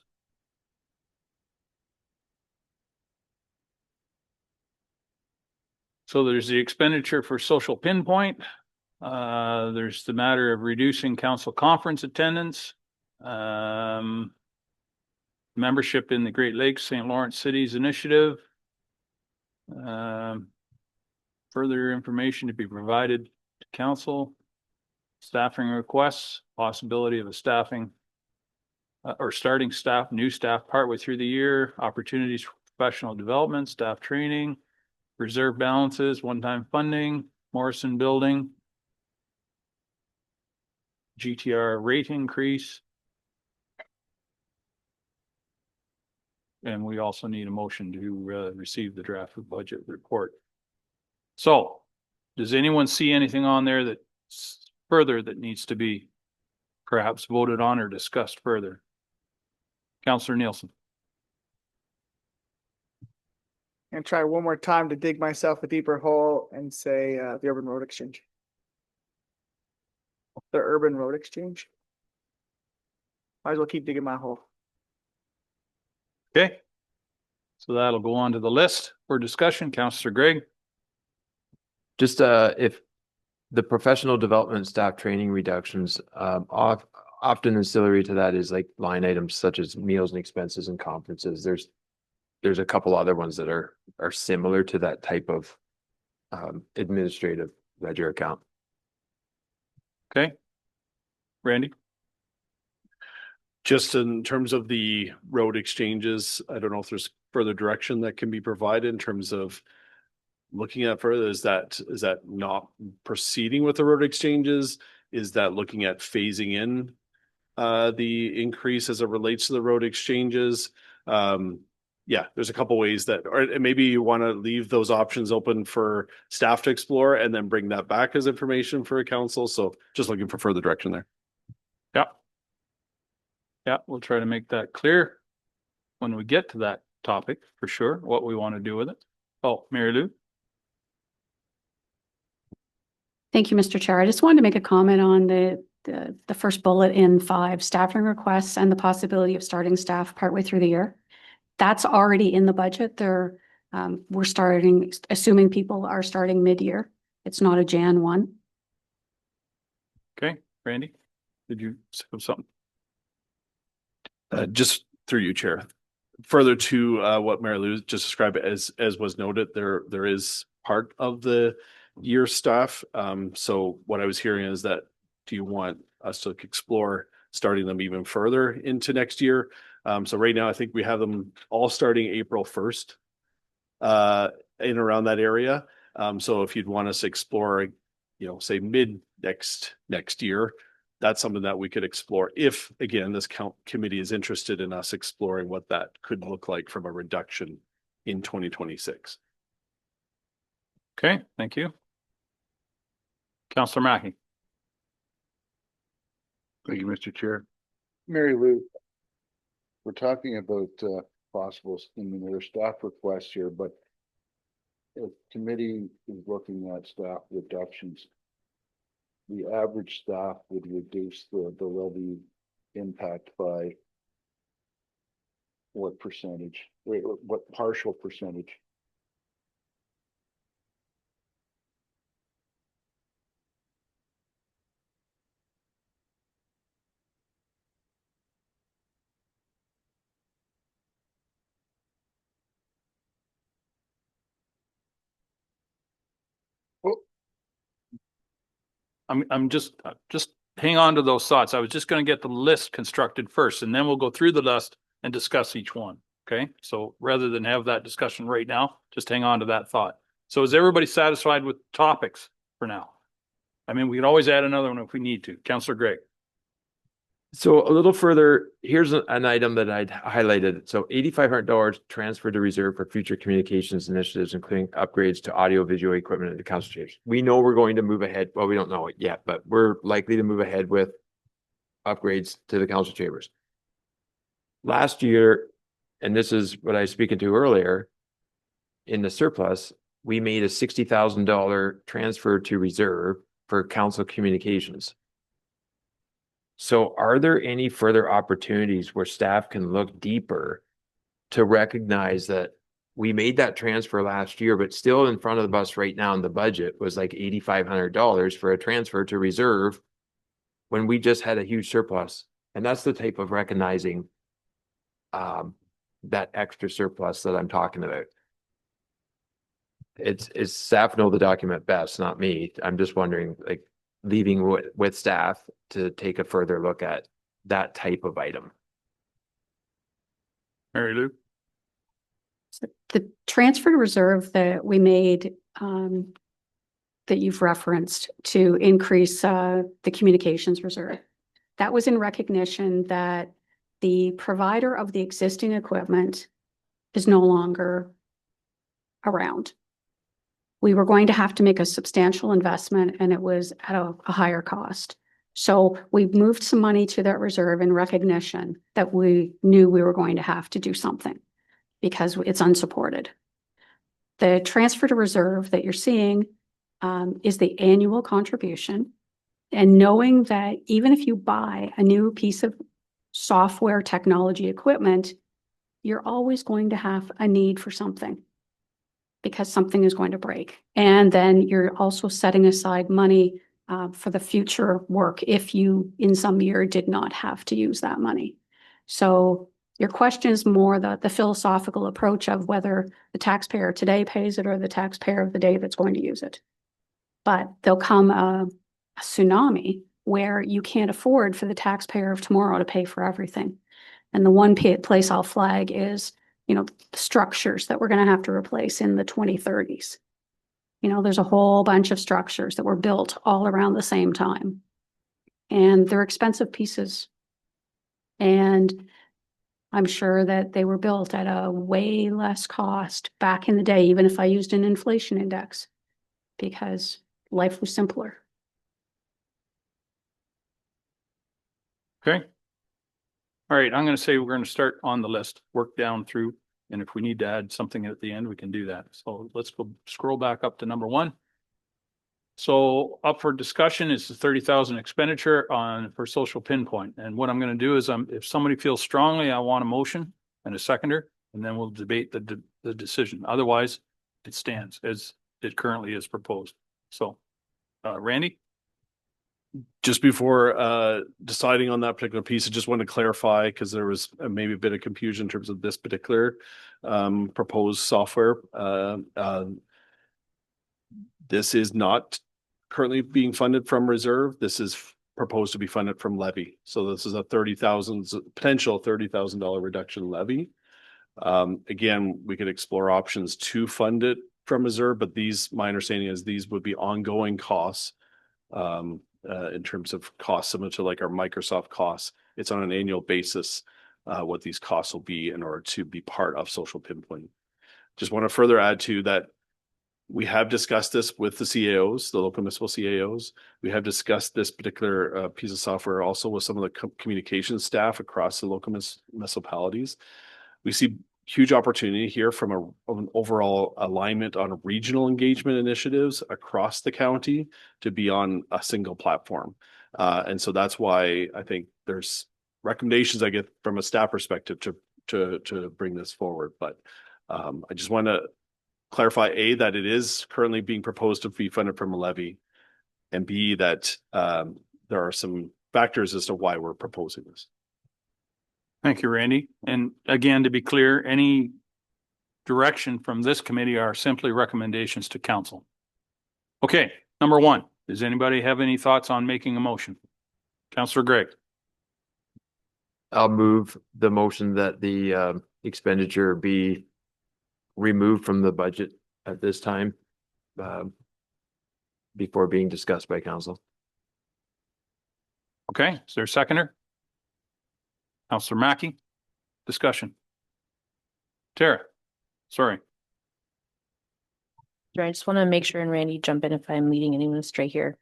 So there's the expenditure for social pinpoint. There's the matter of reducing council conference attendance. Membership in the Great Lakes St. Lawrence Cities Initiative. Further information to be provided to council. Staffing requests, possibility of a staffing or starting staff, new staff partway through the year, opportunities for professional development, staff training, reserve balances, one-time funding, Morrison Building, GTR rate increase. And we also need a motion to receive the draft of budget report. So, does anyone see anything on there that's further that needs to be perhaps voted on or discussed further? Councillor Nielsen. And try one more time to dig myself a deeper hole and say the Urban Road Exchange. The Urban Road Exchange. Might as well keep digging my hole. Okay. So that'll go on to the list for discussion. Councillor Greg. Just if the professional development staff training reductions, often ancillary to that is like line items such as meals and expenses and conferences. There's a couple other ones that are similar to that type of administrative ledger account. Okay. Randy. Just in terms of the road exchanges, I don't know if there's further direction that can be provided in terms of looking at further. Is that not proceeding with the road exchanges? Is that looking at phasing in the increase as it relates to the road exchanges? Yeah, there's a couple ways that, or maybe you want to leave those options open for staff to explore and then bring that back as information for a council. So just looking for further direction there. Yeah. Yeah, we'll try to make that clear when we get to that topic for sure, what we want to do with it. Oh, Mary Lou. Thank you, Mr. Chair. I just wanted to make a comment on the first bullet in 5, staffing requests and the possibility of starting staff partway through the year. That's already in the budget. We're starting, assuming people are starting mid-year. It's not a Jan 1. Okay, Randy, did you have something? Just through you, Chair. Further to what Mary Lou just described, as was noted, there is part of the year staff. So what I was hearing is that, do you want us to explore starting them even further into next year? So right now, I think we have them all starting April 1st, in around that area. So if you'd want us to explore, say mid next year, that's something that we could explore if, again, this committee is interested in us exploring what that could look like from a reduction in 2026. Okay, thank you. Councillor Mackey. Thank you, Mr. Chair. Mary Lou, we're talking about possible, there are staff requests here, but if committee is looking at staff reductions, the average staff would reduce the levy impact by what percentage? Wait, what partial percentage? I'm just hang on to those thoughts. I was just gonna get the list constructed first, and then we'll go through the list and discuss each one. Okay, so rather than have that discussion right now, just hang on to that thought. So is everybody satisfied with topics for now? I mean, we can always add another one if we need to. Councillor Greg. So a little further, here's an item that I'd highlighted. So $8,500 transferred to reserve for future communications initiatives, including upgrades to audio visual equipment at the council chambers. We know we're going to move ahead. Well, we don't know it yet, but we're likely to move ahead with upgrades to the council chambers. Last year, and this is what I was speaking to earlier, in the surplus, we made a $60,000 transfer to reserve for council communications. So are there any further opportunities where staff can look deeper to recognize that we made that transfer last year, but still in front of the bus right now in the budget was like $8,500 for a transfer to reserve when we just had a huge surplus? And that's the type of recognizing that extra surplus that I'm talking about. It's staff know the document best, not me. I'm just wondering, like, leaving with staff to take a further look at that type of item. Mary Lou? The transfer to reserve that we made, that you've referenced to increase the communications reserve, that was in recognition that the provider of the existing equipment is no longer around. We were going to have to make a substantial investment, and it was at a higher cost. So we moved some money to that reserve in recognition that we knew we were going to have to do something because it's unsupported. The transfer to reserve that you're seeing is the annual contribution. And knowing that even if you buy a new piece of software technology equipment, you're always going to have a need for something, because something is going to break. And then you're also setting aside money for the future work if you, in some year, did not have to use that money. So your question is more the philosophical approach of whether the taxpayer today pays it or the taxpayer of the day that's going to use it. But there'll come a tsunami where you can't afford for the taxpayer of tomorrow to pay for everything. And the one place I'll flag is, the structures that we're going to have to replace in the 2030s. There's a whole bunch of structures that were built all around the same time. And they're expensive pieces. And I'm sure that they were built at a way less cost back in the day, even if I used an inflation index, because life was simpler. Okay. All right, I'm going to say we're going to start on the list, work down through, and if we need to add something at the end, we can do that. So let's go scroll back up to number 1. So up for discussion is the 30,000 expenditure for social pinpoint. And what I'm going to do is if somebody feels strongly, I want a motion and a seconder, and then we'll debate the decision. Otherwise, it stands as it currently is proposed. So, Randy? Just before deciding on that particular piece, I just want to clarify, because there was maybe a bit of confusion in terms of this particular proposed software. This is not currently being funded from reserve. This is proposed to be funded from levy. So this is a potential $30,000 reduction in levy. Again, we could explore options to fund it from reserve, but my understanding is these would be ongoing costs. In terms of costs similar to like our Microsoft costs, it's on an annual basis what these costs will be in order to be part of social pinpoint. Just want to further add to that, we have discussed this with the CAOs, the local municipal CAOs. We have discussed this particular piece of software also with some of the communication staff across the local municipalities. We see huge opportunity here from an overall alignment on regional engagement initiatives across the county to be on a single platform. And so that's why I think there's recommendations I get from a staff perspective to bring this forward. But I just want to clarify, A, that it is currently being proposed to be funded from a levy, and B, that there are some factors as to why we're proposing this. Thank you, Randy. And again, to be clear, any direction from this committee are simply recommendations to council. Okay, number 1, Does anybody have any thoughts on making a motion? Counselor Gregg. I'll move the motion that the expenditure be removed from the budget at this time before being discussed by council. Okay, is there a seconder? Counselor Mackey, discussion. Tara, sorry. I just want to make sure, and Randy, jump in if I'm leading anyone astray here.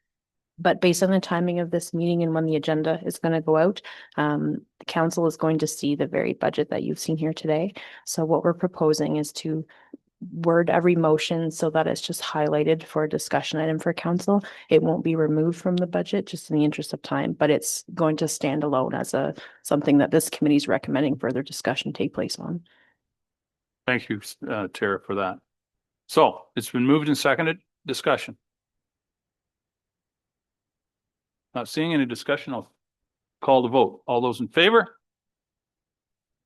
But based on the timing of this meeting and when the agenda is going to go out, the council is going to see the very budget that you've seen here today. So what we're proposing is to word every motion so that it's just highlighted for a discussion item for council. It won't be removed from the budget, just in the interest of time, but it's going to stand alone as something that this committee is recommending further discussion take place on. Thank you, Tara, for that. So it's been moved and seconded. Discussion. Not seeing any discussion, I'll call the vote. All those in favor?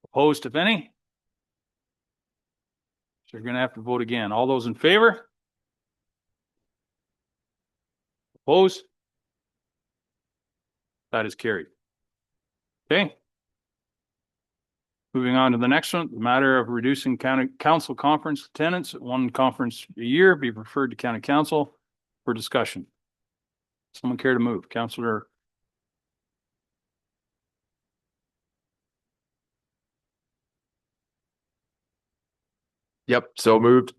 Opposed, if any? So you're going to have to vote again. All those in favor? Opposed? That is carried. Okay. Moving on to the next one, the matter of reducing county council conference attendance at one conference a year be referred to county council for discussion. Someone care to move? Councillor. Yep, so moved.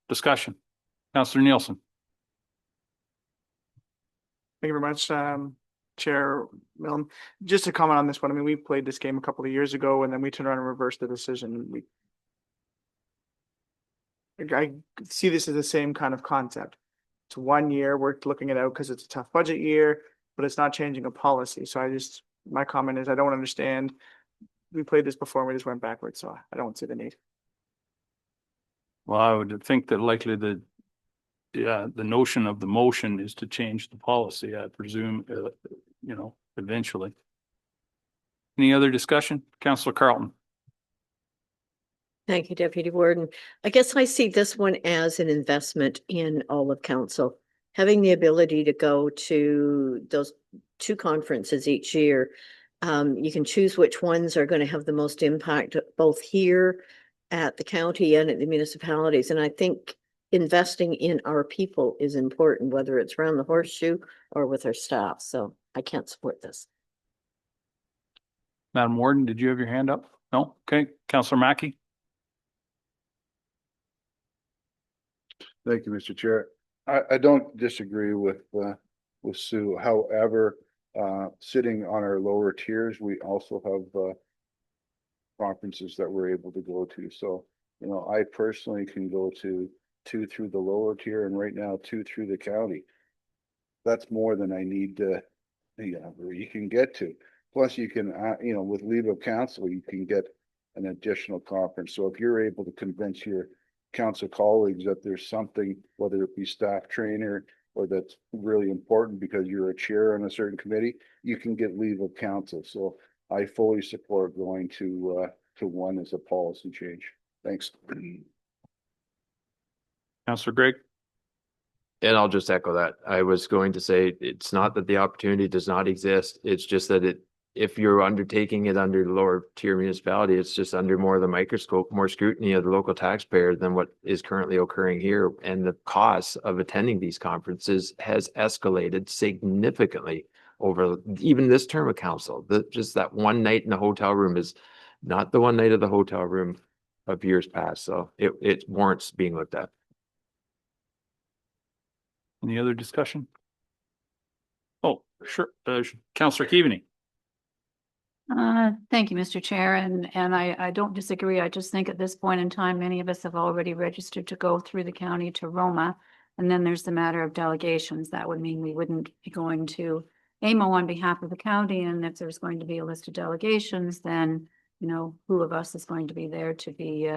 Discussion. Councillor Nielsen. Thank you very much, Chair Milne. Just to comment on this one, I mean, we played this game a couple of years ago and then we turned around and reversed the decision. I see this as the same kind of concept. It's 1 year, we're looking it out because it's a tough budget year, but it's not changing a policy. So my comment is I don't understand. We played this before and we just went backwards, so I don't see the need. Well, I would think that likely the notion of the motion is to change the policy, I presume, eventually. Any other discussion? Councillor Carlton. Thank you, Deputy Warden. I guess I see this one as an investment in all of council. Having the ability to go to those 2 conferences each year, you can choose which ones are going to have the most impact, both here at the county and at the municipalities. And I think investing in our people is important, whether it's around the horseshoe or with our staff. So I can't support this. Madam Warden, did you have your hand up? No? Okay. Councillor Mackey. Thank you, Mr. Chair. I don't disagree with Sue. However, sitting on our lower tiers, we also have conferences that we're able to go to. So, I personally can go to 2 through the lower tier and right now 2 through the county. That's more than I need to, where you can get to. Plus you can, with leave of council, you can get an additional conference. So if you're able to convince your council colleagues that there's something, whether it be staff trainer or that's really important because you're a chair on a certain committee, you can get leave of council. So I fully support going to one as a policy change. Thanks. Councillor Gregg. And I'll just echo that. I was going to say, it's not that the opportunity does not exist. It's just that if you're undertaking it under lower tier municipality, it's just under more of the microscope, more scrutiny of the local taxpayer than what is currently occurring here. And the cost of attending these conferences has escalated significantly over even this term of council. Just that one night in the hotel room is not the one night of the hotel room of years past. So it warrants being looked at. Any other discussion? Oh, sure. Councillor Keaveney. Thank you, Mr. Chair, and I don't disagree. I just think at this point in time, many of us have already registered to go through the county to Roma, and then there's the matter of delegations. That would mean we wouldn't be going to AMO on behalf of the county, and if there's going to be a list of delegations, then who of us is going to be there to be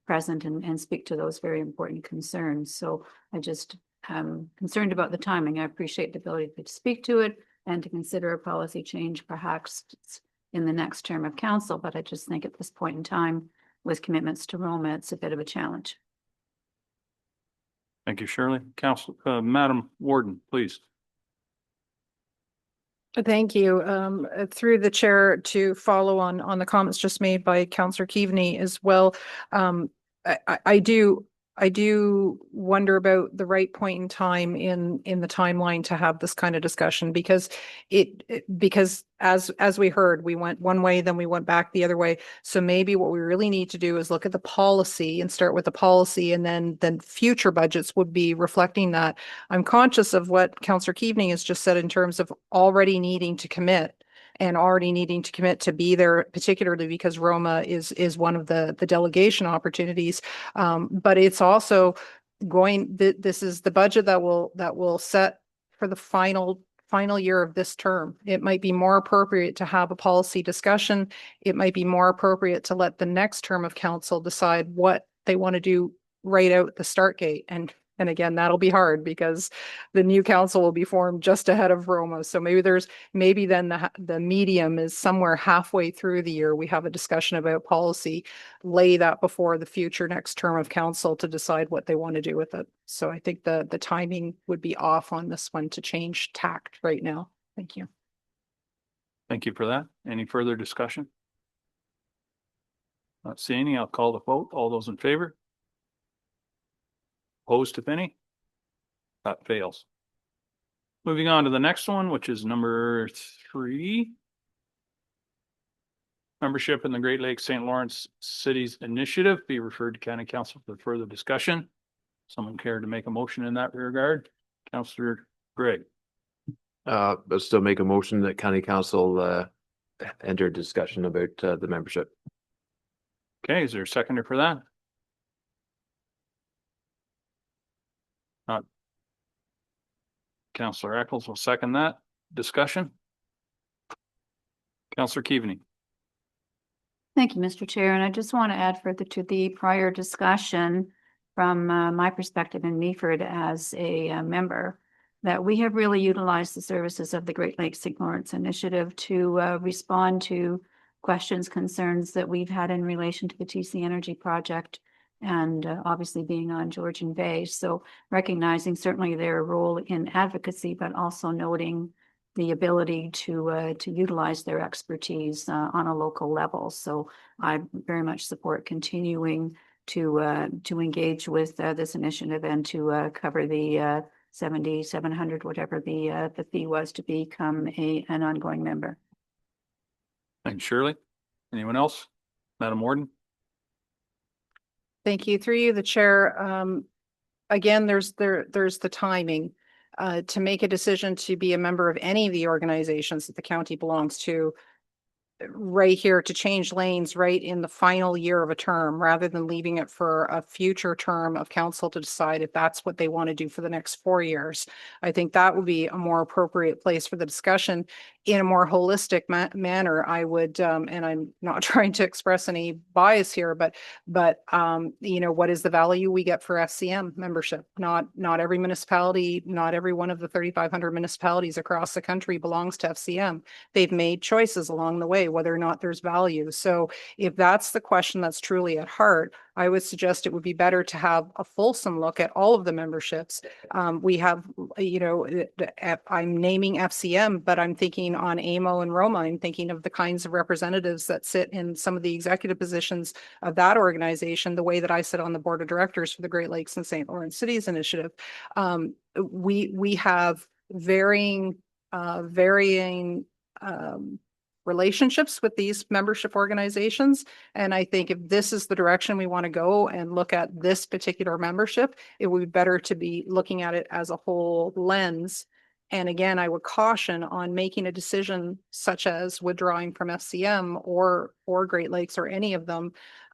present and speak to those very important concerns. So I just am concerned about the timing. I appreciate the ability to speak to it and to consider a policy change perhaps in the next term of council, but I just think at this point in time, with commitments to Roma, it's a bit of a challenge. Thank you, Shirley. Council, Madam Warden, please. Thank you. Through the chair to follow on the comments just made by Councillor Keaveney as well. I do wonder about the right point in time in the timeline to have this kind of discussion because because as we heard, we went one way, then we went back the other way. So maybe what we really need to do is look at the policy and start with the policy, and then future budgets would be reflecting that. I'm conscious of what Councillor Keaveney has just said in terms of already needing to commit to be there, particularly because Roma is one of the delegation opportunities. But it's also this is the budget that will set for the final year of this term. It might be more appropriate to have a policy discussion. It might be more appropriate to let the next term of council decide what they want to do right out the start gate. And again, that'll be hard because the new council will be formed just ahead of Roma. So maybe then the medium is somewhere halfway through the year. We have a discussion about policy, lay that before the future next term of council to decide what they want to do with it. So I think the timing would be off on this one to change tact right now. Thank you. Thank you for that. Any further discussion? Not seeing any. I'll call the vote. All those in favor? Opposed, if any? That fails. Moving on to the next one, which is number 3. Membership in the Great Lakes St. Lawrence Cities Initiative be referred to County Council for further discussion. Someone care to make a motion in that regard? Councillor Greg. But still make a motion that County Council enter discussion about the membership. Okay, is there a seconder for that? Not. Councillor Eccles will second that. Discussion? Councillor Keaveney. Thank you, Mr. Chair. And I just want to add further to the prior discussion from my perspective in Meaford as a member, that we have really utilized the services of the Great Lakes St. Lawrence Initiative to respond to questions, concerns that we've had in relation to the TC Energy project and obviously being on Georgian Bay. So recognizing certainly their role in advocacy, but also noting the ability to utilize their expertise on a local level. So I very much support continuing to engage with this initiative and to cover the 7,700, whatever the fee was to become an ongoing member. Thanks, Shirley. Anyone else? Madam Warden. Thank you. Through you, the chair. Again, there's the timing to make a decision to be a member of any of the organizations that the county belongs to. Right here to change lanes right in the final year of a term, rather than leaving it for a future term of council to decide if that's what they want to do for the next 4 years. I think that would be a more appropriate place for the discussion in a more holistic manner. I would, and I'm not trying to express any bias here, but you know, what is the value we get for FCM membership? Not every municipality, not every one of the 3,500 municipalities across the country belongs to FCM. They've made choices along the way, whether or not there's value. So if that's the question that's truly at heart, I would suggest it would be better to have a fulsome look at all of the memberships. We have, you know, I'm naming FCM, but I'm thinking on AMO and Roma. I'm thinking of the kinds of representatives that sit in some of the executive positions of that organization, the way that I sit on the board of directors for the Great Lakes and St. Lawrence Cities Initiative. We have varying relationships with these membership organizations. And I think if this is the direction we want to go and look at this particular membership, it would be better to be looking at it as a whole lens. And again, I would caution on making a decision such as withdrawing from FCM or Great Lakes or any of them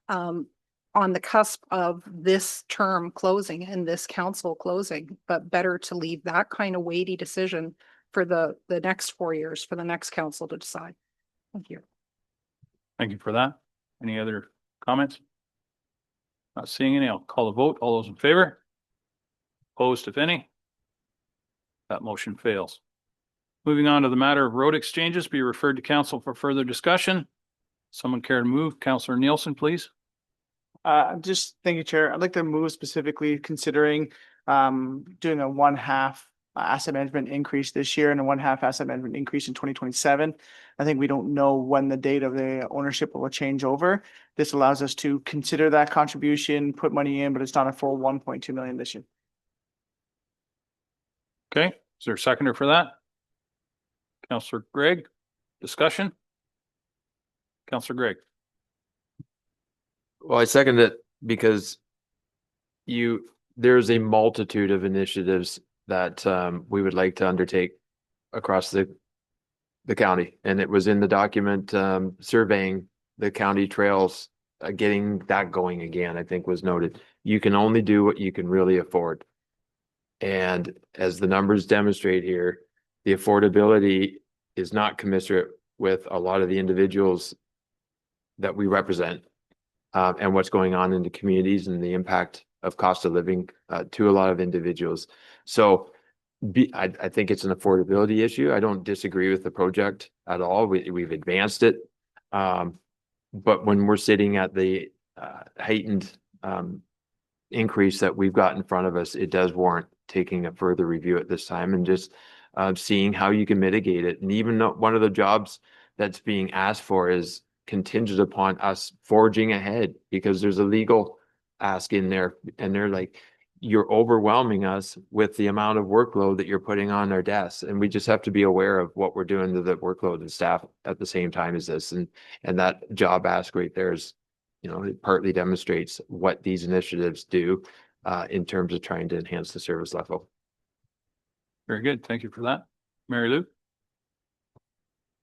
on the cusp of this term closing and this council closing, but better to leave that kind of weighty decision for the next 4 years for the next council to decide. Thank you. Thank you for that. Any other comments? Not seeing any. I'll call the vote. All those in favor? Opposed, if any? That motion fails. Moving on to the matter of road exchanges, be referred to council for further discussion. Someone care to move? Councillor Nielsen, please. Thank you, Chair. I'd like to move specifically considering doing a 1/2 asset management increase this year and a 1/2 asset management increase in 2027. I think we don't know when the date of the ownership will change over. This allows us to consider that contribution, put money in, but it's not a full 1.2 million this year. Okay, is there a seconder for that? Counselor Greg, discussion? Counselor Greg. Well, I second it because there's a multitude of initiatives that we would like to undertake across the county. And it was in the document surveying the county trails, getting that going again, I think was noted. You can only do what you can really afford. And as the numbers demonstrate here, the affordability is not commensurate with a lot of the individuals that we represent and what's going on in the communities and the impact of cost of living to a lot of individuals. So I think it's an affordability issue. I don't disagree with the project at all. We've advanced it. But when we're sitting at the heightened increase that we've got in front of us, it does warrant taking a further review at this time and just seeing how you can mitigate it. And even though one of the jobs that's being asked for is contingent upon us forging ahead, because there's a legal ask in there, and they're like, you're overwhelming us with the amount of workload that you're putting on our desks. And we just have to be aware of what we're doing to the workload and staff at the same time as this. And that job ask right there is, it partly demonstrates what these initiatives do in terms of trying to enhance the service level. Very good. Thank you for that. Mary Lou?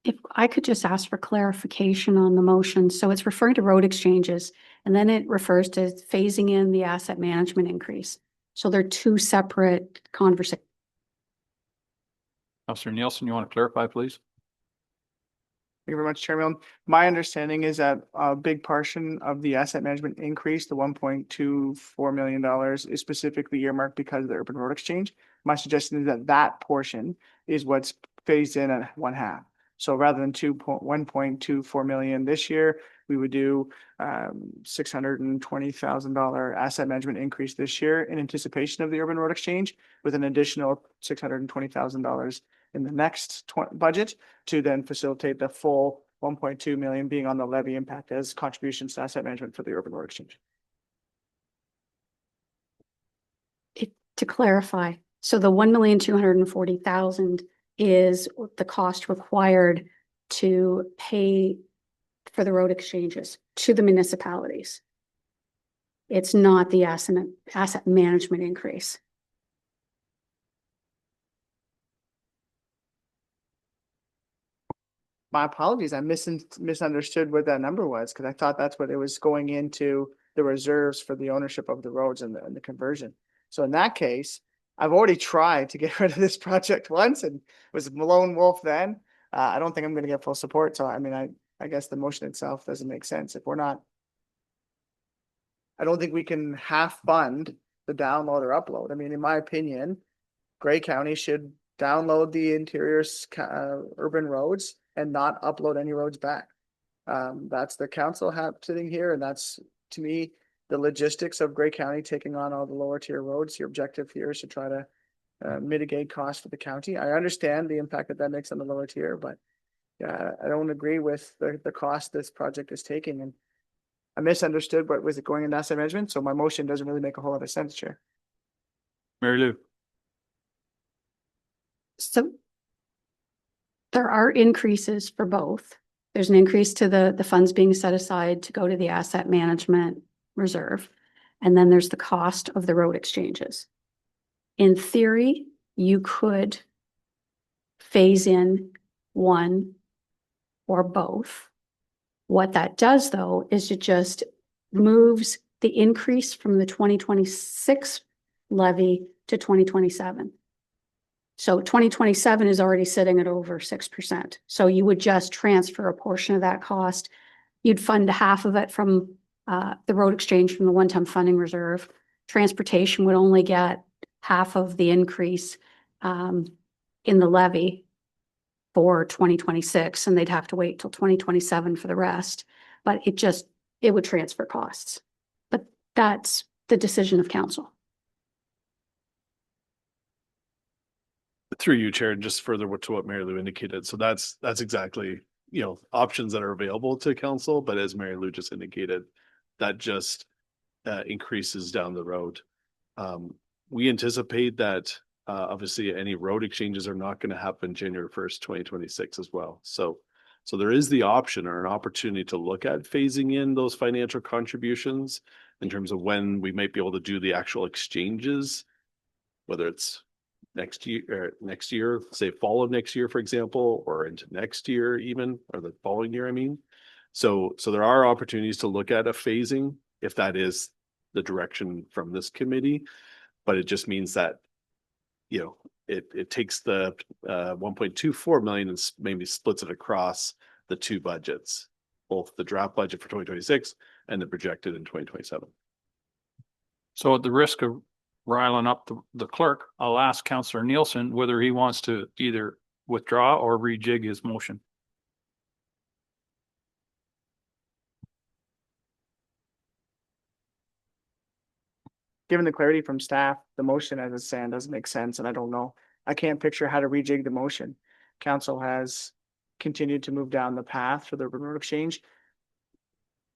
If I could just ask for clarification on the motion. So it's referring to road exchanges, and then it refers to phasing in the asset management increase. So they're two separate conversations. Councillor Nielsen, you want to clarify, please? Thank you very much, Chairman. My understanding is that a big portion of the asset management increase, the $1.24 million, is specifically earmarked because of the urban road exchange. My suggestion is that that portion is what's phased in at 1/2. So rather than $1.24 million this year, we would do $620,000 asset management increase this year in anticipation of the urban road exchange, with an additional $620,000 in the next budget to then facilitate the full 1.2 million being on the levy impact as contributions to asset management for the urban road exchange. To clarify, so the $1,240,000 is the cost required to pay for the road exchanges to the municipalities. It's not the asset management increase. My apologies, I misunderstood what that number was, because I thought that's what it was going into the reserves for the ownership of the roads and the conversion. So in that case, I've already tried to get rid of this project once and was a lone wolf then. I don't think I'm going to get full support. So I mean, I guess the motion itself doesn't make sense if we're not. I don't think we can half fund the download or upload. I mean, in my opinion, Grey County should download the interior urban roads and not upload any roads back. That's the council sitting here, and that's, to me, the logistics of Grey County taking on all the lower tier roads. Your objective here is to try to mitigate costs for the county. I understand the impact that makes on the lower tier, but I don't agree with the cost this project is taking. And I misunderstood what was it going in asset management. So my motion doesn't really make a whole lot of sense, Chair. Mary Lou. So there are increases for both. There's an increase to the funds being set aside to go to the asset management reserve. And then there's the cost of the road exchanges. In theory, you could phase in one or both. What that does, though, is it just moves the increase from the 2026 levy to 2027. So 2027 is already sitting at over 6%. So you would just transfer a portion of that cost. You'd fund half of it from the road exchange from the one-time funding reserve. Transportation would only get half of the increase in the levy for 2026, and they'd have to wait till 2027 for the rest. But it would transfer costs. But that's the decision of council. through you, Chair, just further to what Mary Lou indicated. So that's exactly, options that are available to council, but as Mary Lou just indicated, that just increases down the road. We anticipate that obviously any road exchanges are not going to happen January 1st, 2026 as well. So there is the option or an opportunity to look at phasing in those financial contributions in terms of when we might be able to do the actual exchanges, whether it's next year, say fall of next year, for example, or into next year even, or the following year, I mean. So there are opportunities to look at a phasing if that is the direction from this committee, but it just means that, it takes the 1.24 million and maybe splits it across the two budgets, both the draft budget for 2026 and the projected in 2027. So at the risk of riling up the clerk, I'll ask Councillor Nielsen whether he wants to either withdraw or rejig his motion. Given the clarity from staff, the motion as it stands doesn't make sense, and I don't know. I can't picture how to rejig the motion. Council has continued to move down the path for the urban road exchange.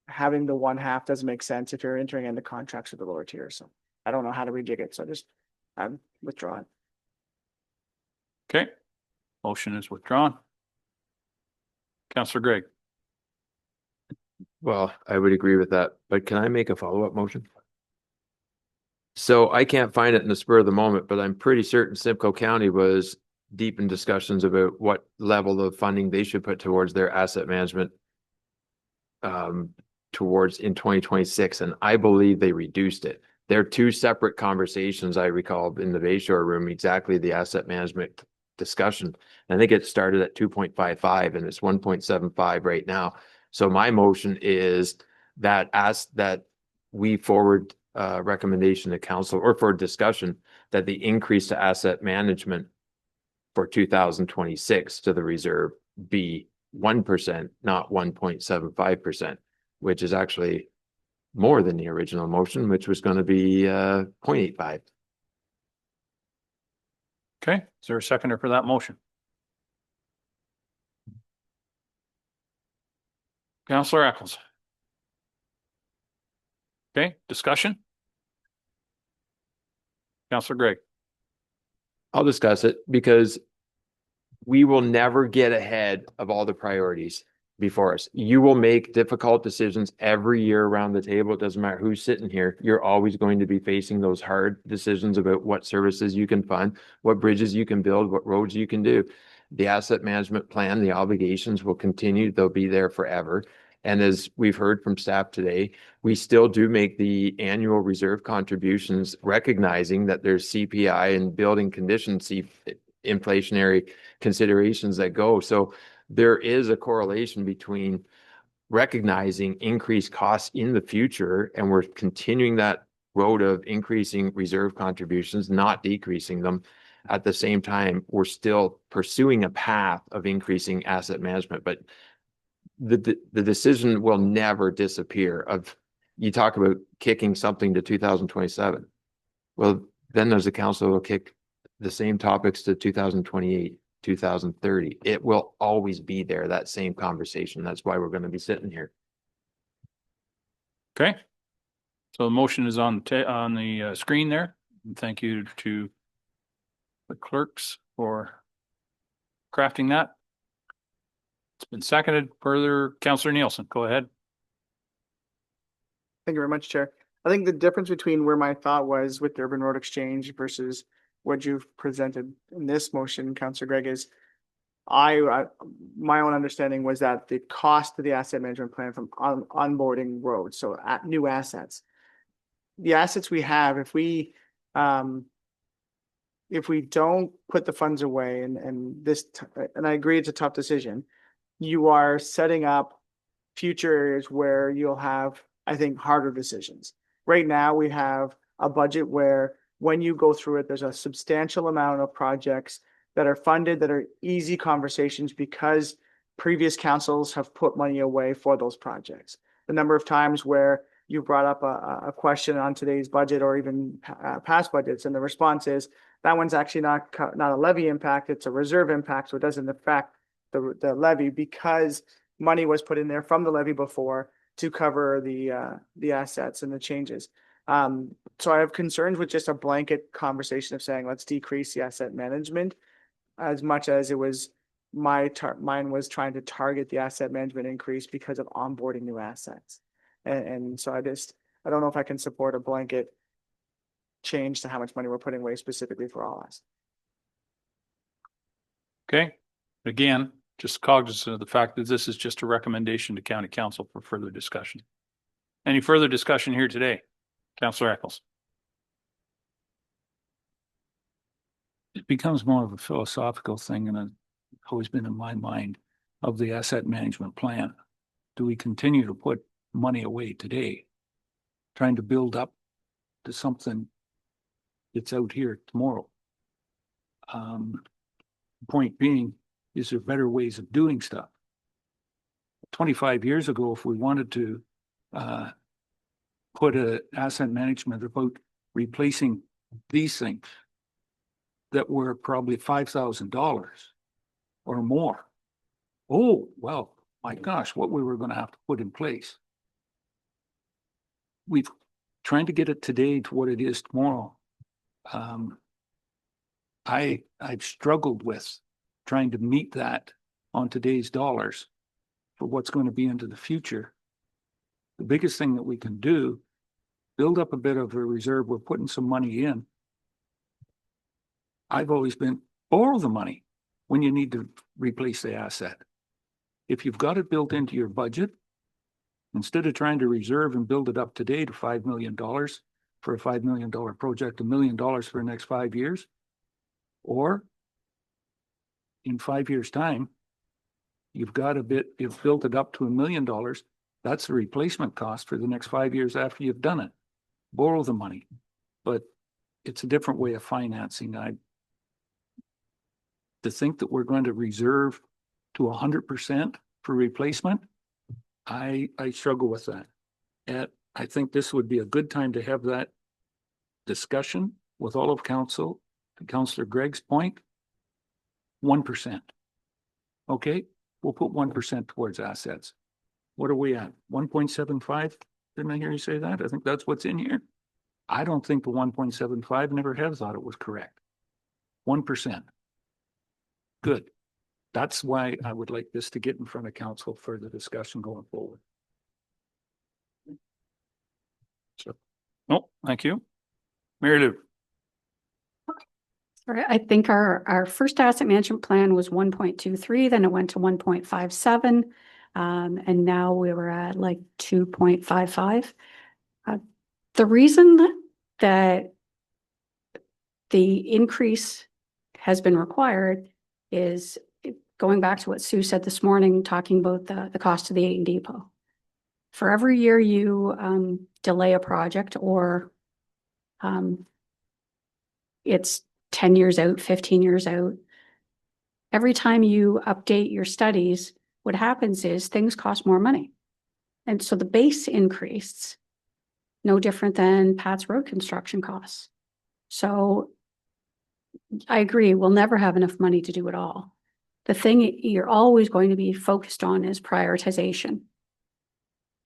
Having the one half doesn't make sense if you're entering into contracts with the lower tier. So I don't know how to rejig it. So I'm withdrawing. Okay. Motion is withdrawn. Councillor Gregg. Well, I would agree with that, but can I make a follow-up motion? So I can't find it in the spur of the moment, but I'm pretty certain Simcoe County was deep in discussions about what level of funding they should put towards their asset management towards in 2026. And I believe they reduced it. There are two separate conversations I recall in the Bayshore room, exactly the asset management discussion. I think it started at 2.55 and it's 1.75 right now. So my motion is that we forward recommendation to council or for discussion that the increase to asset management for 2026 to the reserve be 1%, not 1.75%, which is actually more than the original motion, which was going to be 0.85. Okay, is there a seconder for that motion? Councillor Eccles. Okay, discussion? Councillor Gregg. I'll discuss it because we will never get ahead of all the priorities before us. You will make difficult decisions every year around the table. It doesn't matter who's sitting here. You're always going to be facing those hard decisions about what services you can fund, what bridges you can build, what roads you can do. The asset management plan, the obligations will continue. They'll be there forever. And as we've heard from staff today, we still do make the annual reserve contributions, recognizing that there's CPI and building conditions, inflationary considerations that go. So there is a correlation between recognizing increased costs in the future, and we're continuing that road of increasing reserve contributions, not decreasing them. At the same time, we're still pursuing a path of increasing asset management, but the decision will never disappear. You talk about kicking something to 2027. Well, then there's a council will kick the same topics to 2028, 2030. It will always be there, that same conversation. That's why we're going to be sitting here. Okay. So the motion is on the screen there. And thank you to the clerks for crafting that. It's been seconded. Further, Councillor Nielsen, go ahead. Thank you very much, Chair. I think the difference between where my thought was with the urban road exchange versus what you've presented in this motion, Councillor Gregg, is my own understanding was that the cost of the asset management plan from onboarding roads, so at new assets, the assets we have, if we don't put the funds away and I agree it's a tough decision, you are setting up future areas where you'll have, I think, harder decisions. Right now, we have a budget where when you go through it, there's a substantial amount of projects that are funded that are easy conversations because previous councils have put money away for those projects. The number of times where you brought up a question on today's budget or even past budgets, and the response is That one's actually not a levy impact, it's a reserve impact, so it doesn't affect the levy because money was put in there from the levy before to cover the assets and the changes. So I have concerns with just a blanket conversation of saying, let's decrease the asset management as much as it was mine was trying to target the asset management increase because of onboarding new assets. And so I don't know if I can support a blanket change to how much money we're putting away specifically for all assets. Okay, again, just cognizant of the fact that this is just a recommendation to county council for further discussion. Any further discussion here today? Councillor Eccles. It becomes more of a philosophical thing, and it's always been in my mind, of the asset management plan. Do we continue to put money away today, trying to build up to something that's out here tomorrow? Point being, is there better ways of doing stuff? 25 years ago, if we wanted to put an asset management about replacing these things that were probably $5,000 or more, oh, well, my gosh, what we were going to have to put in place. We've trying to get it today to what it is tomorrow. I've struggled with trying to meet that on today's dollars for what's going to be into the future. The biggest thing that we can do, build up a bit of a reserve. We're putting some money in. I've always been borrow the money when you need to replace the asset. If you've got it built into your budget, instead of trying to reserve and build it up today to $5 million for a $5 million project, $1 million for the next 5 years, or in 5 years' time, you've built it up to $1 million. That's the replacement cost for the next 5 years after you've done it. Borrow the money, but it's a different way of financing. To think that we're going to reserve to 100% for replacement, I struggle with that. And I think this would be a good time to have that discussion with all of council. To Councillor Gregg's point, 1%. Okay, we'll put 1% towards assets. What are we at? 1.75? Didn't I hear you say that? I think that's what's in here. I don't think the 1.75, never have thought it was correct. 1%. Good. That's why I would like this to get in front of council for the discussion going forward. So, no, thank you. Mary Lou. I think our first asset management plan was 1.23, then it went to 1.57. And now we were at like 2.55. The reason that the increase has been required is going back to what Sue said this morning, talking about the cost of the Ayton Depot. For every year you delay a project, or it's 10 years out, 15 years out, every time you update your studies, what happens is things cost more money. And so the base increased, no different than Pat's road construction costs. So I agree, we'll never have enough money to do it all. The thing you're always going to be focused on is prioritization.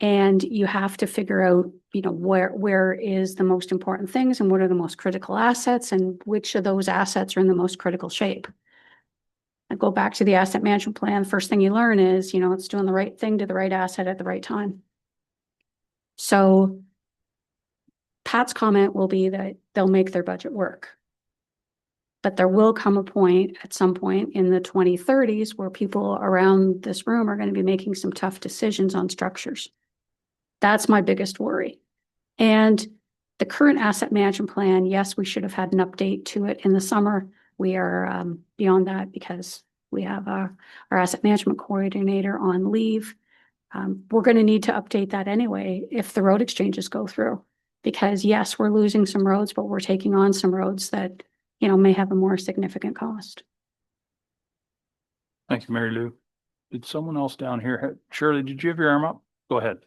And you have to figure out, where is the most important things and what are the most critical assets and which of those assets are in the most critical shape. I go back to the asset management plan. First thing you learn is, it's doing the right thing to the right asset at the right time. So Pat's comment will be that they'll make their budget work. But there will come a point at some point in the 2030s where people around this room are going to be making some tough decisions on structures. That's my biggest worry. And the current asset management plan, yes, we should have had an update to it in the summer. We are beyond that because we have our asset management coordinator on leave. We're going to need to update that anyway if the road exchanges go through. Because yes, we're losing some roads, but we're taking on some roads that may have a more significant cost. Thank you, Mary Lou. Did someone else down here? Shirley, did you have your arm up? Go ahead.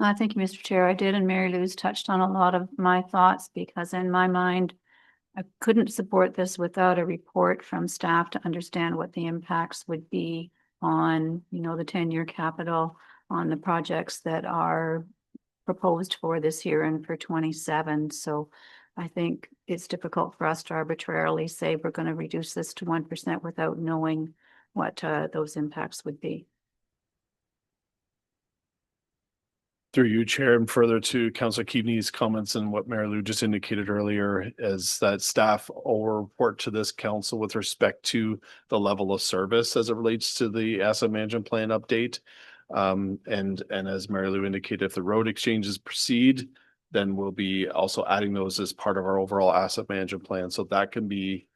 Thank you, Mr. Chair. I did, and Mary Lou's touched on a lot of my thoughts because in my mind, I couldn't support this without a report from staff to understand what the impacts would be on, you know, the 10-year capital, on the projects that are proposed for this year and for 27. So I think it's difficult for us to arbitrarily say we're going to reduce this to 1% without knowing what those impacts would be. Through you, Chair, and further to Councillor Keaveney's comments and what Mary Lou just indicated earlier, is that staff will report to this council with respect to the level of service as it relates to the asset management plan update. And as Mary Lou indicated, if the road exchanges proceed, then we'll be also adding those as part of our overall asset management plan. So that can be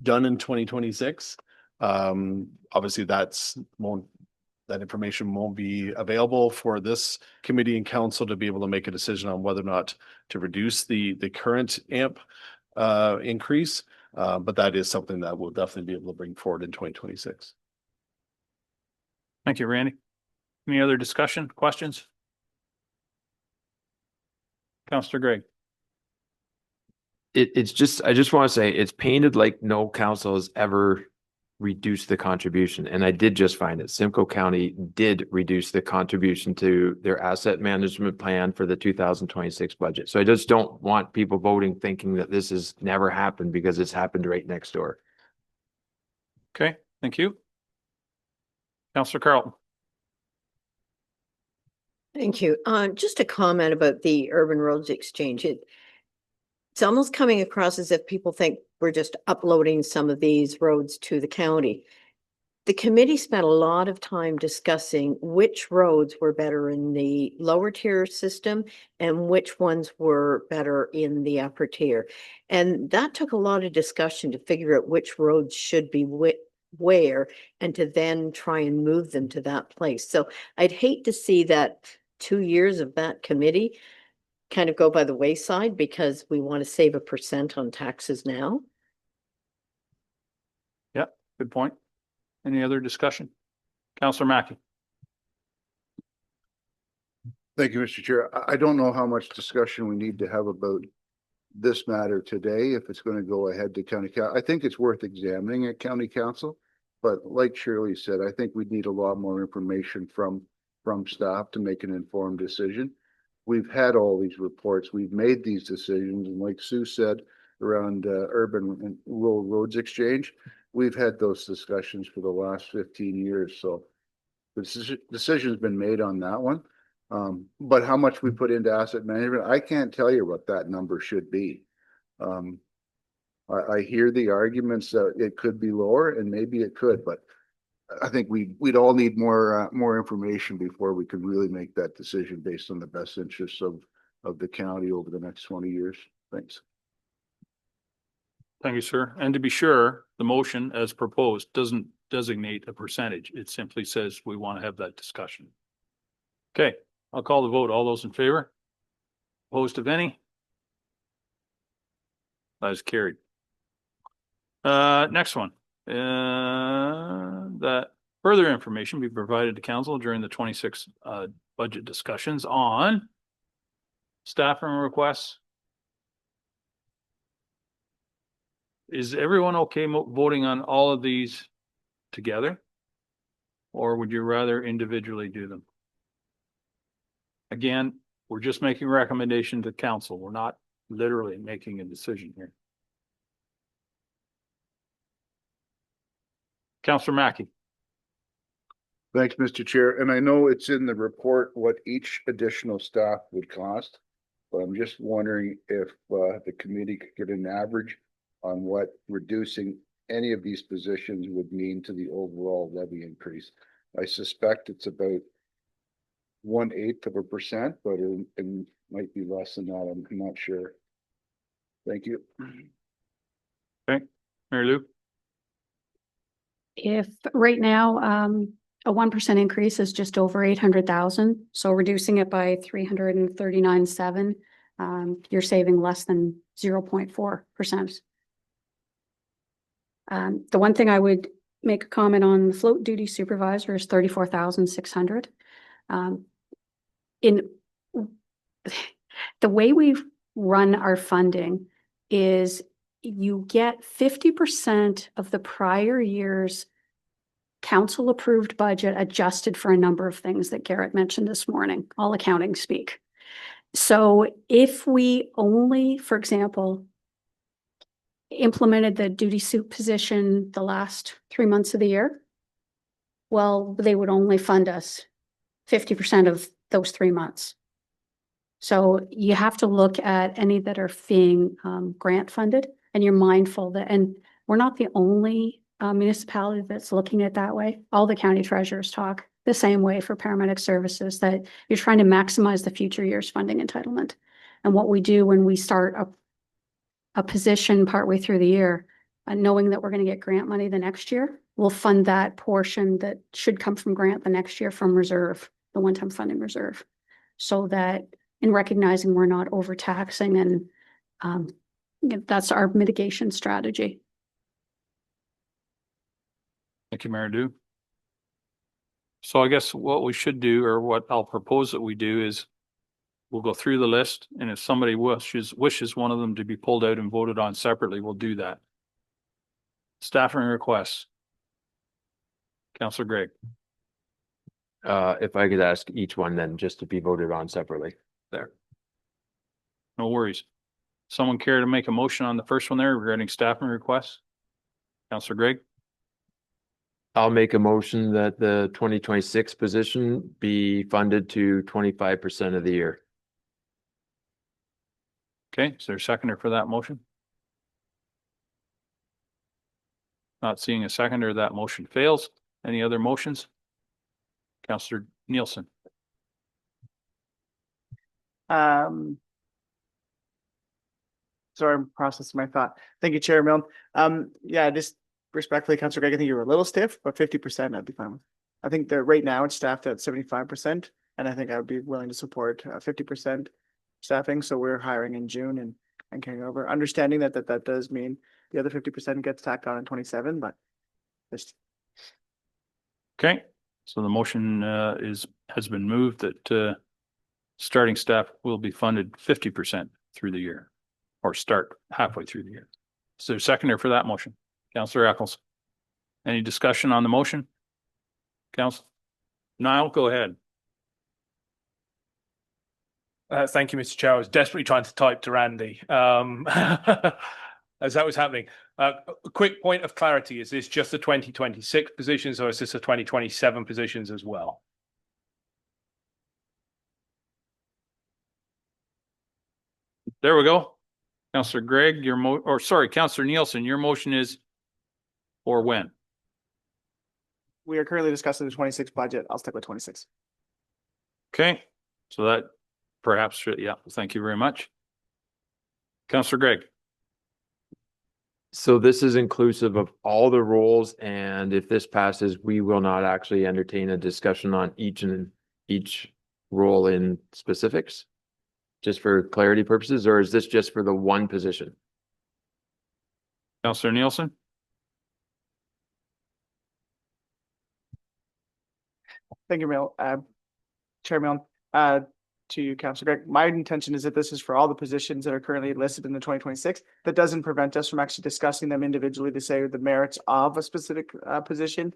done in 2026. Obviously, that information won't be available for this committee and council to be able to make a decision on whether or not to reduce the current AMP increase. But that is something that we'll definitely be able to bring forward in 2026. Thank you, Randy. Any other discussion, questions? Councillor Gregg. It's just, I just want to say it's painted like no council has ever reduced the contribution. And I did just find it. Simcoe County did reduce the contribution to their asset management plan for the 2026 budget. So I just don't want people voting thinking that this has never happened, because it's happened right next door. Okay, thank you. Councillor Carlton. Thank you. Just a comment about the Urban Roads Exchange. It's almost coming across as if people think we're just uploading some of these roads to the county. The committee spent a lot of time discussing which roads were better in the lower tier system and which ones were better in the upper tier. And that took a lot of discussion to figure out which roads should be where, and to then try and move them to that place. So I'd hate to see that 2 years of that committee kind of go by the wayside because we want to save 1% on taxes now. Yep, good point. Any other discussion? Councillor Mackey. Thank you, Mr. Chair. I don't know how much discussion we need to have about this matter today, if it's going to go ahead to county council. I think it's worth examining at county council, but like Shirley said, I think we need a lot more information from staff to make an informed decision. We've had all these reports, we've made these decisions, and like Sue said, around urban and rural roads exchange, we've had those discussions for the last 15 years. So the decision's been made on that one. But how much we put into asset management, I can't tell you what that number should be. I hear the arguments that it could be lower, and maybe it could, but I think we'd all need more information before we could really make that decision based on the best interests of the county over the next 20 years. Thanks. Thank you, sir. And to be sure, the motion as proposed doesn't designate a percentage. It simply says we want to have that discussion. Okay, I'll call the vote. All those in favor? Opposed, if any? That is carried. Next one. That further information be provided to council during the 26 budget discussions on staffing requests. Is everyone okay voting on all of these together? Or would you rather individually do them? Again, we're just making a recommendation to council. We're not literally making a decision here. Councillor Mackey. Thanks, Mr. Chair. And I know it's in the report what each additional staff would cost, but I'm just wondering if the committee could get an average on what reducing any of these positions would mean to the overall levy increase. I suspect it's about 1/8%, but it might be less than that. I'm not sure. Thank you. Okay, Mary Lou. If right now, a 1% increase is just over 800,000, so reducing it by 339,700, you're saving less than 0.4%. The one thing I would make a comment on, the float duty supervisor is 34,600. In the way we run our funding is you get 50% of the prior year's council approved budget adjusted for a number of things that Garrett mentioned this morning, all accounting speak. So if we only, for example, implemented the duty suit position the last 3 months of the year, well, they would only fund us 50% of those 3 months. So you have to look at any that are being grant funded, and you're mindful that, and we're not the only municipality that's looking at it that way. All the county treasurers talk the same way for paramedic services, that you're trying to maximize the future year's funding entitlement. And what we do when we start a position partway through the year, knowing that we're going to get grant money the next year, we'll fund that portion that should come from grant the next year from reserve, the one-time funding reserve, so that in recognizing we're not overtaxing, and that's our mitigation strategy. Thank you, Mayor Dew. So I guess what we should do, or what I'll propose that we do, is we'll go through the list, and if somebody wishes one of them to be pulled out and voted on separately, we'll do that. Staffing requests. Councillor Gregg. If I could ask each one then just to be voted on separately. There. No worries. Someone care to make a motion on the first one there regarding staffing requests? Councillor Gregg. I'll make a motion that the 2026 position be funded to 25% of the year. Okay, is there a seconder for that motion? Not seeing a seconder, that motion fails. Any other motions? Councillor Nielsen. Sorry, I'm processing my thought. Thank you, Chair Milne. Yeah, just respectfully, Councillor Gregg, I think you were a little stiff, but 50% I'd be fine with. I think that right now it's staffed at 75%, and I think I would be willing to support 50% staffing. So we're hiring in June and carrying over, understanding that does mean the other 50% gets tacked on in 27, but just. Okay, so the motion has been moved that starting staff will be funded 50% through the year, or start halfway through the year. Is there a seconder for that motion? Councillor Eccles. Any discussion on the motion? Council? Niall, go ahead. Thank you, Mr. Chair. I was desperately trying to type to Randy as that was happening. A quick point of clarity, is this just the 2026 positions, or is this the 2027 positions as well? There we go. Councillor Gregg, Councillor Nielsen, your motion is for when? We are currently discussing the 26 budget. I'll stick with 26. Okay, so that perhaps, yeah, thank you very much. Councillor Gregg. So this is inclusive of all the roles, and if this passes, we will not actually entertain a discussion on each role in specifics, just for clarity purposes, or is this just for the one position? Councillor Nielsen. Thank you, Chair Milne. To you, Councillor Gregg. My intention is that this is for all the positions that are currently listed in the 2026. That doesn't prevent us from actually discussing them individually to say the merits of a specific position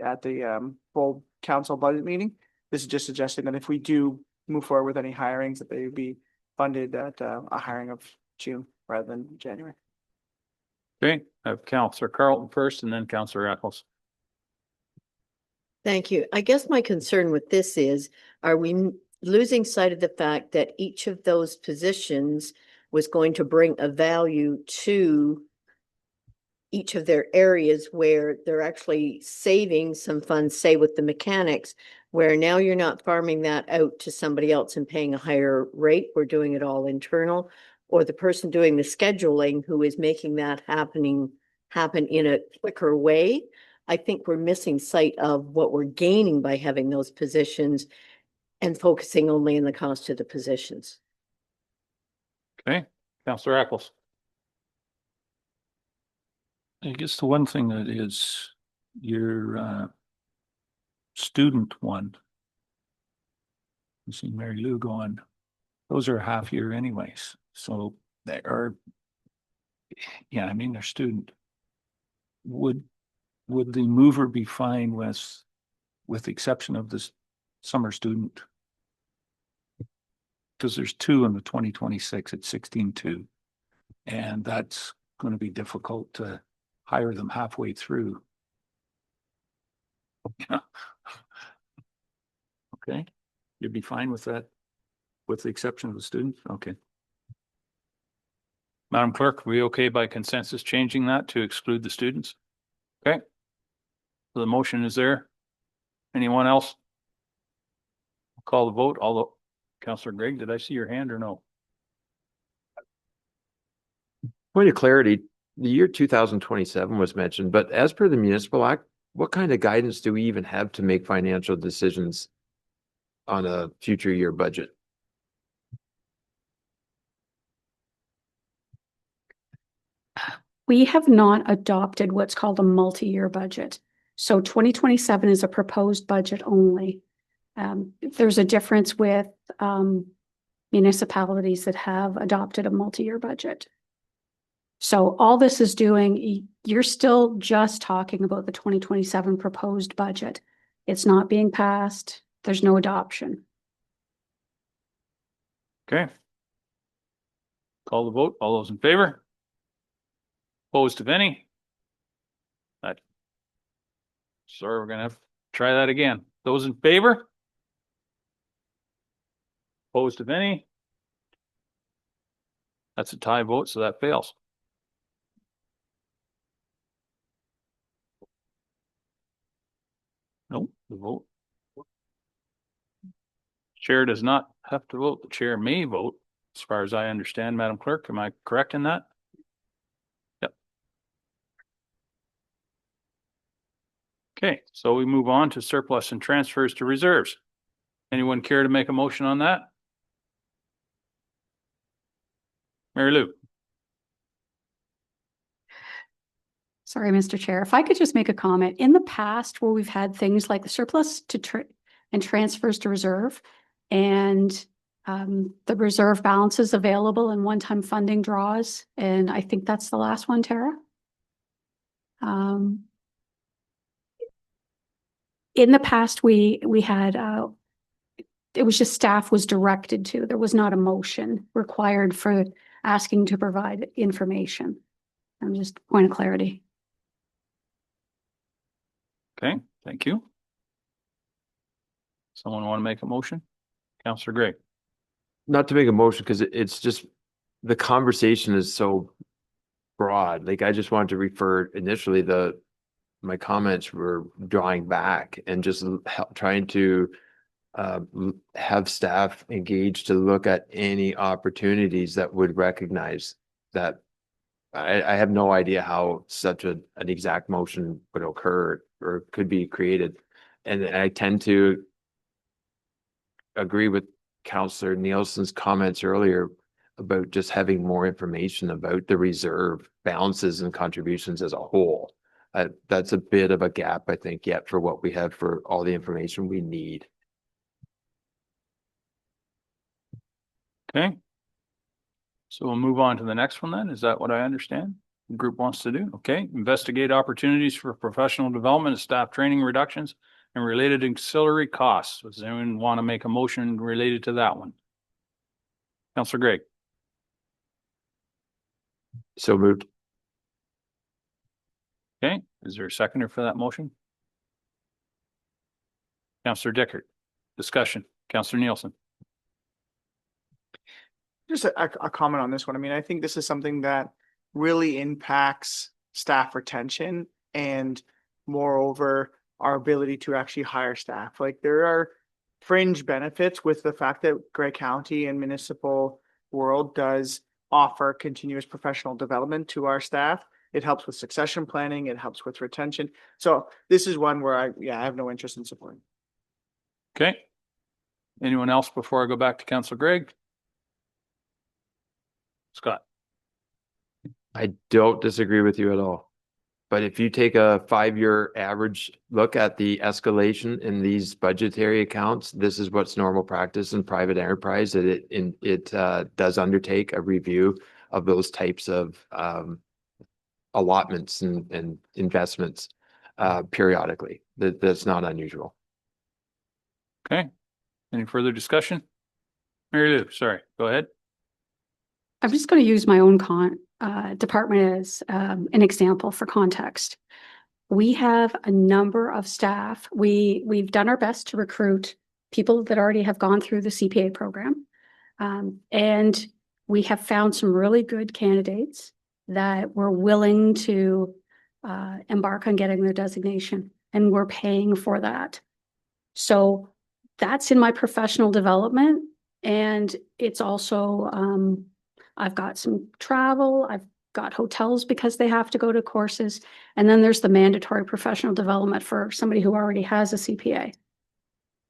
at the full council budget meeting. This is just suggesting that if we do move forward with any hirings, that they be funded at a hiring of June rather than January. Okay, I have Councillor Carlton first and then Councillor Eccles. Thank you. I guess my concern with this is, are we losing sight of the fact that each of those positions was going to bring a value to each of their areas where they're actually saving some funds, say with the mechanics, where now you're not farming that out to somebody else and paying a higher rate. We're doing it all internal, or the person doing the scheduling who is making that happen in a quicker way. I think we're missing sight of what we're gaining by having those positions and focusing only on the cost of the positions. Okay, Councillor Eccles. I guess the one thing that is your student one, I see Mary Lou going, those are a half year anyways, so they are. Yeah, I mean, they're student. Would the mover be fine with the exception of this summer student? Because there's two in the 2026 at 16.2, and that's going to be difficult to hire them halfway through. Okay, you'd be fine with that, with the exception of the student? Okay. Madam Clerk, are we okay by consensus changing that to exclude the students? Okay. So the motion is there. Anyone else? Call the vote. Although, Councillor Gregg, did I see your hand or no? Point of clarity, the year 2027 was mentioned, but as per the Municipal Act, what kind of guidance do we even have to make financial decisions on a future year budget? We have not adopted what's called a multi-year budget. So 2027 is a proposed budget only. There's a difference with municipalities that have adopted a multi-year budget. So all this is doing, you're still just talking about the 2027 proposed budget. It's not being passed. There's no adoption. Okay. Call the vote. All those in favor? Opposed, if any? Sorry, we're gonna have to try that again. Those in favor? Opposed, if any? That's a tie vote, so that fails. Nope, the vote. Chair does not have to vote. The chair may vote, as far as I understand, Madam Clerk. Am I correct in that? Yep. Okay, so we move on to surplus and transfers to reserves. Anyone care to make a motion on that? Mary Lou. Sorry, Mr. Chair, if I could just make a comment. In the past, where we've had things like the surplus to and transfers to reserve, and the reserve balances available and one-time funding draws, and I think that's the last one, Tara. In the past, we had it was just staff was directed to. There was not a motion required for asking to provide information. Just point of clarity. Okay, thank you. Someone want to make a motion? Councillor Gray. Not to make a motion, because it's just, the conversation is so broad. Like, I just wanted to refer initially, my comments were drawing back and just trying to have staff engaged to look at any opportunities that would recognize that. I have no idea how such an exact motion would occur or could be created. And I tend to agree with Councillor Nielsen's comments earlier about just having more information about the reserve balances and contributions as a whole. That's a bit of a gap, I think, yet for what we have for all the information we need. Okay. So we'll move on to the next one then. Is that what I understand the group wants to do? Okay. Investigate opportunities for professional development and staff training reductions and related ancillary costs. Does anyone want to make a motion related to that one? Councillor Gregg. So moved. Okay. Is there a seconder for that motion? Councillor Dickert. Discussion. Councillor Nielsen. Just a comment on this one. I mean, I think this is something that really impacts staff retention and moreover, our ability to actually hire staff. Like, there are fringe benefits with the fact that Grey County and municipal world does offer continuous professional development to our staff. It helps with succession planning. It helps with retention. So this is one where I have no interest in supporting. Okay. Anyone else before I go back to Councillor Gregg? Scott. I don't disagree with you at all. But if you take a 5-year average look at the escalation in these budgetary accounts, this is what's normal practice in private enterprise, that it does undertake a review of those types of allotments and investments periodically. That's not unusual. Okay. Any further discussion? Mary Lou, sorry, go ahead. I'm just going to use my own department as an example for context. We have a number of staff. We've done our best to recruit people that already have gone through the CPA program. And we have found some really good candidates that were willing to embark on getting their designation, and we're paying for that. So that's in my professional development. And it's also, I've got some travel, I've got hotels because they have to go to courses. And then there's the mandatory professional development for somebody who already has a CPA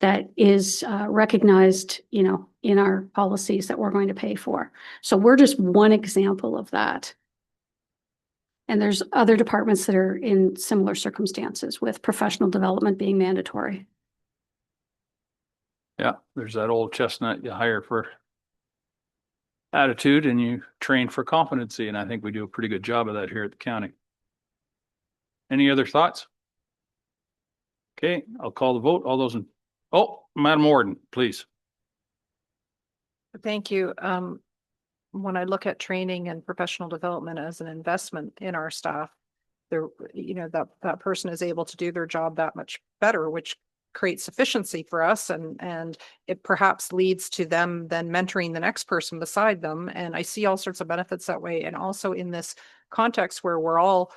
that is recognized, you know, in our policies that we're going to pay for. So we're just one example of that. And there's other departments that are in similar circumstances with professional development being mandatory. Yeah, there's that old chestnut you hire for attitude and you train for competency. And I think we do a pretty good job of that here at the county. Any other thoughts? Okay, I'll call the vote. All those in, oh, Madam Warden, please. Thank you. When I look at training and professional development as an investment in our staff, there, you know, that person is able to do their job that much better, which creates efficiency for us, and it perhaps leads to them then mentoring the next person beside them. And I see all sorts of benefits that way. And also in this context where we're all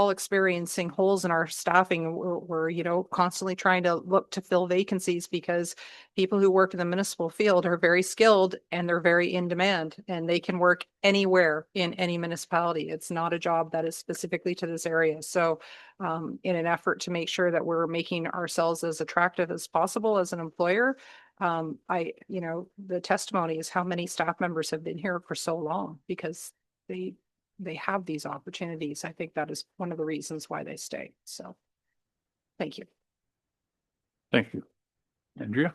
experiencing holes in our staffing, we're you know, constantly trying to look to fill vacancies because people who work in the municipal field are very skilled and they're very in demand, and they can work anywhere in any municipality. It's not a job that is specifically to this area. So in an effort to make sure that we're making ourselves as attractive as possible as an employer, you know, the testimony is how many staff members have been here for so long because they have these opportunities. I think that is one of the reasons why they stay. So thank you. Thank you. Andrea,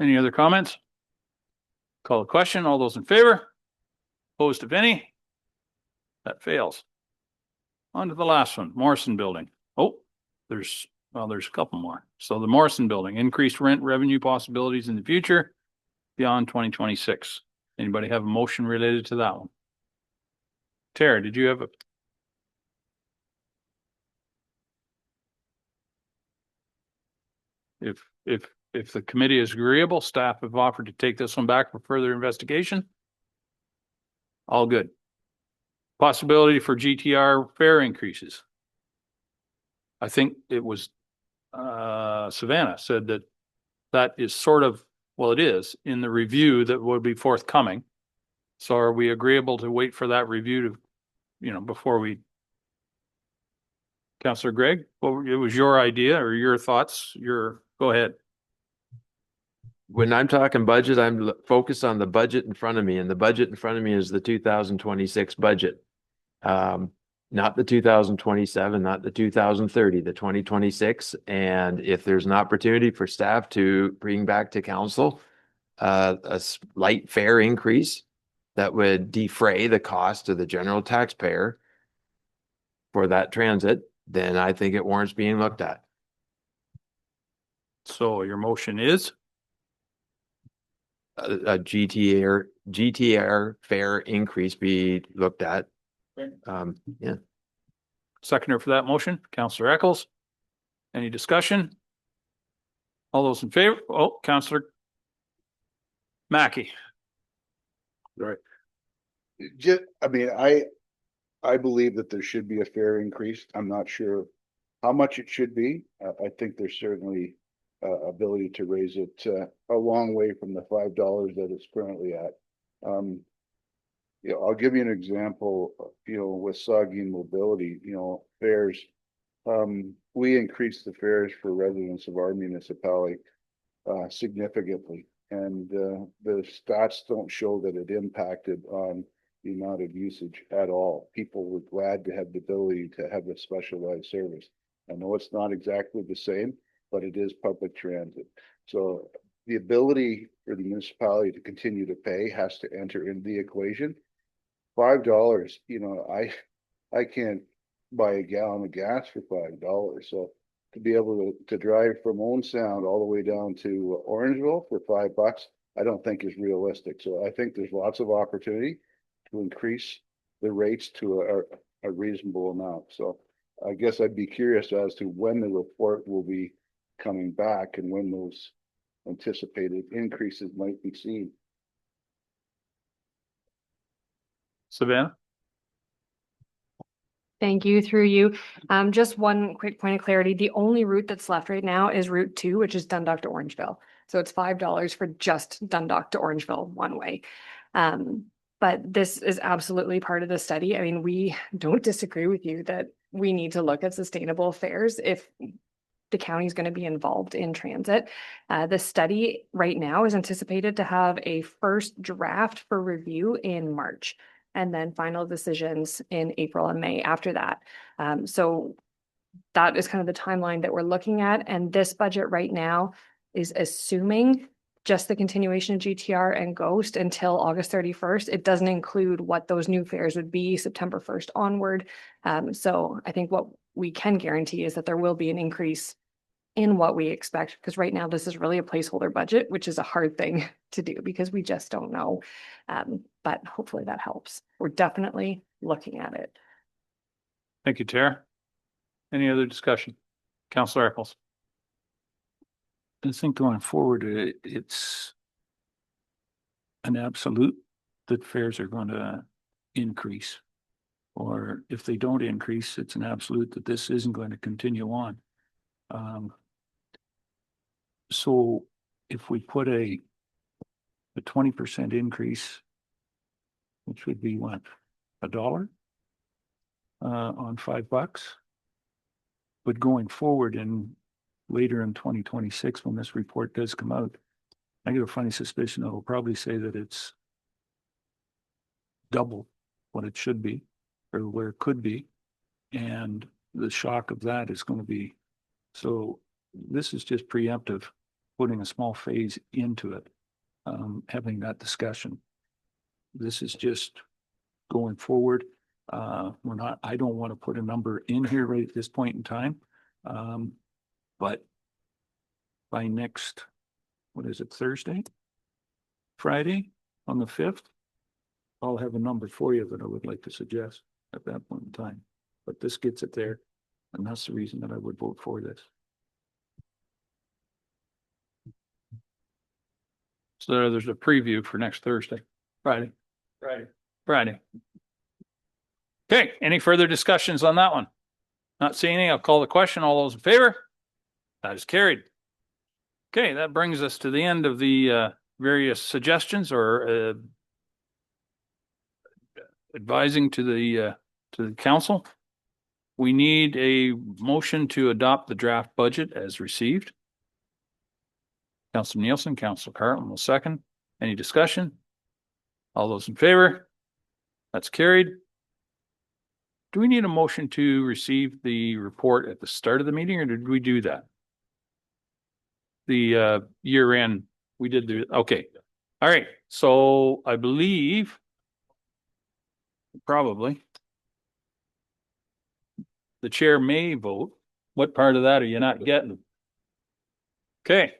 any other comments? Call the question. All those in favor? Opposed, if any? That fails. On to the last one, Morrison Building. Oh, there's a couple more. So the Morrison Building, increased rent revenue possibilities in the future beyond 2026. Anybody have a motion related to that one? Tara, did you have a? If the committee is agreeable, staff have offered to take this one back for further investigation. All good. Possibility for GTR fare increases. I think it was Savannah said that is sort of, well, it is in the review that will be forthcoming. So are we agreeable to wait for that review to, you know, before we? Councillor Greg, well, it was your idea or your thoughts, go ahead. When I'm talking budget, I'm focused on the budget in front of me, and the budget in front of me is the 2026 budget. Not the 2027, not the 2030, the 2026. And if there's an opportunity for staff to bring back to council a slight fare increase that would defray the cost to the general taxpayer for that transit, then I think it warrants being looked at. So your motion is? A GTR fare increase be looked at. Yeah. Seconder for that motion, Councillor Eccles. Any discussion? All those in favor? Oh, Councillor Mackey. Right. I mean, I believe that there should be a fair increase. I'm not sure how much it should be. I think there's certainly ability to raise it a long way from the $5 that it's currently at. You know, I'll give you an example, you know, with Saugeen Mobility, you know, fares. We increased the fares for residents of our municipality significantly. And the stats don't show that it impacted on the amount of usage at all. People were glad to have the ability to have a specialized service. I know it's not exactly the same, but it is public transit. So the ability for the municipality to continue to pay has to enter into the equation. $5, you know, I can't buy a gallon of gas for $5. So to be able to drive from Owen Sound all the way down to Orangeville for $5, I don't think is realistic. So I think there's lots of opportunity to increase the rates to a reasonable amount. So I guess I'd be curious as to when the report will be coming back and when those anticipated increases might be seen. Savannah? Thank you, through you. Just one quick point of clarity. The only route that's left right now is Route 2, which is Dundalk to Orangeville. So it's $5 for just Dundalk to Orangeville one way. But this is absolutely part of the study. I mean, we don't disagree with you that we need to look at sustainable fares if the county is going to be involved in transit. The study right now is anticipated to have a first draft for review in March, and then final decisions in April and May after that. So that is kind of the timeline that we're looking at. And this budget right now is assuming just the continuation of GTR and Ghost until August 31st. It doesn't include what those new fares would be September 1st onward. So I think what we can guarantee is that there will be an increase in what we expect, because right now this is really a placeholder budget, which is a hard thing to do because we just don't know. But hopefully that helps. We're definitely looking at it. Thank you, Tara. Any other discussion? Councillor Eccles. I think going forward, it's an absolute that fares are going to increase. Or if they don't increase, it's an absolute that this isn't going to continue on. So if we put a 20% increase, which would be what, $1 on $5, but going forward and later in 2026, when this report does come out, I get a funny suspicion that it'll probably say that it's double what it should be or where it could be. And the shock of that is going to be, so this is just preemptive, putting a small phase into it, having that discussion. This is just going forward. I don't want to put a number in here right at this point in time. But by next, what is it, Friday on the 5th, I'll have a number for you that I would like to suggest at that point in time. But this gets it there, and that's the reason that I would vote for this. So there's a preview for next Friday. Okay, any further discussions on that one? Not seeing any, I'll call the question. All those in favor? That is carried. Okay, that brings us to the end of the various suggestions or advising to the council. We need a motion to adopt the draft budget as received. Councilor Nielsen, Councilor Carlton will second. Any discussion? All those in favor? That's carried. Do we need a motion to receive the report at the start of the meeting, or did we do that? The year end, we did do, okay. All right, so I believe probably the chair may vote. What part of that are you not getting? Okay.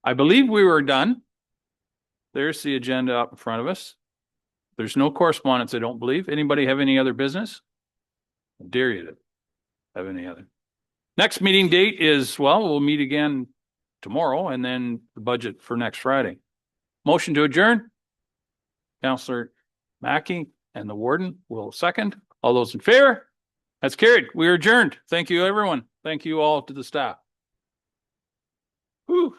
I believe we were done. There's the agenda up in front of us. There's no correspondence, I don't believe. Anybody have any other business? I dare you to have any other. Next meeting date is, well, we'll meet again tomorrow and then the budget for next Friday. Motion to adjourn. Councillor Mackey and the warden will second. All those in favor? That's carried. We are adjourned. Thank you, everyone. Thank you all to the staff. Whew.